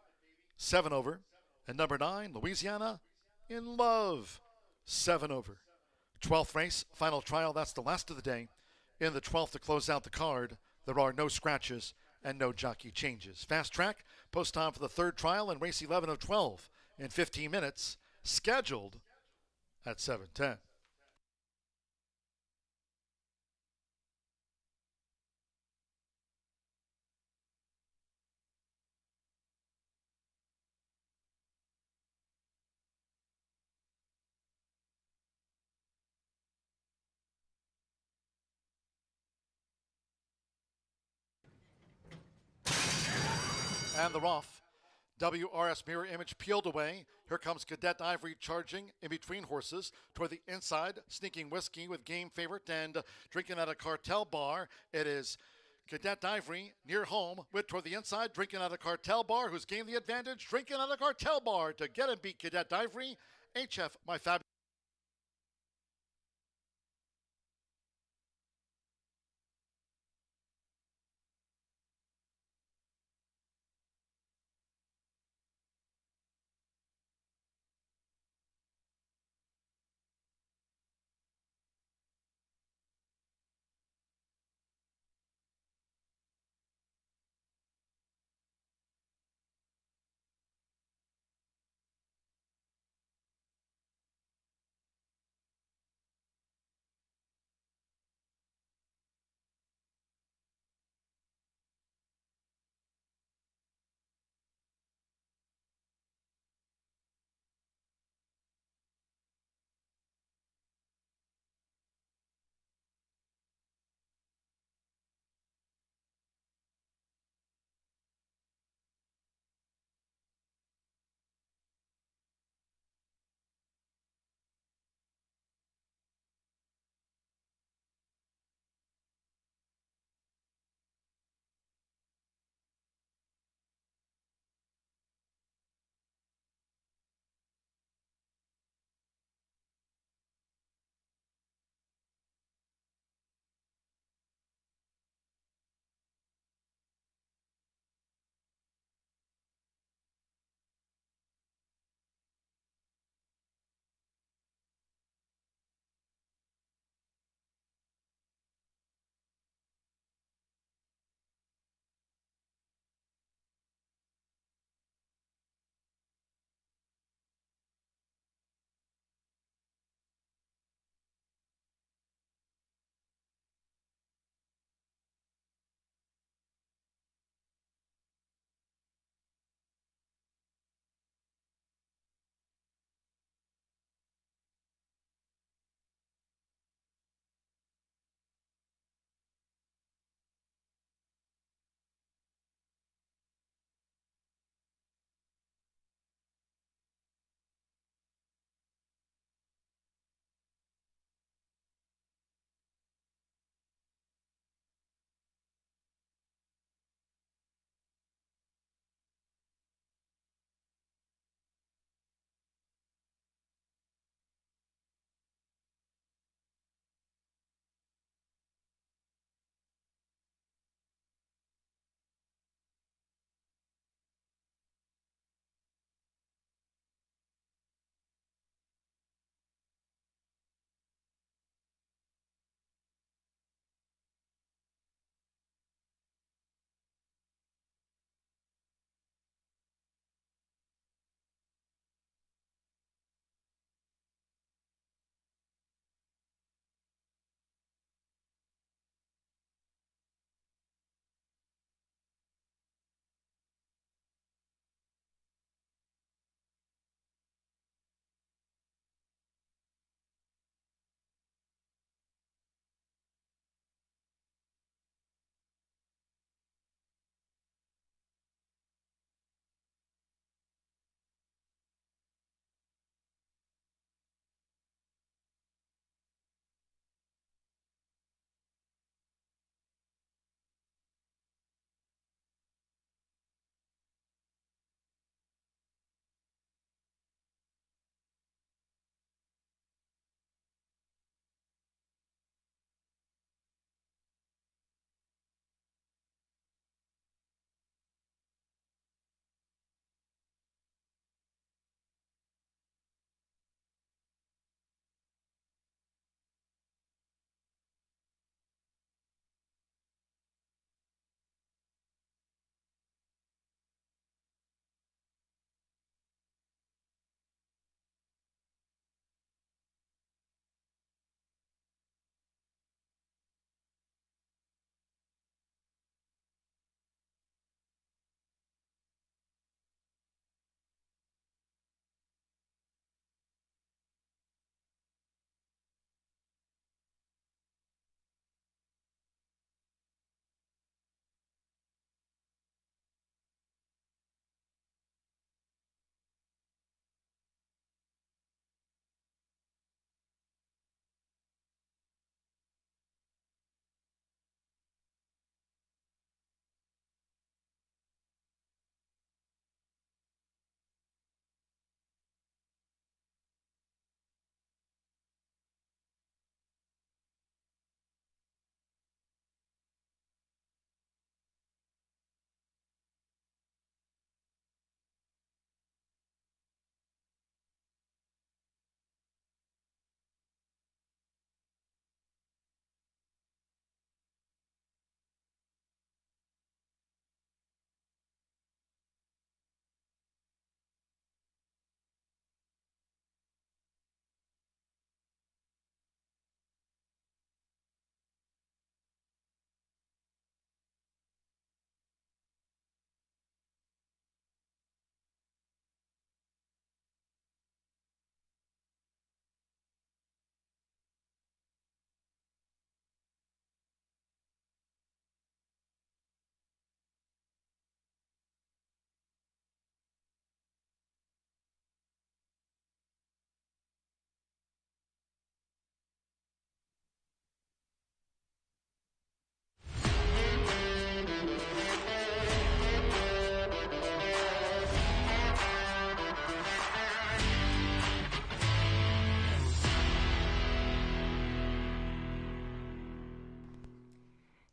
[SPEAKER 1] 7 over. And number 9, Louisiana in Love, 7 over. 12th race, final trial, that's the last of the day. In the 12th to close out the card, there are no scratches, and no jockey changes. Fast track, post time for the third trial in race 11 of 12 in 15 minutes, scheduled at 7:10. And they're off. WRS mirror image peeled away. Here comes Cadet Ivory charging in between horses toward the inside, sneaking whiskey with game favorite and drinking at a cartel bar. It is Cadet Ivory near home with toward the inside, drinking at a cartel bar. Who's gained the advantage? Drinking at a cartel bar to get and beat Cadet Ivory. HF, my fabulous.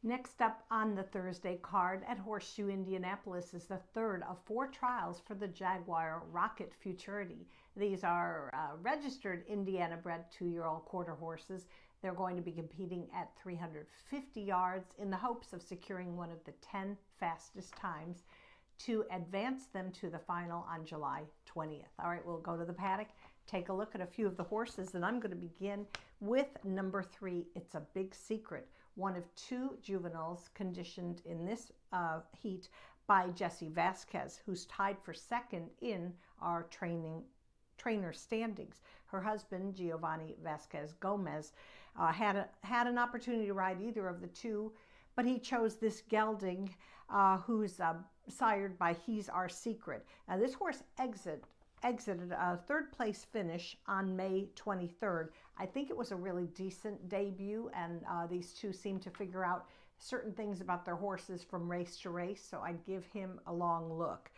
[SPEAKER 19] Next up on the Thursday card at Horseshoe Indianapolis is the third of 4 trials for the Jaguar Rocket Futurity. These are registered Indiana-bred 2-year-old quarter horses. They're going to be competing at 350 yards in the hopes of securing one of the 10 fastest times to advance them to the final on July 20th. All right, we'll go to the paddock, take a look at a few of the horses, and I'm going to begin with number 3, It's a Big Secret, one of 2 juveniles conditioned in this heat by Jessie Vasquez, who's tied for second in our trainer standings. Her husband, Giovanni Vasquez Gomez, had an opportunity to ride either of the 2, but he chose this gelding who's sired by He's Our Secret. Now, this horse exited a 3rd place finish on May 23rd. I think it was a really decent debut, and these 2 seem to figure out certain things about their horses from race to race, so I'd give him a long look.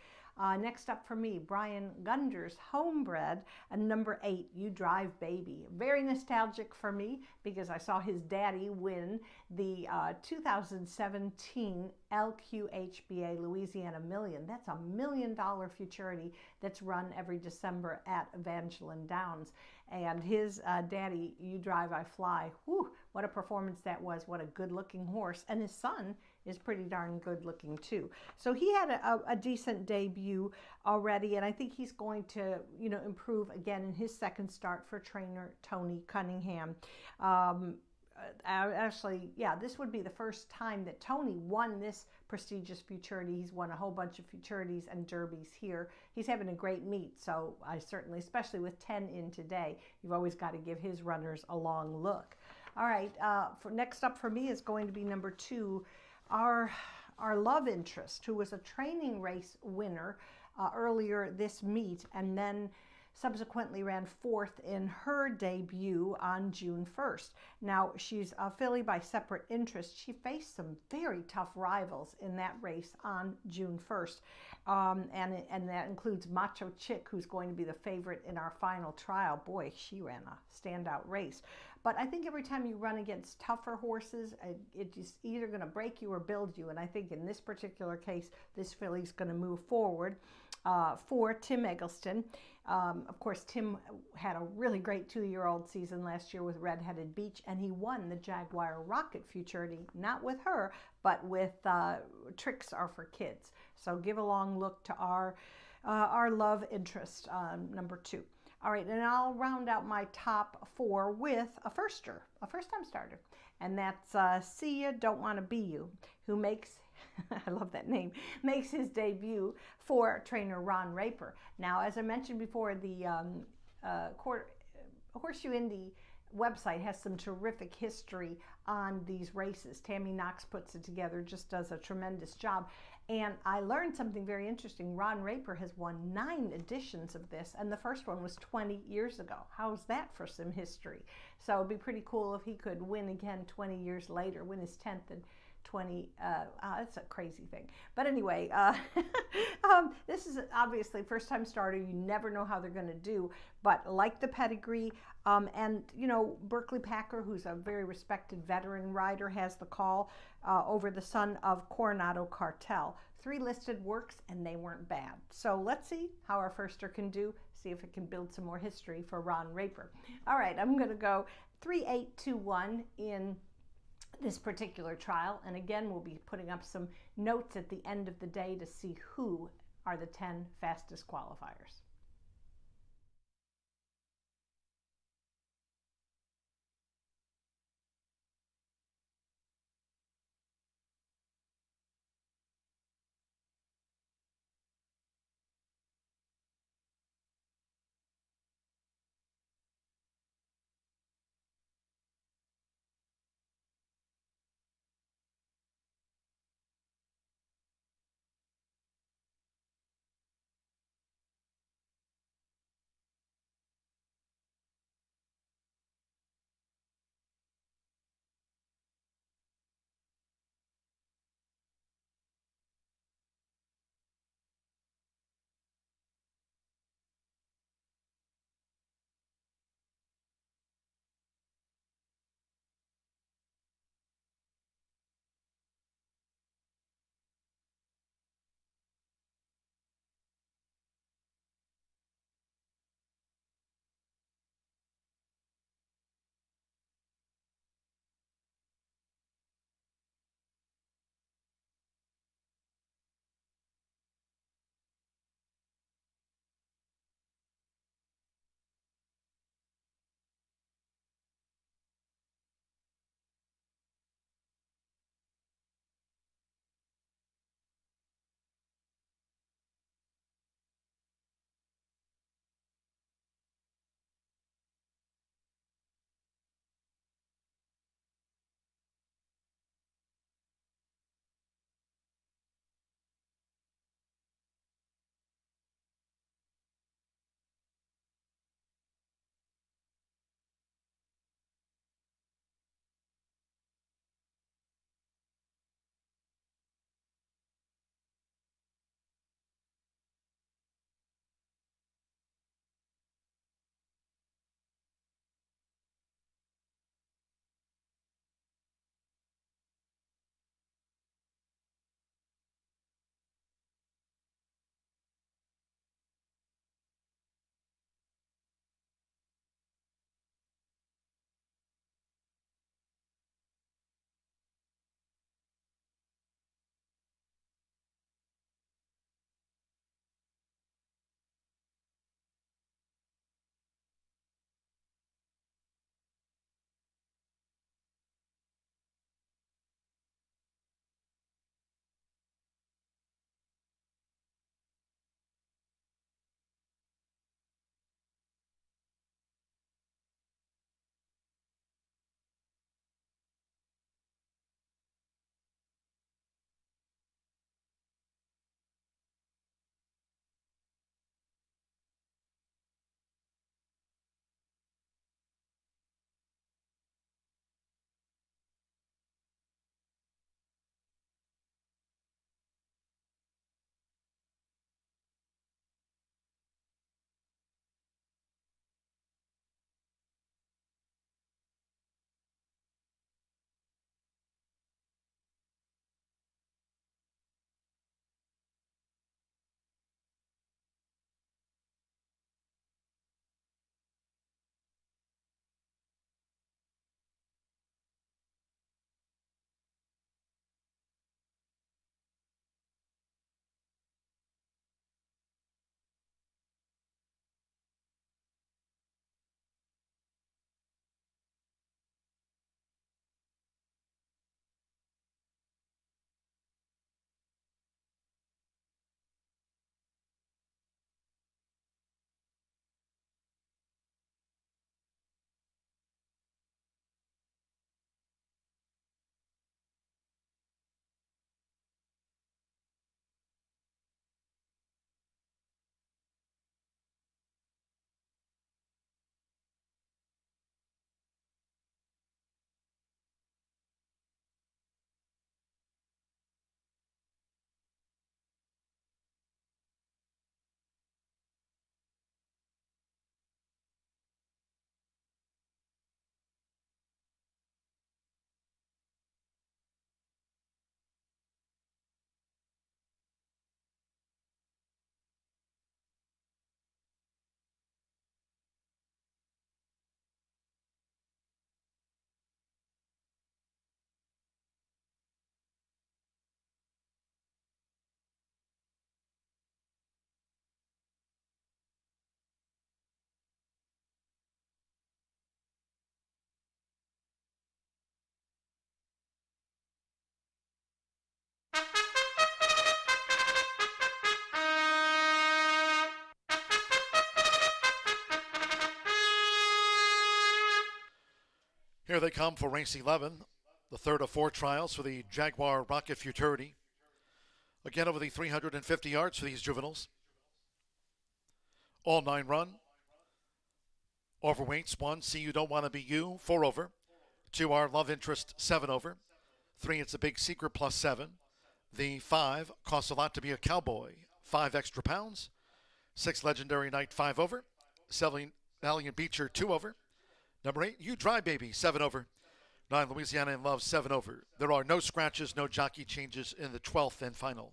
[SPEAKER 19] Next up for me, Brian Gunder's homebred, number 8, You Drive Baby. Very nostalgic for me because I saw his daddy win the 2017 LQHBA Louisiana Million. That's $1 million futurity that's run every December at Evangeline Downs. And his daddy, You Drive, I Fly. Whew, what a performance that was. What a good-looking horse. And his son is pretty darn good looking too. So he had a decent debut already, and I think he's going to, improve again in his second start for trainer Tony Cunningham. Actually, yeah, this would be the first time that Tony won this prestigious futurity. He's won a whole bunch of futurities and derbies here. He's having a great meet, so I certainly, especially with 10 in today, you've always got to give his runners a long look. All right, next up for me is going to be number 2, our love interest, who was a training race winner earlier this meet, and then subsequently ran 4th in her debut on June 1st. Now, she's a filly by separate interest. She faced some very tough rivals in that race on June 1st, and that includes Macho Chick, who's going to be the favorite in our final trial. Boy, she ran a standout race. But I think every time you run against tougher horses, it's either going to break you or build you. And I think in this particular case, this filly's going to move forward for Tim Eggleston. Of course, Tim had a really great 2-year-old season last year with Red-Headed Beach, and he won the Jaguar Rocket Futurity, not with her, but with Tricks Are for Kids. So give a long look to our love interest, number 2. All right, and I'll round out my top 4 with a first-time starter, and that's See Ya, Don't Wanna Be You, who makes, I love that name, makes his debut for trainer Ron Raper. Now, as I mentioned before, the Horseshoe Indy website has some terrific history on these races. Tammy Knox puts it together, just does a tremendous job. And I learned something very interesting. Ron Raper has won 9 editions of this, and the first one was 20 years ago. How's that for some history? So it'd be pretty cool if he could win again 20 years later, win his 10th and 20, that's a crazy thing. But anyway, this is obviously first-time starter. You never know how they're going to do, but like the pedigree, and Berkeley Packer, who's a very respected veteran rider, has the call over the son of Coronado Cartel. 3 listed works, and they weren't bad. So let's see how our firster can do, see if it can build some more history for Ron Raper. All right, I'm going to go 3-8-2-1 in this particular trial, and again we'll be putting up some notes at the end of the day to see who are the 10 fastest qualifiers.
[SPEAKER 1] Here they come for race 11, the third of 4 trials for the Jaguar Rocket Futurity. Again, over the 350 yards for these juveniles. All 9 run. Overweights, 1, See You Don't Want to Be You, 4 over. 2 are Love Interest, 7 over. 3, It's a Big Secret, plus 7. The 5, Costs a Lot to Be a Cowboy, 5 extra pounds. 6, Legendary Night, 5 over. 7, Valiant Beecher, 2 over. Number 8, You Dry Baby, 7 over. 9, Louisiana in Love, 7 over. There are no scratches, no jockey changes in the 12th and final.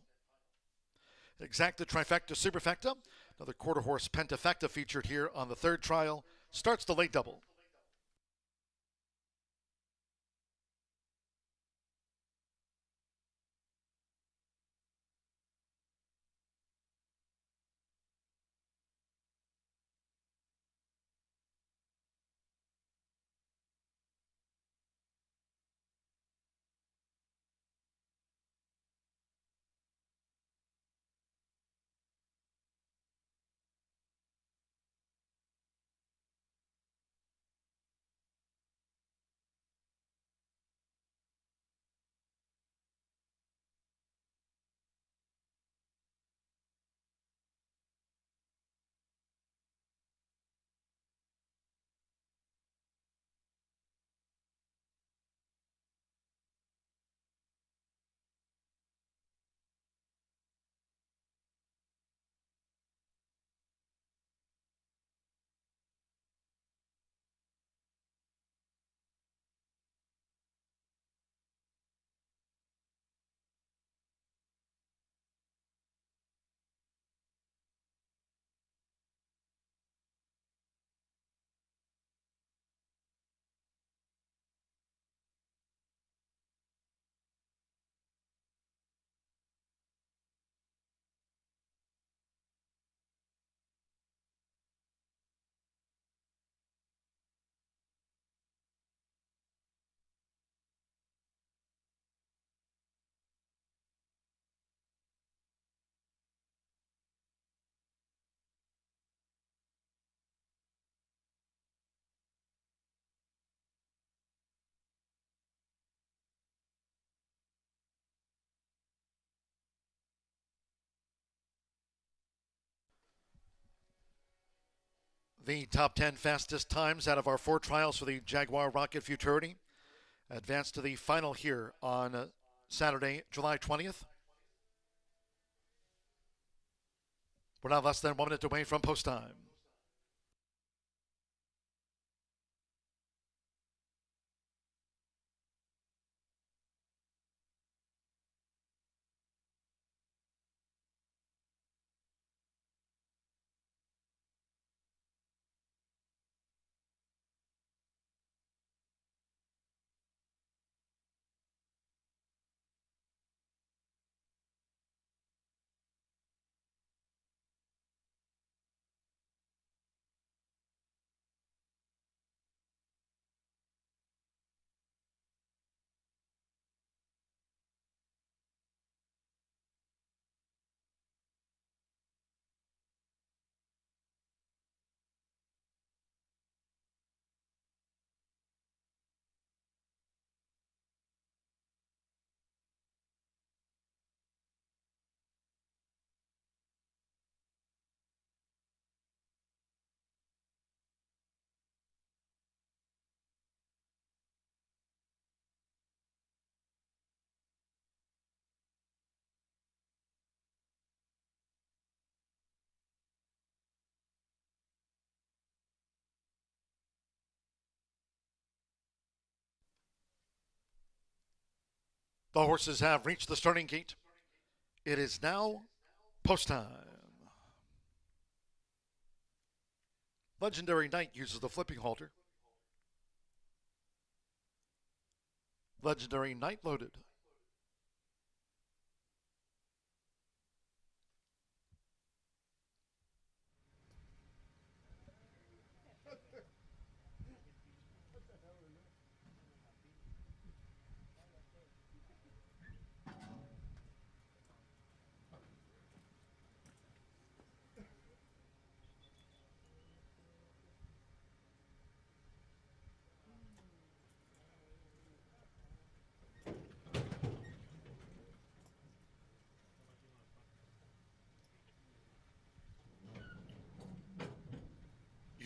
[SPEAKER 1] Exacta, Trifecta, Superfecta, another quarter horse pentafecta featured here on the third trial, starts the late double. The top 10 fastest times out of our 4 trials for the Jaguar Rocket Futurity advance to the final here on Saturday, July 20th. We're now less than 1 minute away from post time. The horses have reached the starting gate. It is now post time. Legendary Knight uses the flipping halter. Legendary Knight loaded.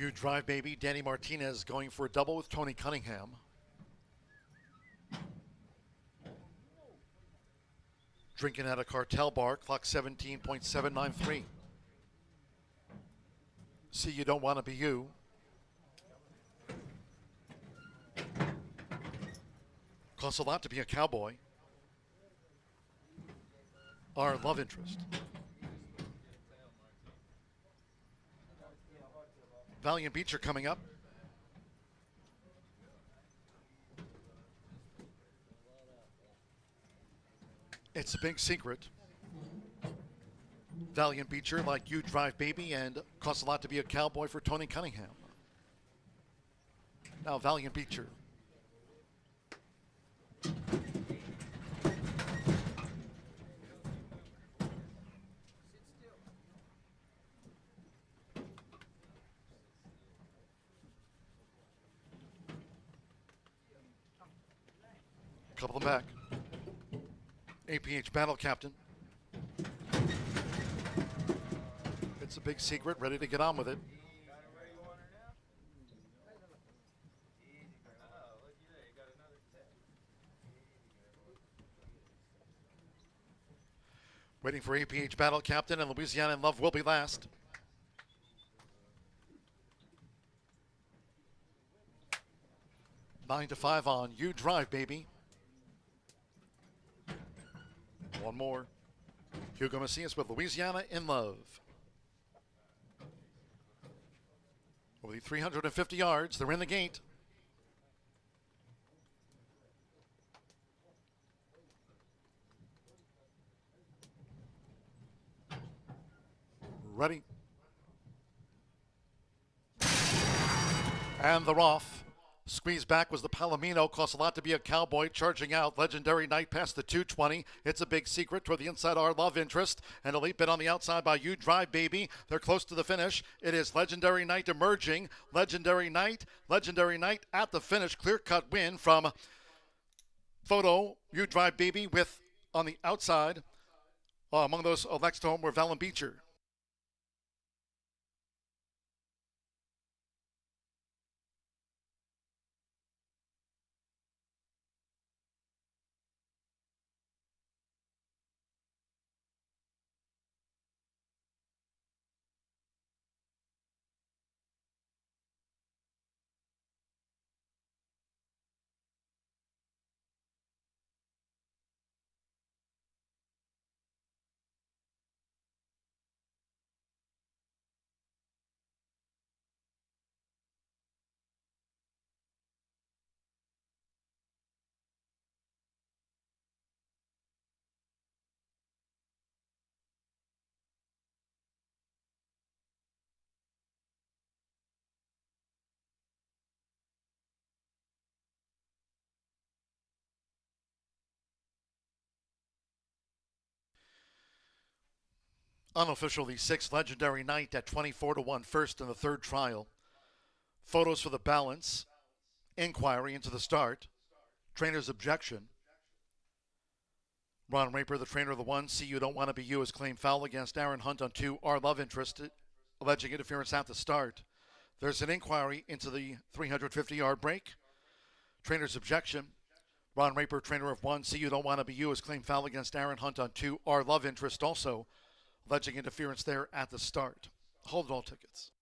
[SPEAKER 1] You Drive Baby, Danny Martinez going for a double with Tony Cunningham. Drinking at a cartel bar, clock 17.793. See You Don't Want to Be You. Costs a lot to be a cowboy. Our Love Interest. Valiant Beecher coming up. It's a Big Secret. Valiant Beecher, Like You Drive Baby, and Costs a Lot to Be a Cowboy for Tony Cunningham. Now Valiant Beecher. Couple them back. APH Battle Captain. It's a Big Secret, ready to get on with it. Waiting for APH Battle Captain, and Louisiana in Love will be last. Nine to 5 on You Drive Baby. One more. Hugo Macias with Louisiana in Love. Over the 350 yards, they're in the gate. Ready. And they're off. Squeeze back was the Palomino. Costs a lot to be a cowboy. Charging out. Legendary Night past the 220. It's a Big Secret toward the inside. Our Love Interest. And a leap bit on the outside by You Drive Baby. They're close to the finish. It is Legendary Night emerging. Legendary Night at the finish. Clear-cut win from Photo. You Drive Baby with on the outside. Among those next to home were Valiant Beecher. Unofficial, the 6th Legendary Night at 24 to 1 first in the third trial. Photos for the balance. Inquiry into the start. Trainer's objection. Ron Raper, the trainer of the 1, See You Don't Want to Be You, has claimed foul against Aaron Hunt on 2, Our Love Interest, alleging interference at the start. There's an inquiry into the 350-yard break. Trainer's objection. Ron Raper, trainer of 1, See You Don't Want to Be You, has claimed foul against Aaron Hunt on 2, Our Love Interest, also alleging interference there at the start. Hold all tickets.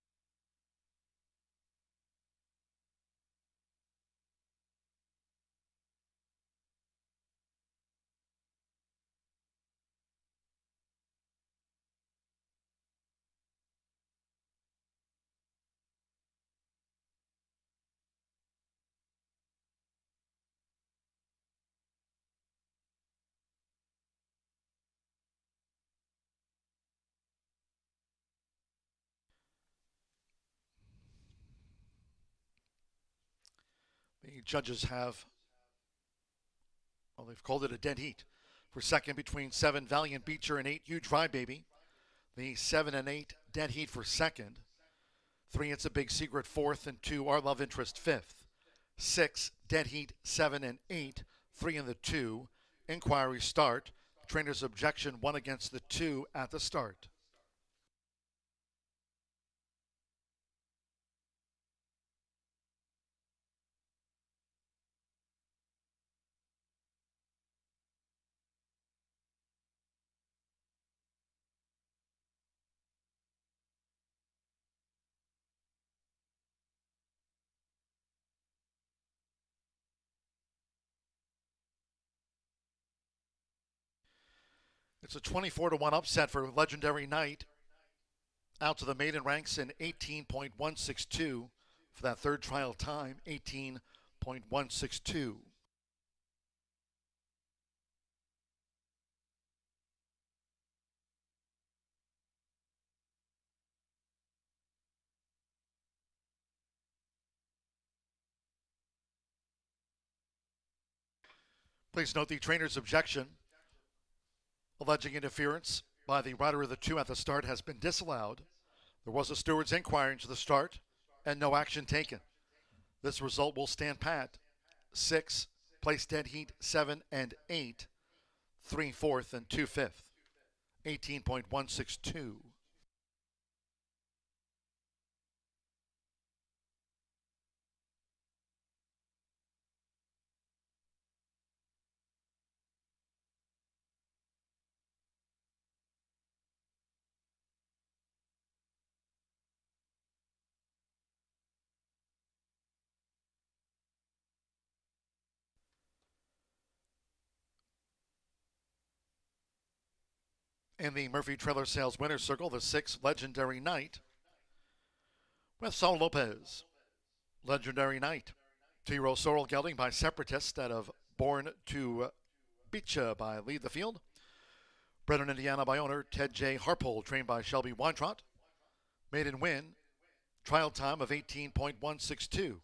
[SPEAKER 1] The judges have, well, they've called it a dead heat. For second between 7, Valiant Beecher, and 8, You Drive Baby. The 7 and 8, dead heat for second. 3, It's a Big Secret, fourth, and 2, Our Love Interest, fifth. 6, dead heat, 7 and 8, 3 and the 2. Inquiry start. Trainer's objection, 1 against the 2 at the start. It's a 24-1 upset for Legendary Knight. Out to the maiden ranks in 18.162 for that third trial time, 18.162. Please note the trainer's objection, alleging interference by the rider of the two at the start, has been disallowed. There was a steward's inquiry into the start and no action taken. This result will stand pat. 6, place dead heat 7 and 8, 3 4th and 2 5th, 18.162. In the Murphy Trailer Sales Winner's Circle, the 6th Legendary Knight with Saul Lopez. Legendary Knight. 2-year-old Sorrel gelding by Separatist out of Born to Beat Ya by Lead the Field. Bred in Indiana by owner Ted J. Harpole, trained by Shelby Weintraut. Maiden win. Trial time of 18.162.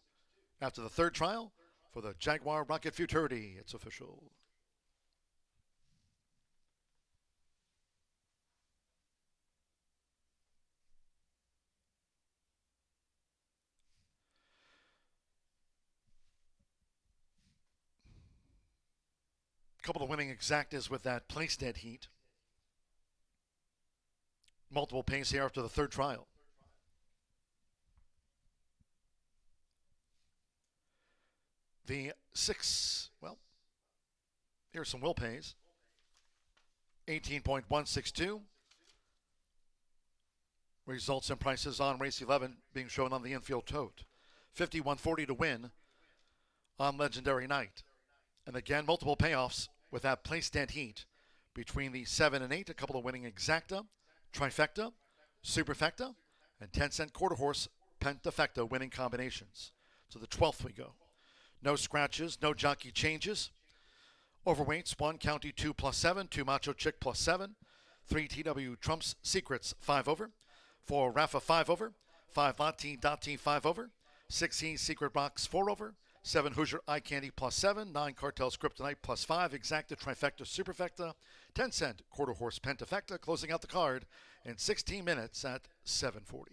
[SPEAKER 1] After the third trial for the Jaguar Rocket Futurity. It's official. Couple of winning exactas with that place dead heat. Multiple pays here after the third trial. The 6, well, here's some will pays. 18.162. Results and prices on race 11 being shown on the infield tote. 51.40 to win on Legendary Knight. And again, multiple payoffs with that place dead heat between the 7 and 8. A couple of winning exacta, trifecta, superfecta, and 10-cent quarter horse pentafecta winning combinations. To the 12th we go. No scratches, no jockey changes. Overweights, 1 County 2 plus 7, 2 Macho Chick plus 7, 3 TW Trump's Secrets 5 over, 4 Rafa 5 over, 5 Lati Dati 5 over, 6 E Secret Box 4 over, 7 Hoosier Eye Candy plus 7, 9 Cartel Kryptonite plus 5, Exacta Trifecta Superfecta, 10-cent quarter horse pentafecta, closing out the card in 16 minutes at 7:40.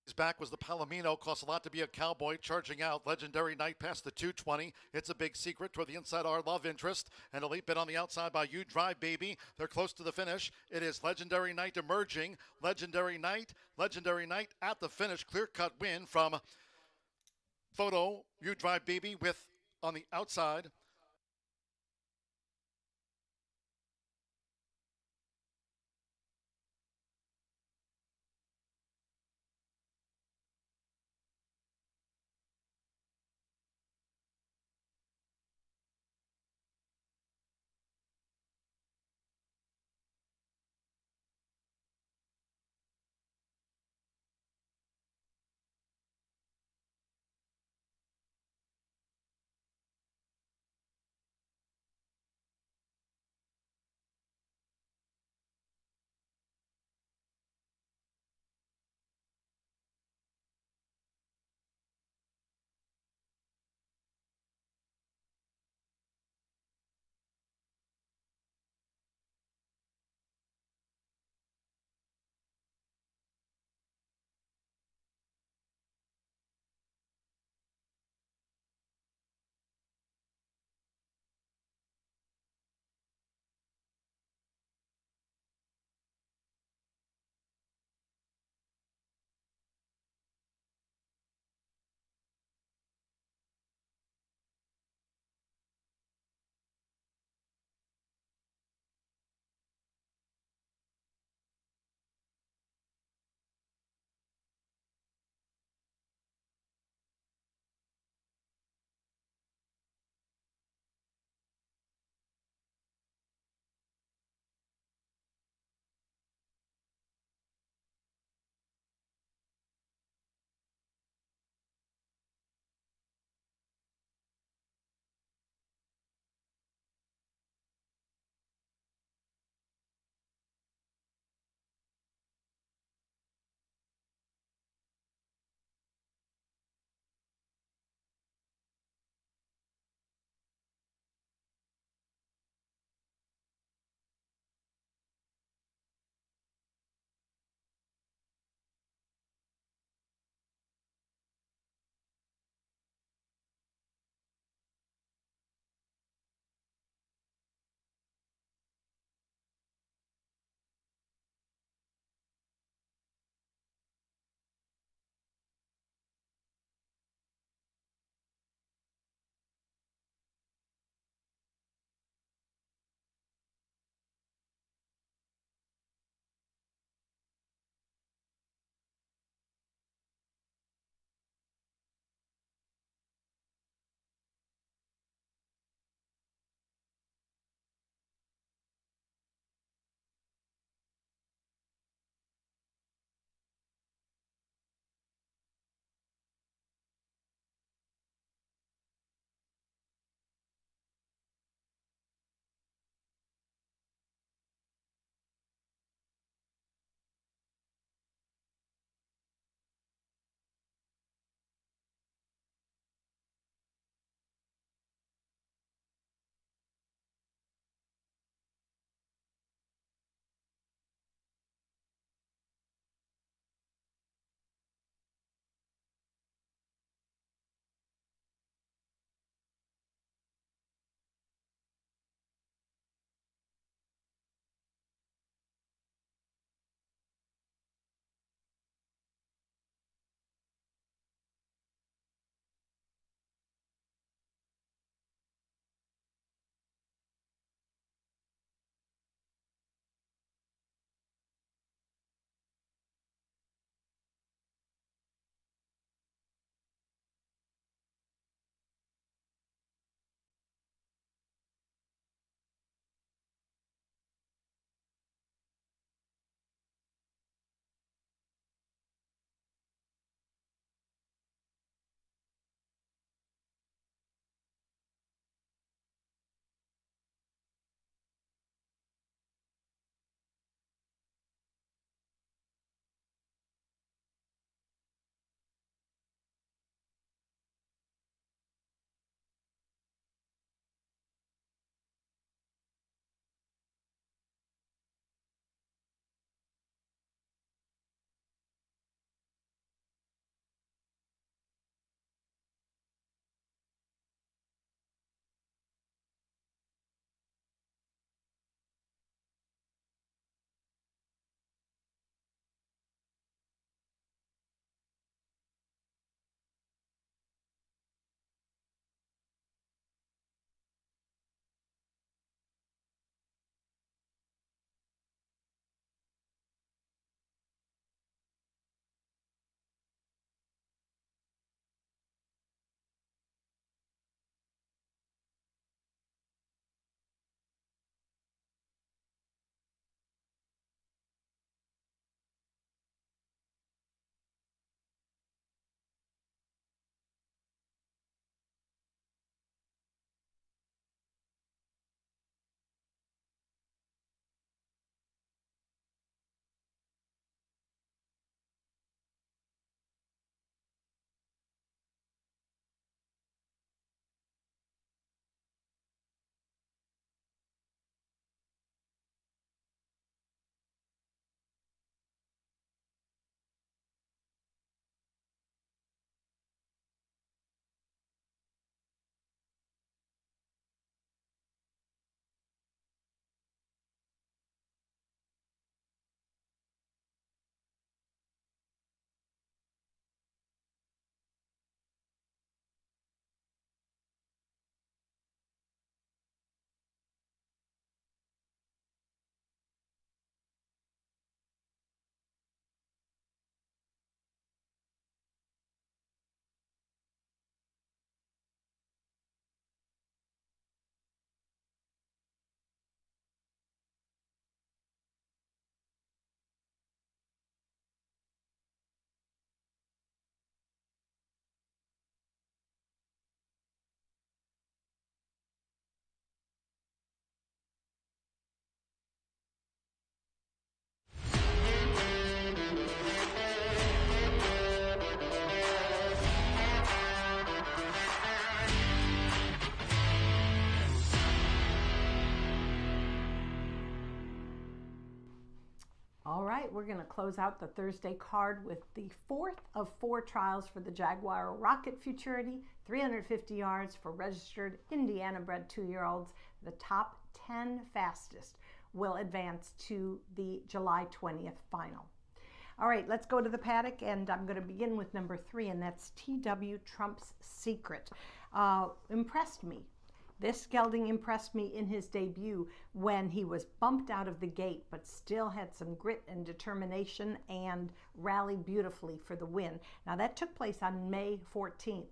[SPEAKER 1] His back was the Palomino, cost a lot to be a cowboy, charging out. Legendary Knight past the 220. It's a big secret toward the inside, our love interest. And a leap bit on the outside by You Drive Baby. They're close to the finish. It is Legendary Knight emerging. Legendary Knight at the finish. Clear-cut win from Photo, You Drive Baby with on the outside.
[SPEAKER 19] All right, we're going to close out the Thursday card with the fourth of 4 trials for the Jaguar Rocket Futurity, 350 yards for registered Indiana-bred 2-year-olds. The top 10 fastest will advance to the July 20th final. All right, let's go to the paddock, and I'm going to begin with number 3, and that's TW Trump's Secret. Impressed me. This gelding impressed me in his debut when he was bumped out of the gate, but still had some grit and determination and rallied beautifully for the win. Now that took place on May 14th.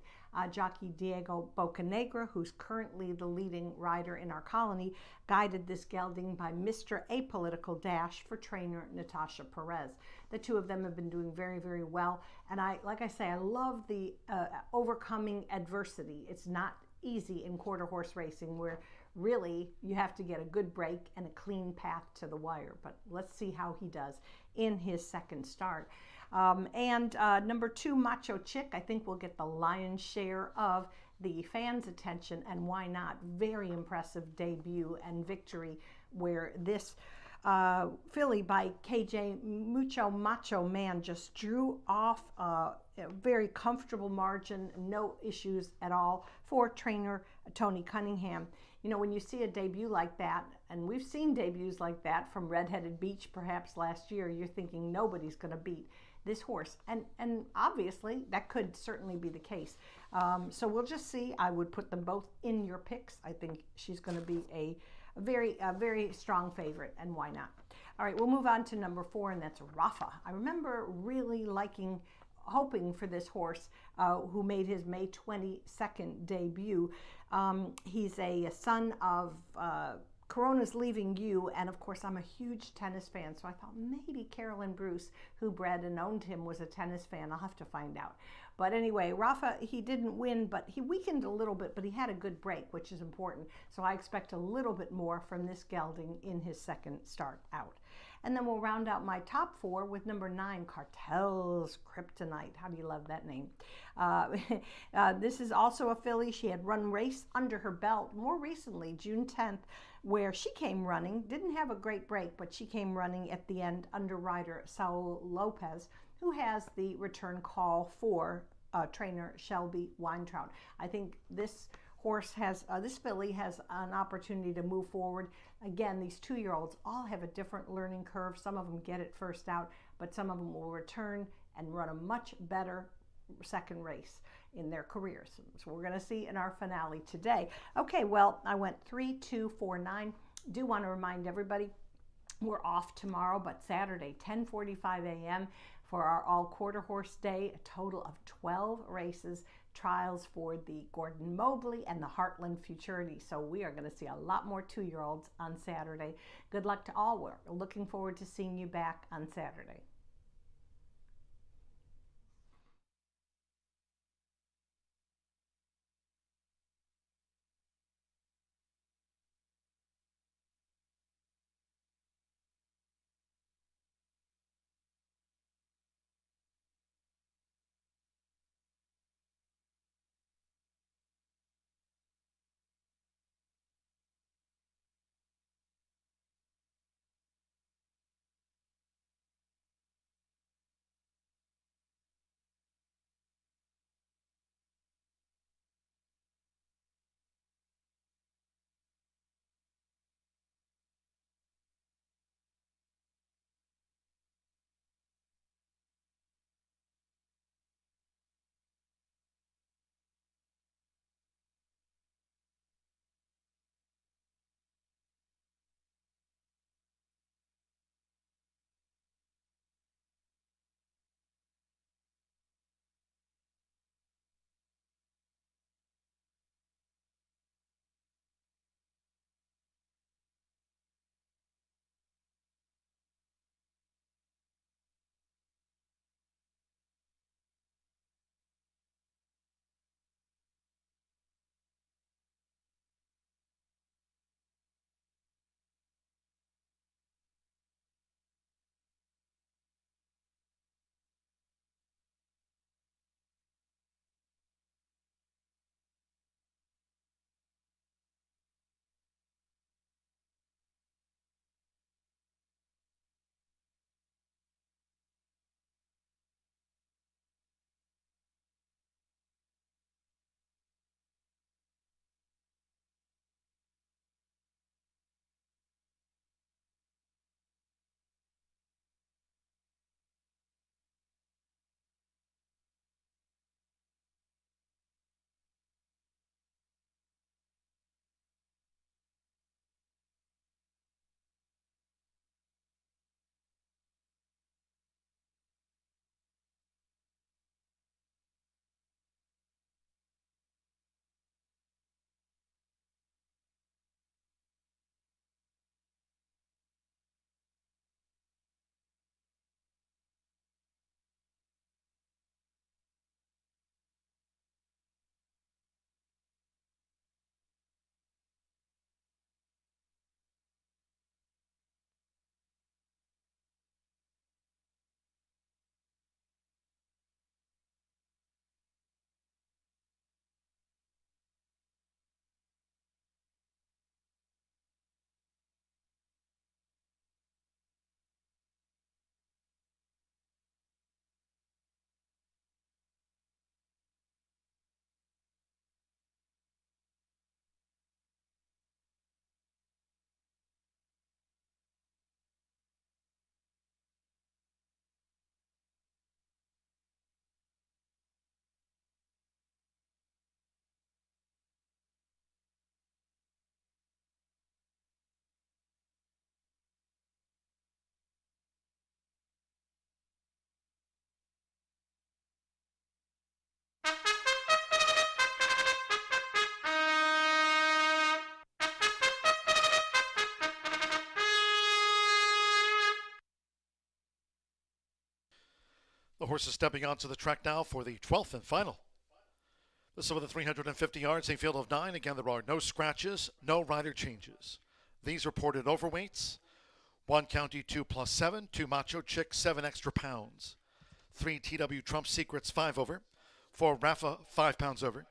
[SPEAKER 19] Jockey Diego Bocanegra, who's currently the leading rider in our colony, guided this gelding by Mr. Apolitical Dash for trainer Natasha Perez. The two of them have been doing very, very well. And like I say, I love the overcoming adversity. It's not easy in quarter horse racing, where really you have to get a good break and a clean path to the wire. But let's see how he does in his second start. Number 2, Macho Chick, I think will get the lion's share of the fans' attention, and why not? Very impressive debut and victory, where this filly by KJ Mucho Macho Man just drew off a very comfortable margin, no issues at all for trainer Tony Cunningham. You know, when you see a debut like that, and we've seen debuts like that from Redheaded Beach perhaps last year, you're thinking nobody's going to beat this horse, and obviously that could certainly be the case. So we'll just see. I would put them both in your picks. I think she's going to be a very strong favorite, and why not? All right, we'll move on to number 4, and that's Rafa. I remember really hoping for this horse, who made his May 22nd debut. He's a son of Corona's Leaving You, and of course I'm a huge tennis fan, so I thought maybe Carolyn Bruce, who bred and owned him, was a tennis fan. I'll have to find out. But anyway, Rafa, he didn't win, but he weakened a little bit, but he had a good break, which is important. So I expect a little bit more from this gelding in his second start out. And then we'll round out my top 4 with number 9, Cartel's Kryptonite. How do you love that name? This is also a filly. She had run race under her belt more recently, June 10th, where she came running. Didn't have a great break, but she came running at the end under rider Saul Lopez, who has the return call for trainer Shelby Weintraub. I think this horse has, this filly has an opportunity to move forward. Again, these 2-year-olds all have a different learning curve. Some of them get it first out, but some of them will return and run a much better second race in their careers. So we're going to see in our finale today. Okay, well, I went 3, 2, 4, 9. Do want to remind everybody we're off tomorrow, but Saturday, 10:45 a.m. for our all quarter horse day, a total of 12 races, trials for the Gordon Mobley and the Heartland Futurity. So we are going to see a lot more 2-year-olds on Saturday. Good luck to all. We're looking forward to seeing you back on Saturday.
[SPEAKER 1] The horse is stepping onto the track now for the 12th and final. This is over the 350 yards, a field of 9. Again, there are no scratches, no rider changes. These reported overweights: 1 County 2 plus 7, 2 Macho Chick 7 extra pounds, 3 TW Trump Secrets 5 over, 4 Rafa 5 pounds over,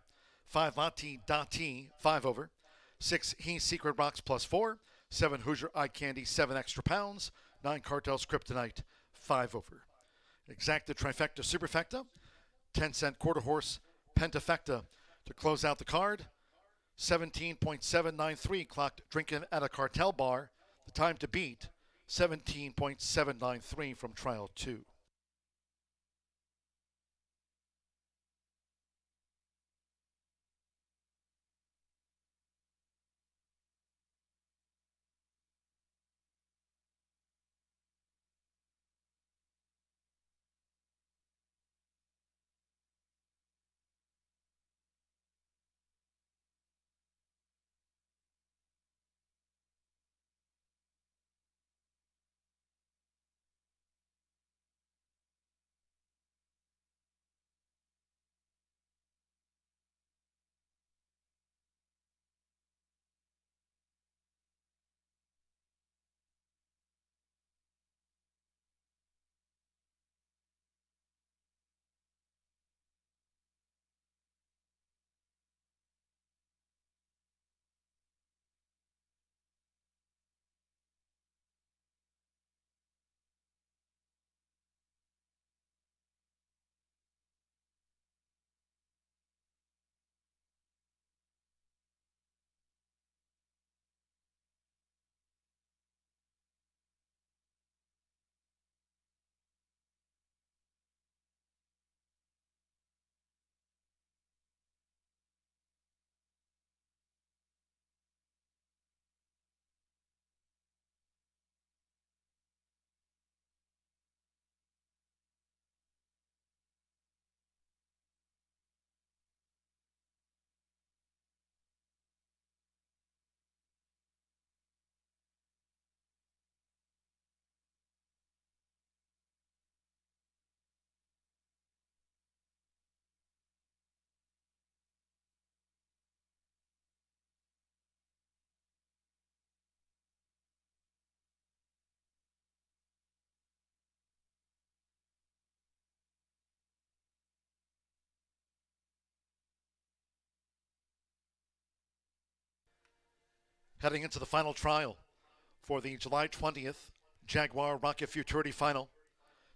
[SPEAKER 1] 5 Lati Dati 5 over, 6 He Secret Rocks plus 4, 7 Hoosier Eye Candy 7 extra pounds, 9 Cartels Kryptonite 5 over. Exacta Trifecta Superfecta, 10-cent quarter horse Pentafecta to close out the card. 17.793 clocked drinking at a cartel bar. The time to beat, 17.793 from trial 2. Heading into the final trial for the July 20th Jaguar Rocket Futurity final.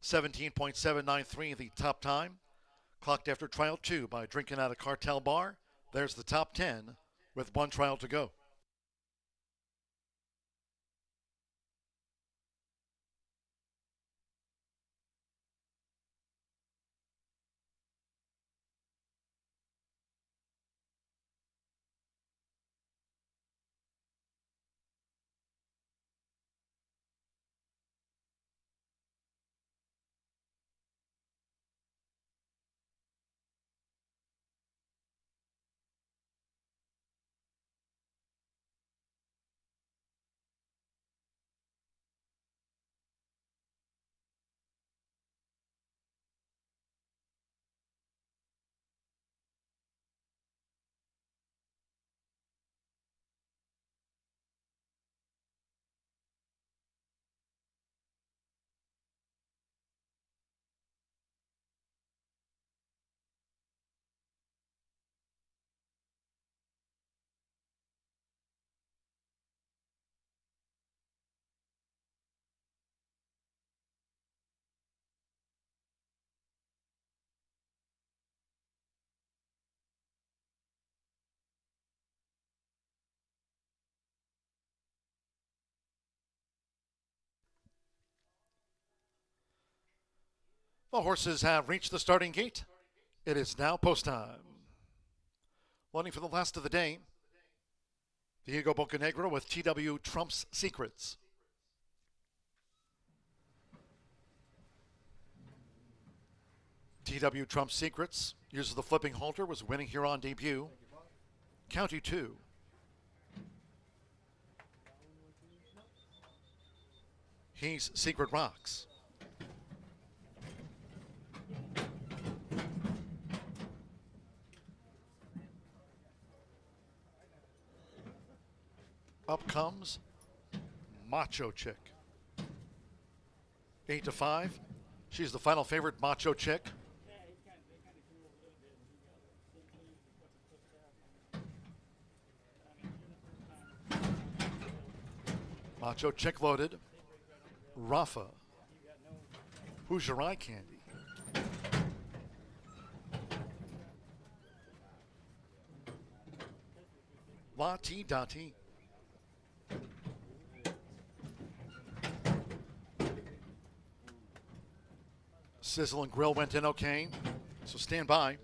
[SPEAKER 1] 17.793 the top time, clocked after trial 2 by drinking at a cartel bar. There's the top 10 with 1 trial to go. The horses have reached the starting gate. It is now post time. Loading for the last of the day, Diego Bocanegra with TW Trump's Secrets. TW Trump's Secrets uses the flipping halter, was winning here on debut. County 2. He's Secret Rocks. Up comes Macho Chick. 8-5. She's the final favorite, Macho Chick. Macho Chick loaded. Rafa. Who's your eye candy? La-Ti Da-Ti. Sizzle and Grill went in okay, so stand by.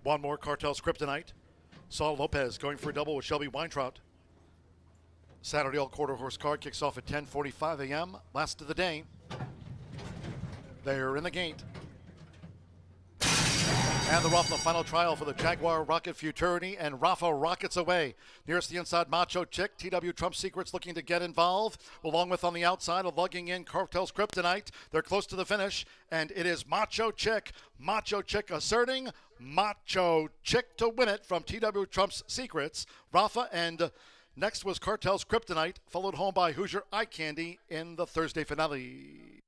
[SPEAKER 1] One more, Cartel's Kryptonite. Saul Lopez going for a double with Shelby Weintraut. Saturday All Quarter Horse card kicks off at 10:45 a.m. Last of the day. They're in the gate. And they're off the final trial for the Jaguar Rocket Futurity, and Rafa rockets away. Nearest the inside, Macho Chick. TW Trump Secrets looking to get involved, along with on the outside, lugging in Cartel's Kryptonite. They're close to the finish, and it is Macho Chick. Macho Chick asserting Macho Chick to win it from TW Trump's Secrets. Rafa, and next was Cartel's Kryptonite, followed home by Hoosier Eye Candy in the Thursday finale.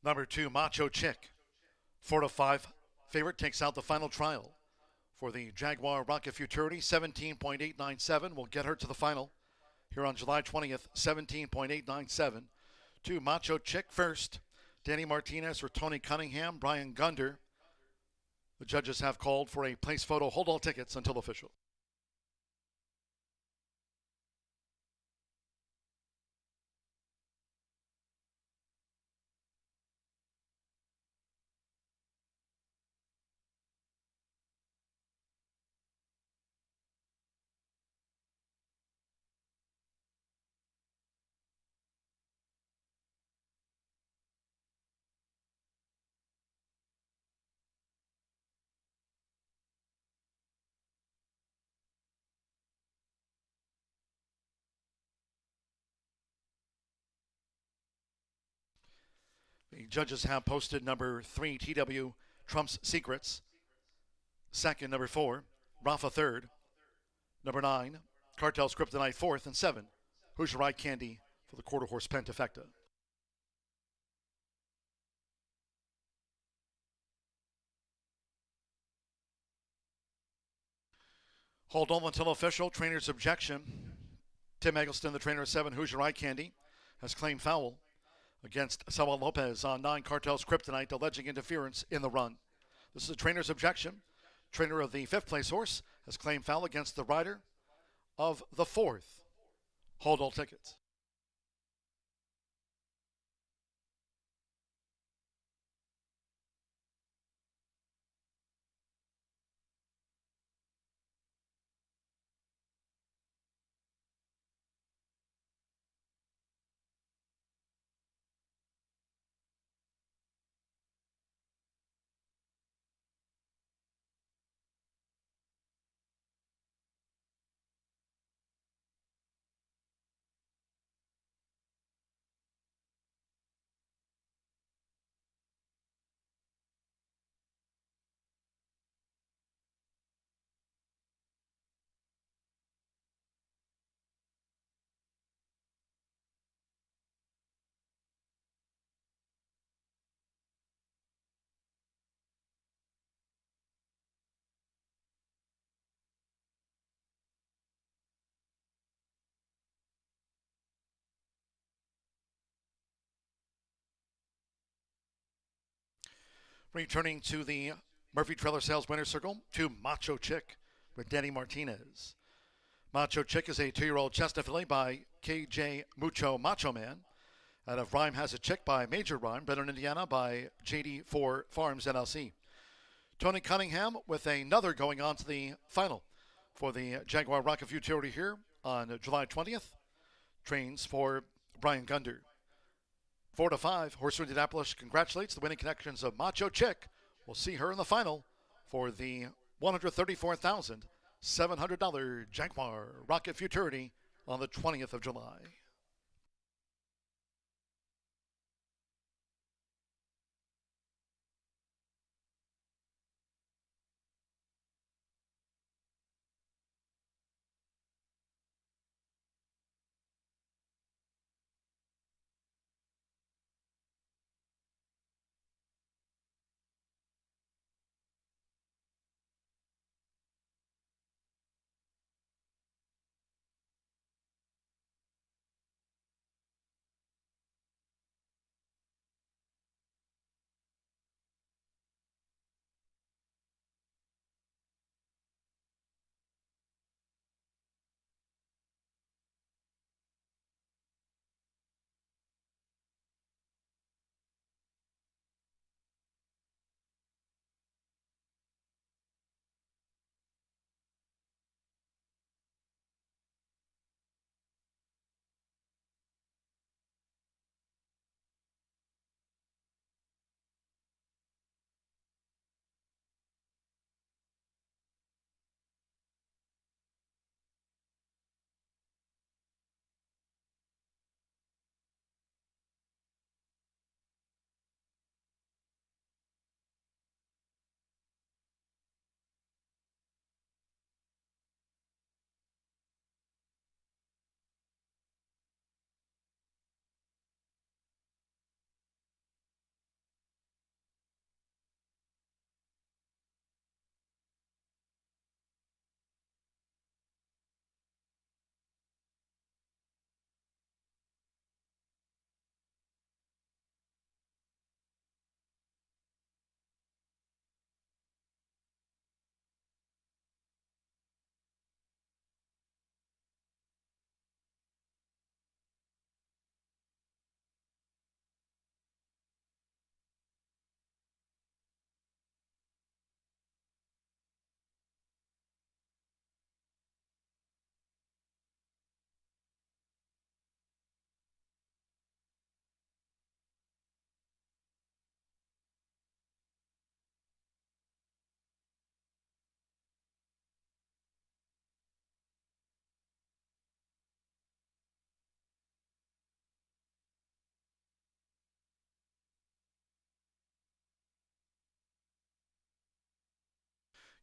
[SPEAKER 1] Number 2, Macho Chick. 4-5 favorite takes out the final trial for the Jaguar Rocket Futurity. 17.897 will get her to the final here on July 20th. 17.897. 2, Macho Chick first. Danny Martinez or Tony Cunningham, Brian Gunder. The judges have called for a place photo. Hold all tickets until official. The judges have posted number 3, TW Trump's Secrets. Second, number 4, Rafa third. Number 9, Cartel's Kryptonite fourth. And 7, Hoosier Eye Candy for the quarter horse Pentafecta. Hold on until official. Trainer's objection. Tim Eggleston, the trainer of 7, Hoosier Eye Candy, has claimed foul against Saul Lopez on 9, Cartel's Kryptonite, alleging interference in the run. This is a trainer's objection. Trainer of the 5th place horse has claimed foul against the rider of the 4th. Hold all tickets. Returning to the Murphy Trailer Sales Winner's Circle, to Macho Chick with Danny Martinez. Macho Chick is a 2-year-old chestnut filly by KJ Mucho Macho Man. Out of Rhyme Has a Chick by Major Rhyme, bred in Indiana by JD4 Farms LLC. Tony Cunningham with another going on to the final for the Jaguar Rocket Futurity here on July 20th. Trains for Brian Gunder. 4 to 5, Horseshoe Indianapolis congratulates the winning connections of Macho Chick. We'll see her in the final for the $134,700 Jaguar Rocket Futurity on the 20th of July.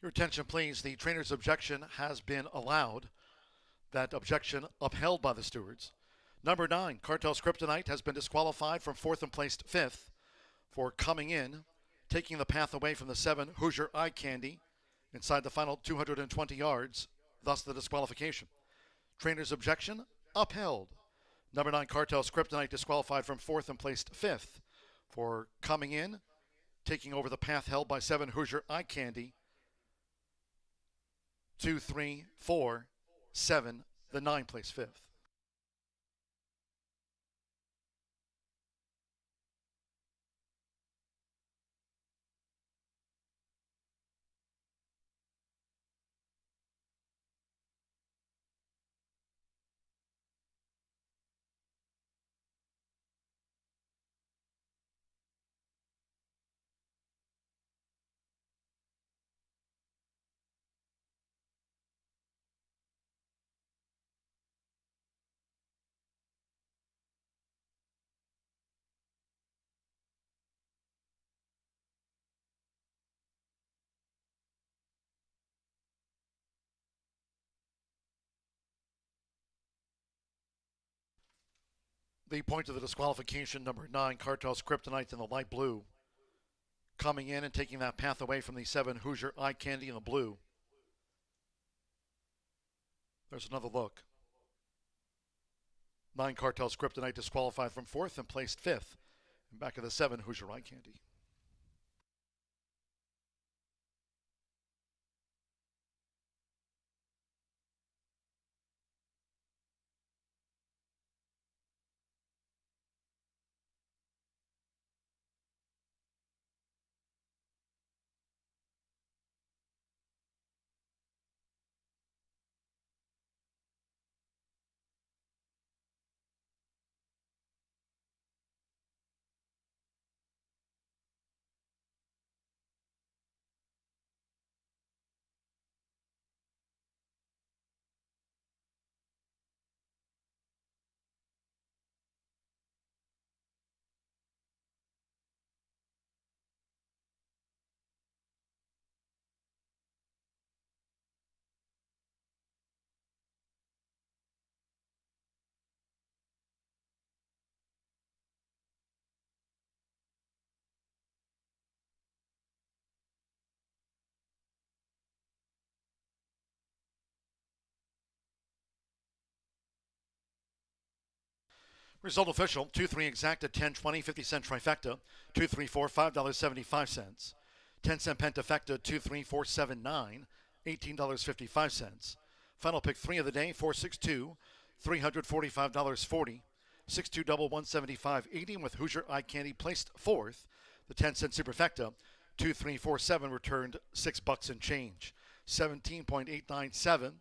[SPEAKER 1] Your attention, please. The trainer's objection has been allowed. That objection upheld by the stewards. Number 9, Cartel's Kryptonite, has been disqualified from 4th and placed 5th for coming in, taking the path away from the 7, Hoosier Eye Candy, inside the final 220 yards, thus the disqualification. Trainer's objection upheld. Number 9, Cartel's Kryptonite, disqualified from 4th and placed 5th for coming in, taking over the path held by 7, Hoosier Eye Candy. 2, 3, 4, 7, the 9 placed 5th. The point of the disqualification, number 9, Cartel's Kryptonite in the light blue, coming in and taking that path away from the 7, Hoosier Eye Candy in the blue. There's another look. 9, Cartel's Kryptonite, disqualified from 4th and placed 5th. And back of the 7, Hoosier Eye Candy. Result official, 2-3 exacta, 10-20, 50-cent trifecta, 2-3-4, $5.75. 10-cent pentafecta, 2-3-4-7-9, $18.55. Final pick 3 of the day, 4-6-2, $345.40. 6-2 double, 175.80, with Hoosier Eye Candy placed fourth. The 10-cent superfecta, 2-3-4-7, returned $6 and change, 17.897.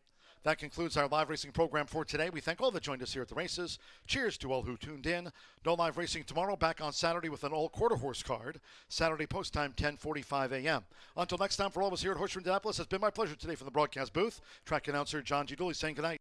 [SPEAKER 1] That concludes our live racing program for today. We thank all that joined us here at the races. Cheers to all who tuned in. No live racing tomorrow. Back on Saturday with an all-quarter horse card. Saturday post time, 10:45 a.m. Until next time, for all of us here at Horseshoe Indianapolis, it's been my pleasure today from the broadcast booth. Track announcer John G. Dooley saying goodnight.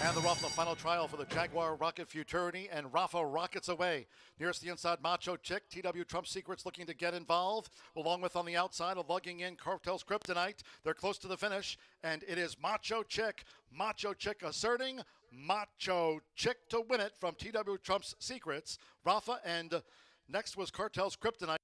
[SPEAKER 1] And they're off the final trial for the Jaguar Rocket Futurity, and Rafa rockets away. Nearest the inside, Macho Chick. TW Trump Secrets looking to get involved, along with on the outside, lugging in Cartel's Kryptonite. They're close to the finish, and it is Macho Chick. Macho Chick asserting, Macho Chick to win it from TW Trump's Secrets. Rafa, and next was Cartel's Kryptonite.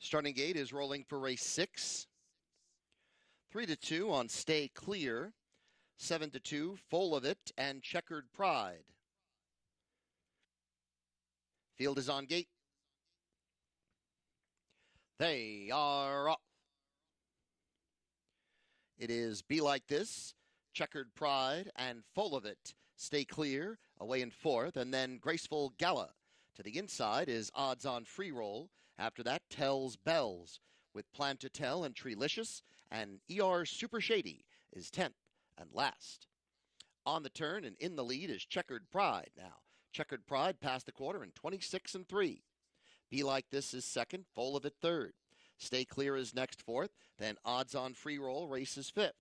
[SPEAKER 20] Starting gate is rolling for race 6. 3-2 on Stay Clear. 7-2, Full of It and Checkered Pride. Field is on gate. They are off. It is Be Like This, Checkered Pride, and Full of It. Stay Clear, away in 4th, and then Graceful Gala. To the inside is Odds on Free Roll. After that, Tells Bells, with Plan to Tell and Treelicious, and ER Super Shady is 10th and last. On the turn and in the lead is Checkered Pride now. Checkered Pride past the quarter in 26-3. Be Like This is 2nd, Full of It 3rd. Stay Clear is next 4th, then Odds on Free Roll races 5th.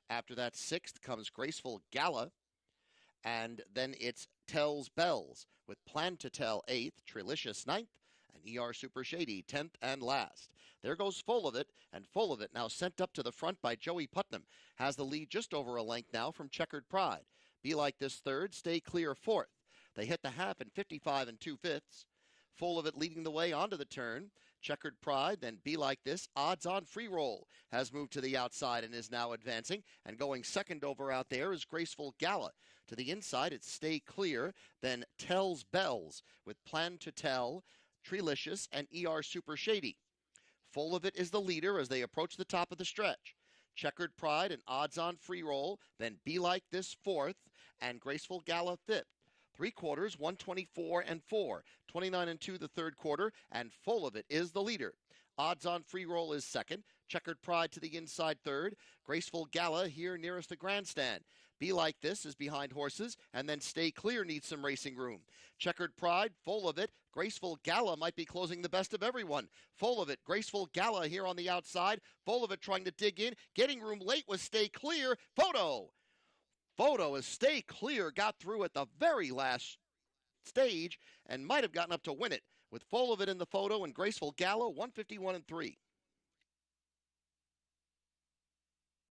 [SPEAKER 20] After that, 6th comes Graceful Gala, and then it's Tells Bells, with Plan to Tell 8th, Treelicious 9th, and ER Super Shady 10th and last. There goes Full of It, and Full of It now sent up to the front by Joey Putnam. Has the lead just over a length now from Checkered Pride. Be Like This 3rd, Stay Clear 4th. They hit the half in 55 2/5. Full of It leading the way onto the turn. Checkered Pride, then Be Like This. Odds on Free Roll has moved to the outside and is now advancing. And going second over out there is Graceful Gala. To the inside, it's Stay Clear, then Tells Bells with Plan to Tell, Treelicious, and ER Super Shady. Full of It is the leader as they approach the top of the stretch. Checkered Pride and Odds on Free Roll, then Be Like This 4th, and Graceful Gala 5th. 3 quarters, 124 and 4. 29 2 the 3rd quarter, and Full of It is the leader. Odds on Free Roll is 2nd. Checkered Pride to the inside 3rd. Graceful Gala here nearest the grandstand. Be Like This is behind Horses, and then Stay Clear needs some racing room. Checkered Pride, Full of It. Graceful Gala might be closing the best of everyone. Full of It, Graceful Gala here on the outside. Full of It trying to dig in. Getting room late was Stay Clear. Photo as Stay Clear got through at the very last stage and might have gotten up to win it. With Full of It in the photo and Graceful Gala, 151 and 3.